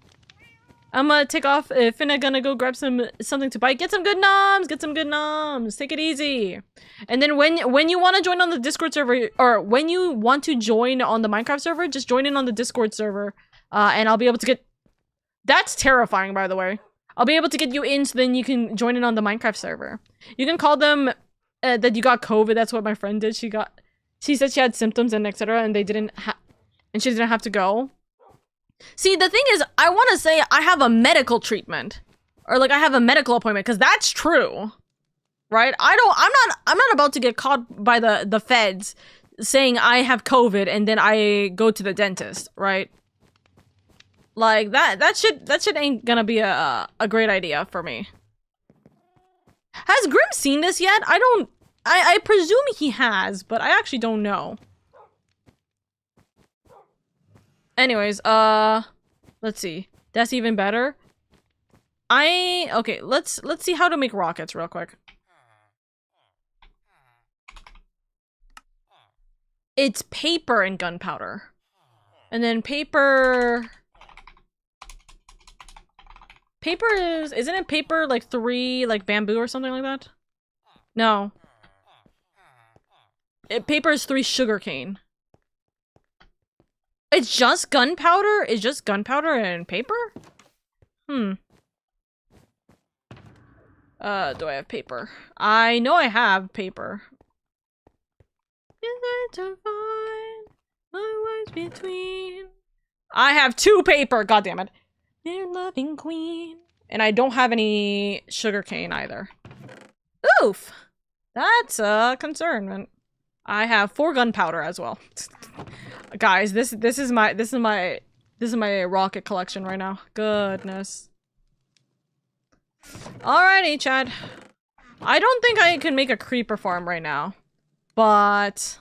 I'm gonna take off. Finna gonna go grab something to bite. Get some good noms. Get some good noms. Take it easy. And then when you want to join on the Discord server, or when you want to join on the Minecraft server, just join in on the Discord server, and I'll be able to get. That's terrifying, by the way. I'll be able to get you in, so then you can join in on the Minecraft server. You can call them that you got COVID. That's what my friend did. She said she had symptoms and etc. And she didn't have to go. See, the thing is, I want to say I have a medical treatment, or like I have a medical appointment, because that's true, right? I'm not about to get caught by the feds saying I have COVID and then I go to the dentist, right? Like that shit ain't gonna be a great idea for me. Has Grim seen this yet? I presume he has, but I actually don't know. Anyways, let's see. That's even better. Okay, let's see how to make rockets real quick. It's paper and gunpowder. And then paper isn't it paper like 3 like bamboo or something like that? No. Paper is 3 sugarcane. It's just gunpowder? It's just gunpowder and paper? Do I have paper? I know I have paper. I have 2 paper, god damn it. Dear loving queen. And I don't have any sugarcane either. Oof! That's a concern. I have 4 gunpowder as well. Guys, this is my rocket collection right now. Goodness. Alrighty, Chad. I don't think I can make a creeper farm right now, but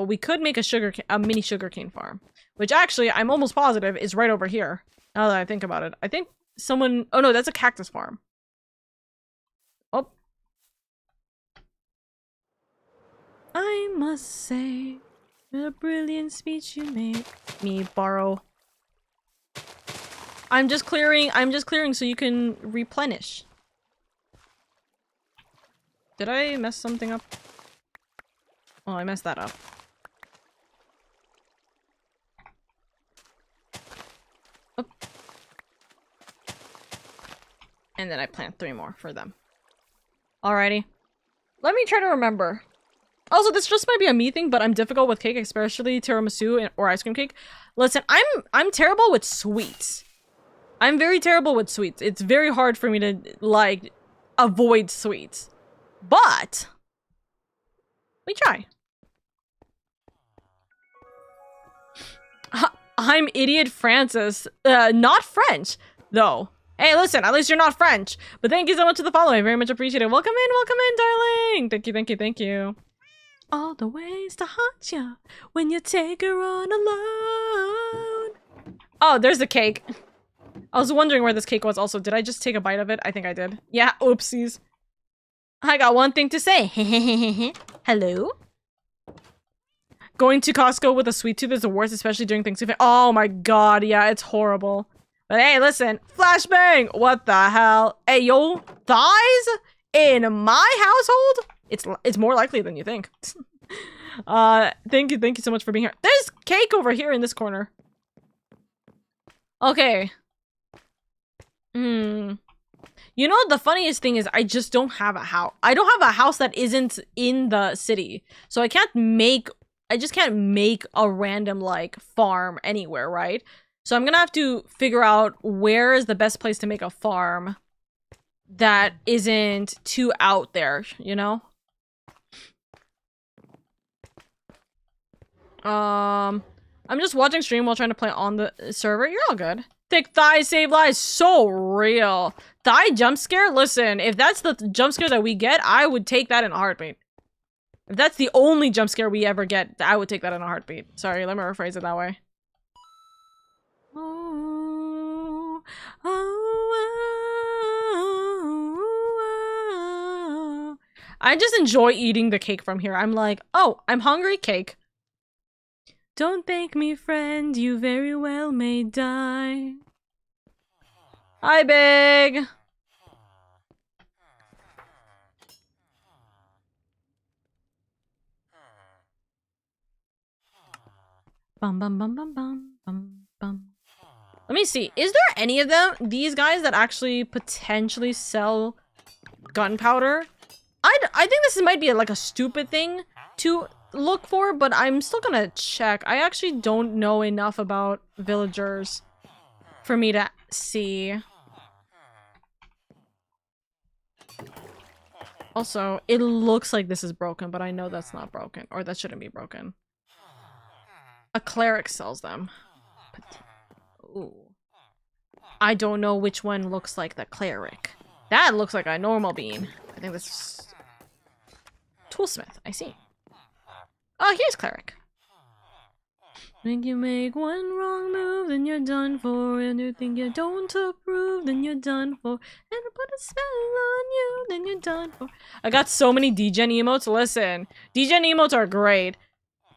we could make a mini sugarcane farm, which actually I'm almost positive is right over here. Now that I think about it, I think someone. Oh no, that's a cactus farm. Oh. I must say, a brilliant speech you make me borrow. I'm just clearing so you can replenish. Did I mess something up? Oh, I messed that up. Oh. And then I plant 3 more for them. Alrighty. Let me try to remember. Also, this just might be a me thing, but I'm difficult with cake, especially tiramisu or ice cream cake. Listen, I'm terrible with sweets. I'm very terrible with sweets. It's very hard for me to, like, avoid sweets. But we try. I'm idiot Francis. Not French, though. Hey, listen, at least you're not French. But thank you so much for the follow. I very much appreciate it. Welcome in, darling. Thank you, thank you, thank you. All the ways to haunt you when you take her on alone. Oh, there's the cake. I was wondering where this cake was also. Did I just take a bite of it? I think I did. Yeah, oopsies. I got one thing to say. Hello? Going to Costco with a sweet tooth is the worst, especially during Thanksgiving. Oh my god, yeah, it's horrible. But hey, listen, flashbang! What the hell? Hey, yo, thighs in my household? It's more likely than you think. Thank you so much for being here. There's cake over here in this corner. Okay. You know, the funniest thing is I just don't have a house. I don't have a house that isn't in the city. So I just can't make a random, like, farm anywhere, right? So I'm gonna have to figure out where is the best place to make a farm that isn't too out there, you know? I'm just watching stream while trying to play on the server. You're all good. Thick thighs save lives. So real. Thigh jump scare? Listen, if that's the jump scare that we get, I would take that in a heartbeat. If that's the only jump scare we ever get, I would take that in a heartbeat. Sorry, let me rephrase it that way. Oh, I just enjoy eating the cake from here. I'm like, oh, I'm hungry, cake. Don't thank me, friend, you very well may die. Hi, Big! Bum bum bum bum bum bum bum. Let me see. Is there any of these guys that actually potentially sell gunpowder? I think this might be like a stupid thing to look for, but I'm still gonna check. I actually don't know enough about villagers for me to see. Also, it looks like this is broken, but I know that's not broken, or that shouldn't be broken. A cleric sells them. Ooh. I don't know which one looks like the cleric. That looks like a normal bean. I think this is toolsmith. I see. Oh, here's cleric. Think you make one wrong move, then you're done for. And you think you don't approve, then you're done for. And I put a spell on you, then you're done for. I got so many degen emotes. Listen, degen emotes are great.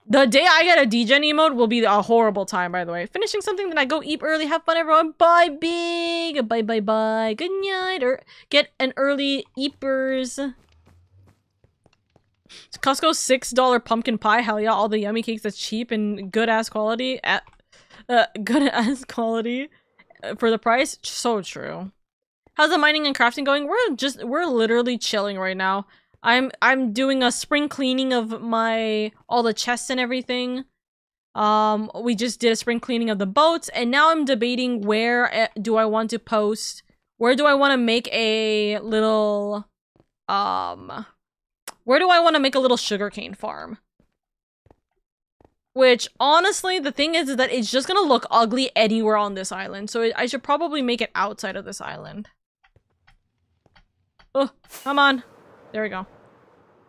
The day I get a degen emote will be a horrible time, by the way. Finishing something, then I go eat early. Have fun, everyone. Bye, Big. Bye, bye, bye. Good night. Or get an early eepers. Costco's $6 pumpkin pie. Hell yeah, all the yummy cakes that's cheap and good ass quality. Good ass quality for the price. So true. How's the mining and crafting going? We're literally chilling right now. I'm doing a spring cleaning of all the chests and everything. We just did a spring cleaning of the boats, and now I'm debating where do I want to post. Where do I want to make a little where do I want to make a little sugarcane farm? Which, honestly, the thing is that it's just gonna look ugly anywhere on this island. So I should probably make it outside of this island. Oh, come on. There we go.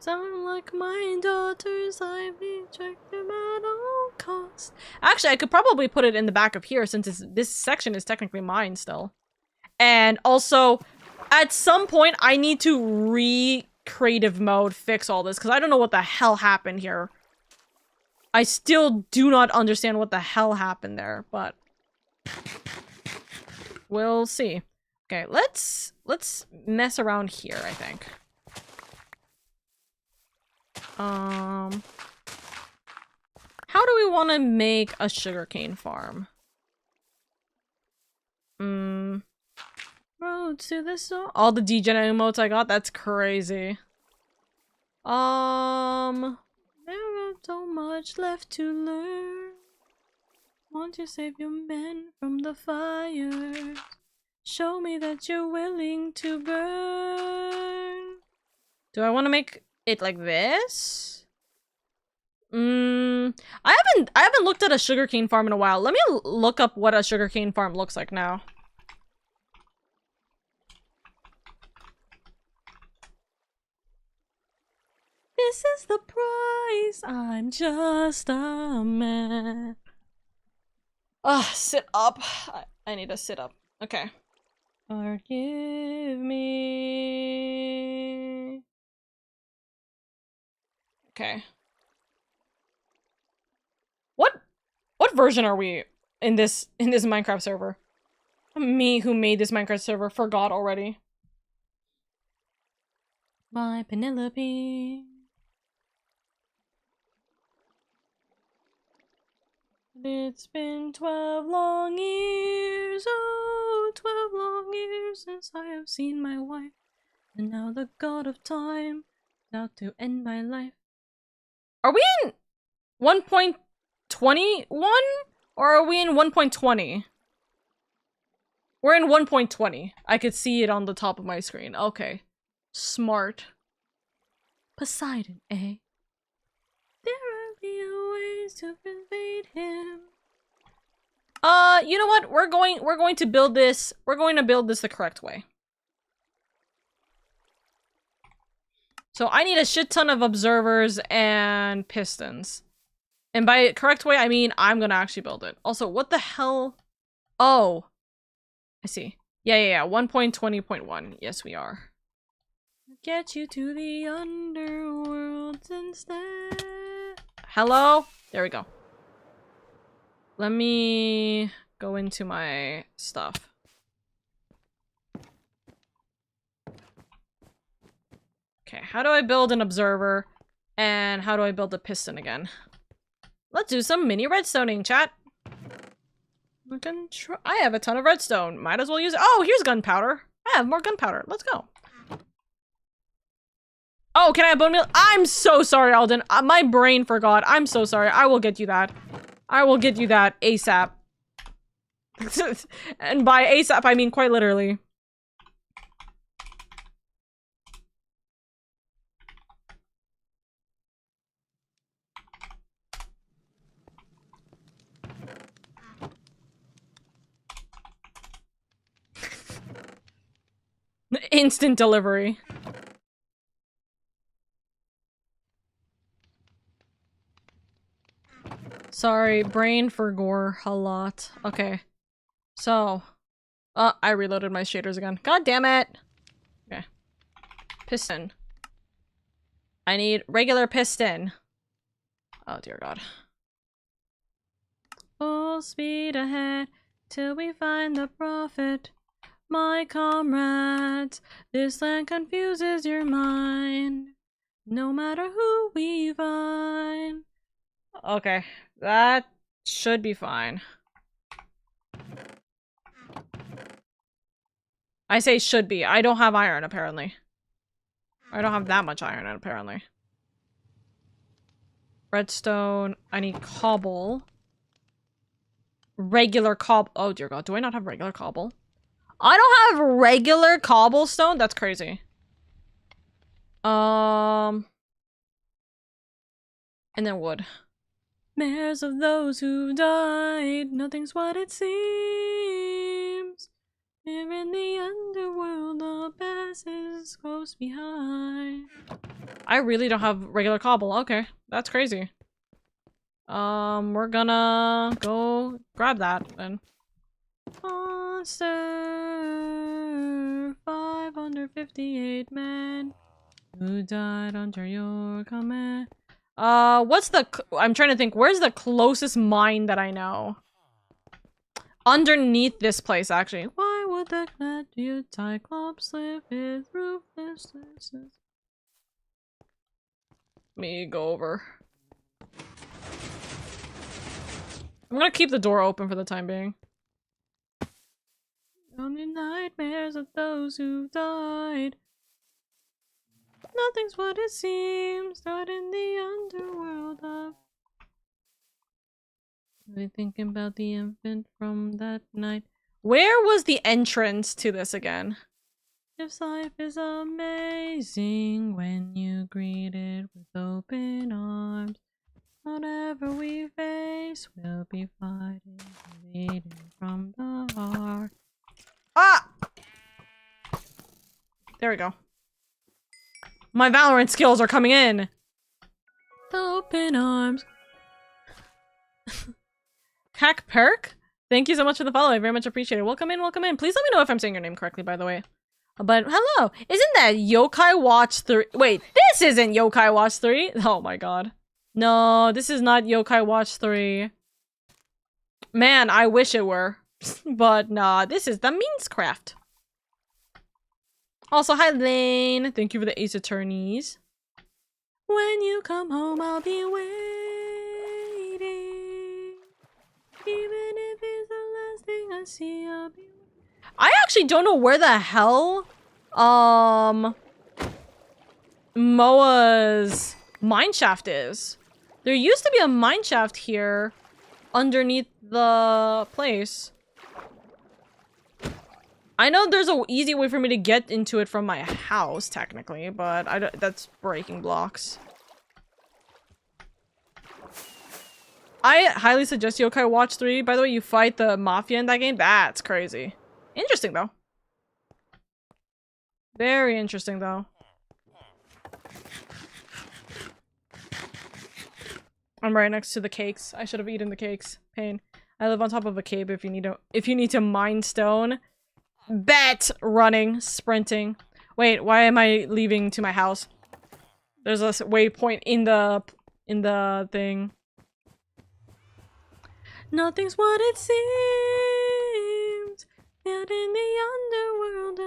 Sound like my daughters, I reject them at all costs. Actually, I could probably put it in the back of here since this section is technically mine still. And also, at some point, I need to creative mode fix all this because I don't know what the hell happened here. I still do not understand what the hell happened there, but we'll see. Okay, let's mess around here, I think. How do we want to make a sugarcane farm? Road to the store. All the degen emotes I got, that's crazy. There is so much left to learn. Want to save your men from the fire. Show me that you're willing to burn. Do I want to make it like this? I haven't looked at a sugarcane farm in a while. Let me look up what a sugarcane farm looks like now. This is the price. I'm just a man. Sit up. I need to sit up. Okay. Forgive me. Okay. version are we in this Minecraft server? Me who made this Minecraft server forgot already. My Penelope. It's been 12 long years, oh, 12 long years since I have seen my wife. And now the god of time is out to end my life. Are we in 1.21? Or are we in 1.20? We're in 1.20. I could see it on the top of my screen. Okay. Smart. Poseidon, eh? There are ways to invade him. You know what? We're going to build this. We're going to build this the correct way. So I need a shit ton of observers and pistons. And by correct way, I mean I'm gonna actually build it. Also, what the hell? Oh. I see. Yeah. 1.20.1. Yes, we are. Get you to the underworld instead. Hello? There we go. Let me go into my stuff. Okay, how do I build an observer? And how do I build a piston again? Let's do some mini redstoning, chat. I have a ton of redstone. Might as well use it. Oh, here's gunpowder. I have more gunpowder. Let's go. Oh, can I have bone meal? I'm so sorry, Alden. My brain forgot. I'm so sorry. I will get you that. I will get you that ASAP. And by ASAP, I mean quite literally. Instant delivery. Sorry, brain forgot a lot. Okay. So. I reloaded my shaders again. God damn it! Okay. Piston. I need regular piston. Oh dear god. Full speed ahead till we find the prophet. My comrades, this land confuses your mind. No matter who we find. Okay, that should be fine. I say should be. I don't have iron, apparently. I don't have that much iron, apparently. Redstone. I need cobble. Regular cobble. Oh dear god, do I not have regular cobble? I don't have regular cobblestone? That's crazy. And then wood. Mares of those who died, nothing's what it seems. Here in the underworld, the past is close behind. I really don't have regular cobble. Okay, that's crazy. We're gonna go grab that then. Monster 558 men who died under your command. What's the I'm trying to think, where's the closest mine that I know? Underneath this place, actually. Why would the gladiator Cyclops live his ruthlessness? Let me go over. I'm gonna keep the door open for the time being. On the nightmares of those who died. Nothing's what it seems, not in the underworld of. Really thinking about the infant from that night. Where was the entrance to this again? If life is amazing when you greet it with open arms. Whatever we face, we'll be fighting, leading from the heart. Ah! There we go. My Valorant skills are coming in. Open arms. Hack Perk? Thank you so much for the follow. I very much appreciate it. Welcome in, welcome in. Please let me know if I'm saying your name correctly, by the way. But hello. Isn't that Yokai Watch 3? Wait, this isn't Yokai Watch 3. Oh my god. No, this is not Yokai Watch 3. Man, I wish it were. But nah, this is the Meanscraft. Also, hi Lane. Thank you for the Ace Attorneys. When you come home, I'll be waiting. Even if it's the last thing I see, I'll be... I actually don't know where the hell, Moa's mineshaft is. There used to be a mineshaft here underneath the place. I know there's an easy way for me to get into it from my house, technically, but that's breaking blocks. I highly suggest Yokai Watch 3. By the way, you fight the Mafia in that game? That's crazy. Interesting, though. Very interesting, though. I'm right next to the cakes. I should have eaten the cakes. Pain. I live on top of a cave if you need to mine stone. Bet! Running. Sprinting. Wait, why am I leaving to my house? There's a waypoint in the thing. Nothing's what it seems. Out in the underworld.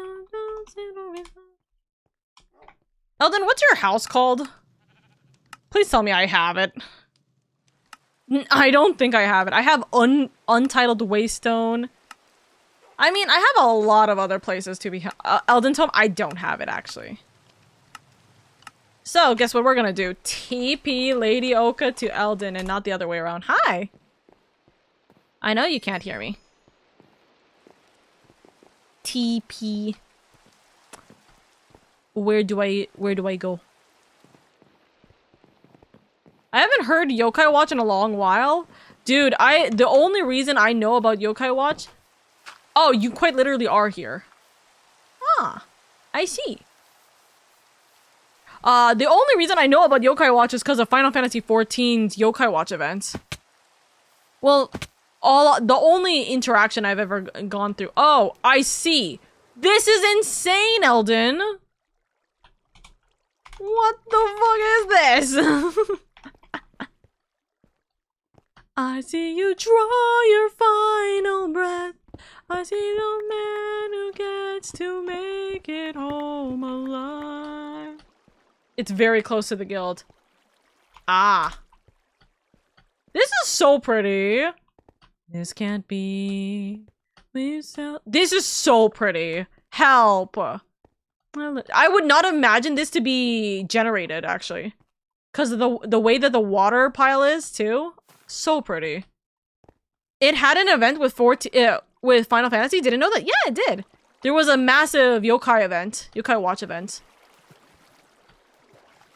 Eldon, what's your house called? Please tell me I have it. I don't think I have it. I have Untitled Waystone. I mean, I have a lot of other places to be. Eldon's home, I don't have it, actually. So, guess what we're gonna do? TP Lady Oka to Eldon and not the other way around. Hi! I know you can't hear me. TP. Where do I go? I haven't heard Yokai Watch in a long while. Dude, the only reason I know about Yokai Watch... Oh, you quite literally are here. Ah, I see. The only reason I know about Yokai Watch is because of Final Fantasy XIV's Yokai Watch events. Well, the only interaction I've ever gone through. Oh, I see. This is insane, Eldon. What the fuck is this? I see you draw your final breath. I see the man who gets to make it home alive. It's very close to the guild. Ah. This is so pretty. This can't be. This is so pretty. Help. I would not imagine this to be generated, actually. Because of the way that the water pile is, too. So pretty. It had an event with Final Fantasy. Didn't know that? Yeah, it did. There was a massive Yokai event. Yokai Watch event.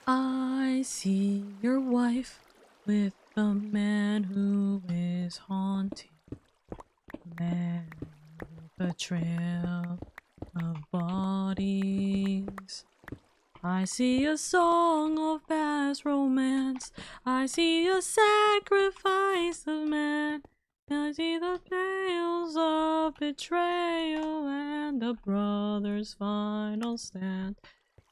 I see your wife with the man who is haunting. Man with a trail of bodies. I see a song of past romance. I see a sacrifice of man. I see the tales of betrayal and the brother's final stand.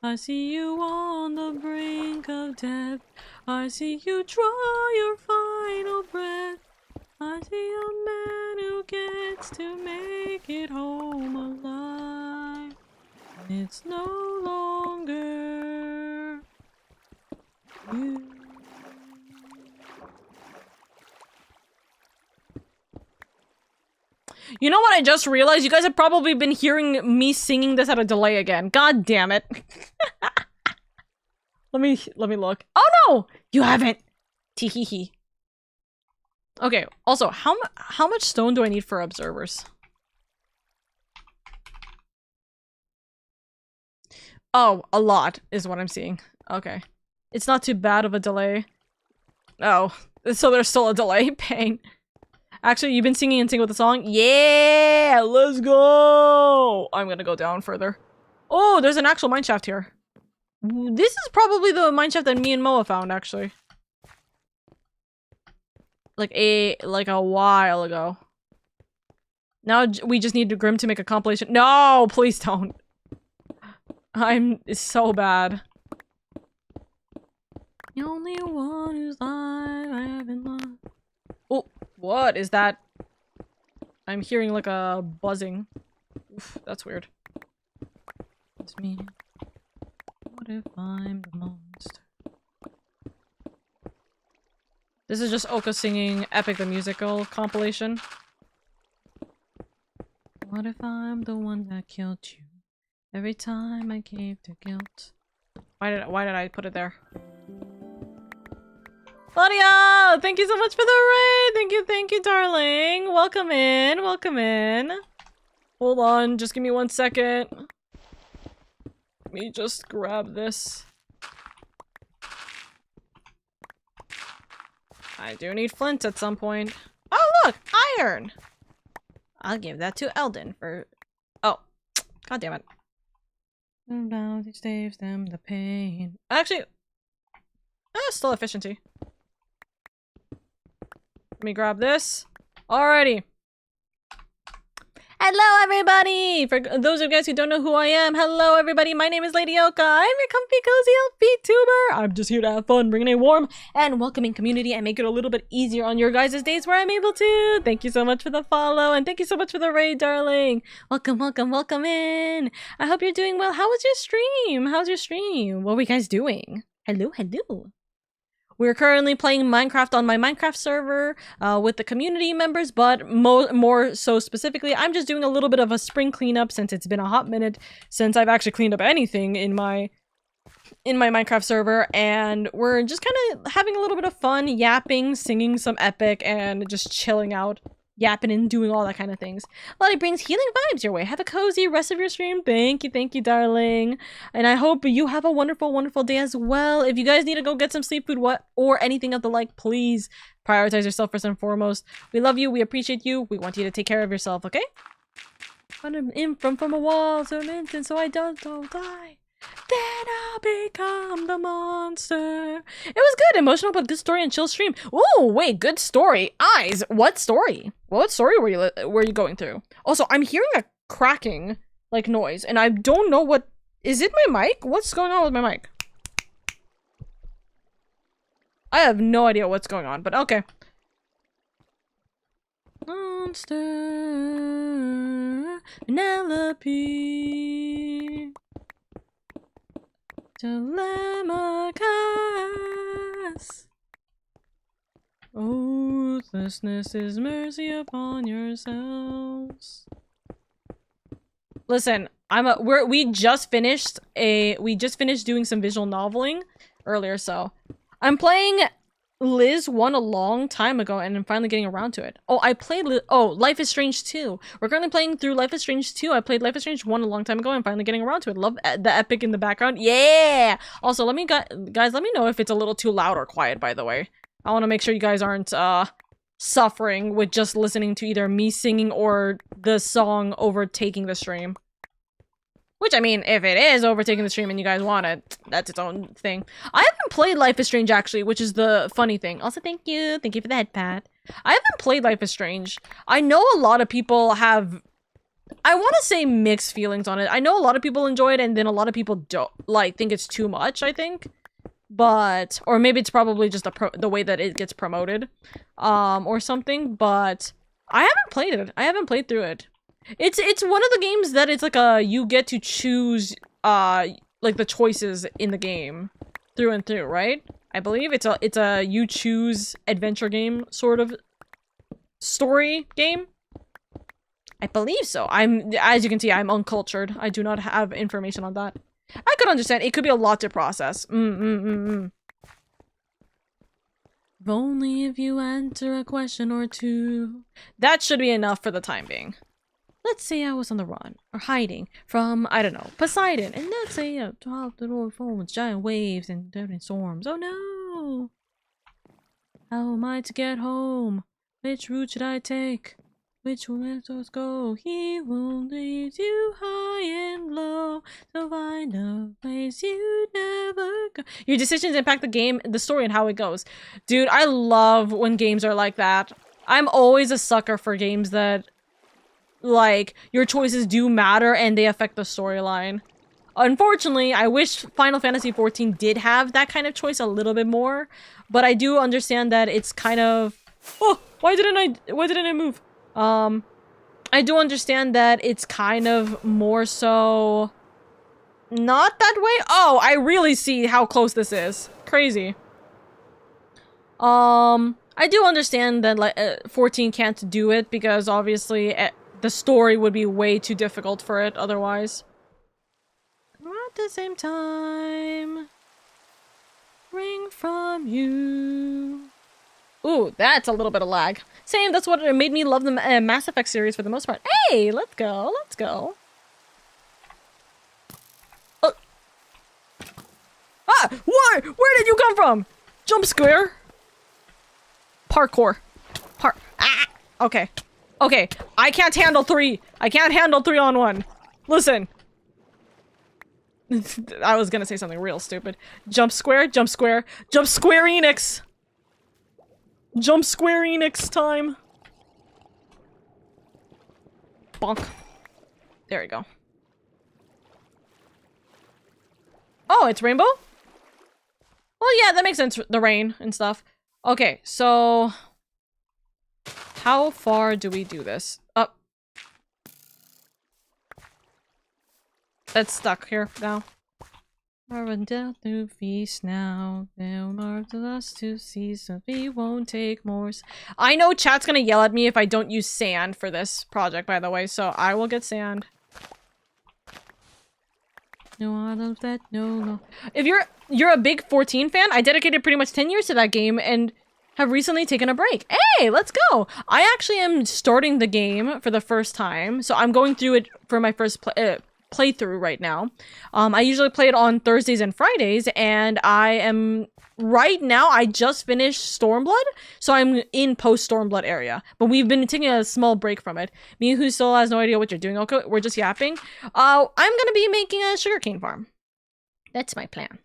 I see you on the brink of death. I see you draw your final breath. I see a man who gets to make it home alive. It's no longer you. You know what I just realized? You guys have probably been hearing me singing this at a delay again. God damn it. Let me look. Oh no! You haven't! Teehee. Okay, also, how much stone do I need for observers? Oh, a lot is what I'm seeing. Okay. It's not too bad of a delay. Oh, so there's still a delay? Pain. Actually, you've been singing and singing with the song? Yeah! Let's go! I'm gonna go down further. Oh, there's an actual mineshaft here. This is probably the mineshaft that me and Moa found, actually. Like a while ago. Now we just need Grim to make a compilation. No! Please don't. It's so bad. The only one who's alive I haven't loved. Oh, what is that? I'm hearing like a buzzing. Oof, that's weird. It's me. What if I'm the monster? This is just Oka singing Epic the Musical compilation. What if I'm the one that killed you? Every time I cave to guilt. Why did I put it there? Claudia! Thank you so much for the raid! Thank you, darling! Welcome in, welcome in. Hold on, just give me 1 second. Let me just grab this. I do need flint at some point. Oh look! Iron! I'll give that to Eldon for... Oh. God damn it. Now it saves them the pain. Actually... still efficiency. Let me grab this. Alrighty. Hello, everybody! For those of you guys who don't know who I am, hello, everybody. My name is LadyOka. I'm your comfy, cozy elf Vtuber. I'm just here to have fun, bringing a warm and welcoming community and make it a little bit easier on your guys' days where I'm able to. Thank you so much for the follow, and thank you so much for the raid, darling. Welcome, welcome, welcome in. I hope you're doing well. How was your stream? How's your stream? What were you guys doing? Hello, hello. We're currently playing Minecraft on my Minecraft server with the community members, but more so specifically, I'm just doing a little bit of a spring cleanup since it's been a hot minute since I've actually cleaned up anything in my Minecraft server, and we're just kind of having a little bit of fun, yapping, singing some Epic, and just chilling out, yapping and doing all that kind of things. Lottie brings healing vibes your way. Have a cozy rest of your stream. Thank you, darling. And I hope you have a wonderful, wonderful day as well. If you guys need to go get some sleep food, or anything of the like, please prioritize yourself first and foremost. We love you. We appreciate you. We want you to take care of yourself, okay? Run in from a wall so an instant so I don't die. Then I'll become the monster. It was good, emotional but good story and chill stream. Ooh, wait, good story. Eyes, what story? What story were you going through? Also, I'm hearing a cracking like noise, and I don't know what. Is it my mic? What's going on with my mic? I have no idea what's going on, but okay. Monster, Penelope. Telemachus. Ruthlessness is mercy upon yourselves. Listen, we just finished doing some visual noveling earlier, so I'm playing Liz 1 a long time ago, and I'm finally getting around to it. Oh, I played Life is Strange 2. We're currently playing through Life is Strange 2. I played Life is Strange 1 a long time ago, and I'm finally getting around to it. Love the Epic in the background. Yeah! Also, guys, let me know if it's a little too loud or quiet, by the way. I want to make sure you guys aren't, suffering with just listening to either me singing or the song overtaking the stream. Which, I mean, if it is overtaking the stream and you guys want it, that's its own thing. I haven't played Life is Strange, actually, which is the funny thing. Also, thank you for the head pat. I haven't played Life is Strange. I know a lot of people have, I want to say mixed feelings on it. I know a lot of people enjoy it, and then a lot of people don't, like, think it's too much, I think. But, or maybe it's probably just the way that it gets promoted, or something, but I haven't played it. I haven't played through it. It's one of the games that it's like you get to choose like the choices in the game through and through, right? I believe it's a you choose adventure game sort of story game. I believe so. As you can see, I'm uncultured. I do not have information on that. I could understand. It could be a lot to process. If only if you answer a question or two. That should be enough for the time being. Let's say I was on the run, or hiding from, I don't know, Poseidon, and let's say I dropped the door phone with giant waves and deadly storms. Oh no! How am I to get home? Which route should I take? Which will let us go? He will lead you high and low, so find a place you never go. Your decisions impact the game, the story, and how it goes. Dude, I love when games are like that. I'm always a sucker for games that, like, your choices do matter and they affect the storyline. Unfortunately, I wish Final Fantasy XIV did have that kind of choice a little bit more, but I do understand that it's kind of... Oh, why didn't I move? I do understand that it's kind of more so not that way. Oh, I really see how close this is. Crazy. I do understand that like 14 can't do it because obviously the story would be way too difficult for it otherwise. At the same time, ring from you. Ooh, that's a little bit of lag. Same, that's what made me love the Mass Effect series for the most part. Hey, let's go, let's go. Ah, where did you come from? Jump square. Parkour. Ah, okay. Okay, I can't handle 3. I can't handle 3 on 1. Listen. I was gonna say something real stupid. Jump square, jump square, jump Square Enix! Jump Square Enix time! Bonk. There we go. Oh, it's rainbow? Well, yeah, that makes sense. The rain and stuff. Okay, so... how far do we do this? Up. That's stuck here now. Run down through feast now. They'll mark the last 2 seasons. We won't take more. I know chat's gonna yell at me if I don't use sand for this project, by the way, so I will get sand. No, I love that. No. If you're a big 14 fan, I dedicated pretty much 10 years to that game and have recently taken a break. Hey, let's go! I actually am starting the game for the first time, so I'm going through it for my first playthrough right now. I usually play it on Thursdays and Fridays, and right now, I just finished Stormblood, so I'm in post-Stormblood area. But we've been taking a small break from it. Me, who still has no idea what you're doing, okay? We're just yapping. I'm gonna be making a sugarcane farm. That's my plan.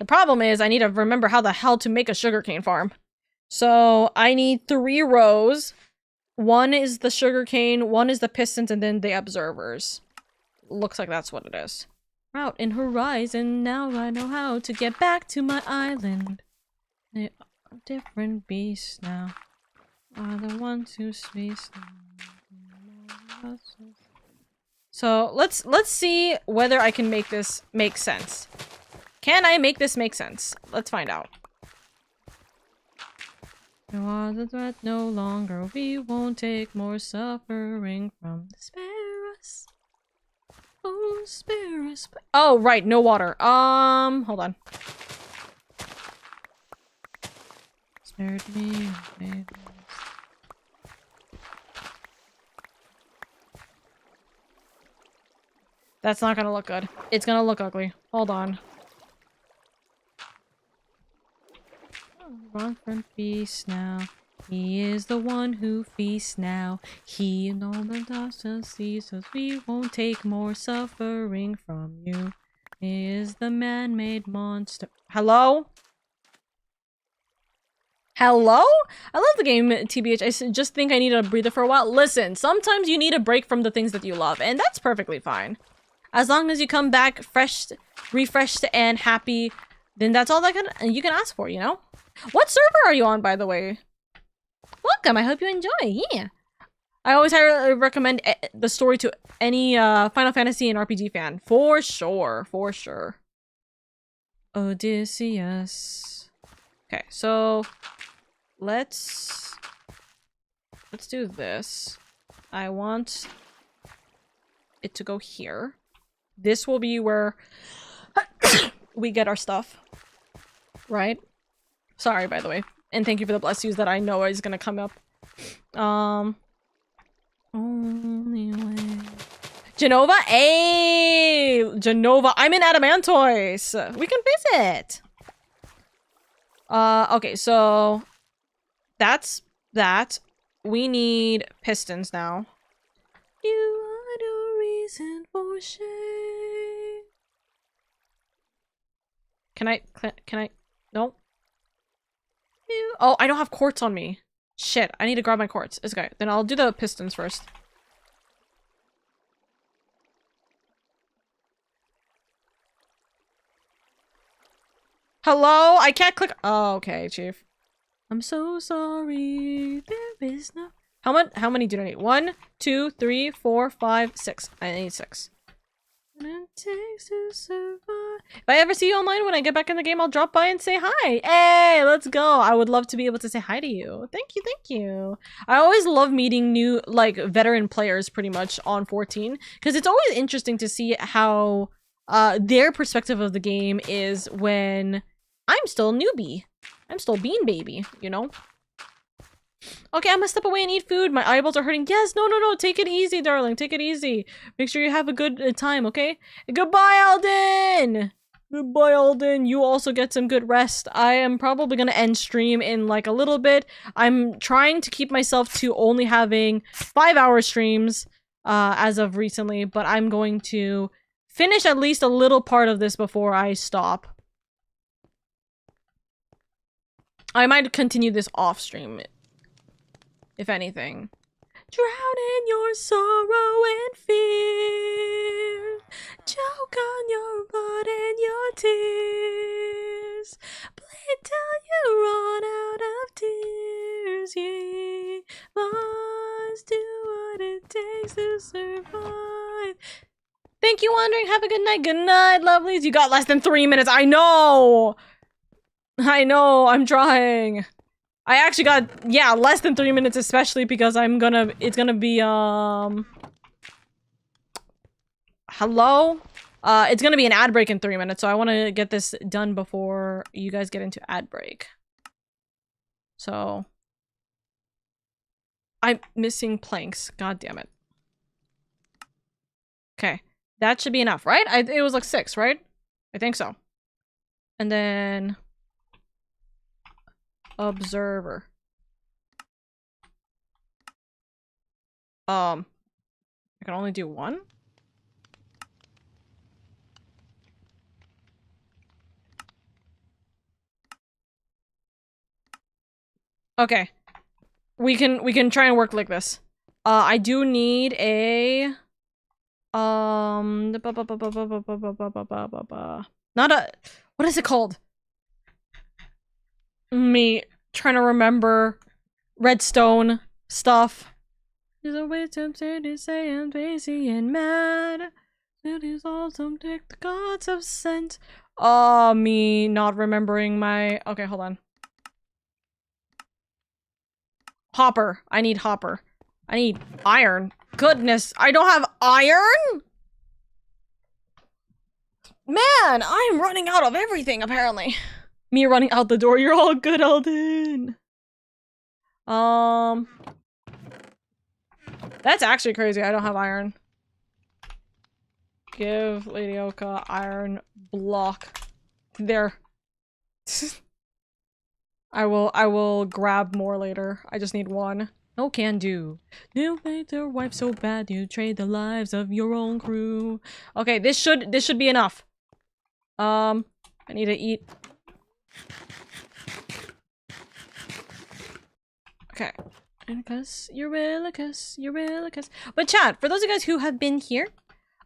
The problem is I need to remember how the hell to make a sugarcane farm. So I need 3 rows. 1 is the sugarcane, 1 is the pistons, and then the observers. Looks like that's what it is. Route in horizon, now I know how to get back to my island. They are different beasts now. Are the ones who space now. So let's see whether I can make this make sense. Can I make this make sense? Let's find out. No other threat no longer. We won't take more suffering from the spare us. Oh, spare us. Oh, right, no water. Hold on. Spared me. That's not gonna look good. It's gonna look ugly. Hold on. Run from feast now. He is the one who feasts now. He no longer sees us. We won't take more suffering from you. He is the man-made monster. Hello? Hello? I love the game, TBH. I just think I need a breather for a while. Listen, sometimes you need a break from the things that you love, and that's perfectly fine. As long as you come back fresh, refreshed, and happy, then that's all that you can ask for, you know? What server are you on, by the way? Welcome, I hope you enjoy, yeah. I always highly recommend the story to any Final Fantasy and RPG fan. For sure, for sure. Odysseus. Okay, so let's do this. I want it to go here. This will be where we get our stuff. Right? Sorry, by the way. And thank you for the bless yous that I know is gonna come up. Only way. Genova? Hey! Genova. I'm in Adamantois. We can visit. Okay, so that's that. We need pistons now. You are no reason for shame. Can I? No. Oh, I don't have quartz on me. Shit, I need to grab my quartz. It's okay. Then I'll do the pistons first. Hello? I can't click. Oh, okay, Chief. I'm so sorry. There is no How many do I need? 1, 2, 3, 4, 5, 6. I need 6. If I ever see you online when I get back in the game, I'll drop by and say hi. Hey, let's go. I would love to be able to say hi to you. Thank you, thank you. I always love meeting new, like, veteran players pretty much on 14, because it's always interesting to see how their perspective of the game is when I'm still a newbie. I'm still bean baby, you know? Okay, I'm gonna step away and eat food. My eyeballs are hurting. Yes, no. Take it easy, darling. Take it easy. Make sure you have a good time, okay? Goodbye, Alden! Goodbye, Alden. You also get some good rest. I am probably gonna end stream in like a little bit. I'm trying to keep myself to only having 5-hour streams as of recently, but I'm going to finish at least a little part of this before I stop. I might continue this off stream, if anything. Drown in your sorrow and fear. Choke on your blood and your tears. Bleed till you run out of tears. Ye must do what it takes to survive. Thank you, Wandering. Have a good night. Good night, lovelies. You got less than 3 minutes. I know, I'm trying. I actually got, yeah, less than 3 minutes, especially because it's gonna be, hello? It's gonna be an ad break in 3 minutes, so I want to get this done before you guys get into ad break. So, I'm missing planks. God damn it. Okay, that should be enough, right? It was like 6, right? I think so. And then... observer. I can only do 1? Okay. We can try and work like this. I do need a not a, what is it called? Me trying to remember redstone stuff. There's a way tempted to say I'm crazy and mad. It is awesome dick the gods have sent. Me not remembering my, okay, hold on. Hopper. I need hopper. I need iron. Goodness, I don't have iron? Man, I'm running out of everything apparently. Me running out the door. You're all good, Alden. That's actually crazy. I don't have iron. Give LadyOka iron block. There. I will grab more later. I just need 1. No can do. You made your wife so bad you trade the lives of your own crew. Okay, this should be enough. I need to eat. Okay. Eurylicus. But chat, for those of you guys who have been here,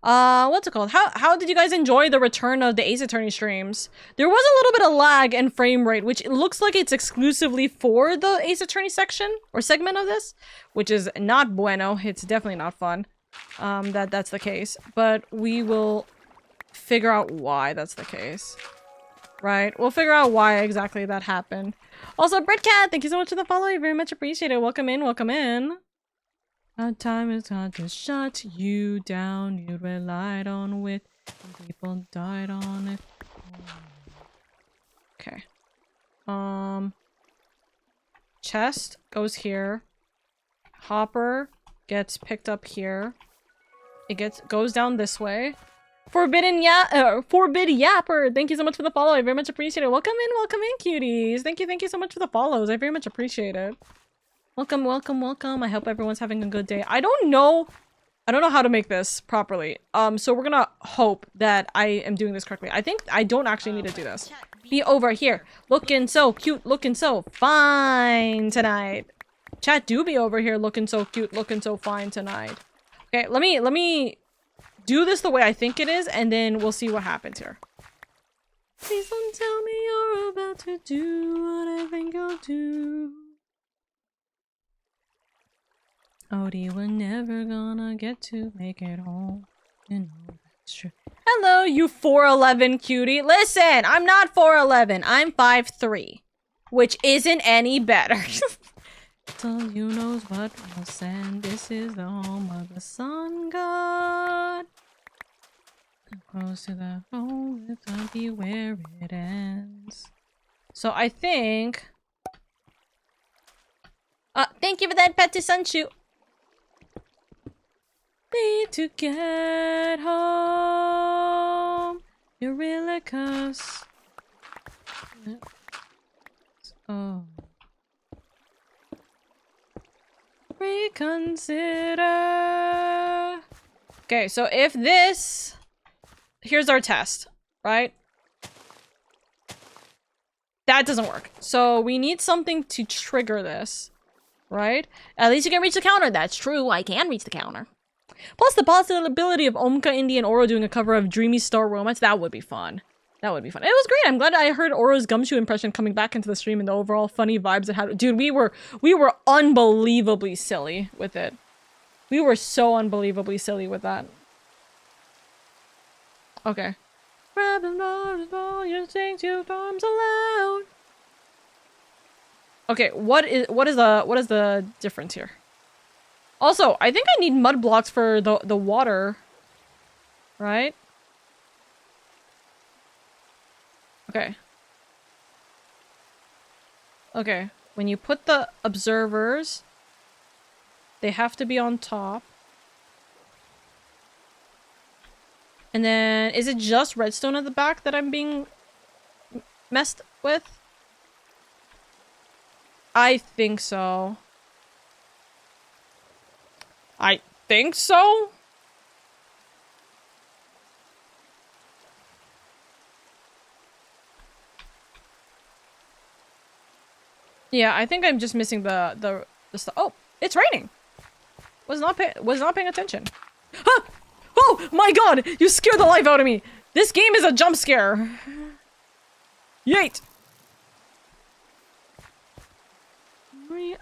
what's it called? How did you guys enjoy the return of the Ace Attorney streams? There was a little bit of lag and frame rate, which it looks like it's exclusively for the Ace Attorney section or segment of this, which is not bueno. It's definitely not fun. That's the case, but we will figure out why that's the case. Right? We'll figure out why exactly that happened. Also, Breadcat, thank you so much for the follow. I very much appreciate it. Welcome in, welcome in. Our time is hard to shut you down. You relied on wit. People died on it. Okay. Chest goes here. Hopper gets picked up here. It goes down this way. Forbid Yapper, thank you so much for the follow. I very much appreciate it. Welcome in, cuties. Thank you so much for the follows. I very much appreciate it. Welcome. I hope everyone's having a good day. I don't know how to make this properly. So we're gonna hope that I am doing this correctly. I think I don't actually need to do this. Be over here, looking so cute, looking so fine tonight. Chat, do be over here, looking so cute, looking so fine tonight. Okay, let me do this the way I think it is, and then we'll see what happens here. Please don't tell me you're about to do what I think you'll do. Odie, we're never gonna get to make it home. You know that's true. Hello, you 4'11 cutie. Listen, I'm not 4'11. I'm 5'3", which isn't any better. So you knows what was said. This is the home of the sun god. Close to the home, it's gonna be where it ends. So I think. Thank you for that pet to Sunshoot. Need to get home. Eurylicus. Oh. Reconsider. Okay, so if this... Here's our test, right? That doesn't work. So we need something to trigger this, right? At least you can reach the counter. That's true. I can reach the counter. Plus the possibility of Omka, Indie, and Oro doing a cover of Dreamy Star Romance. That would be fun. That would be fun. It was great. I'm glad I heard Oro's Gumshoe impression coming back into the stream and the overall funny vibes it had. Dude, we were unbelievably silly with it. We were so unbelievably silly with that. Okay. Okay, what is the difference here? Also, I think I need mud blocks for the water. Right? Okay. Okay. When you put the observers, they have to be on top. And then, is it just redstone at the back that I'm being messed with? I think so. I think so? Yeah, I think I'm just missing the stuff. Oh, it's raining. Was not paying attention. Huh! Oh my god! You scared the life out of me! This game is a jump scare! Yeet!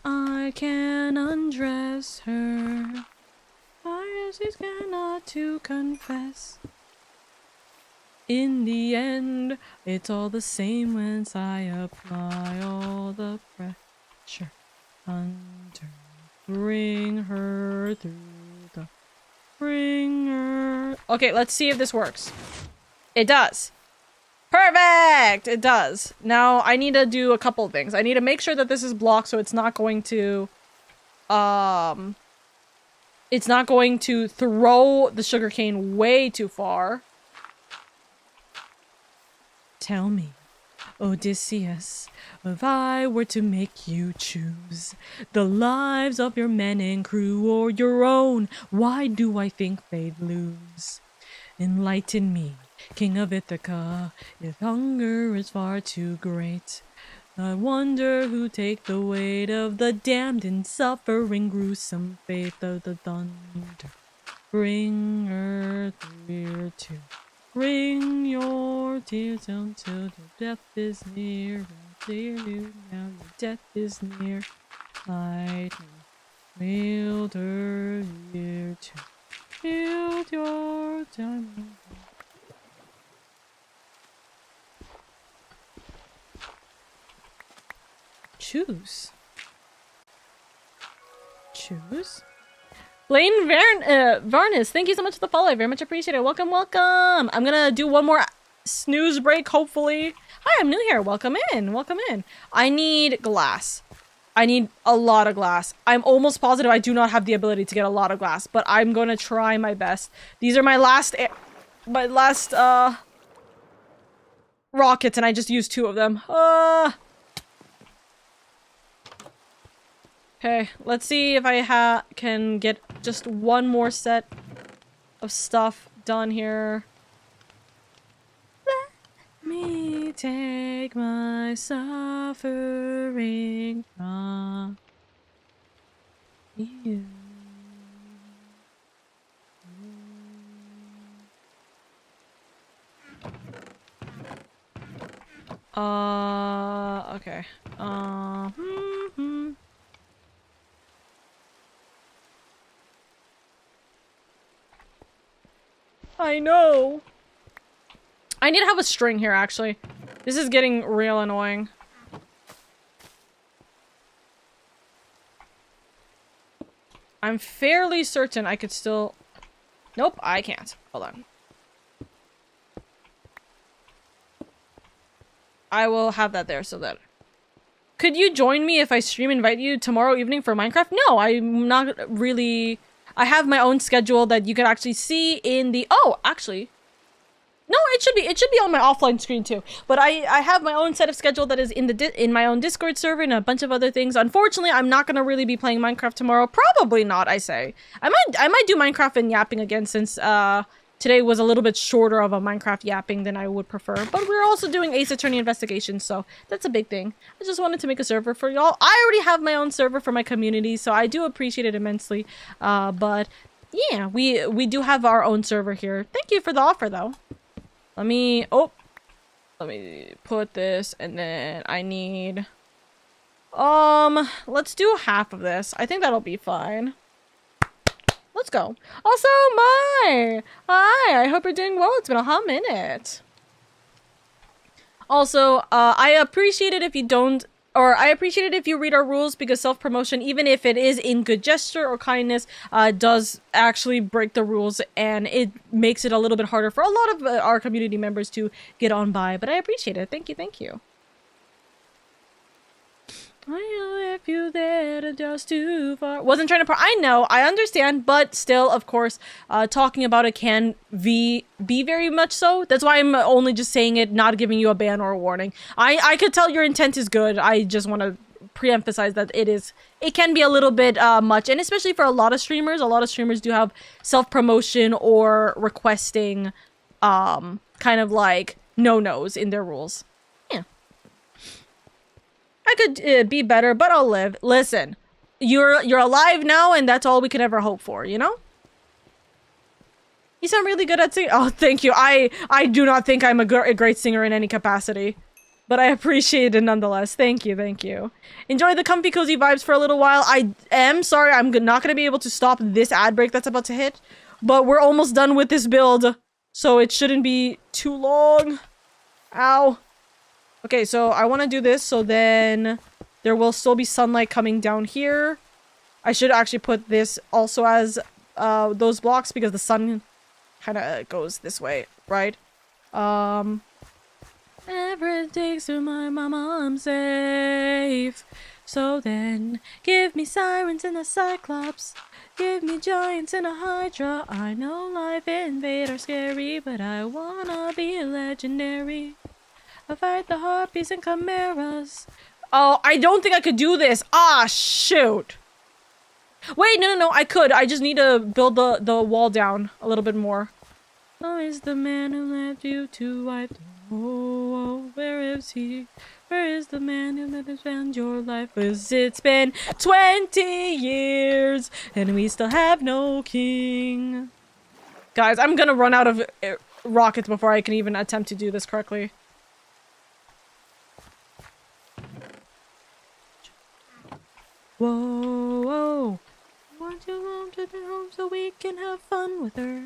I can undress her. She's cannot to confess. In the end, it's all the same once I apply all the pressure under. Bring her through the ringer. Okay, let's see if this works. It does. Perfect! It does. Now, I need to do a couple things. I need to make sure that this is blocked so it's not going to... It's not going to throw the sugarcane way too far. Tell me, Odysseus, if I were to make you choose the lives of your men and crew or your own, why do I think they'd lose? Enlighten me, King of Ithaca, if hunger is far too great. I wonder who take the weight of the damned in suffering, gruesome faith of the thunder. Bring her here to bring your tears until your death is near. Dear you now, your death is near. Lightning, wield her here to build your diamond. Choose. Blaine Varnes, thank you so much for the follow. I very much appreciate it. Welcome, welcome. I'm gonna do one more snooze break, hopefully. Hi, I'm new here. Welcome in. Welcome in. I need glass. I need a lot of glass. I'm almost positive I do not have the ability to get a lot of glass, but I'm gonna try my best. These are my last rockets, and I just used 2 of them. Okay, let's see if I can get just one more set of stuff done here. Let me take my suffering from you. Okay. I know. I need to have a string here, actually. This is getting real annoying. I'm fairly certain I could still... Nope, I can't. Hold on. I will have that there so that... Could you join me if I stream invite you tomorrow evening for Minecraft? No, I'm not really... I have my own schedule that you can actually see in the... Oh, actually... No, it should be on my offline screen too. But I have my own set of schedule that is in my own Discord server and a bunch of other things. Unfortunately, I'm not gonna really be playing Minecraft tomorrow. Probably not, I say. I might do Minecraft and yapping again since today was a little bit shorter of a Minecraft yapping than I would prefer. But we're also doing Ace Attorney Investigation, so that's a big thing. I just wanted to make a server for y'all. I already have my own server for my community, so I do appreciate it immensely. But yeah, we do have our own server here. Thank you for the offer though. Let me put this, and then I need, let's do half of this. I think that'll be fine. Let's go. Also, hi, I hope you're doing well. It's been a hot minute. Also, I appreciate it if you don't, or I appreciate it if you read our rules, because self-promotion, even if it is in good gesture or kindness, does actually break the rules, and it makes it a little bit harder for a lot of our community members to get on by, but I appreciate it. Thank you, thank you. I left you there just too far. Wasn't trying to I know, I understand, but still, of course, talking about it can be very much so. That's why I'm only just saying it, not giving you a ban or a warning. I could tell your intent is good. I just want to pre-emphasize that it can be a little bit much, and especially for a lot of streamers do have self-promotion or requesting kind of like no-nos in their rules. I could be better, but I'll live. Listen, you're alive now, and that's all we could ever hope for, you know? You sound really good at singing. Oh, thank you. I do not think I'm a great singer in any capacity, but I appreciate it nonetheless. Thank you, thank you. Enjoy the comfy, cozy vibes for a little while. I am sorry, I'm not going to be able to stop this ad break that's about to hit, but we're almost done with this build, so it shouldn't be too long. Ow. Okay, so I want to do this so then there will still be sunlight coming down here. I should actually put this also as those blocks because the sun kind of goes this way, right? Never takes to my mama, I'm safe. So then, give me sirens and a cyclops. Give me giants and a hydra. I know life and fate are scary, but I wanna be legendary. I fight the harpies and chimeras. Oh, I don't think I could do this. Ah, shoot. Wait, no, I could. I just need to build the wall down a little bit more. Oh, is the man who left you to wipe the oh, where is he? Where is the man who let us spend your life? 'Cause it's been 20 years and we still have no king. Guys, I'm gonna run out of rockets before I can even attempt to do this correctly. Whoa, whoa. Want you home to the home so we can have fun with her.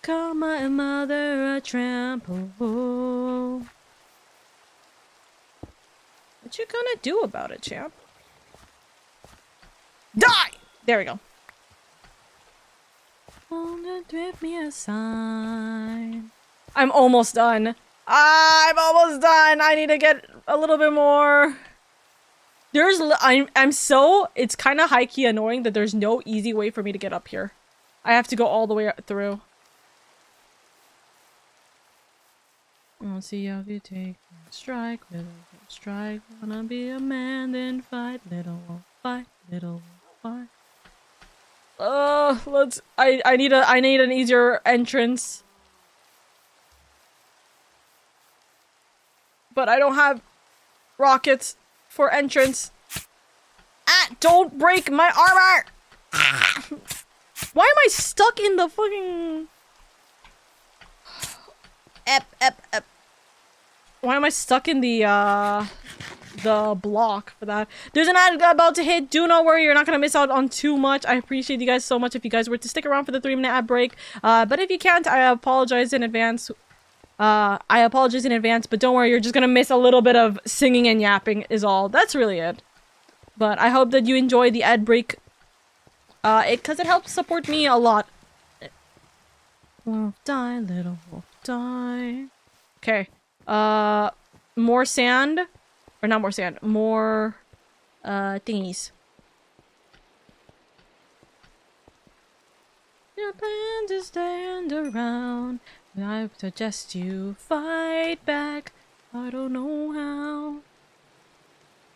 Call my mother a tramp. Oh. What you gonna do about it, champ? Die! There we go. Wanna give me a sign. I'm almost done. I'm almost done. I need to get a little bit more. I'm so, it's kind of high-key annoying that there's no easy way for me to get up here. I have to go all the way through. I'll see how you take strike, little strike. Wanna be a man, then fight, little fight, little fight. I need an easier entrance. But I don't have rockets for entrance. Ah, don't break my armor! Ah. Why am I stuck in the fucking... Why am I stuck in the the block for that. There's an ad about to hit. Do not worry, you're not gonna miss out on too much. I appreciate you guys so much if you guys were to stick around for the 3-minute ad break. But if you can't, I apologize in advance. But don't worry, you're just gonna miss a little bit of singing and yapping is all. That's really it. But I hope that you enjoy the ad break. Cause it helps support me a lot. Wolf die, little wolf die. Okay. More sand. Or not more sand. More, thingies. Your plan to stand around. I suggest you fight back. I don't know how.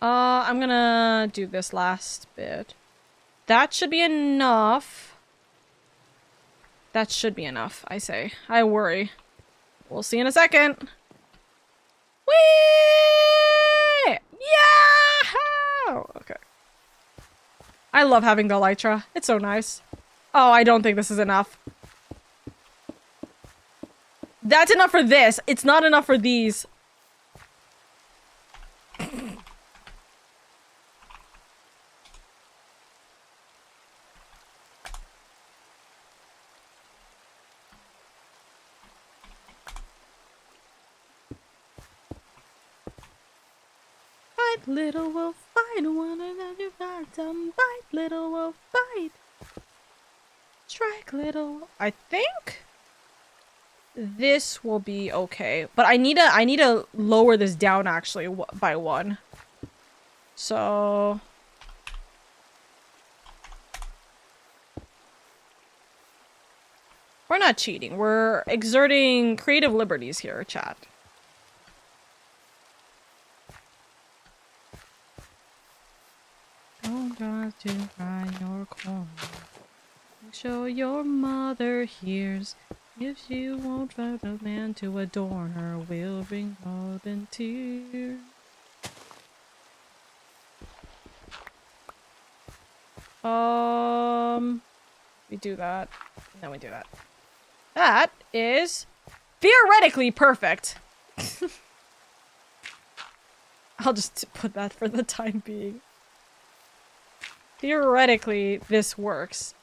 I'm gonna do this last bit. That should be enough. That should be enough, I say. I worry. We'll see in a second. Whee! Yeah! Okay. I love having the Elytra. It's so nice. Oh, I don't think this is enough. That's enough for this. It's not enough for these. Fight, little wolf, fight. One of you got some bite, little wolf, bite. Strike, little wolf. I think this will be okay, but I need to lower this down actually by 1. So we're not cheating. We're exerting creative liberties here, chat. Don't try to find your corner. Make sure your mother hears. If she won't find a man to adorn her, will bring more than tears. We do that, and then we do that. That is theoretically perfect. I'll just put that for the time being. Theoretically, this works.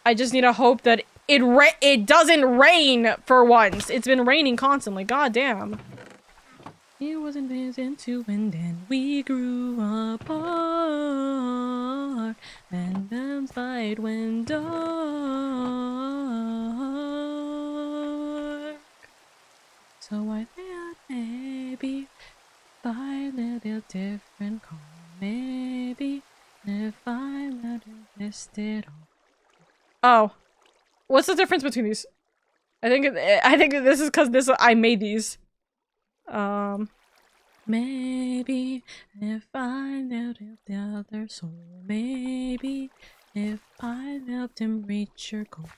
I just need to hope that it doesn't rain for once. It's been raining constantly. God damn. It wasn't listening to, and then we grew apart. And then fight went dark. So I thought maybe by a little different call. Maybe if I let it missed it all. Oh, what's the difference between these? I think this is because I made these. Maybe if I let it the other soul. Maybe if I helped him reach your goal,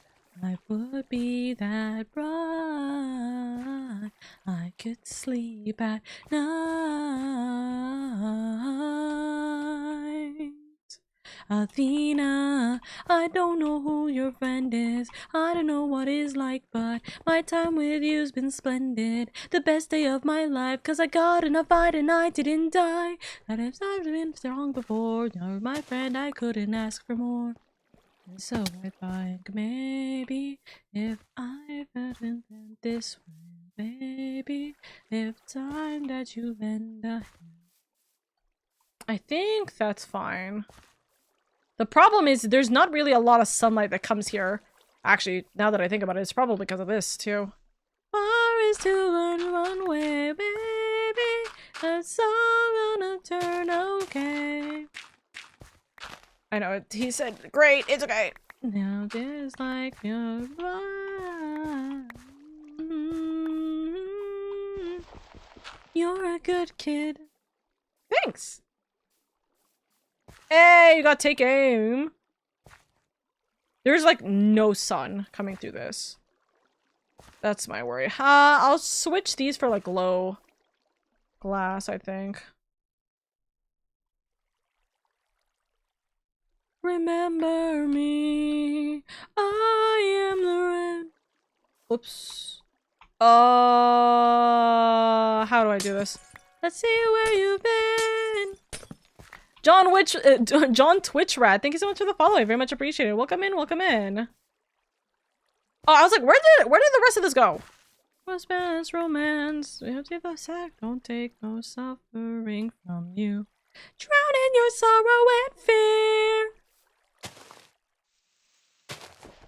life would be that bright. I could sleep at night. Athena, I don't know who your friend is. I don't know what it's like, but my time with you's been splendid. The best day of my life, 'cause I got in a fight and I didn't die. That if I've been strong before, you're my friend, I couldn't ask for more. And so I think maybe if I hadn't been this way, maybe if time that you lend a hand. I think that's fine. The problem is there's not really a lot of sunlight that comes here. Actually, now that I think about it, it's probably because of this too. Far is to run away, baby. That's all gonna turn okay. I know, he said, great, it's okay. Now there's like your right. You're a good kid. Thanks. Hey, you got take aim. There's like no sun coming through this. That's my worry. I'll switch these for like low glass, I think. Remember me, I am the red. Oops. How do I do this? Let's see where you've been. John Twitch Rat, thank you so much for the follow. I very much appreciate it. Welcome in, welcome in. Oh, I was like, where did the rest of this go? What's best romance? We have to the sack. Don't take no suffering from you. Drown in your sorrow and fear.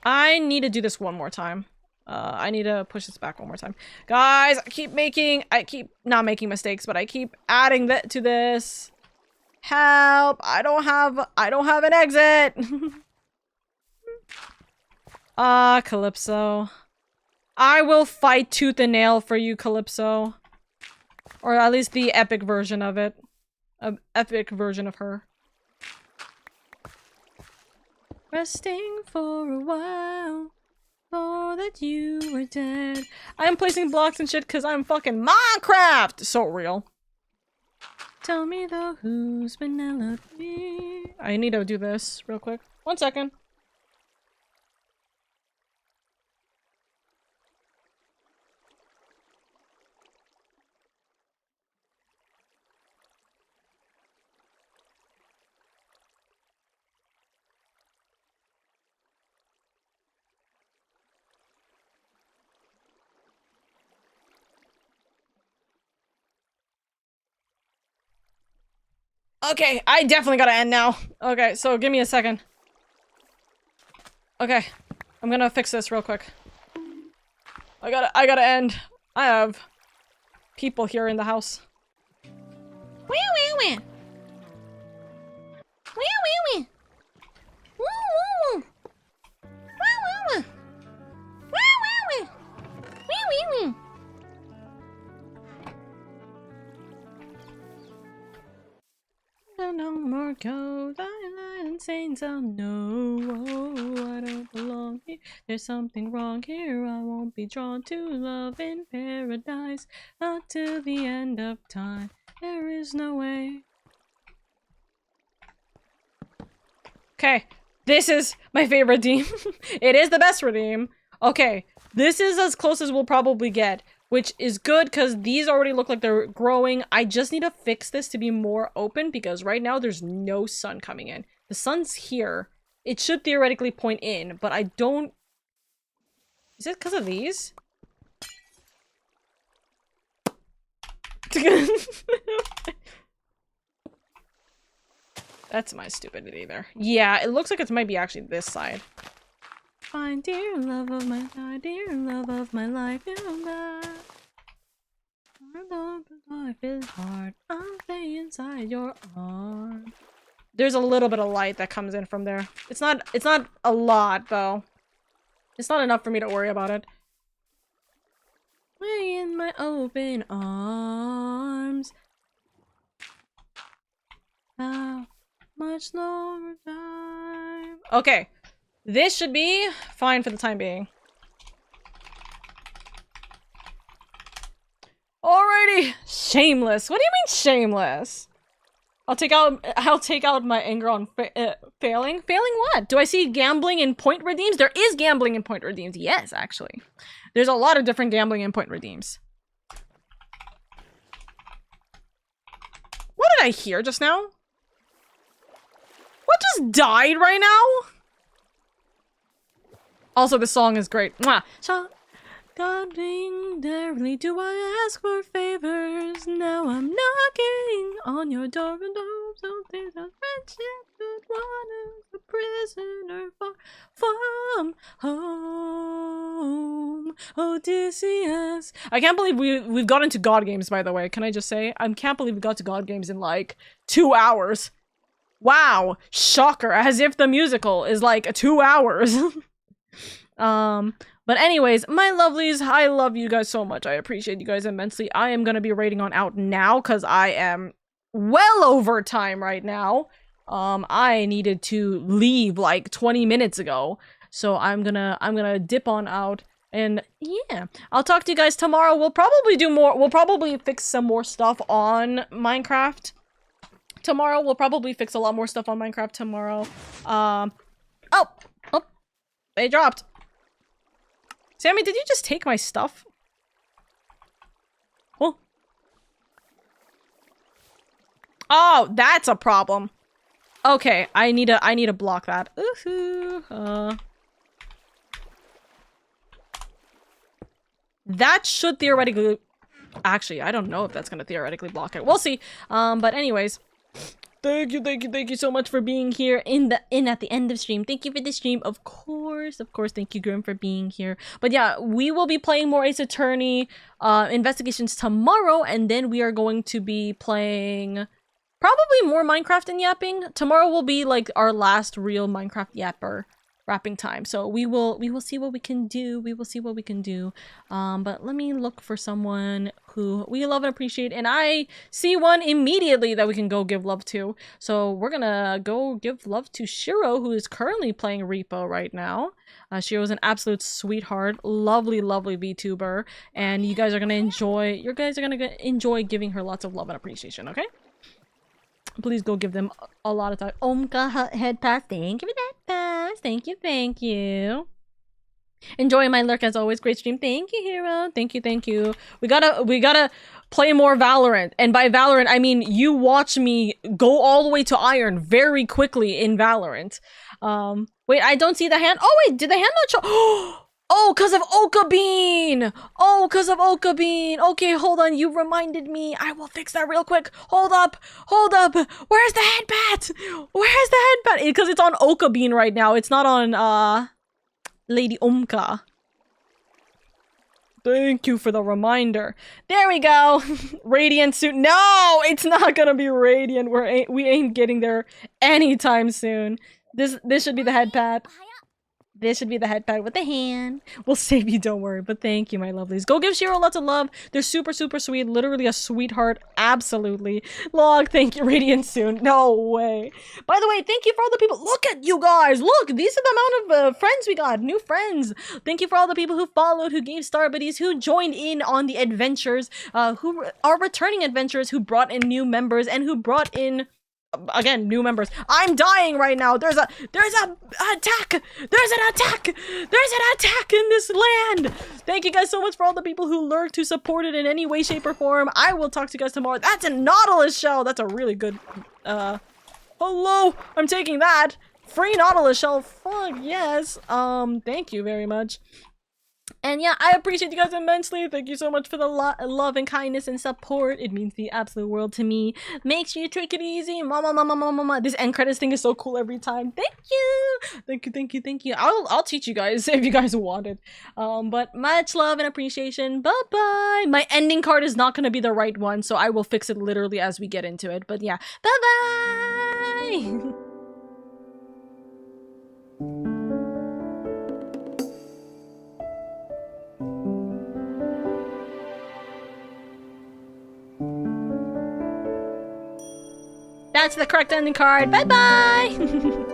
I need to do this one more time. I need to push this back one more time. Guys, I keep not making mistakes, but I keep adding that to this. Help! I don't have an exit. Calypso. I will fight tooth and nail for you, Calypso. Or at least the epic version of it. An epic version of her. Resting for a while. Oh, that you were dead. I'm placing blocks and shit because I'm fucking Minecraft! So real. Tell me though, who's Penelope? I need to do this real quick. 1 second. Okay, I definitely gotta end now. Okay, so give me a second. Okay, I'm gonna fix this real quick. I gotta end. I have people here in the house. Wee wee wee. Wee wee wee. Woo woo woo. Woo woo woo. Woo woo woo. Wee wee wee. No more cold and saints. Oh no, I don't belong here. There's something wrong here. I won't be drawn to love in paradise. Not till the end of time. There is no way. Okay, this is my favorite redeem. It is the best redeem. Okay, this is as close as we'll probably get. Which is good because these already look like they're growing. I just need to fix this to be more open because right now there's no sun coming in. The sun's here. It should theoretically point in, but I don't... Is it because of these? That's my stupidity there. Yeah, it looks like it might be actually this side. Find dear love of my life, dear love of my life, you back. Life is hard. I'll stay inside your arms. There's a little bit of light that comes in from there. It's not a lot though. It's not enough for me to worry about it. Way in my open arms. How much longer time? Okay. This should be fine for the time being. Alrighty, shameless. What do you mean shameless? I'll take out my anger on failing. Failing what? Do I see gambling in point redeems? There is gambling in point redeems. Yes, actually. There's a lot of different gambling in point redeems. What did I hear just now? What just died right now? Also, the song is great. Mwah. Darling, rarely do I ask for favors. Now I'm knocking on your door and hope something's a friendship. Good one is a prisoner far from home. Odysseus. I can't believe we've got into God games, by the way. Can I just say? I can't believe we got to God games in like 2 hours. Wow. Shocker. As if the musical is like 2 hours. But anyways, my lovelies, I love you guys so much. I appreciate you guys immensely. I am gonna be rating on out now because I am well over time right now. I needed to leave like 20 minutes ago, so I'm gonna dip on out. And yeah, I'll talk to you guys tomorrow. We'll probably do more. We'll probably fix some more stuff on Minecraft tomorrow. We'll probably fix a lot more stuff on Minecraft tomorrow. Oh, they dropped. Sammy, did you just take my stuff? Oh. Oh, that's a problem. Okay, I need to block that. That should theoretically... Actually, I don't know if that's gonna theoretically block it. We'll see. But anyways. Thank you so much for being here at the end of stream. Thank you for the stream, of course. Thank you, Grim, for being here. But yeah, we will be playing more Ace Attorney investigations tomorrow, and then we are going to be playing probably more Minecraft and yapping. Tomorrow will be like our last real Minecraft yapper wrapping time. So we will see what we can do. But let me look for someone who we love and appreciate, and I see one immediately that we can go give love to. So we're gonna go give love to Shiro, who is currently playing Repo right now. Shiro's an absolute sweetheart, lovely Vtuber, and you guys are gonna enjoy giving her lots of love and appreciation, okay? Please go give them a lot of time. Omka head pass. Thank you for that pass. Thank you. Enjoying my lurk as always. Great stream. Thank you, Hero. Thank you. We gotta play more Valorant. And by Valorant, I mean you watch me go all the way to Iron very quickly in Valorant. Wait, I don't see the hand. Oh wait, did the hand not show? Oh, because of Oka Bean! Okay, hold on. You reminded me. I will fix that real quick. Hold up. Where's the headbat? Because it's on Oka Bean right now. It's not on, LadyOka. Thank you for the reminder. There we go. Radiant suit. No, it's not gonna be Radiant. We ain't getting there anytime soon. This should be the headpad. This should be the headpad with the hand. We'll save you, don't worry. But thank you, my lovelies. Go give Shiro lots of love. They're super sweet. Literally a sweetheart. Absolutely. Log, thank you. Radiant soon. No way. By the way, thank you for all the people. Look at you guys. Look, these are the amount of friends we got. New friends. Thank you for all the people who followed, who gave star buddies, who joined in on the adventures, who are returning adventurers, who brought in new members, and who brought in... Again, new members. I'm dying right now. There's an attack. There's an attack in this land. Thank you guys so much for all the people who lurked, who supported in any way, shape, or form. I will talk to you guys tomorrow. That's a Nautilus shell. That's a really good, hello. I'm taking that. Free Nautilus shell. Fuck yes. Thank you very much. And yeah, I appreciate you guys immensely. Thank you so much for the love and kindness and support. It means the absolute world to me. Make sure you take it easy. Mama. This end credits thing is so cool every time. Thank you. I'll teach you guys if you guys want it. But much love and appreciation. Bye-bye. My ending card is not going to be the right one, so I will fix it literally as we get into it. But yeah, bye-bye. That's the correct ending card. Bye-bye!